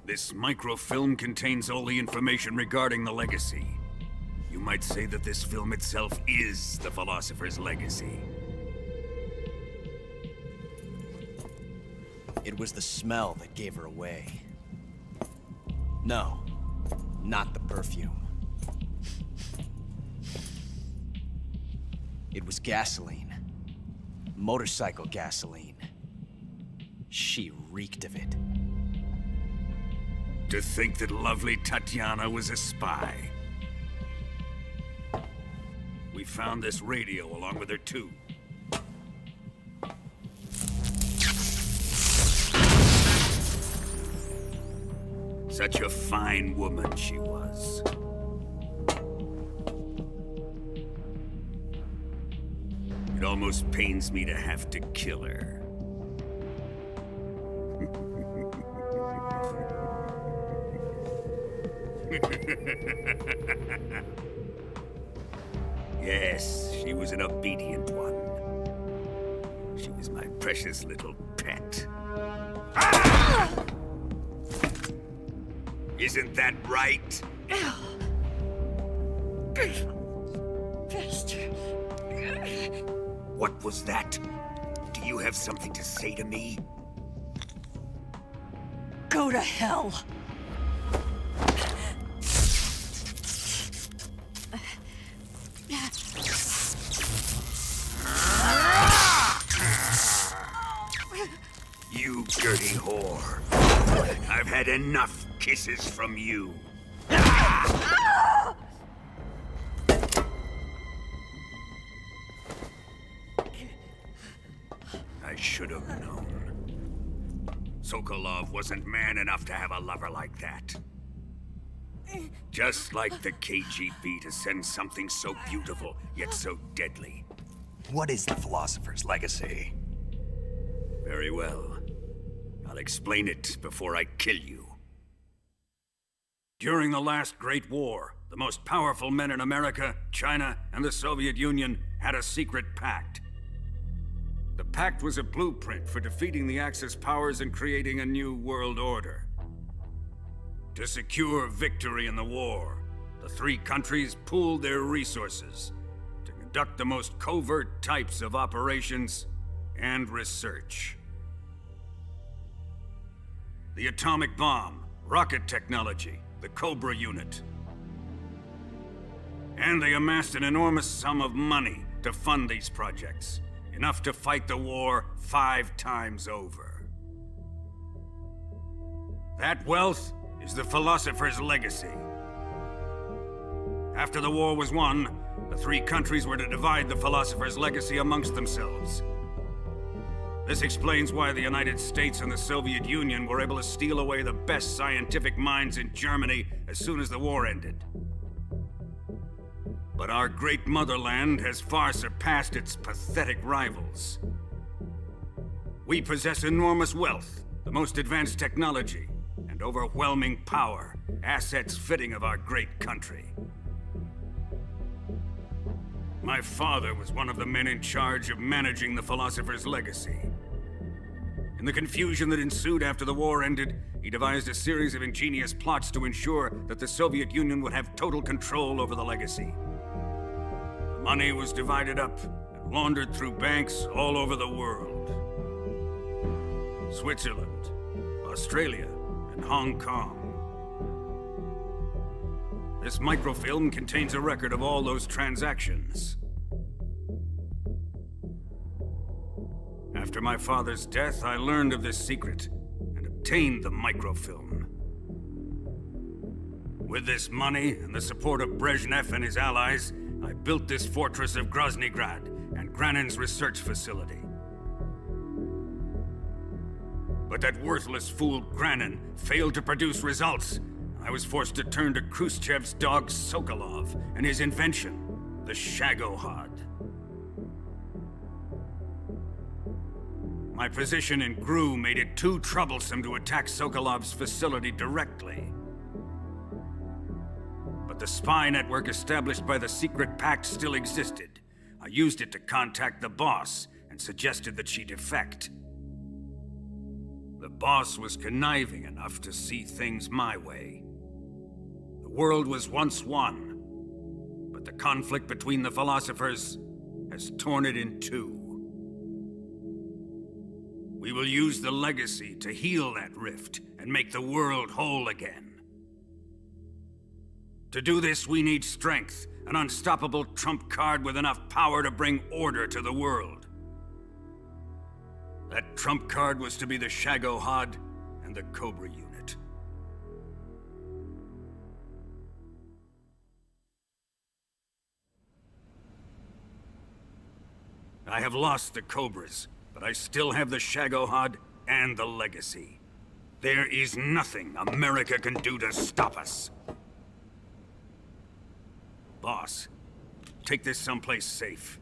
This microfilm contains all the information regarding the Legacy. You might say that this film itself is the Philosopher's Legacy. It was the smell that gave her away. No, not the perfume. It was gasoline. Motorcycle gasoline. She reeked of it. To think that lovely Tatiana was a spy. We found this radio along with her too. Such a fine woman she was. It almost pains me to have to kill her. Yes, she was an obedient one. She was my precious little pet. Ah! Isn't that right? What was that? Do you have something to say to me? Go to hell. You dirty whore. I've had enough kisses from you. I should have known. Sokolov wasn't man enough to have a lover like that. Just like the KGB to send something so beautiful, yet so deadly. What is the Philosopher's Legacy? Very well. I'll explain it before I kill you. During the last Great War, the most powerful men in America, China, and the Soviet Union had a secret pact. The pact was a blueprint for defeating the Axis powers and creating a new world order. To secure victory in the war, the three countries pooled their resources to conduct the most covert types of operations and research. The atomic bomb, rocket technology, the Cobra unit. And they amassed an enormous sum of money to fund these projects, enough to fight the war 5 times over. That wealth is the Philosopher's Legacy. After the war was won, the three countries were to divide the Philosopher's Legacy amongst themselves. This explains why the United States and the Soviet Union were able to steal away the best scientific minds in Germany as soon as the war ended. But our great motherland has far surpassed its pathetic rivals. We possess enormous wealth, the most advanced technology, and overwhelming power, assets fitting of our great country. My father was one of the men in charge of managing the Philosopher's Legacy. In the confusion that ensued after the war ended, he devised a series of ingenious plots to ensure that the Soviet Union would have total control over the legacy. The money was divided up and laundered through banks all over the world. Switzerland, Australia, and Hong Kong. This microfilm contains a record of all those transactions. After my father's death, I learned of this secret and obtained the microfilm. With this money and the support of Brezhnev and his allies, I built this fortress of Groznygrad and Granin's research facility. But that worthless fool Granin failed to produce results. I was forced to turn to Khrushchev's dog Sokolov and his invention, the Shagohod. My position in GRU made it too troublesome to attack Sokolov's facility directly. But the spy network established by the secret pact still existed. I used it to contact the boss and suggested that she defect. The boss was conniving enough to see things my way. The world was once one, but the conflict between the philosophers has torn it in two. We will use the legacy to heal that rift and make the world whole again. To do this, we need strength, an unstoppable trump card with enough power to bring order to the world. That trump card was to be the Shagohod and the Cobra unit. I have lost the Cobras, but I still have the Shagohod and the legacy. There is nothing America can do to stop us. Boss, take this someplace safe.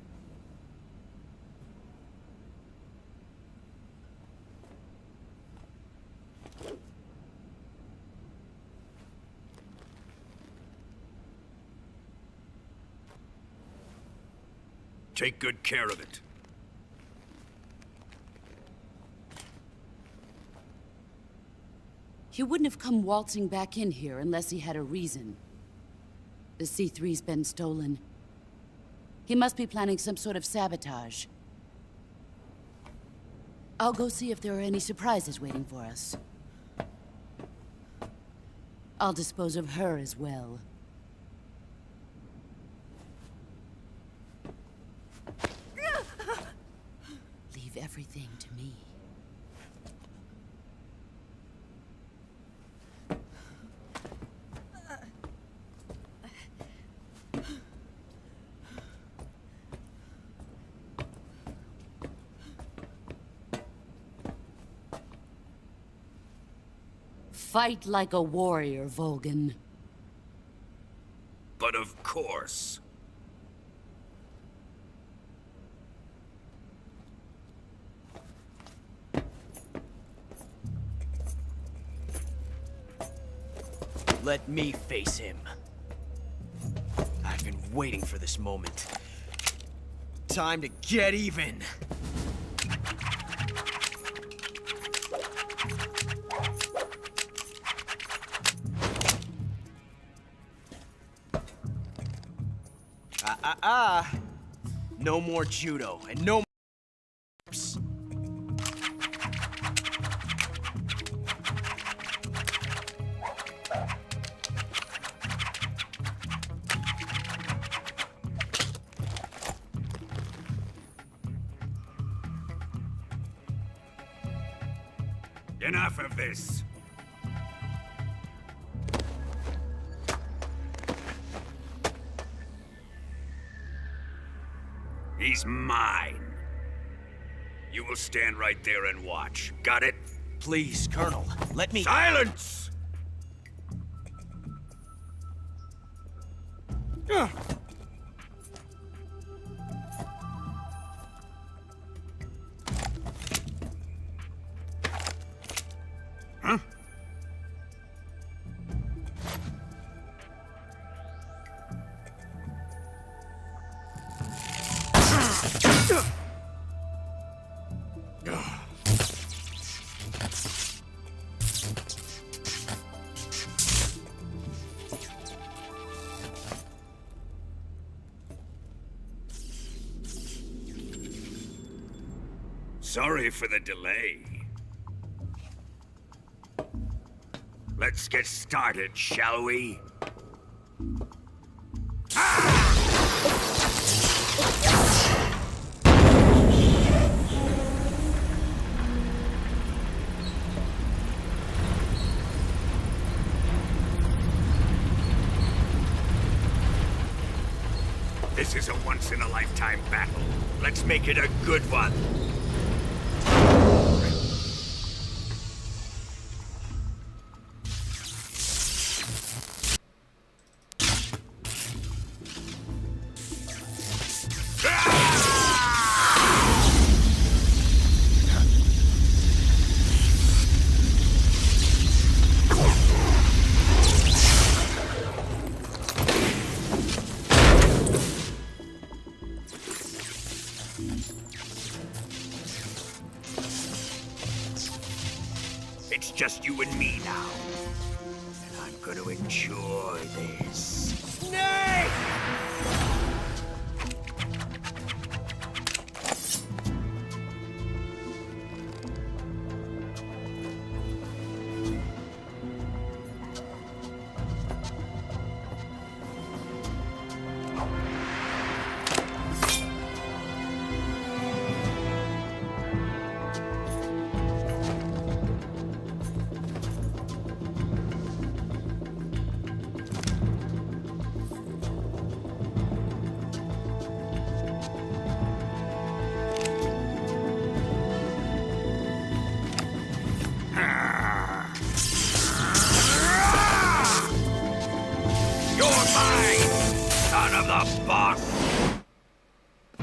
Take good care of it. He wouldn't have come waltzing back in here unless he had a reason. The C3's been stolen. He must be planning some sort of sabotage. I'll go see if there are any surprises waiting for us. I'll dispose of her as well. Leave everything to me. Fight like a warrior, Volgan. But of course. Let me face him. I've been waiting for this moment. Time to get even. No more judo, and no more... Enough of this. He's mine. You will stand right there and watch. Got it? Please, Colonel, let me... Silence! Huh? Sorry for the delay. Let's get started, shall we? This is a once-in-a-lifetime battle. Let's make it a good one. It's just you and me now. And I'm gonna enjoy this. Snake!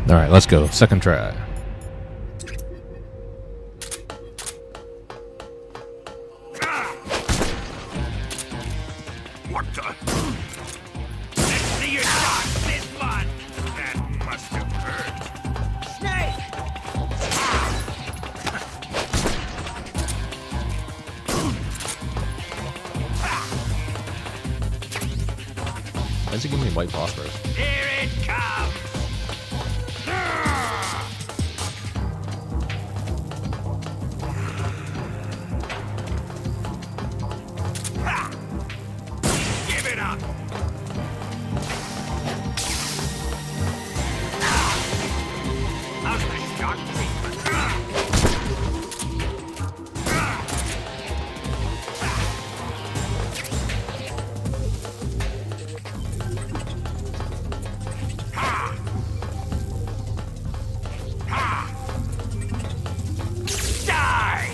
All right, let's go. Second try. What the? Let's see you dodge this one. That must have hurt. Snake! Why does he give me white phosphorus? Here it comes. Give it up. How's the shock treatment? Die!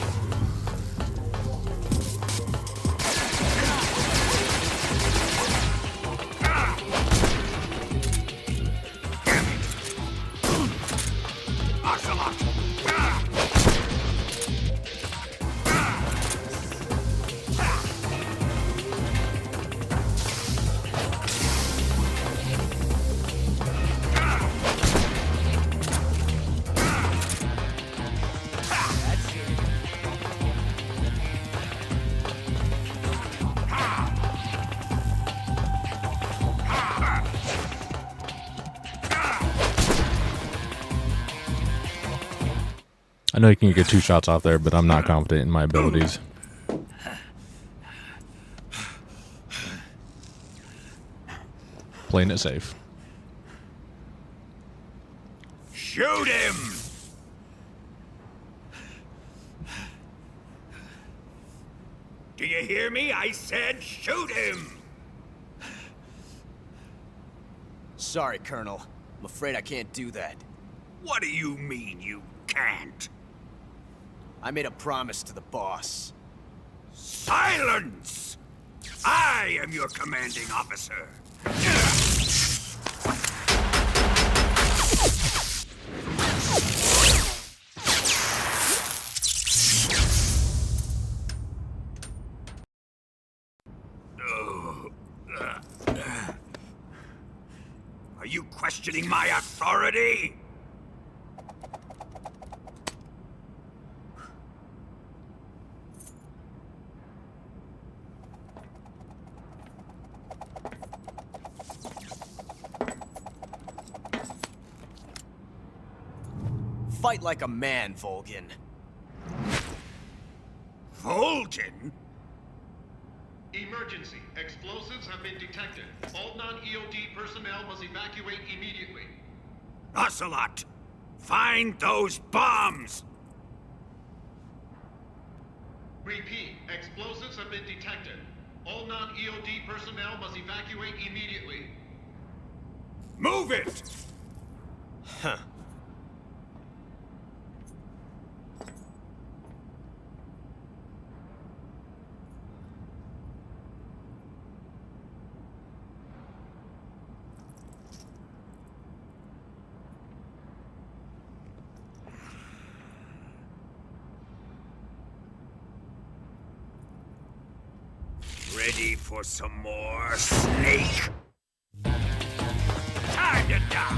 I know you can get 2 shots off there, but I'm not confident in my abilities. Playing it safe. Shoot him! Do you hear me? I said shoot him! Sorry, Colonel. I'm afraid I can't do that. What do you mean you can't? I made a promise to the boss. Silence! I am your commanding officer. Are you questioning my authority? Fight like a man, Volgin. Volgin? Emergency. Explosives have been detected. All non-EOD personnel must evacuate immediately. Ocelot! Find those bombs! Repeat. Explosives have been detected. All non-EOD personnel must evacuate immediately. Move it! Huh. Ready for some more, Snake? Time to die!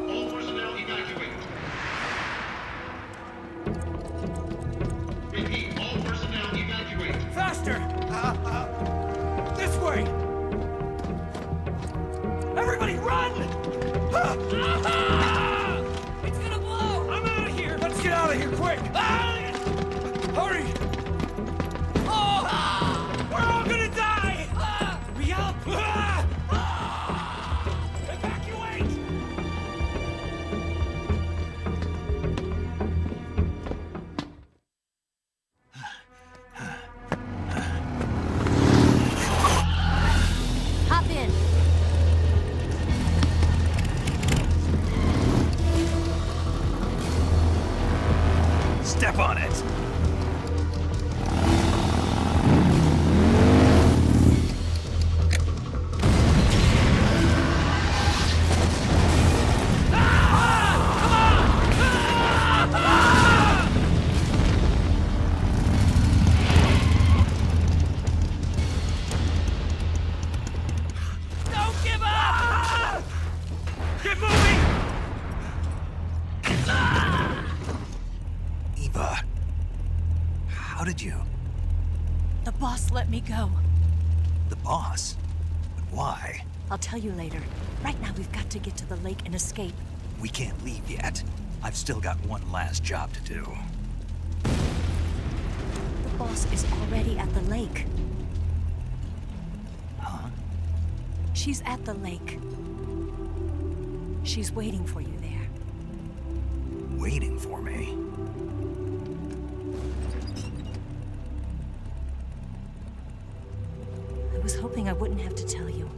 All personnel evacuate. Repeat, all personnel evacuate. Faster! This way! Everybody run! It's gonna blow! I'm out of here! Let's get out of here quick! Hurry! We're all gonna die! We help! Evacuate! Hop in. Step on it! Don't give up! Get moving! Eva, how did you? The boss let me go. The boss? But why? I'll tell you later. Right now, we've got to get to the lake and escape. We can't leave yet. I've still got one last job to do. The boss is already at the lake. Huh? She's at the lake. She's waiting for you there. Waiting for me? I was hoping I wouldn't have to tell you.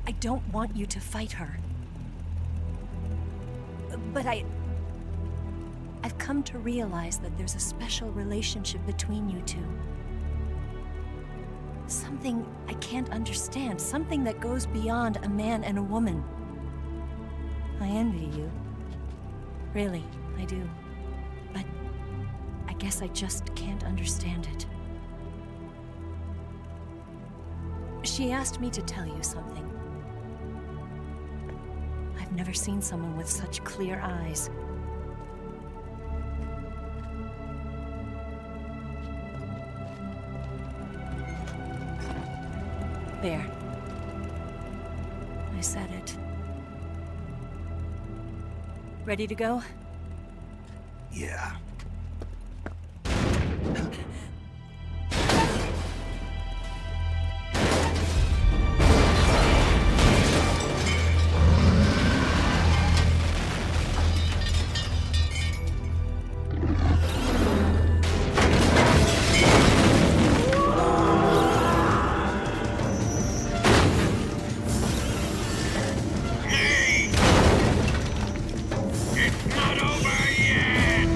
I don't want you to fight her. But I've come to realize that there's a special relationship between you two. Something I can't understand, something that goes beyond a man and a woman. I envy you. Really, I do. But I guess I just can't understand it. She asked me to tell you something. I've never seen someone with such clear eyes. There. I said it. Ready to go? Yeah. It's not over yet!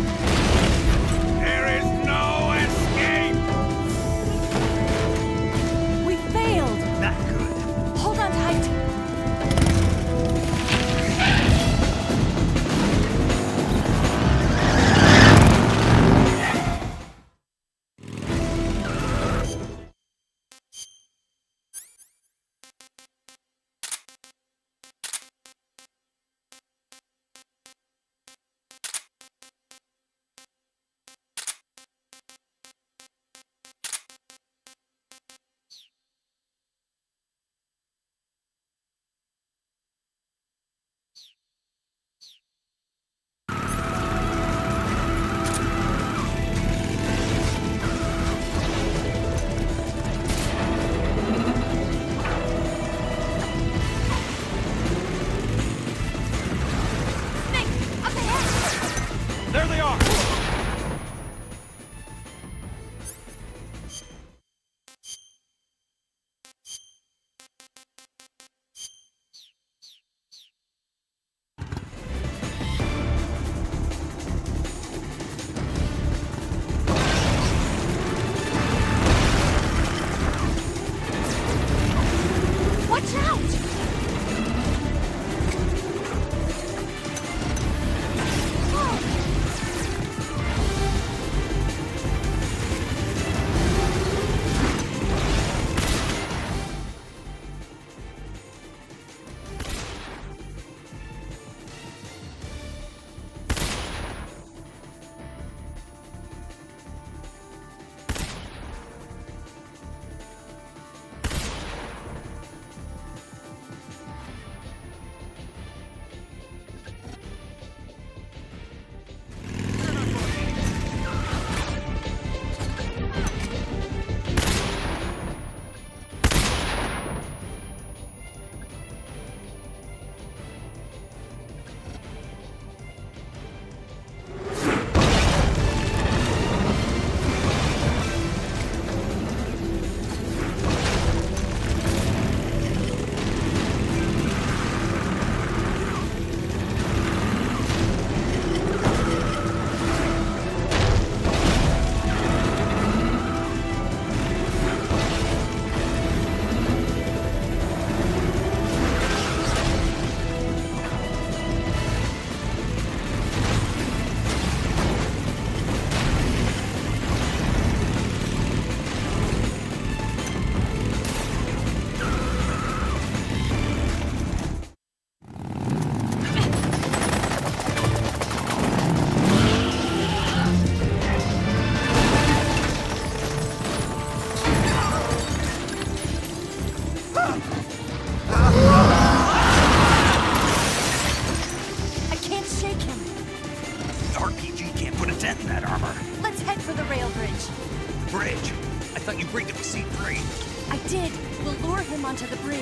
did. We'll lure him onto the bridge.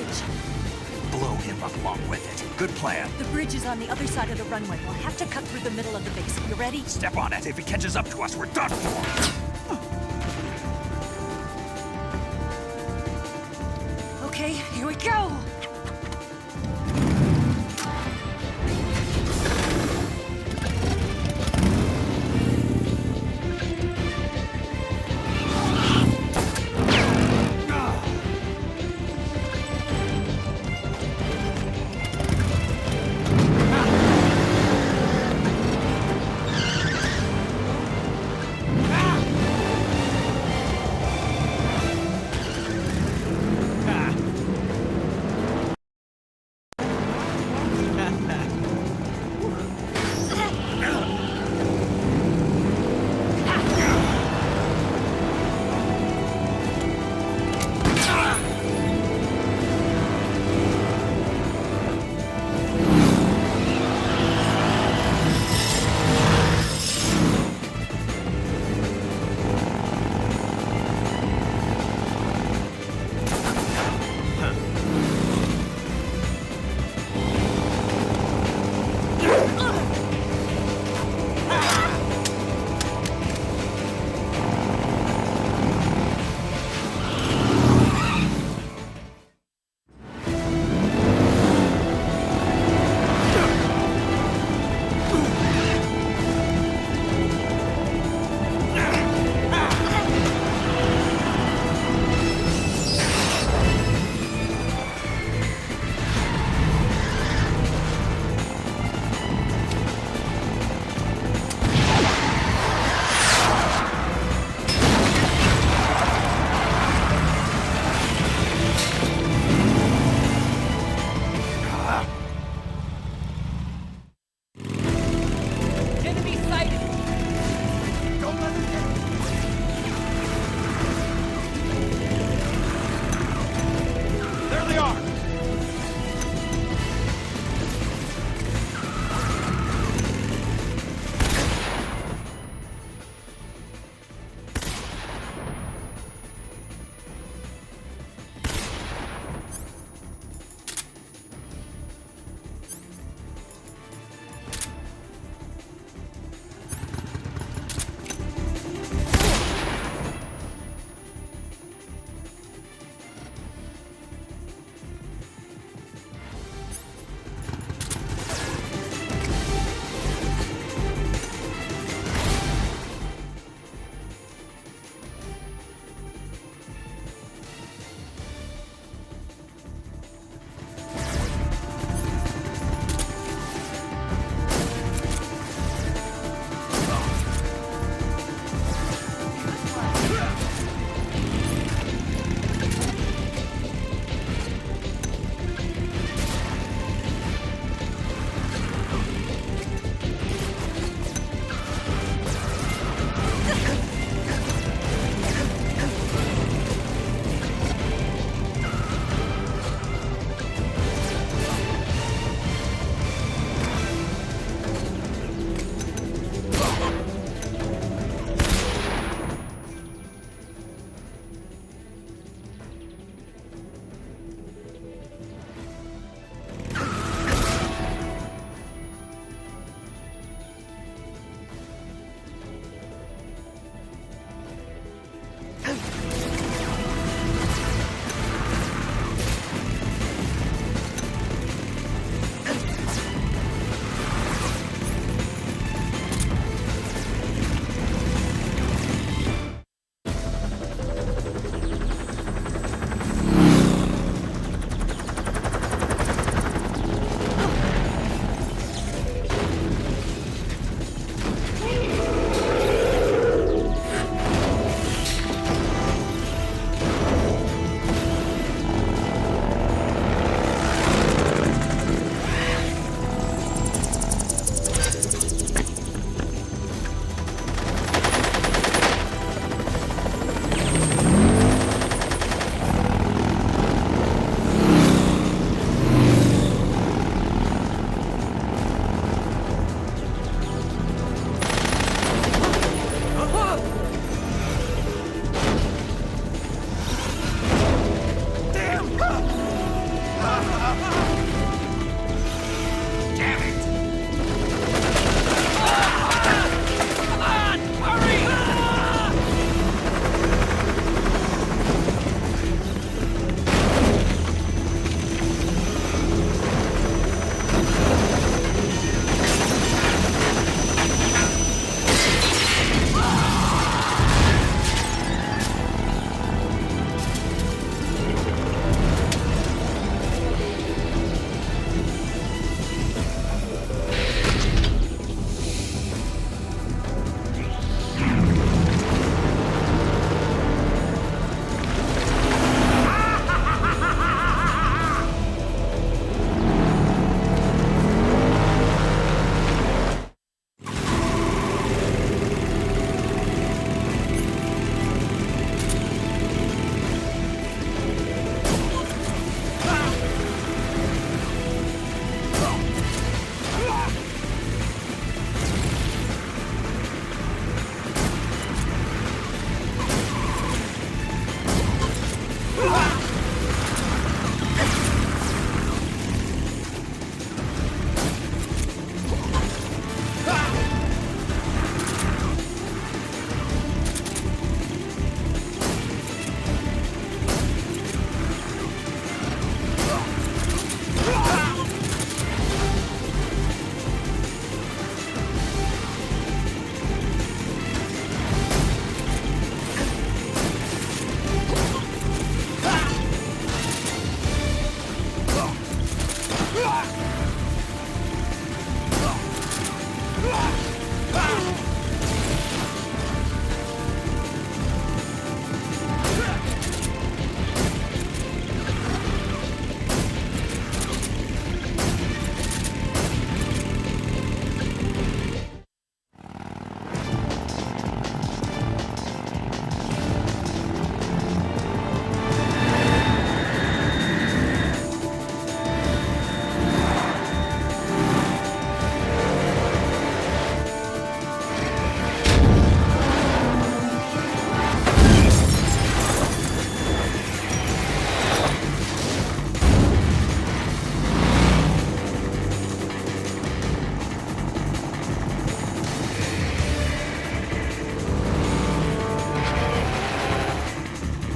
Blow him up along with it. Good plan. The bridge is on the other side of the runway. We'll have to cut through the middle of the base. You ready? Step on it. If he catches up to us, we're done for. Okay, here we go!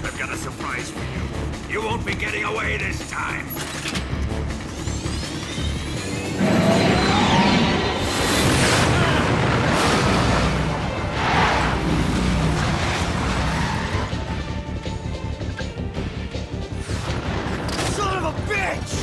I've got a surprise for you. You won't be getting away this time. Son of a bitch!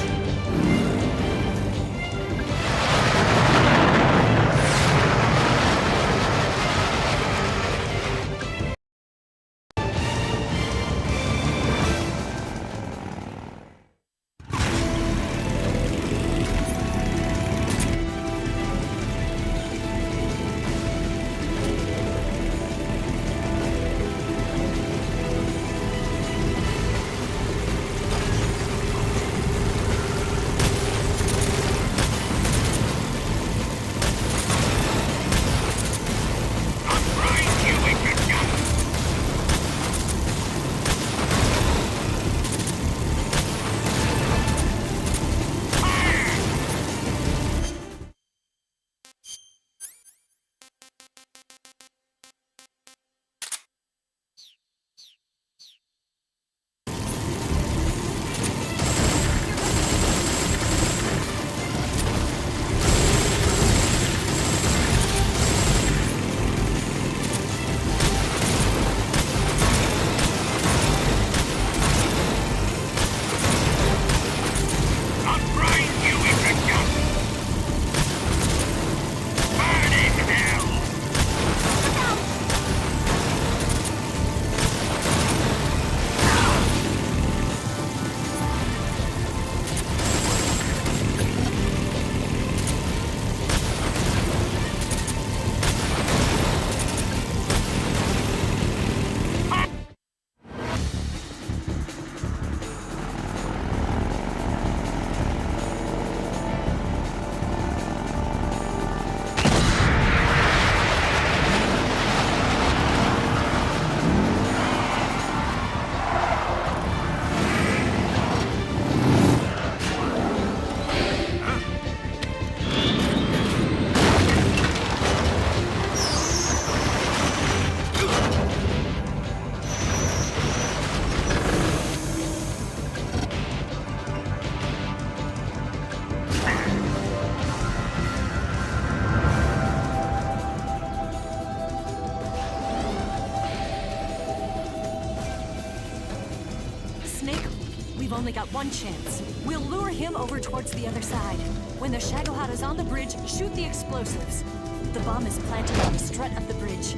We've only got one chance. We'll lure him over towards the other side. When the Shagohada's on the bridge, shoot the explosives. The bomb is planted on the strut of the bridge.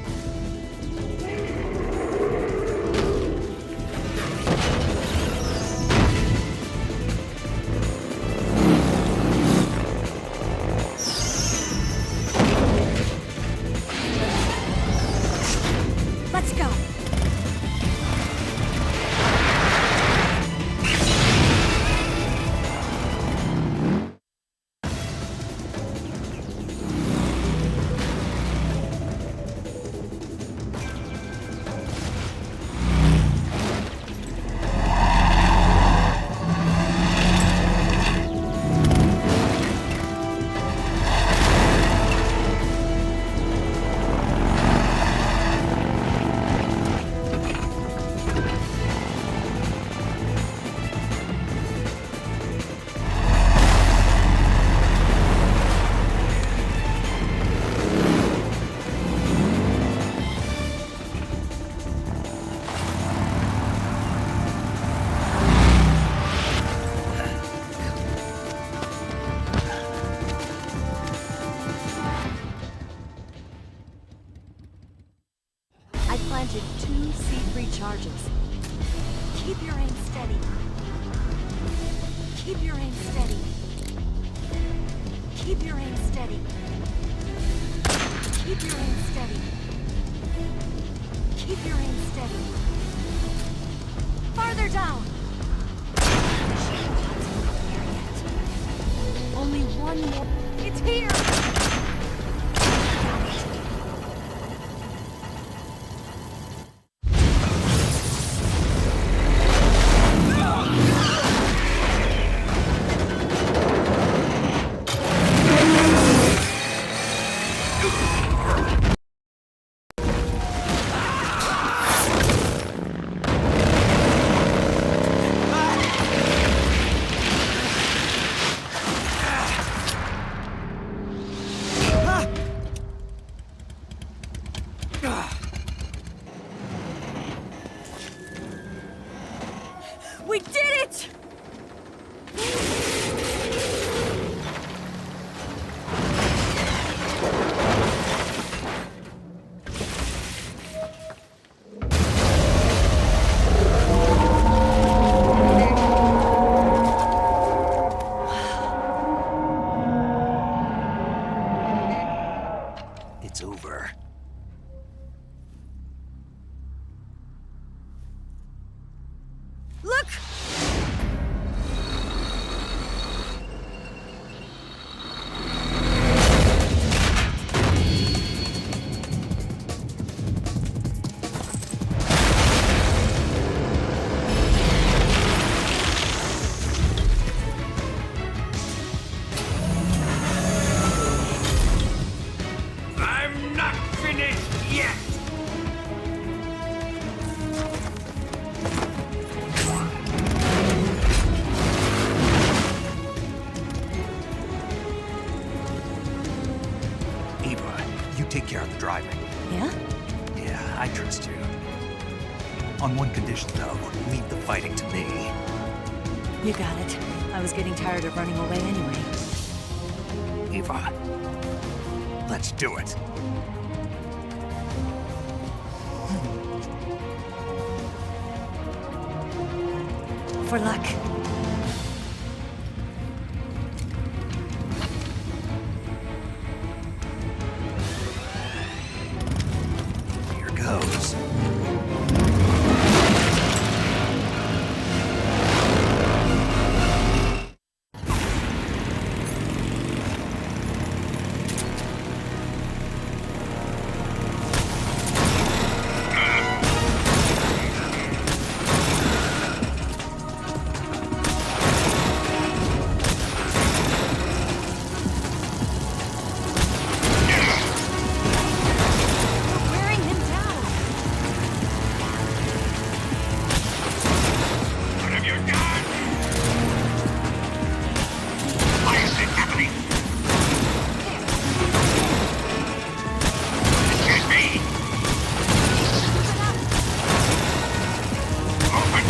Let's go! Keep your aim steady. Keep your aim steady. Keep your aim steady. Keep your aim steady. Farther down. Only one more. It's here! We did it! It's over. Look! I'm not finished yet! Eva, you take care of the driving. Yeah? Yeah, I trust you. On one condition, though, leave the fighting to me. You got it. I was getting tired of running away anyway. Eva, let's do it. For luck. Here goes. Wearing him down. What have you done? Why is it happening? It can't be. Open.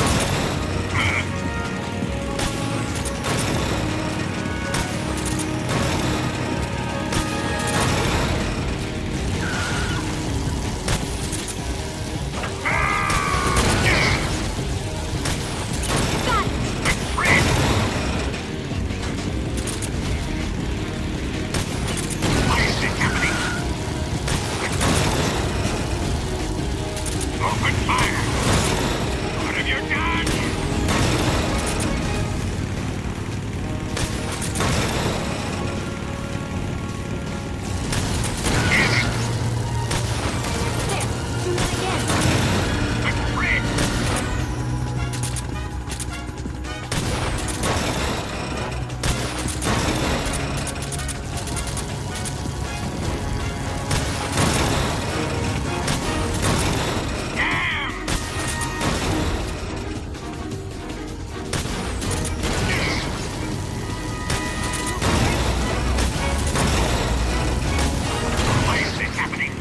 Why is it happening? Open fire! What have you done? Why is it happening?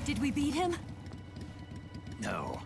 Did we beat him? No.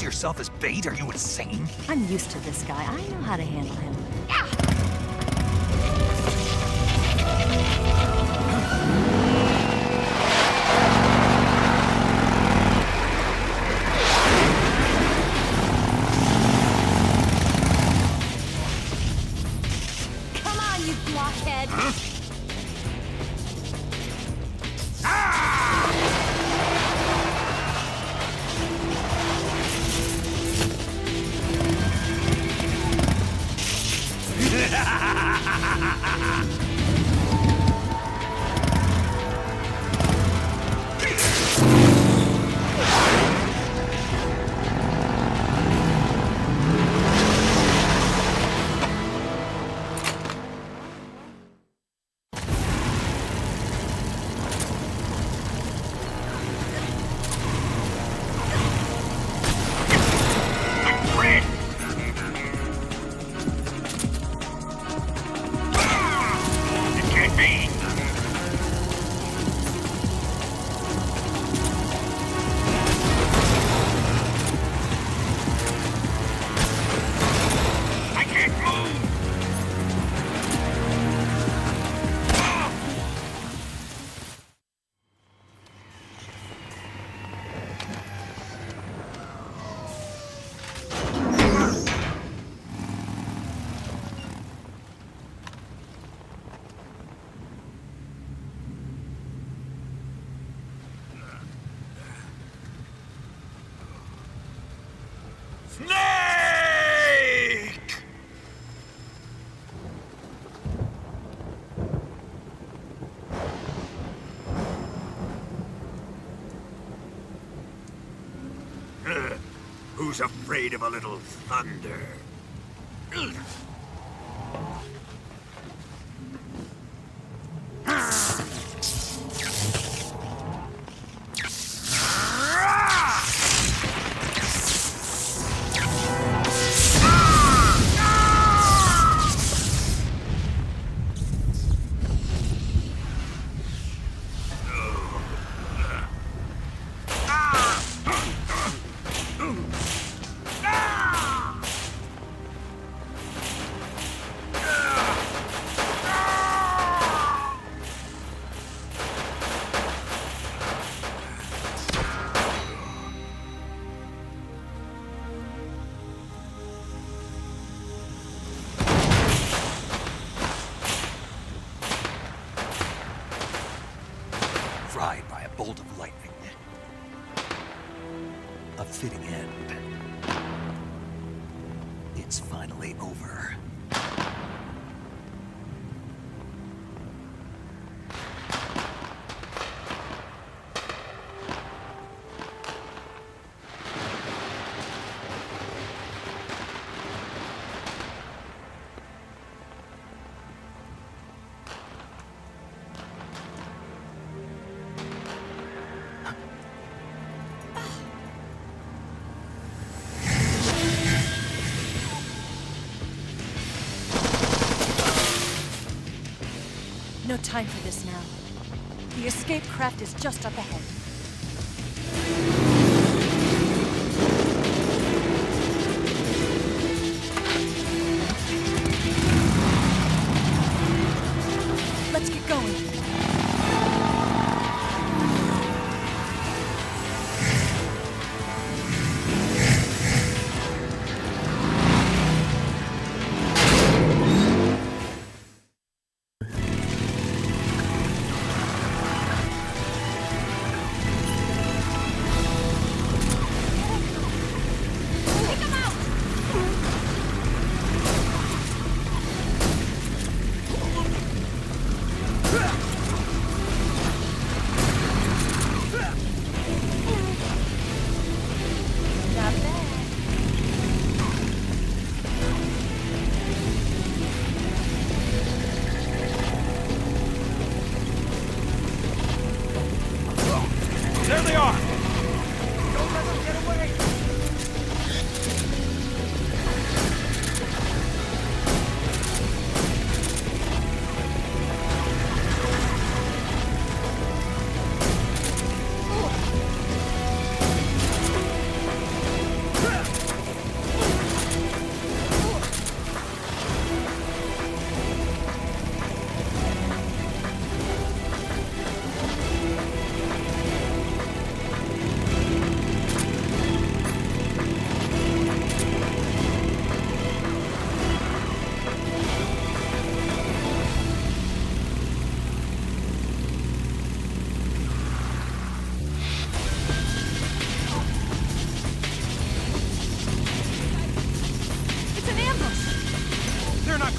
use yourself as bait? Are you insane? I'm used to this guy. I know how to handle him. Come on, you blockhead! Snake! Who's afraid of a little thunder? Fried by a bolt of lightning. A fitting end. It's finally over. No time for this now. The escape craft is just up ahead. Let's get going.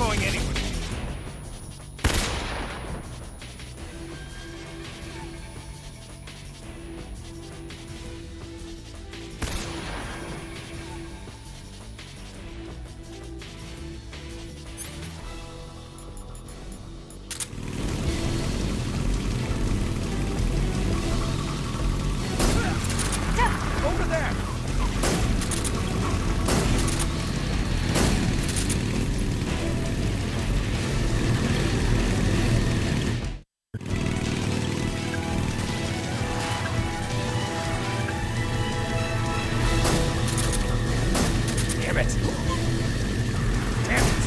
going anywhere. Over there! Damn it! Damn it!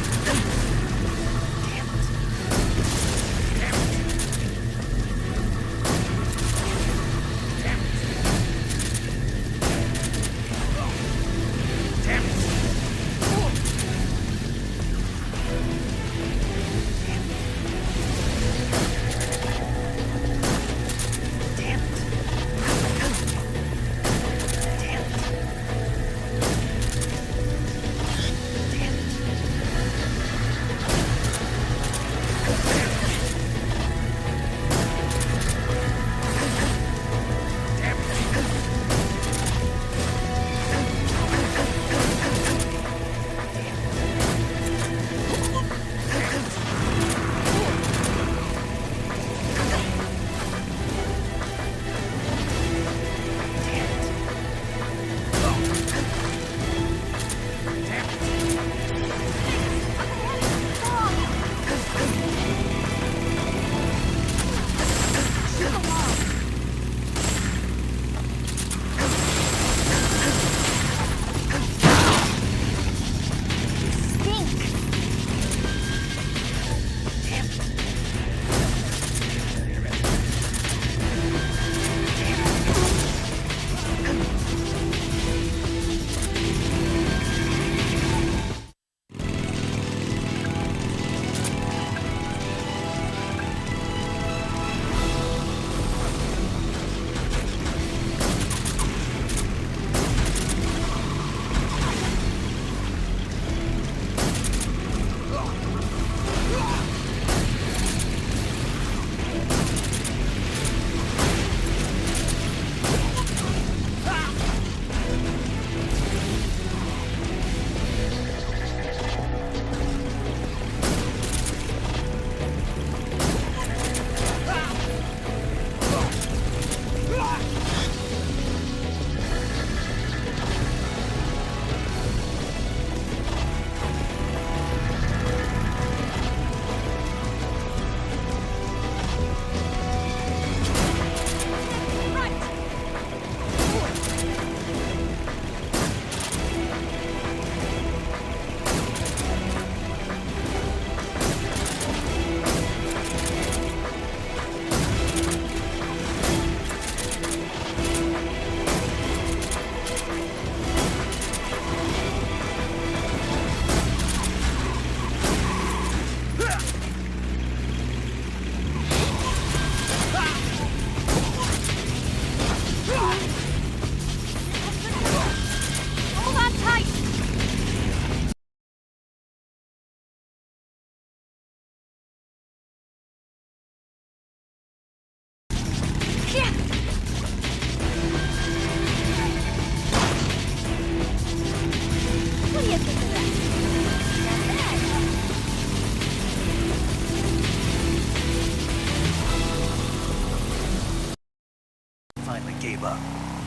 Finally gave up.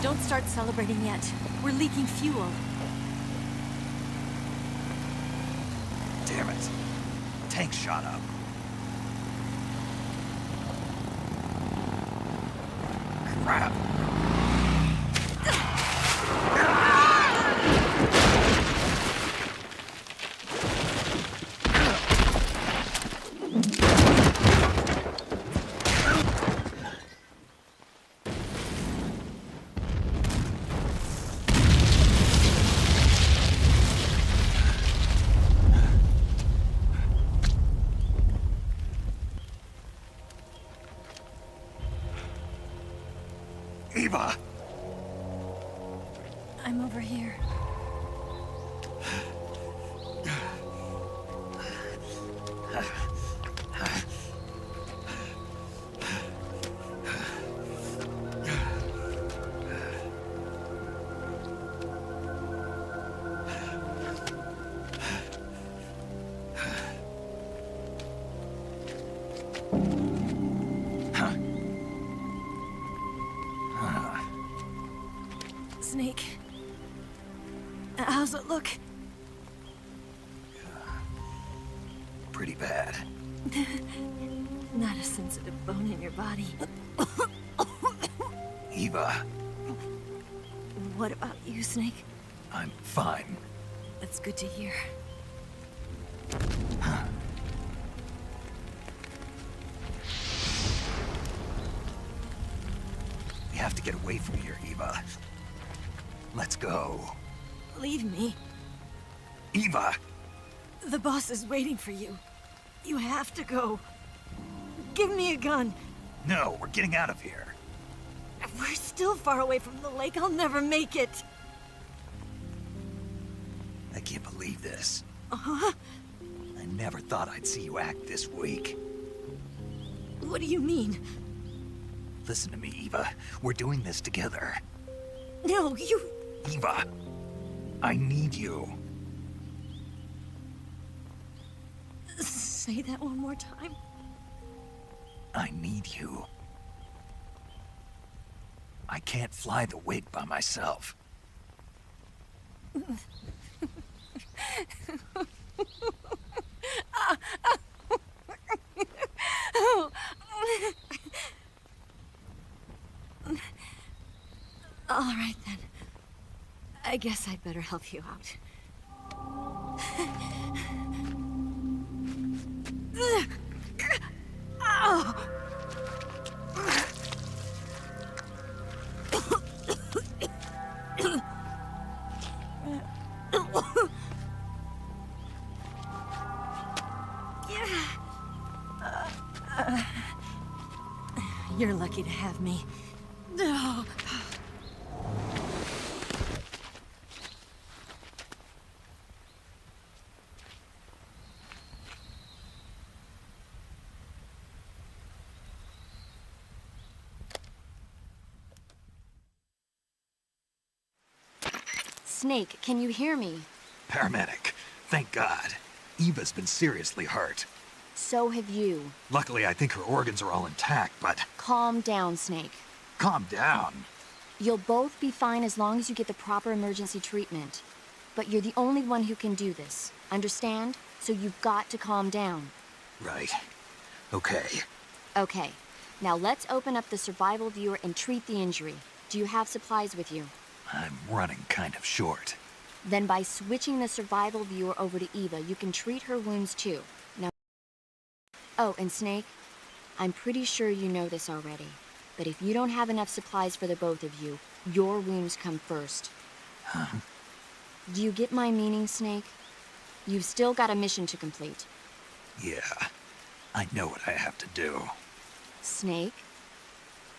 Don't start celebrating yet. We're leaking fuel. Damn it. Tank shot up. Crap. Eva! I'm over here. Snake. How's it look? Pretty bad. Not a sensitive bone in your body. Eva, What about you, Snake? I'm fine. That's good to hear. We have to get away from here, Eva. Let's go. Leave me. Eva! The boss is waiting for you. You have to go. Give me a gun. No, we're getting out of here. We're still far away from the lake. I'll never make it. I can't believe this. Uh-huh. I never thought I'd see you act this weak. What do you mean? Listen to me, Eva. We're doing this together. No, you... Eva, I need you. Say that one more time. I need you. I can't fly the wig by myself. All right, then. I guess I'd better help you out. Ow! You're lucky to have me. No. Snake, can you hear me? Paramedic, thank God. Eva's been seriously hurt. So have you. Luckily, I think her organs are all intact, but... Calm down, Snake. Calm down. You'll both be fine as long as you get the proper emergency treatment. But you're the only one who can do this. Understand? So you've got to calm down. Right. Okay. Okay. Now let's open up the survival viewer and treat the injury. Do you have supplies with you? I'm running kind of short. Then by switching the survival viewer over to Eva, you can treat her wounds too. Now... Oh, and Snake, I'm pretty sure you know this already, but if you don't have enough supplies for the both of you, your wounds come first. Huh? Do you get my meaning, Snake? You've still got a mission to complete. Yeah. I know what I have to do. Snake?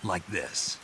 Like this.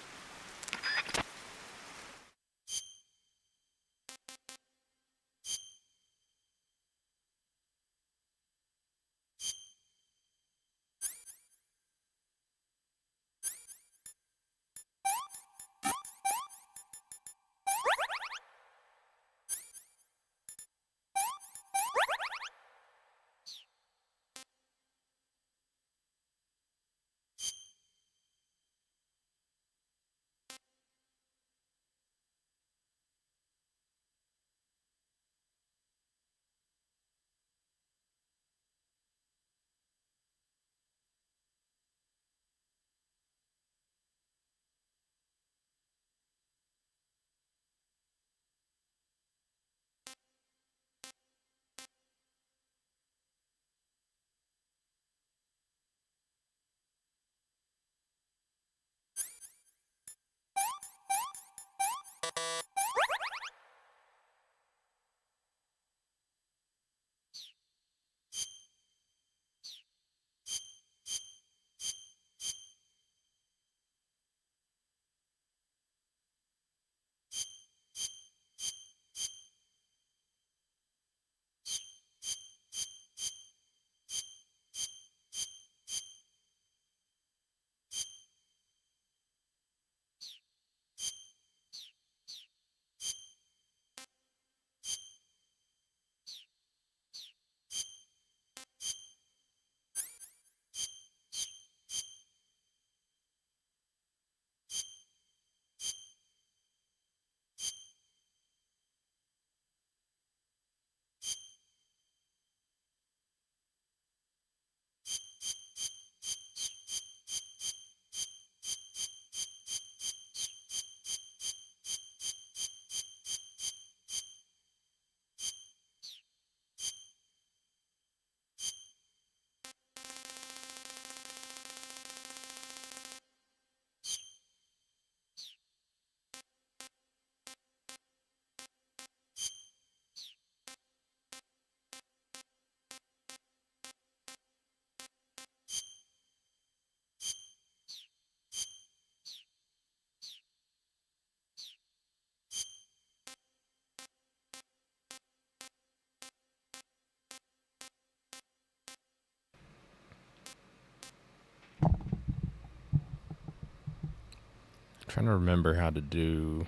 trying to remember how to do.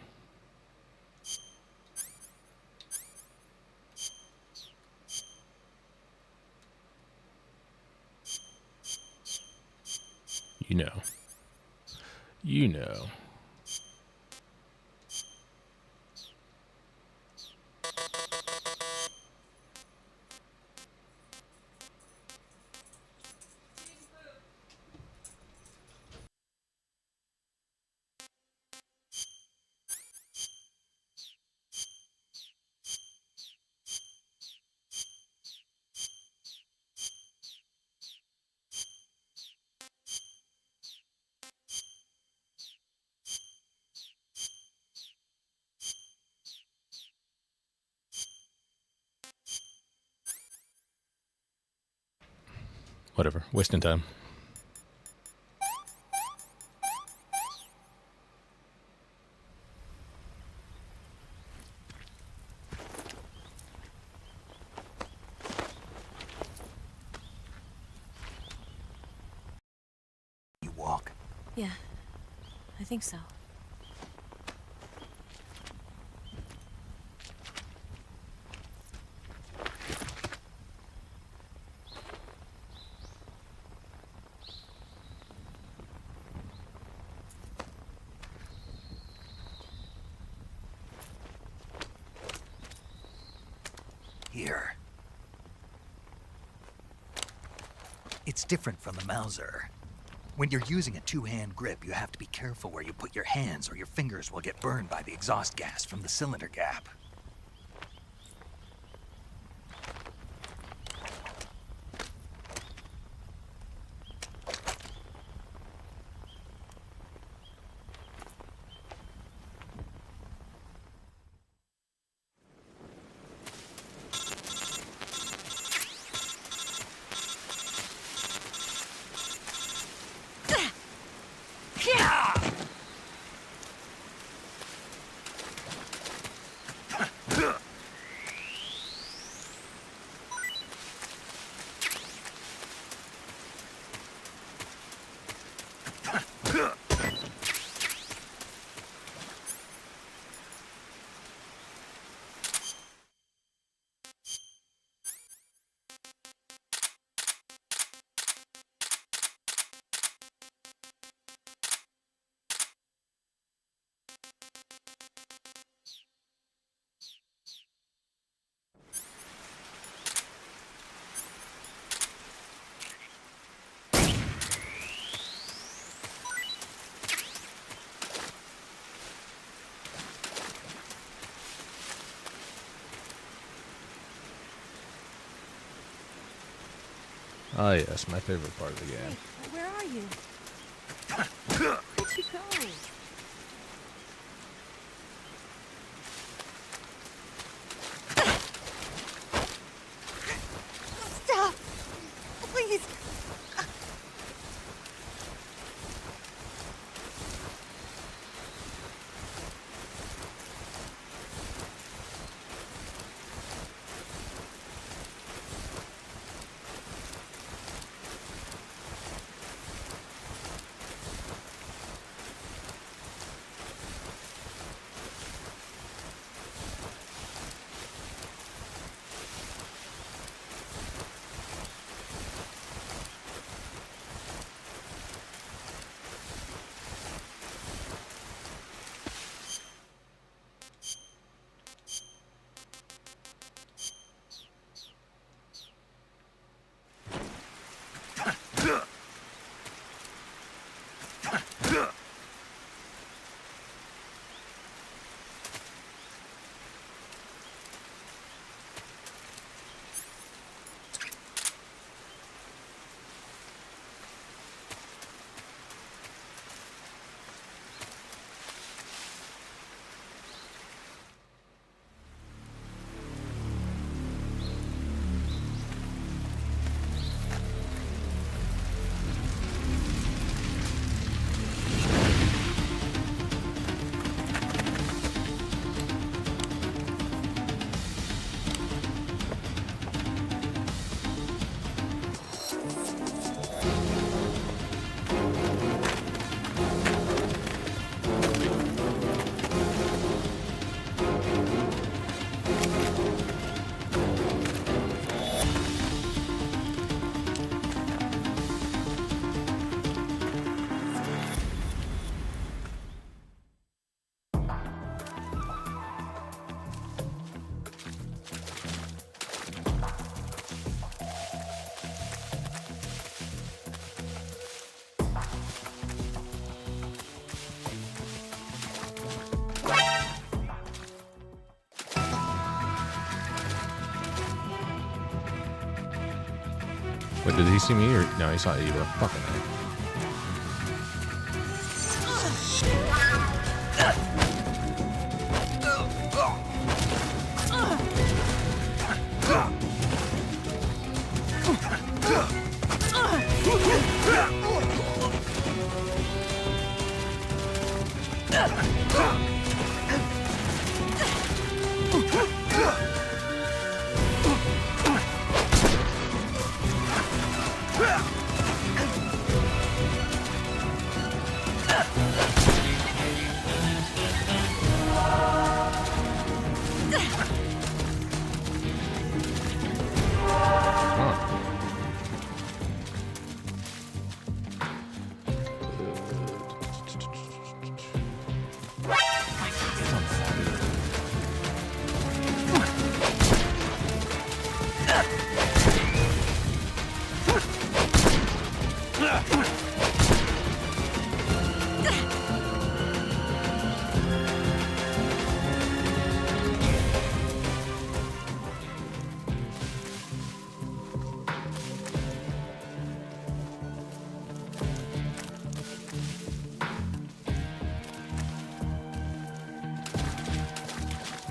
You know. You know. Whatever. Wasting time. You walk. Yeah, I think so. Here. It's different from the Mauser. When you're using a two-hand grip, you have to be careful where you put your hands or your fingers will get burned by the exhaust gas from the cylinder gap. Ah, yes, my favorite part of the game. Hey, where are you? Where'd you go? Stop! Please! Wait, did he see me or no? He saw Eva. Fucking A.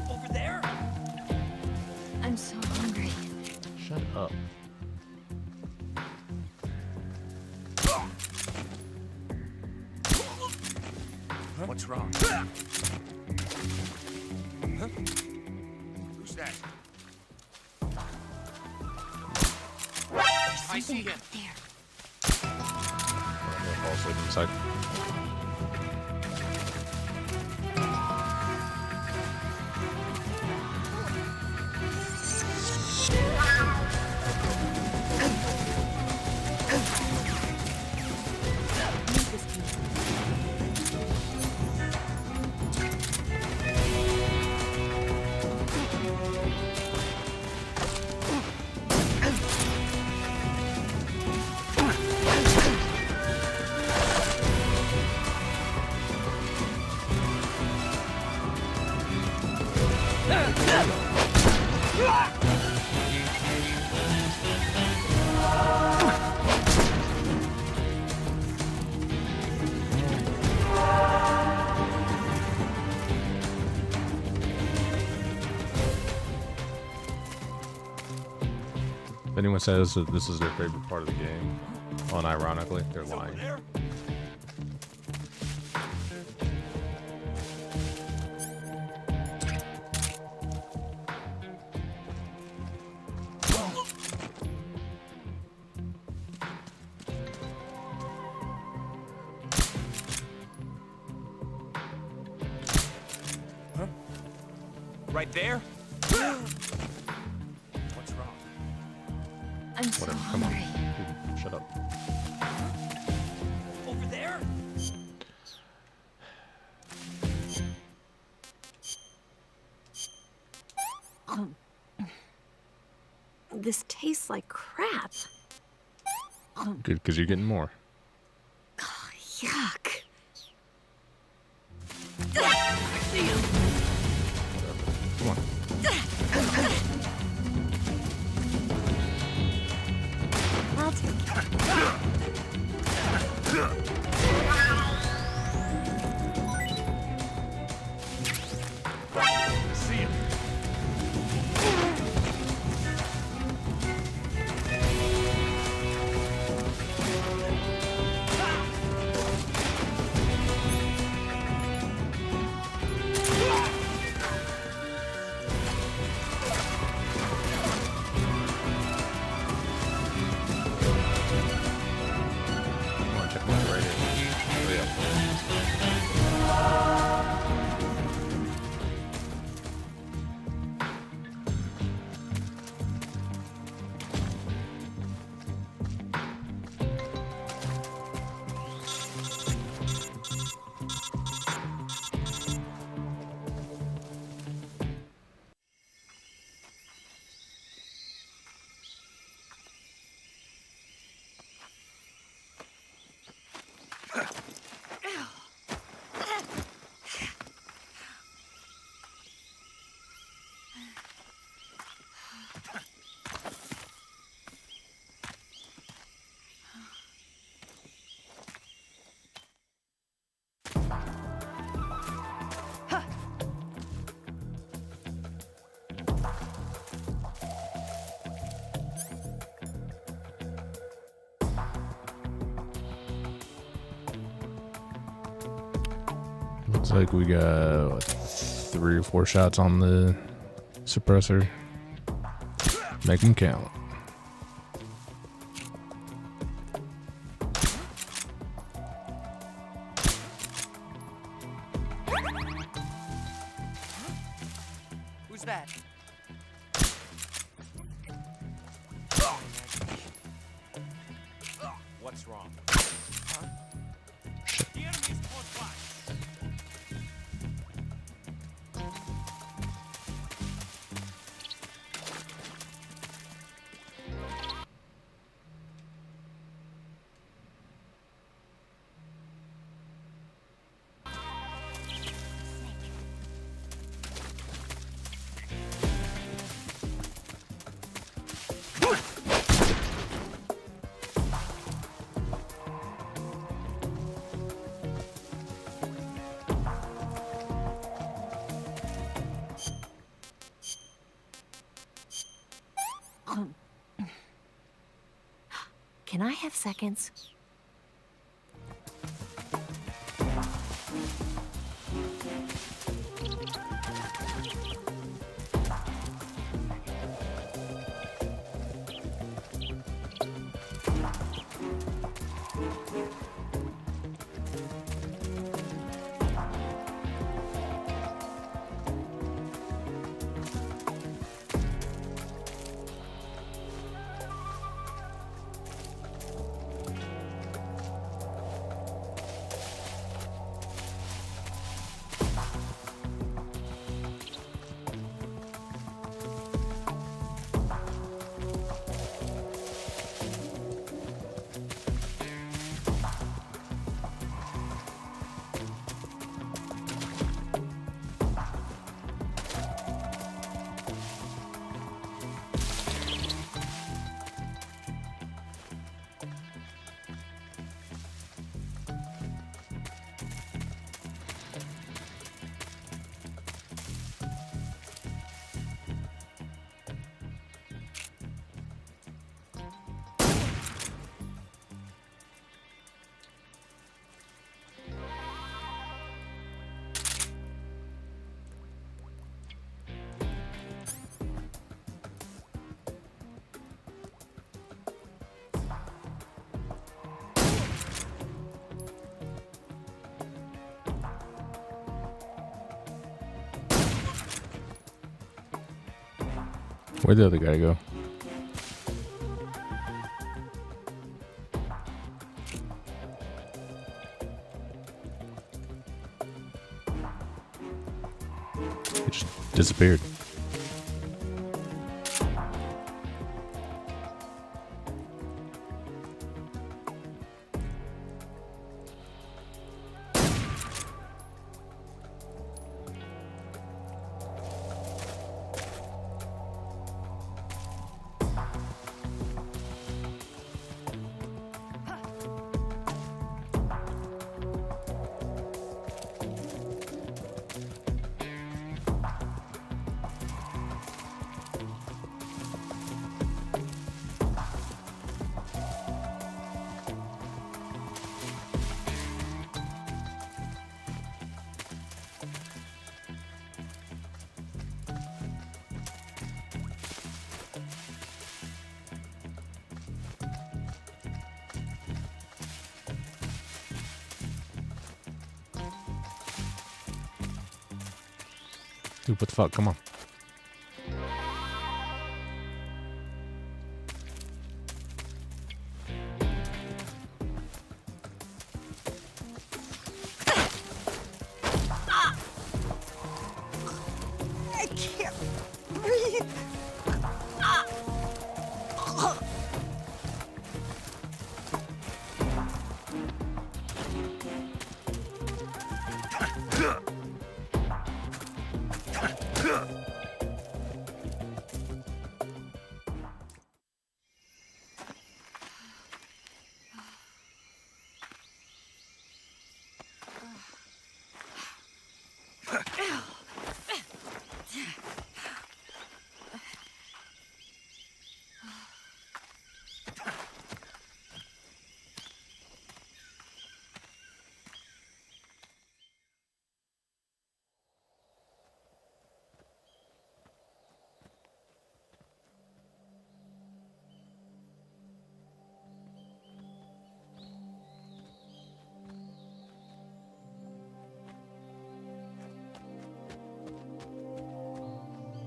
Over there? I'm so hungry. Shut up. What's wrong? Huh? Who's that? I see him. I'm gonna fall asleep inside. If anyone says that this is their favorite part of the game, unironically, they're lying. Right there? What's wrong? I'm so Whatever, come on. hungry. Dude, shut up. Over there? This tastes like crap. Good, because you're getting more. Yuck. I see him. Come on. I'll take See him. Looks like we got what, 3 or 4 shots on the suppressor. Make them count. Who's that? What's wrong? Huh? The enemy is close by. Can I have seconds? Where'd the other guy go? He just disappeared. Dude, what the fuck? Come on. I can't breathe.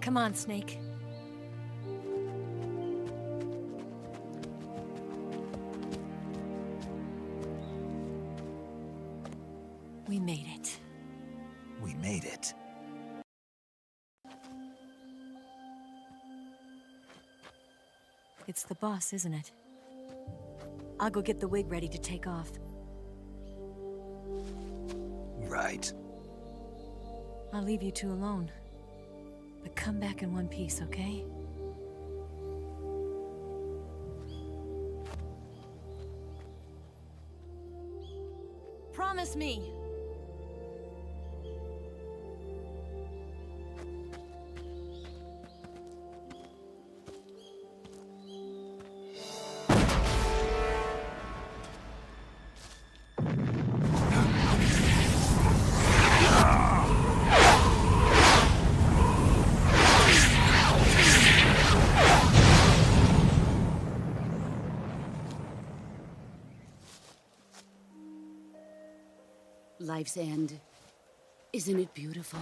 Come on, Snake. We made it. We made it. It's the boss, isn't it? I'll go get the wig ready to take off. Right. I'll leave you two alone. But come back in one piece, okay? Promise me! Life's end. Isn't it beautiful?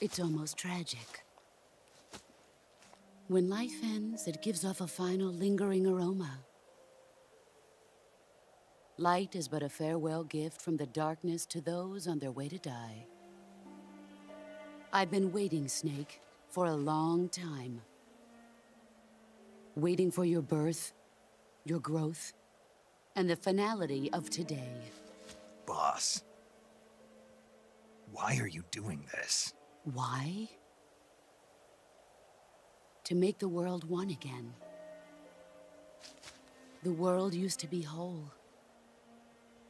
It's almost tragic. When life ends, it gives off a final lingering aroma. Light is but a farewell gift from the darkness to those on their way to die. I've been waiting, Snake, for a long time. Waiting for your birth, your growth, and the finality of today. Boss, why are you doing this? Why? To make the world one again. The world used to be whole.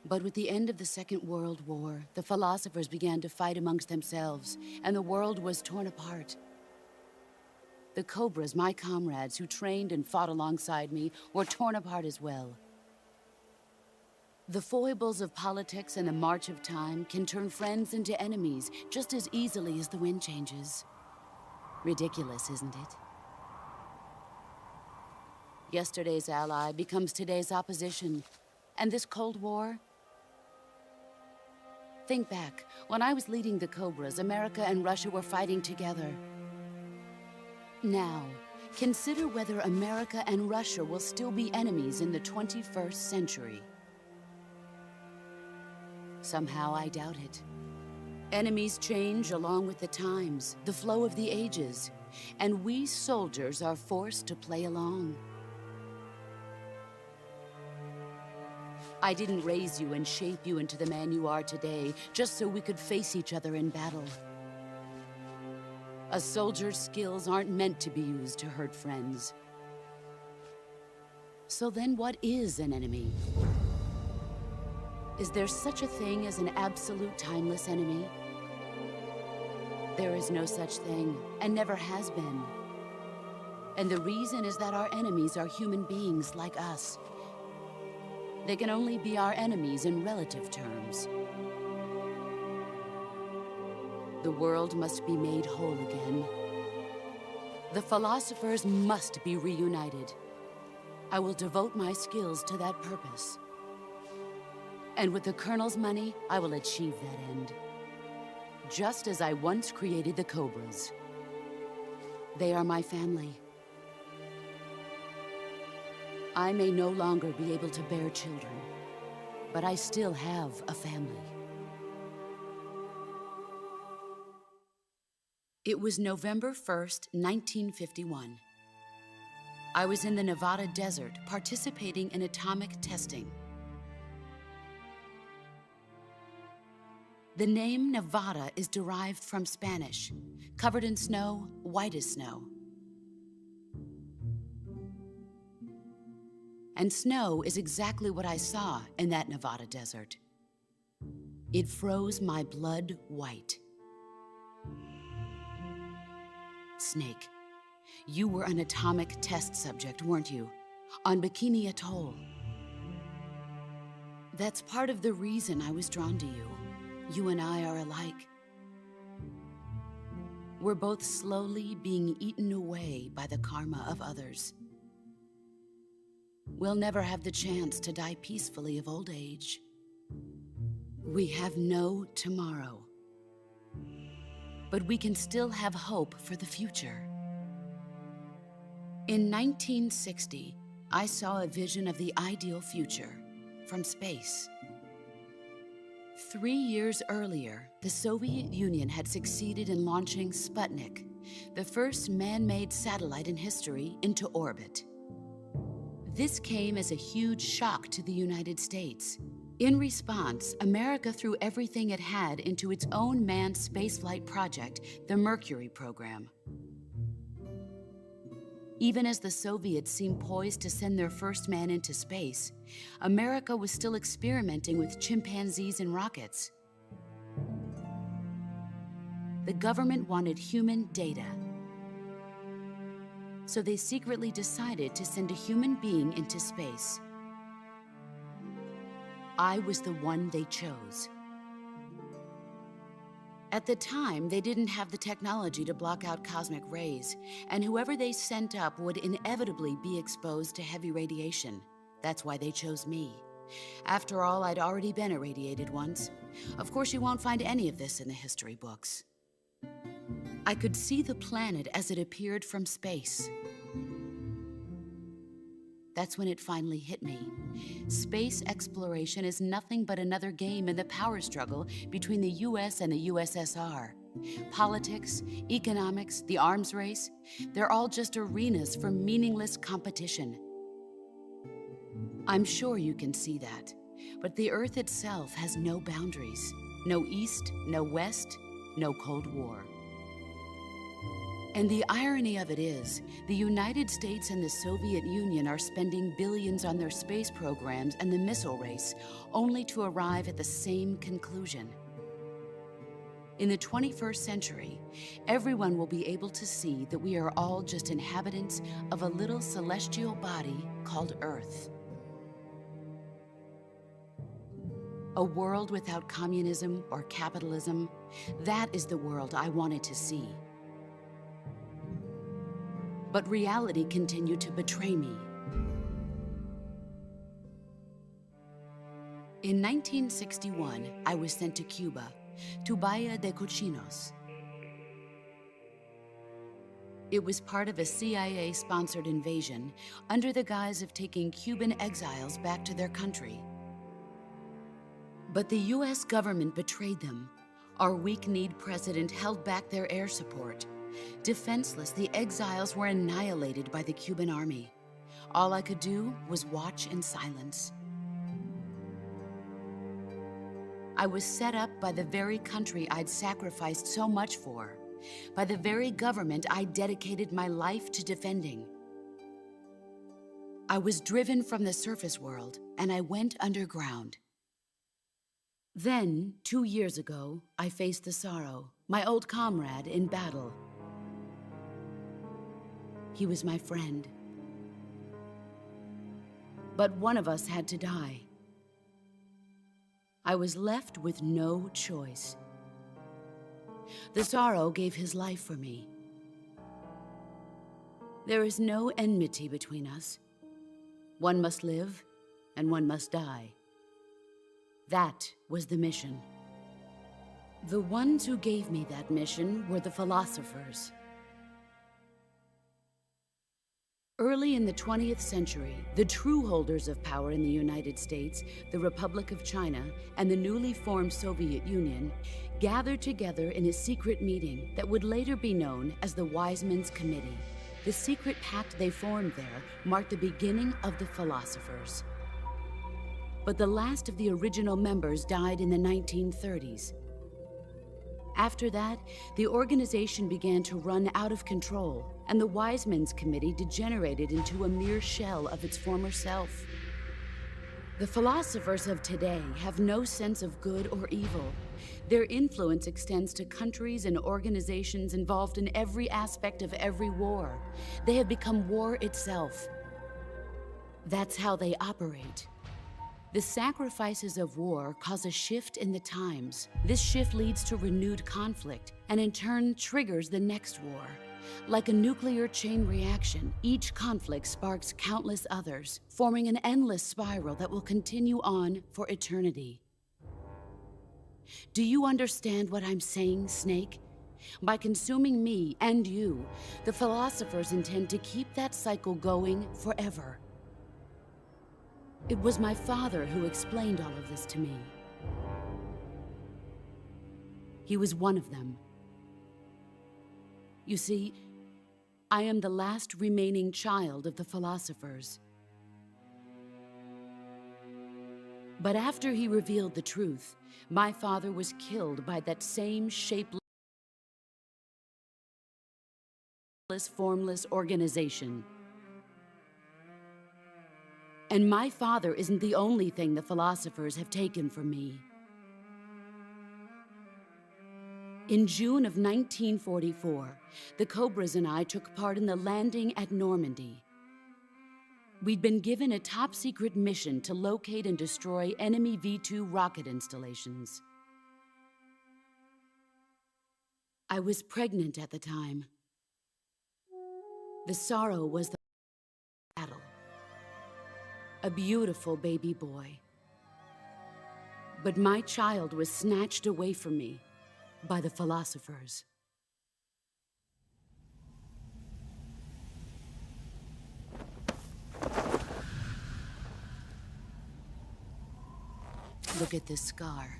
But with the end of the Second World War, the philosophers began to fight amongst themselves, and the world was torn apart. The Cobras, my comrades who trained and fought alongside me, were torn apart as well. The foibles of politics and the march of time can turn friends into enemies just as easily as the wind changes. Ridiculous, isn't it? Yesterday's ally becomes today's opposition. And this Cold War? Think back. When I was leading the Cobras, America and Russia were fighting together. Now, consider whether America and Russia will still be enemies in the 21st century. Somehow I doubt it. Enemies change along with the times, the flow of the ages, and we soldiers are forced to play along. I didn't raise you and shape you into the man you are today just so we could face each other in battle. A soldier's skills aren't meant to be used to hurt friends. So then what is an enemy? Is there such a thing as an absolute timeless enemy? There is no such thing, and never has been. And the reason is that our enemies are human beings like us. They can only be our enemies in relative terms. The world must be made whole again. The philosophers must be reunited. I will devote my skills to that purpose. And with the Colonel's money, I will achieve that end. Just as I once created the Cobras. They are my family. I may no longer be able to bear children, but I still have a family. It was November 1st, 1951. I was in the Nevada desert participating in atomic testing. The name Nevada is derived from Spanish, covered in snow, white as snow. And snow is exactly what I saw in that Nevada desert. It froze my blood white. Snake, you were an atomic test subject, weren't you? On Bikini Atoll. That's part of the reason I was drawn to you. You and I are alike. We're both slowly being eaten away by the karma of others. We'll never have the chance to die peacefully of old age. We have no tomorrow. but we can still have hope for the future. In 1960, I saw a vision of the ideal future from space. 3 years earlier, the Soviet Union had succeeded in launching Sputnik, the first man-made satellite in history, into orbit. This came as a huge shock to the United States. In response, America threw everything it had into its own manned spaceflight project, the Mercury program. Even as the Soviets seemed poised to send their first man into space, America was still experimenting with chimpanzees and rockets. The government wanted human data, so they secretly decided to send a human being into space. I was the one they chose. At the time, they didn't have the technology to block out cosmic rays, and whoever they sent up would inevitably be exposed to heavy radiation. That's why they chose me. After all, I'd already been irradiated once. Of course, you won't find any of this in the history books. I could see the planet as it appeared from space. That's when it finally hit me. Space exploration is nothing but another game in the power struggle between the US and the USSR. Politics, economics, the arms race, they're all just arenas for meaningless competition. I'm sure you can see that, but the Earth itself has no boundaries. No East, no West, no Cold War. And the irony of it is, the United States and the Soviet Union are spending billions on their space programs and the missile race, only to arrive at the same conclusion. In the 21st century, everyone will be able to see that we are all just inhabitants of a little celestial body called Earth. A world without communism or capitalism, that is the world I wanted to see. But reality continued to betray me. In 1961, I was sent to Cuba, to Bahia de Cochinos. It was part of a CIA-sponsored invasion under the guise of taking Cuban exiles back to their country. But the US government betrayed them. Our weak-kneed president held back their air support. Defenseless, the exiles were annihilated by the Cuban army. All I could do was watch in silence. I was set up by the very country I'd sacrificed so much for, by the very government I dedicated my life to defending. I was driven from the surface world, and I went underground. Then, 2 years ago, I faced the Sorrow, my old comrade in battle. He was my friend. But one of us had to die. I was left with no choice. The Sorrow gave his life for me. There is no enmity between us. One must live, and one must die. That was the mission. The ones who gave me that mission were the philosophers. Early in the 20th century, the true holders of power in the United States, the Republic of China, and the newly formed Soviet Union gathered together in a secret meeting that would later be known as the Wise Men's Committee. The secret pact they formed there marked the beginning of the philosophers. But the last of the original members died in the 1930s. After that, the organization began to run out of control, and the Wise Men's Committee degenerated into a mere shell of its former self. The philosophers of today have no sense of good or evil. Their influence extends to countries and organizations involved in every aspect of every war. They have become war itself. That's how they operate. The sacrifices of war cause a shift in the times. This shift leads to renewed conflict, and in turn triggers the next war. Like a nuclear chain reaction, each conflict sparks countless others, forming an endless spiral that will continue on for eternity. Do you understand what I'm saying, Snake? By consuming me and you, the philosophers intend to keep that cycle going forever. It was my father who explained all of this to me. He was one of them. You see, I am the last remaining child of the philosophers. But after he revealed the truth, my father was killed by that same shapeless, formless organization. And my father isn't the only thing the philosophers have taken from me. In June of 1944, the Cobras and I took part in the landing at Normandy. We'd been given a top-secret mission to locate and destroy enemy V-2 rocket installations. I was pregnant at the time. The sorrow was the battle. A beautiful baby boy. But my child was snatched away from me by the philosophers. Look at this scar.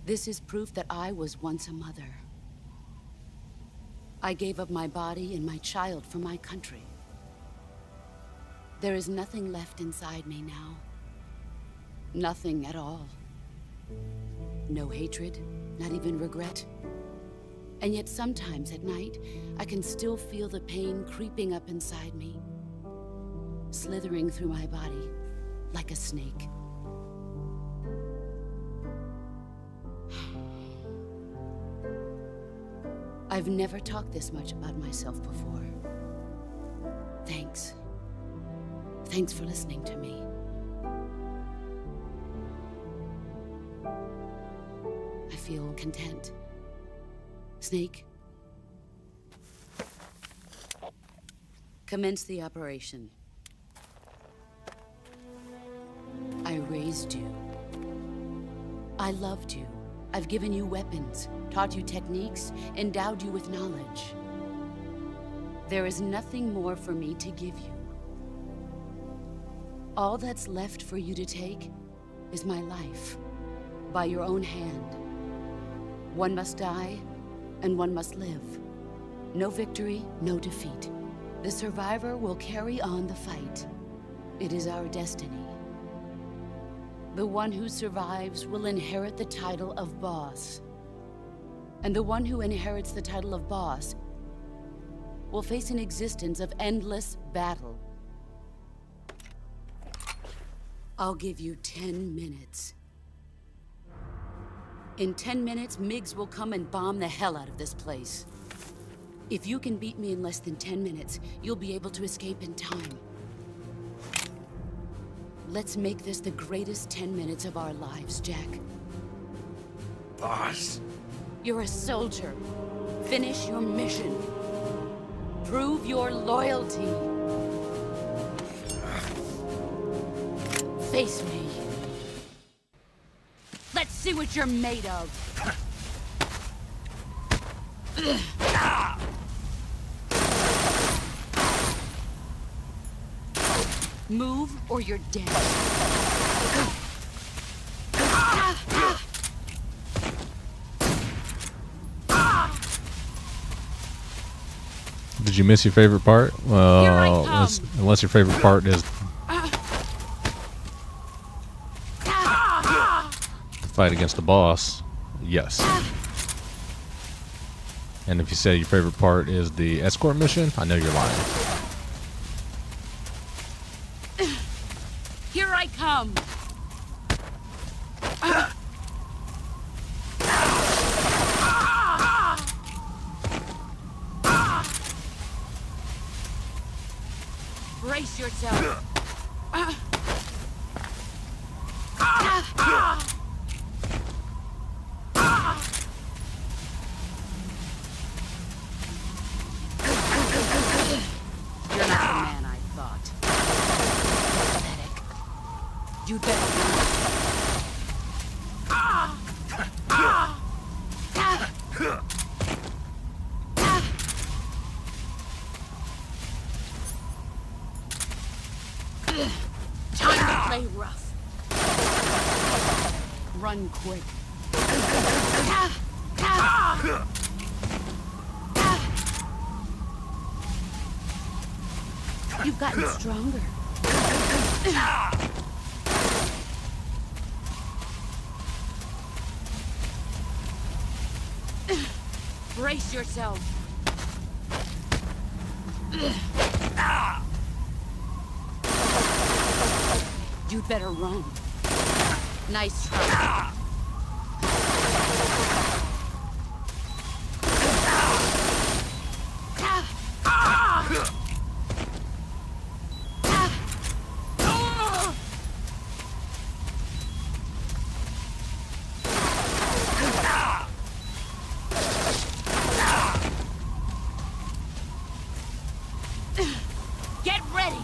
This is proof that I was once a mother. I gave up my body and my child for my country. There is nothing left inside me now. Nothing at all. No hatred, not even regret. And yet sometimes at night, I can still feel the pain creeping up inside me, slithering through my body like a snake. I've never talked this much about myself before. Thanks. Thanks for listening to me. I feel content. Snake, commence the operation. I raised you. I loved you. I've given you weapons, taught you techniques, endowed you with knowledge. There is nothing more for me to give you. All that's left for you to take is my life, by your own hand. One must die, and one must live. No victory, no defeat. The survivor will carry on the fight. It is our destiny. The one who survives will inherit the title of boss. And the one who inherits the title of boss will face an existence of endless battle. I'll give you 10 minutes. In 10 minutes, MiGs will come and bomb the hell out of this place. If you can beat me in less than 10 minutes, you'll be able to escape in time. Let's make this the greatest 10 minutes of our lives, Jack. Boss? You're a soldier. Finish your mission. Prove your loyalty. Face me. Let's see what you're made of. Move or you're dead. Did you miss your favorite part? Well, unless your favorite part is the fight against the boss, yes. And if you say your favorite part is the escort mission, I know you're lying. Here I come. Brace yourself. You're not the man I thought. Pathetic. You better. Stay rough. Run quick. You've gotten stronger. Brace yourself. You'd better run. Nice try. Get ready!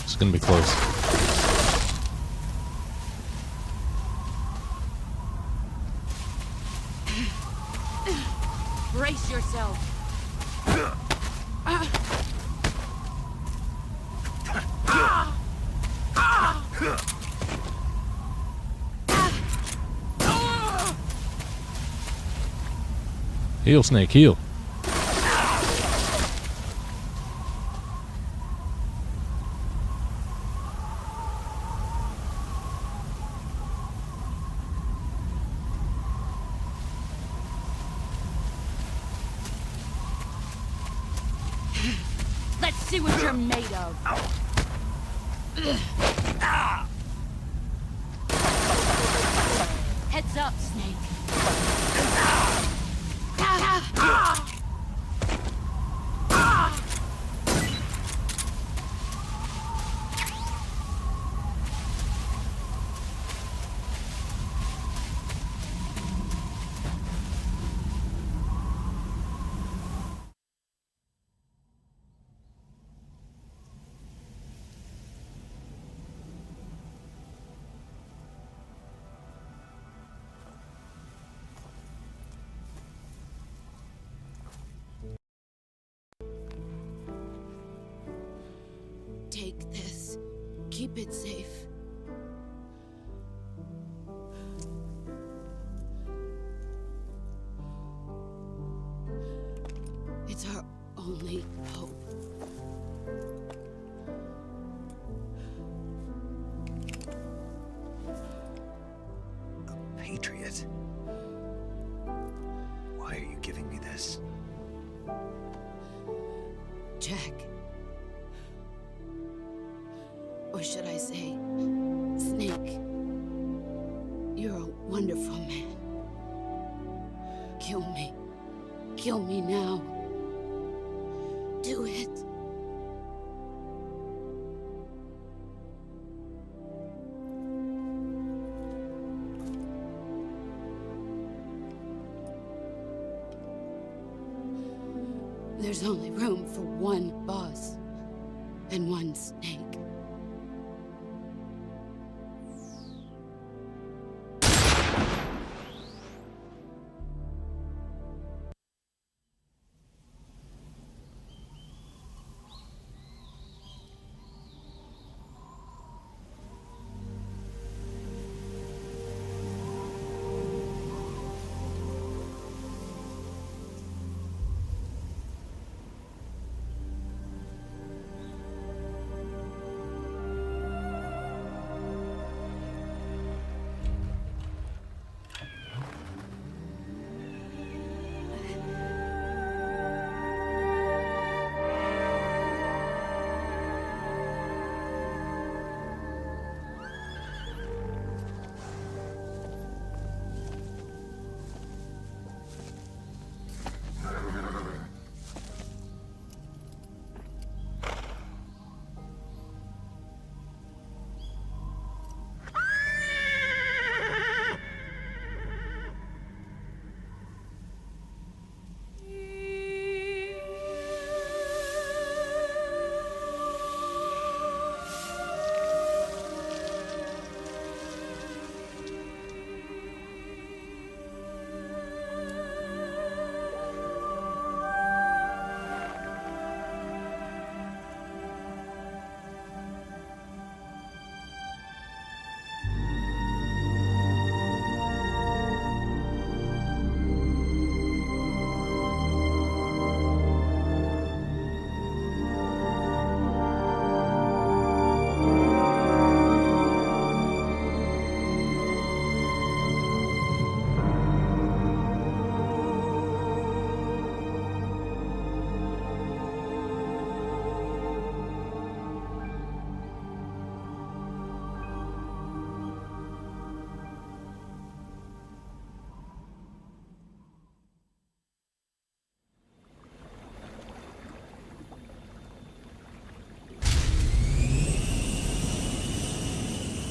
It's gonna be close. Brace yourself. Heal, Snake, heal. Let's see what you're made of. Heads up, Snake. Take this. Keep it safe. It's our only hope. A patriot? Why are you giving me this? Jack. Or should I say, Snake? You're a wonderful man. Kill me. Kill me now. Do it. There's only room for one boss and one Snake.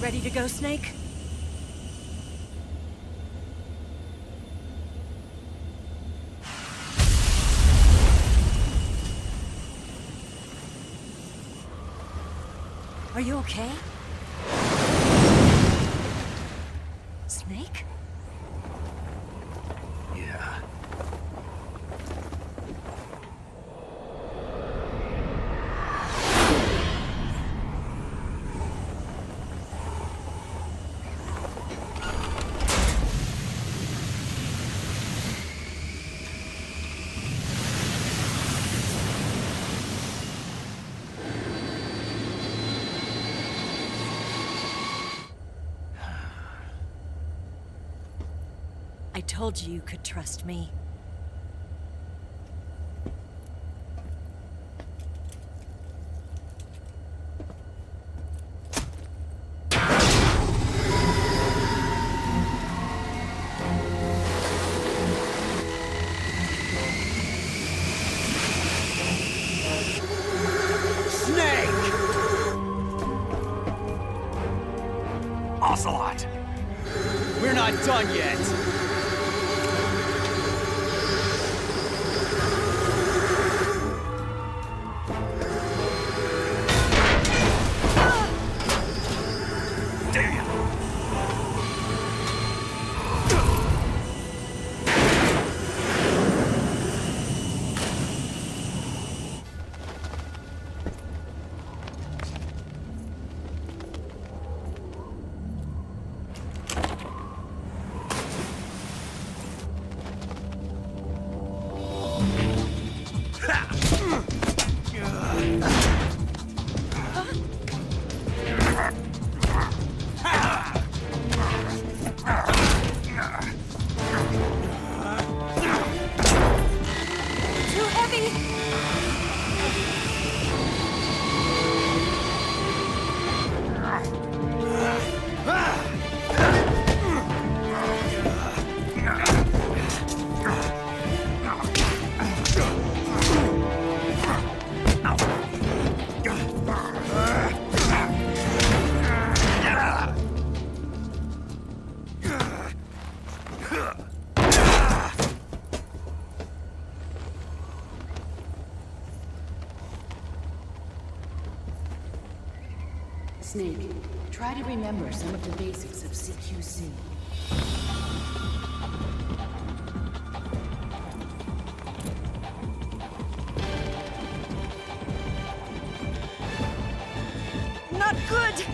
Ready to go, Snake? Are you okay? Snake? Yeah. I told you you could trust me. Snake! Ocelot! We're not done yet! Too heavy! Snake, try to remember some of the basics of CQC. Not good!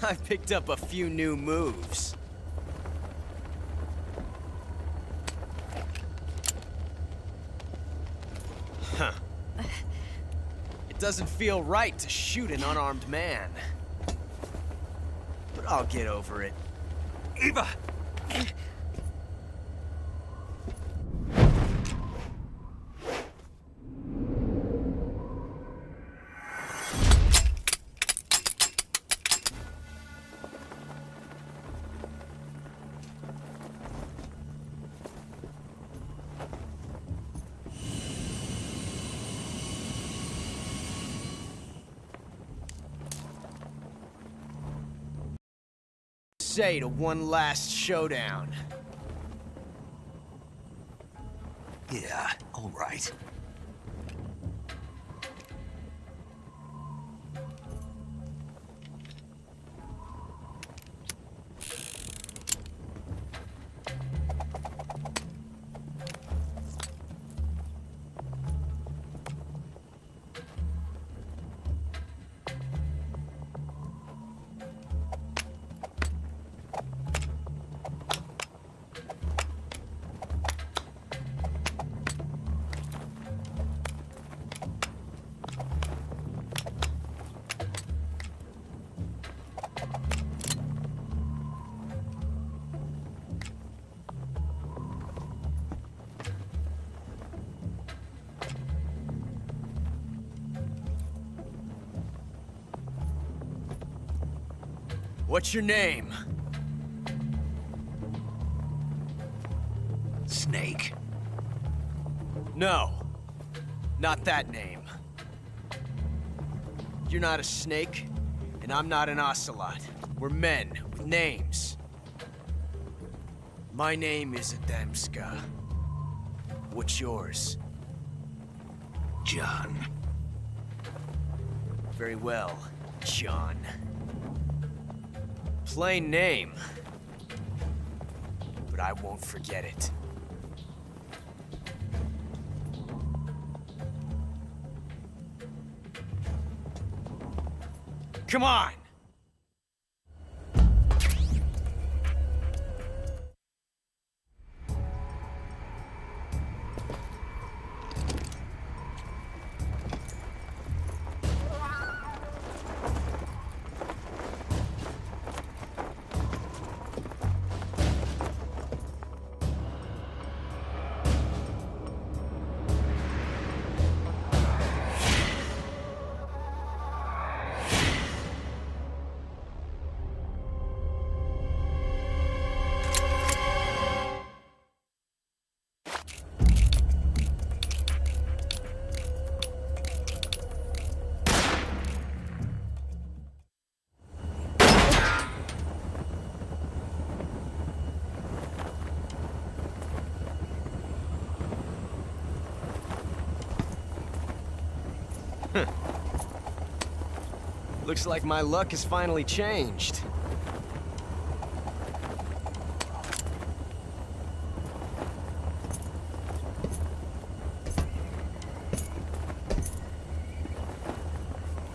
I picked up a few new moves. Huh. It doesn't feel right to shoot an unarmed man. But I'll get over it. Eva! Say to one last showdown. Yeah, all right. What's your name? Snake. No. Not that name. You're not a snake, and I'm not an ocelot. We're men with names. My name is Adamska. What's yours? John. Very well, John. Plain name. But I won't forget it. Come on! Looks like my luck has finally changed.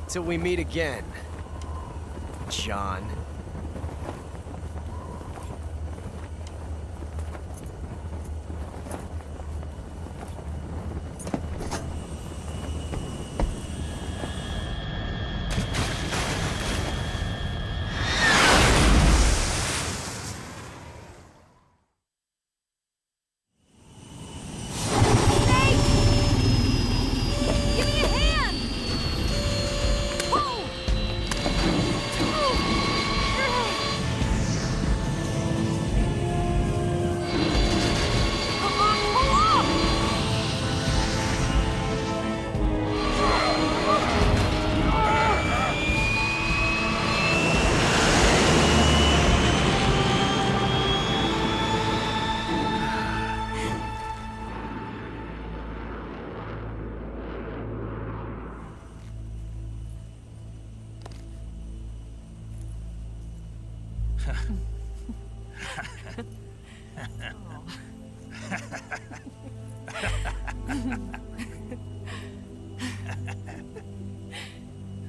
Till we meet again, John.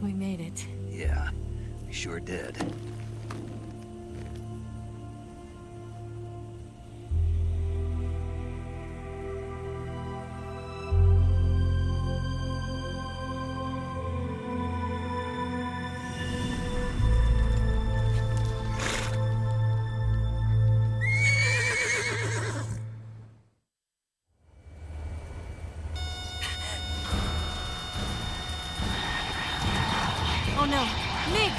We made it. Yeah, we sure did. Oh no, Nix!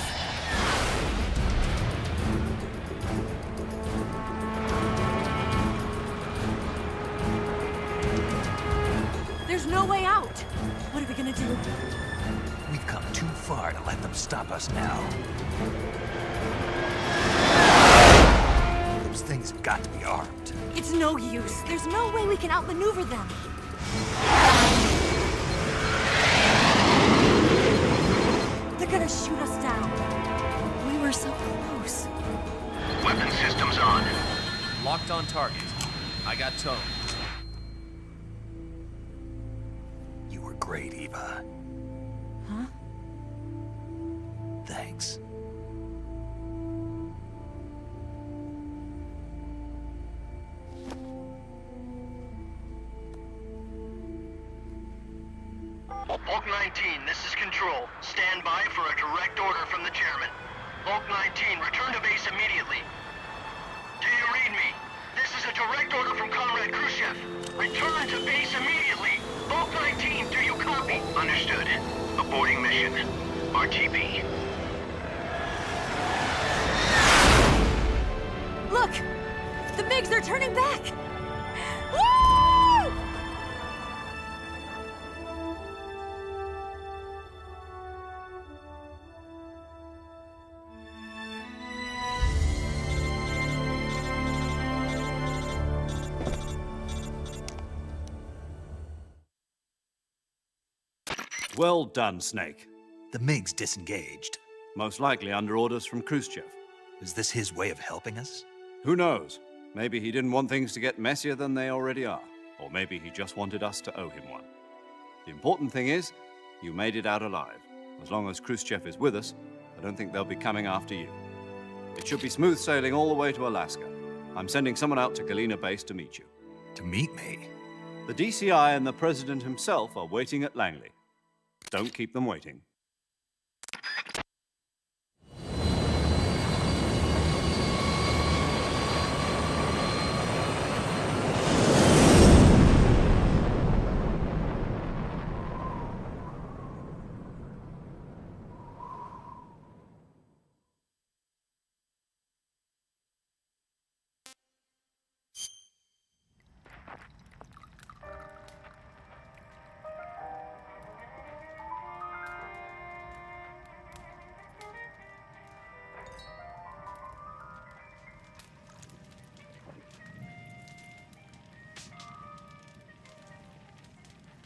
There's no way out! What are we gonna do? We've come too far to let them stop us now. Those things have got to be armed. It's no use. There's no way we can outmaneuver them. They're gonna shoot us down. We were so close. Weapon systems on. Locked on target. I got towed. You were great, Eva. Huh? Thanks. Bulk 19, this is Control. Stand by for a direct order from the chairman. Bulk 19, return to base immediately. Do you read me? This is a direct order from Comrade Khrushchev. Return to base immediately. Bulk 19, do you copy? Understood. Aborting mission. RTB. MiGs are turning back! Woo! Well done, Snake. The MiG's disengaged. Most likely under orders from Khrushchev. Is this his way of helping us? Who knows? Maybe he didn't want things to get messier than they already are. Or maybe he just wanted us to owe him one. The important thing is, you made it out alive. As long as Khrushchev is with us, I don't think they'll be coming after you. It should be smooth sailing all the way to Alaska. I'm sending someone out to Galena Base to meet you. To meet me? The DCI and the President himself are waiting at Langley. Don't keep them waiting.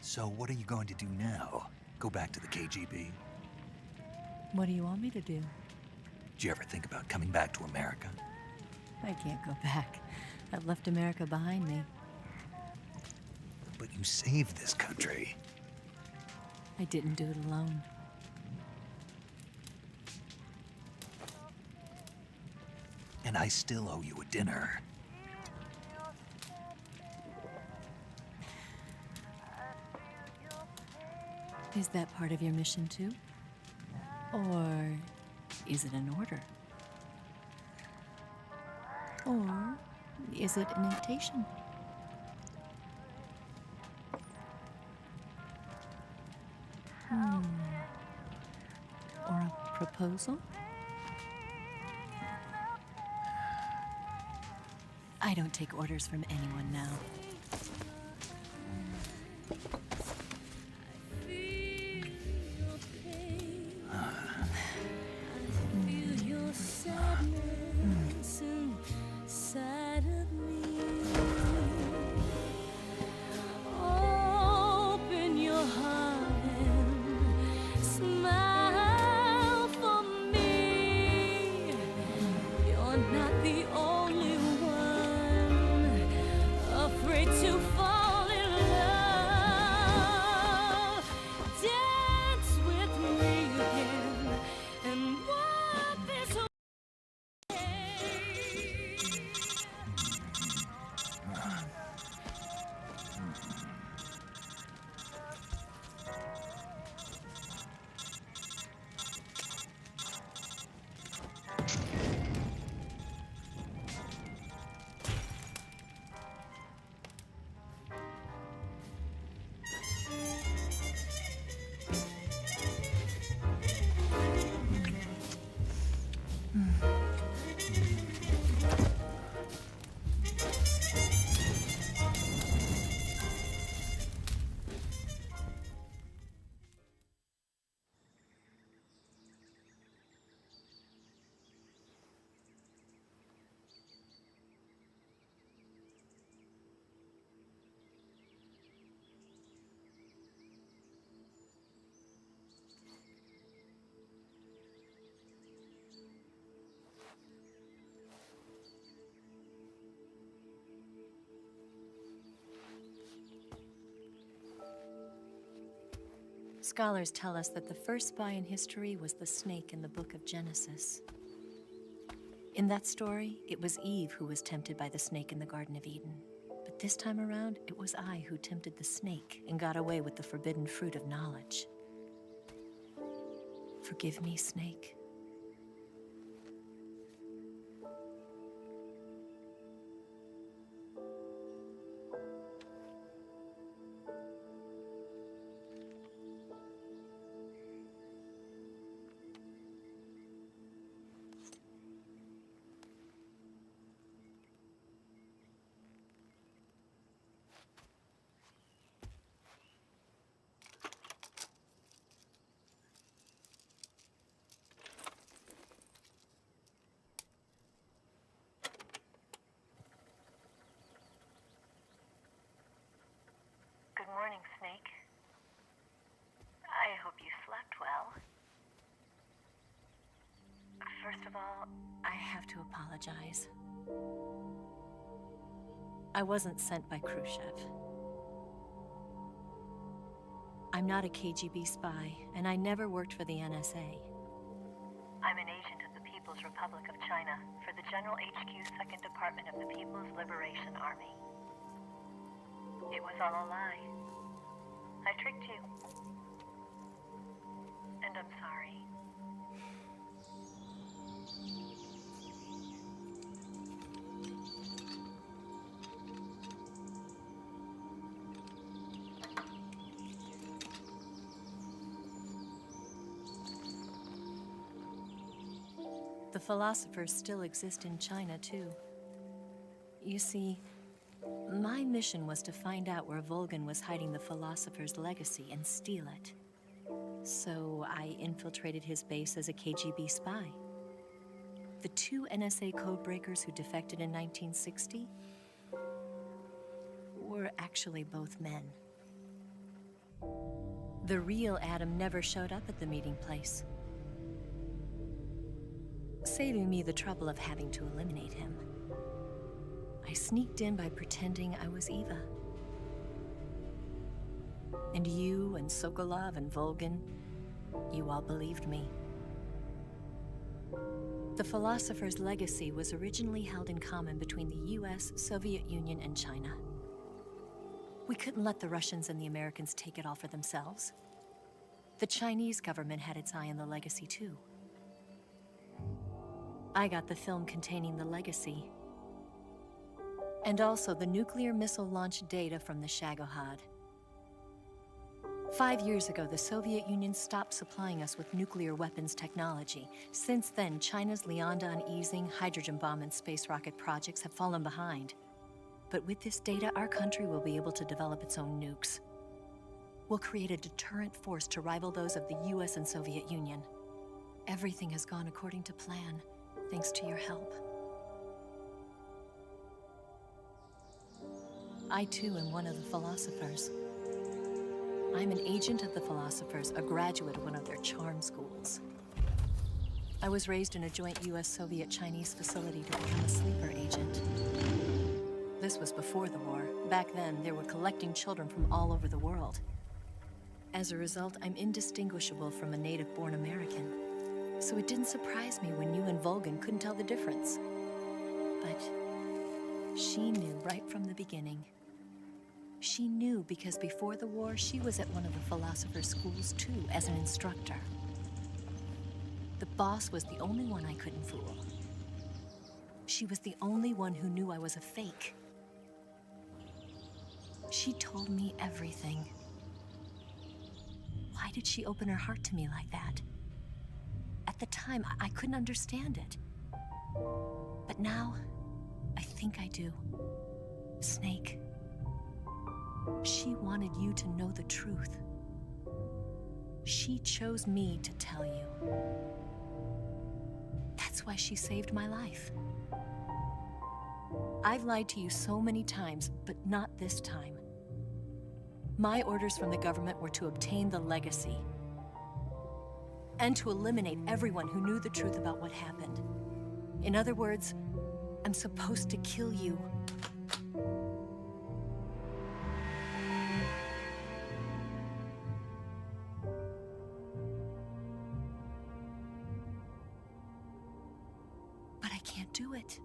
So what are you going to do now? Go back to the KGB? What do you want me to do? Did you ever think about coming back to America? I can't go back. I've left America behind me. But you saved this country. I didn't do it alone. And I still owe you a dinner. Is that part of your mission too? Or is it an order? Or is it an invitation? Or a proposal? I don't take orders from anyone now. Scholars tell us that the first spy in history was the snake in the book of Genesis. In that story, it was Eve who was tempted by the snake in the Garden of Eden. But this time around, it was I who tempted the snake and got away with the forbidden fruit of knowledge. Forgive me, Snake. morning, Snake. I hope you slept well. First of all, I have to apologize. I wasn't sent by Khrushchev. I'm not a KGB spy, and I never worked for the NSA. I'm an agent of the People's Republic of China for the General HQ 2nd Department of the People's Liberation Army. It was all a lie. I tricked you. And I'm sorry. The philosophers still exist in China, too. You see, my mission was to find out where Volgan was hiding the philosopher's legacy and steal it. So I infiltrated his base as a KGB spy. The 2 NSA codebreakers who defected in 1960 were actually both men. The real Adam never showed up at the meeting place, saving me the trouble of having to eliminate him. I sneaked in by pretending I was Eva. And you and Sokolov and Volgan, you all believed me. The philosopher's legacy was originally held in common between the US, Soviet Union, and China. We couldn't let the Russians and the Americans take it all for themselves. The Chinese government had its eye on the legacy, too. I got the film containing the legacy, and also the nuclear missile launch data from the Shagohod. 5 years ago, the Soviet Union stopped supplying us with nuclear weapons technology. Since then, China's Lianda and Easing hydrogen bomb and space rocket projects have fallen behind. But with this data, our country will be able to develop its own nukes. We'll create a deterrent force to rival those of the US and Soviet Union. Everything has gone according to plan, thanks to your help. I, too, am one of the philosophers. I'm an agent of the philosophers, a graduate of one of their charm schools. I was raised in a joint US-Soviet-Chinese facility to become a sleeper agent. This was before the war. Back then, they were collecting children from all over the world. As a result, I'm indistinguishable from a native-born American. So it didn't surprise me when you and Volgan couldn't tell the difference. But she knew right from the beginning. She knew because before the war, she was at one of the philosopher's schools too, as an instructor. The boss was the only one I couldn't fool. She was the only one who knew I was a fake. She told me everything. Why did she open her heart to me like that? At the time, I couldn't understand it. But now, I think I do. Snake. She wanted you to know the truth. She chose me to tell you. That's why she saved my life. I've lied to you so many times, but not this time. My orders from the government were to obtain the legacy and to eliminate everyone who knew the truth about what happened. In other words, I'm supposed to kill you. But I can't do it.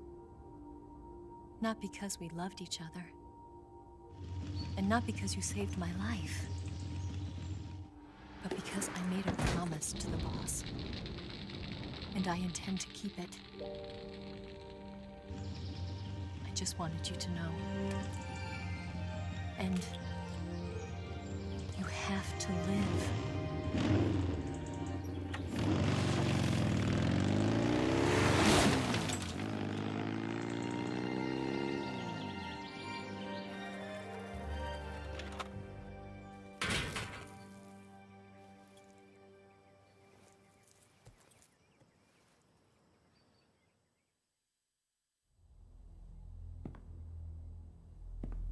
Not because we loved each other. And not because you saved my life. But because I made a promise to the boss. And I intend to keep it. I just wanted you to know. And you have to live.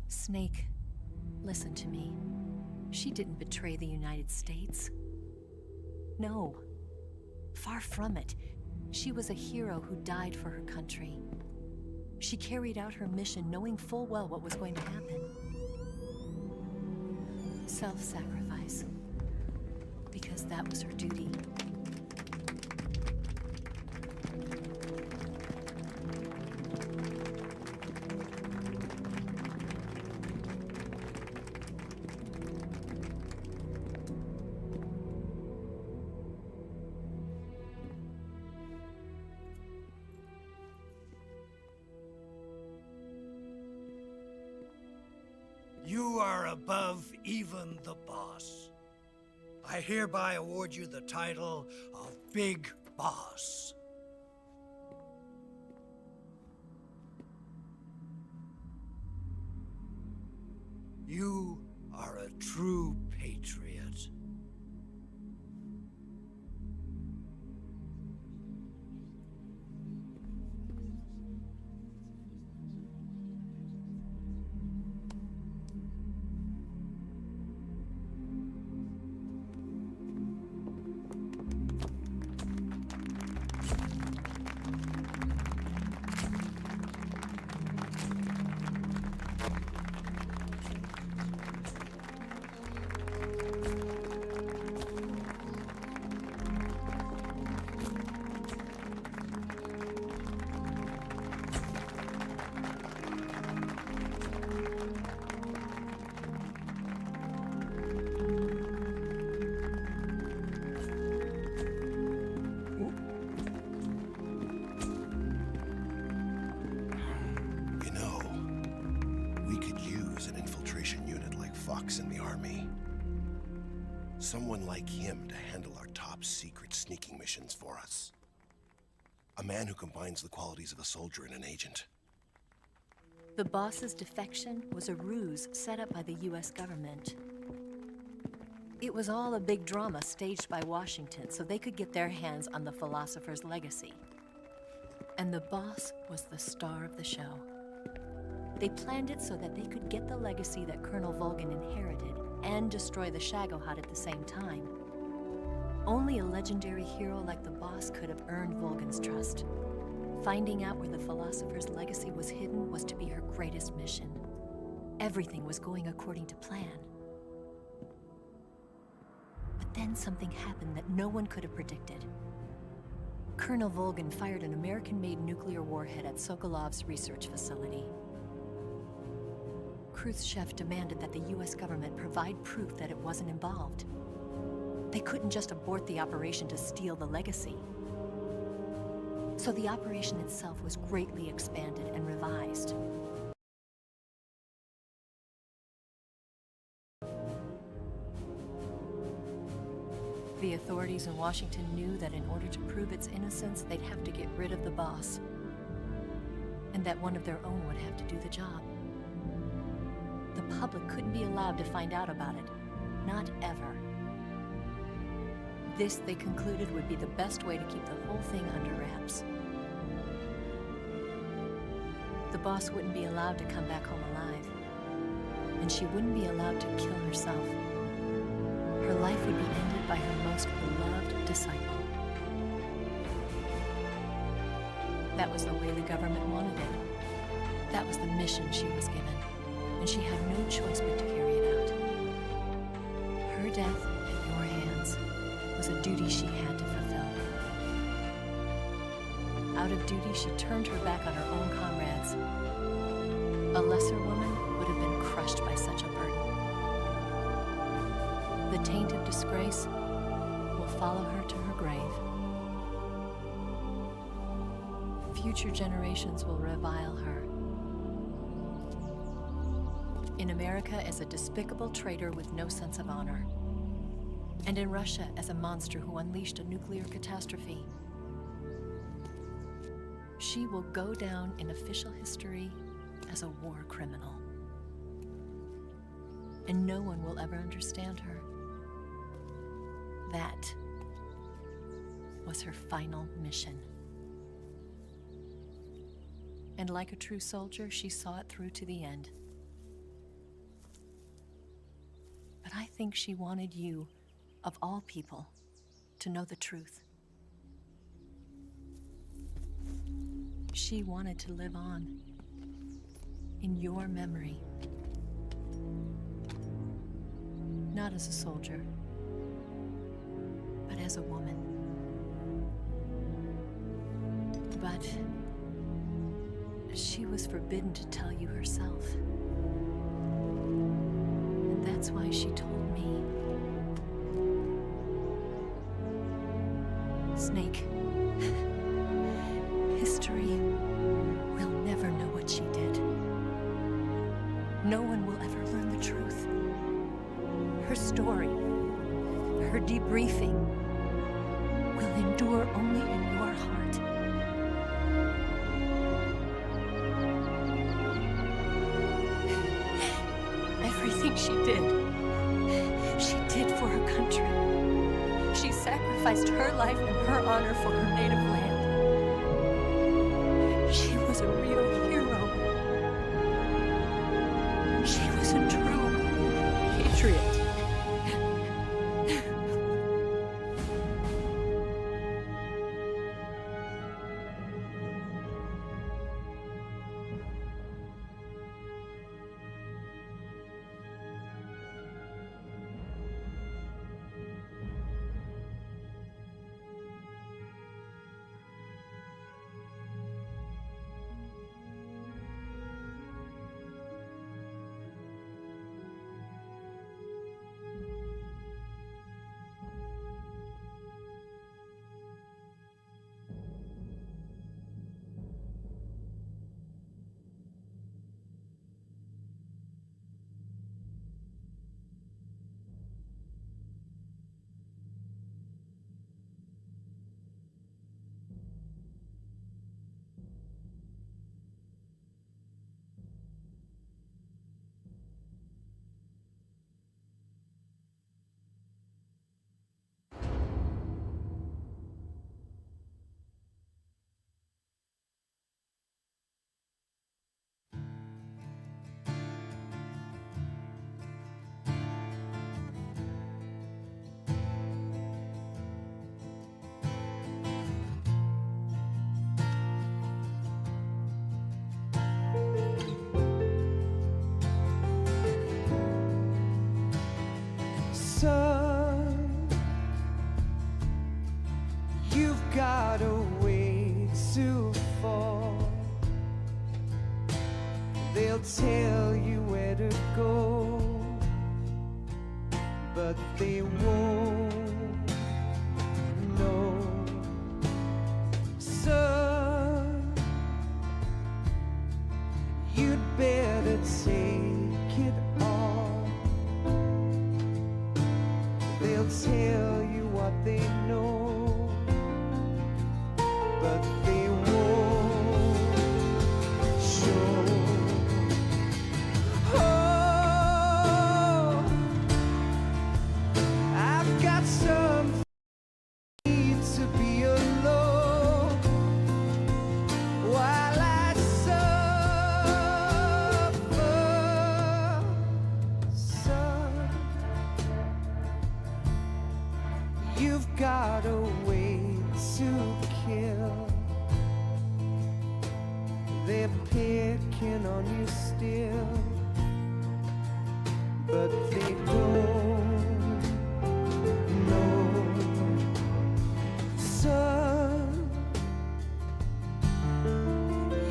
Snake, listen to me. She didn't betray the United States. No, far from it. She was a hero who died for her country. She carried out her mission knowing full well what was going to happen. Self-sacrifice. Because that was her duty. You are above even the boss. I hereby award you the title of Big Boss. You are a true patriot. In the army. Someone like him to handle our top secret sneaking missions for us. A man who combines the qualities of a soldier and an agent. The boss's defection was a ruse set up by the US government. It was all a big drama staged by Washington so they could get their hands on the philosopher's legacy. And the boss was the star of the show. They planned it so that they could get the legacy that Colonel Volgin inherited and destroy the Shagohod at the same time. Only a legendary hero like the boss could have earned Volgin's trust. Finding out where the philosopher's legacy was hidden was to be her greatest mission. Everything was going according to plan. But then something happened that no one could have predicted. Colonel Volgin fired an American-made nuclear warhead at Sokolov's research facility. Khrushchev demanded that the US government provide proof that it wasn't involved. They couldn't just abort the operation to steal the legacy. So the operation itself was greatly expanded and revised. The authorities in Washington knew that in order to prove its innocence, they'd have to get rid of the boss, and that one of their own would have to do the job. The public couldn't be allowed to find out about it. Not ever. This, they concluded, would be the best way to keep the whole thing under wraps. The boss wouldn't be allowed to come back home alive. And she wouldn't be allowed to kill herself. Her life would be ended by her most beloved disciple. That was the way the government wanted it. That was the mission she was given. And she had no choice but to carry it out. Her death at your hands was a duty she had to fulfill. Out of duty, she turned her back on her own comrades. A lesser woman would have been crushed by such a burden. The taint of disgrace will follow her to her grave. Future generations will revile her. In America as a despicable traitor with no sense of honor. And in Russia as a monster who unleashed a nuclear catastrophe. She will go down in official history as a war criminal. And no one will ever understand her. That was her final mission. And like a true soldier, she saw it through to the end. But I think she wanted you, of all people, to know the truth. She wanted to live on in your memory. Not as a soldier, but as a woman. But she was forbidden to tell you herself. And that's why she told me. Snake, history will never know what she did. No one will ever learn the truth. Her story, her debriefing, will endure only in your heart. Everything she did for her country. She sacrificed her life and her honor for her native land. She was a real hero. She was a true patriot. Son, you've got a way to fall. They'll tell you where to go, but they won't know. Son, you'd better take it off. They'll tell you what they know, but they won't show. Oh, I've got something to be alone while I suffer. Son, you've got a way to kill. They're picking on you still, but they don't know. Son,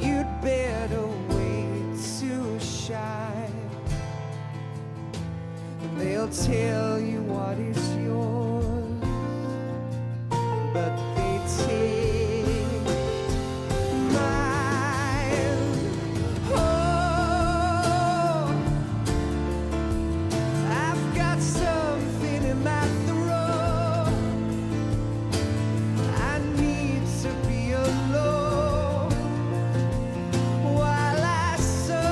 you'd better wait to shine. They'll tell you what is yours, but they take mine. Oh, I've got something in my throat. I need to be alone while I suffer.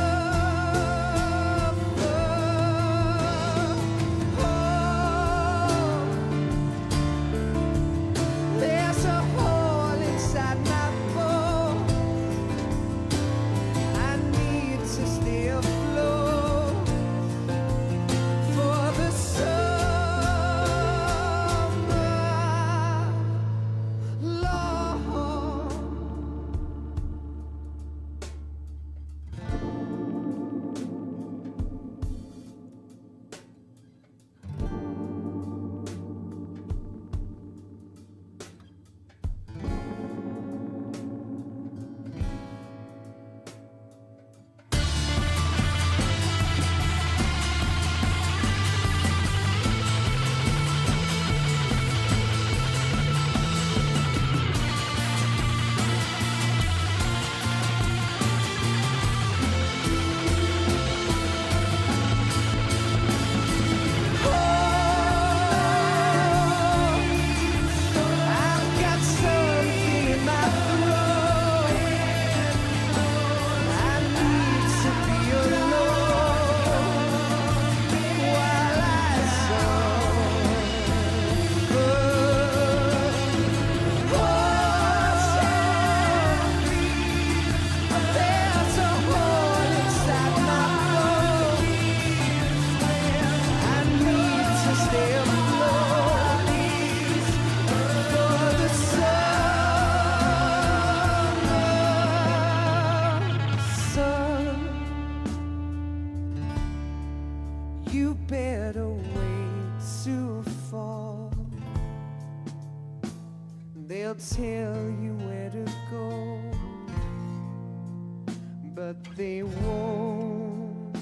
Oh, fall. They'll tell you where to go, but they won't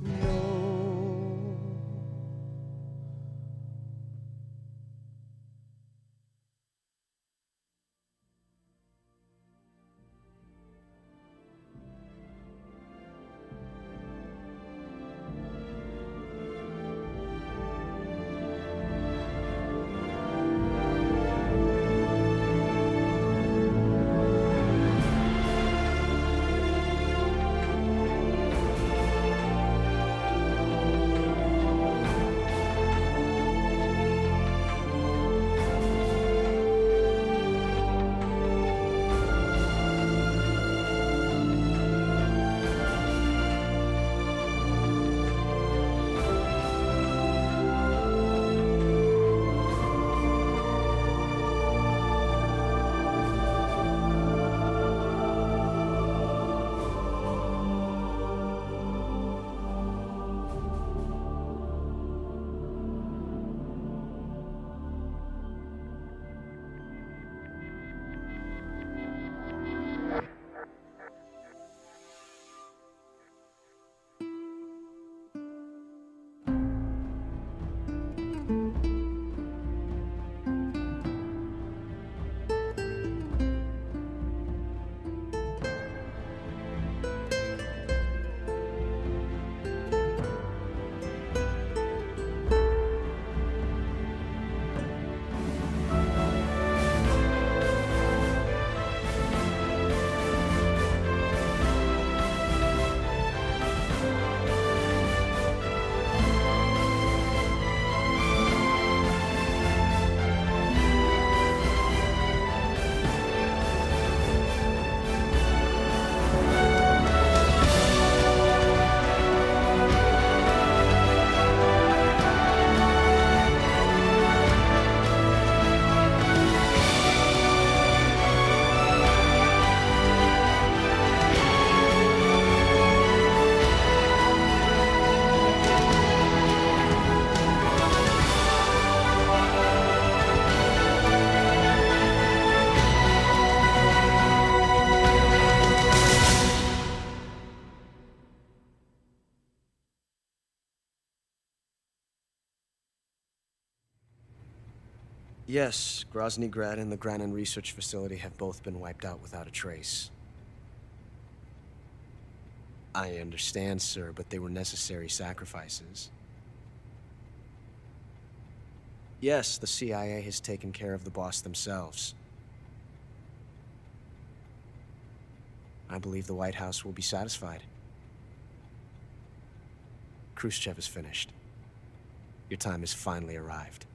know. Yes, Grozny Grad and the Granin Research Facility have both been wiped out without a trace. I understand, sir, but they were necessary sacrifices. Yes, the CIA has taken care of the boss themselves. I believe the White House will be satisfied. Khrushchev is finished. Your time has finally arrived.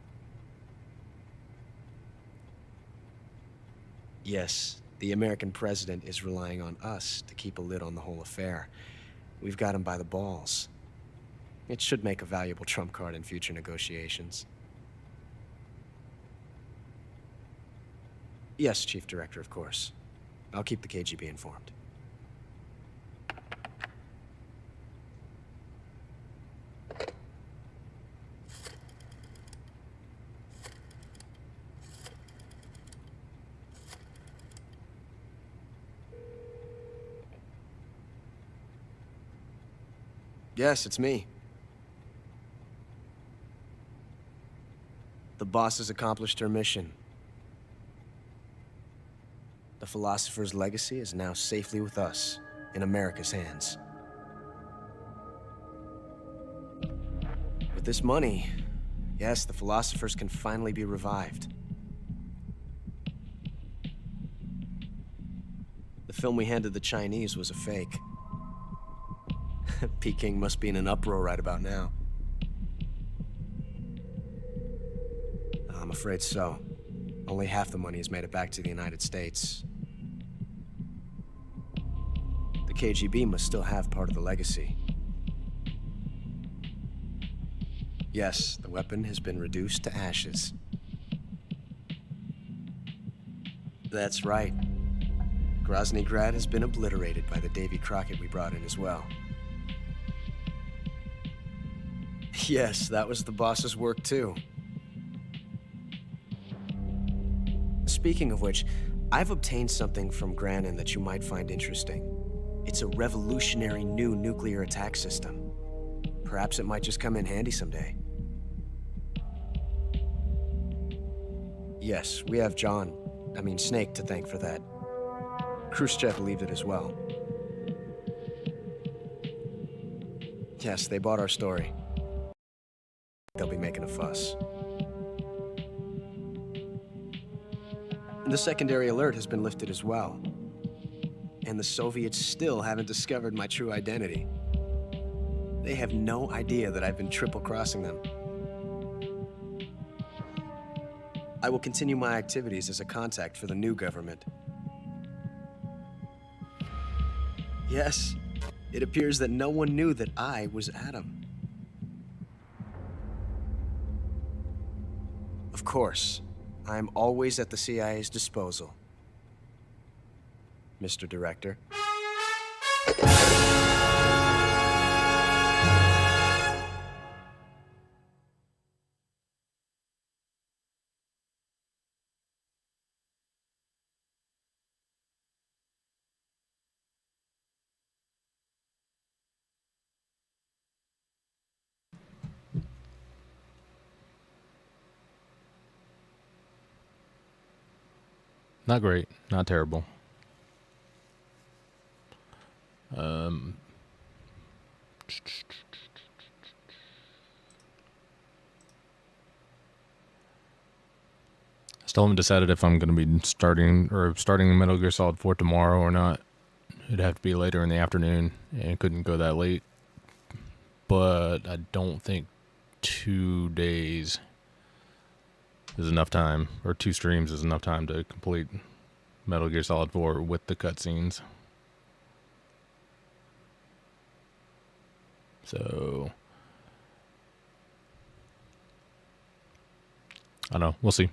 Yes, the American president is relying on us to keep a lid on the whole affair. We've got him by the balls. It should make a valuable trump card in future negotiations. Yes, Chief Director, of course. I'll keep the KGB informed. Yes, it's me. The boss has accomplished her mission. The philosopher's legacy is now safely with us, in America's hands. With this money, yes, the philosophers can finally be revived. The film we handed the Chinese was a fake. Peking must be in an uproar right about now. I'm afraid so. Only half the money has made it back to the United States. The KGB must still have part of the legacy. Yes, the weapon has been reduced to ashes. That's right. Grozny Grad has been obliterated by the Davy Crockett we brought in as well. Yes, that was the boss's work too. Speaking of which, I've obtained something from Granin that you might find interesting. It's a revolutionary new nuclear attack system. Perhaps it might just come in handy someday. Yes, we have Snake to thank for that. Khrushchev believed it as well. Yes, they bought our story. They'll be making a fuss. The secondary alert has been lifted as well. And the Soviets still haven't discovered my true identity. They have no idea that I've been triple-crossing them. I will continue my activities as a contact for the new government. Yes, it appears that no one knew that I was Adam. Of course, I'm always at the CIA's disposal, Mr. Director. Not great, not terrible. Still haven't decided if I'm going to be starting Metal Gear Solid 4 tomorrow or not. It'd have to be later in the afternoon, and it couldn't go that late. But I don't think 2 days is enough time, or 2 streams is enough time to complete Metal Gear Solid 4 with the cutscenes. So I don't know. We'll see.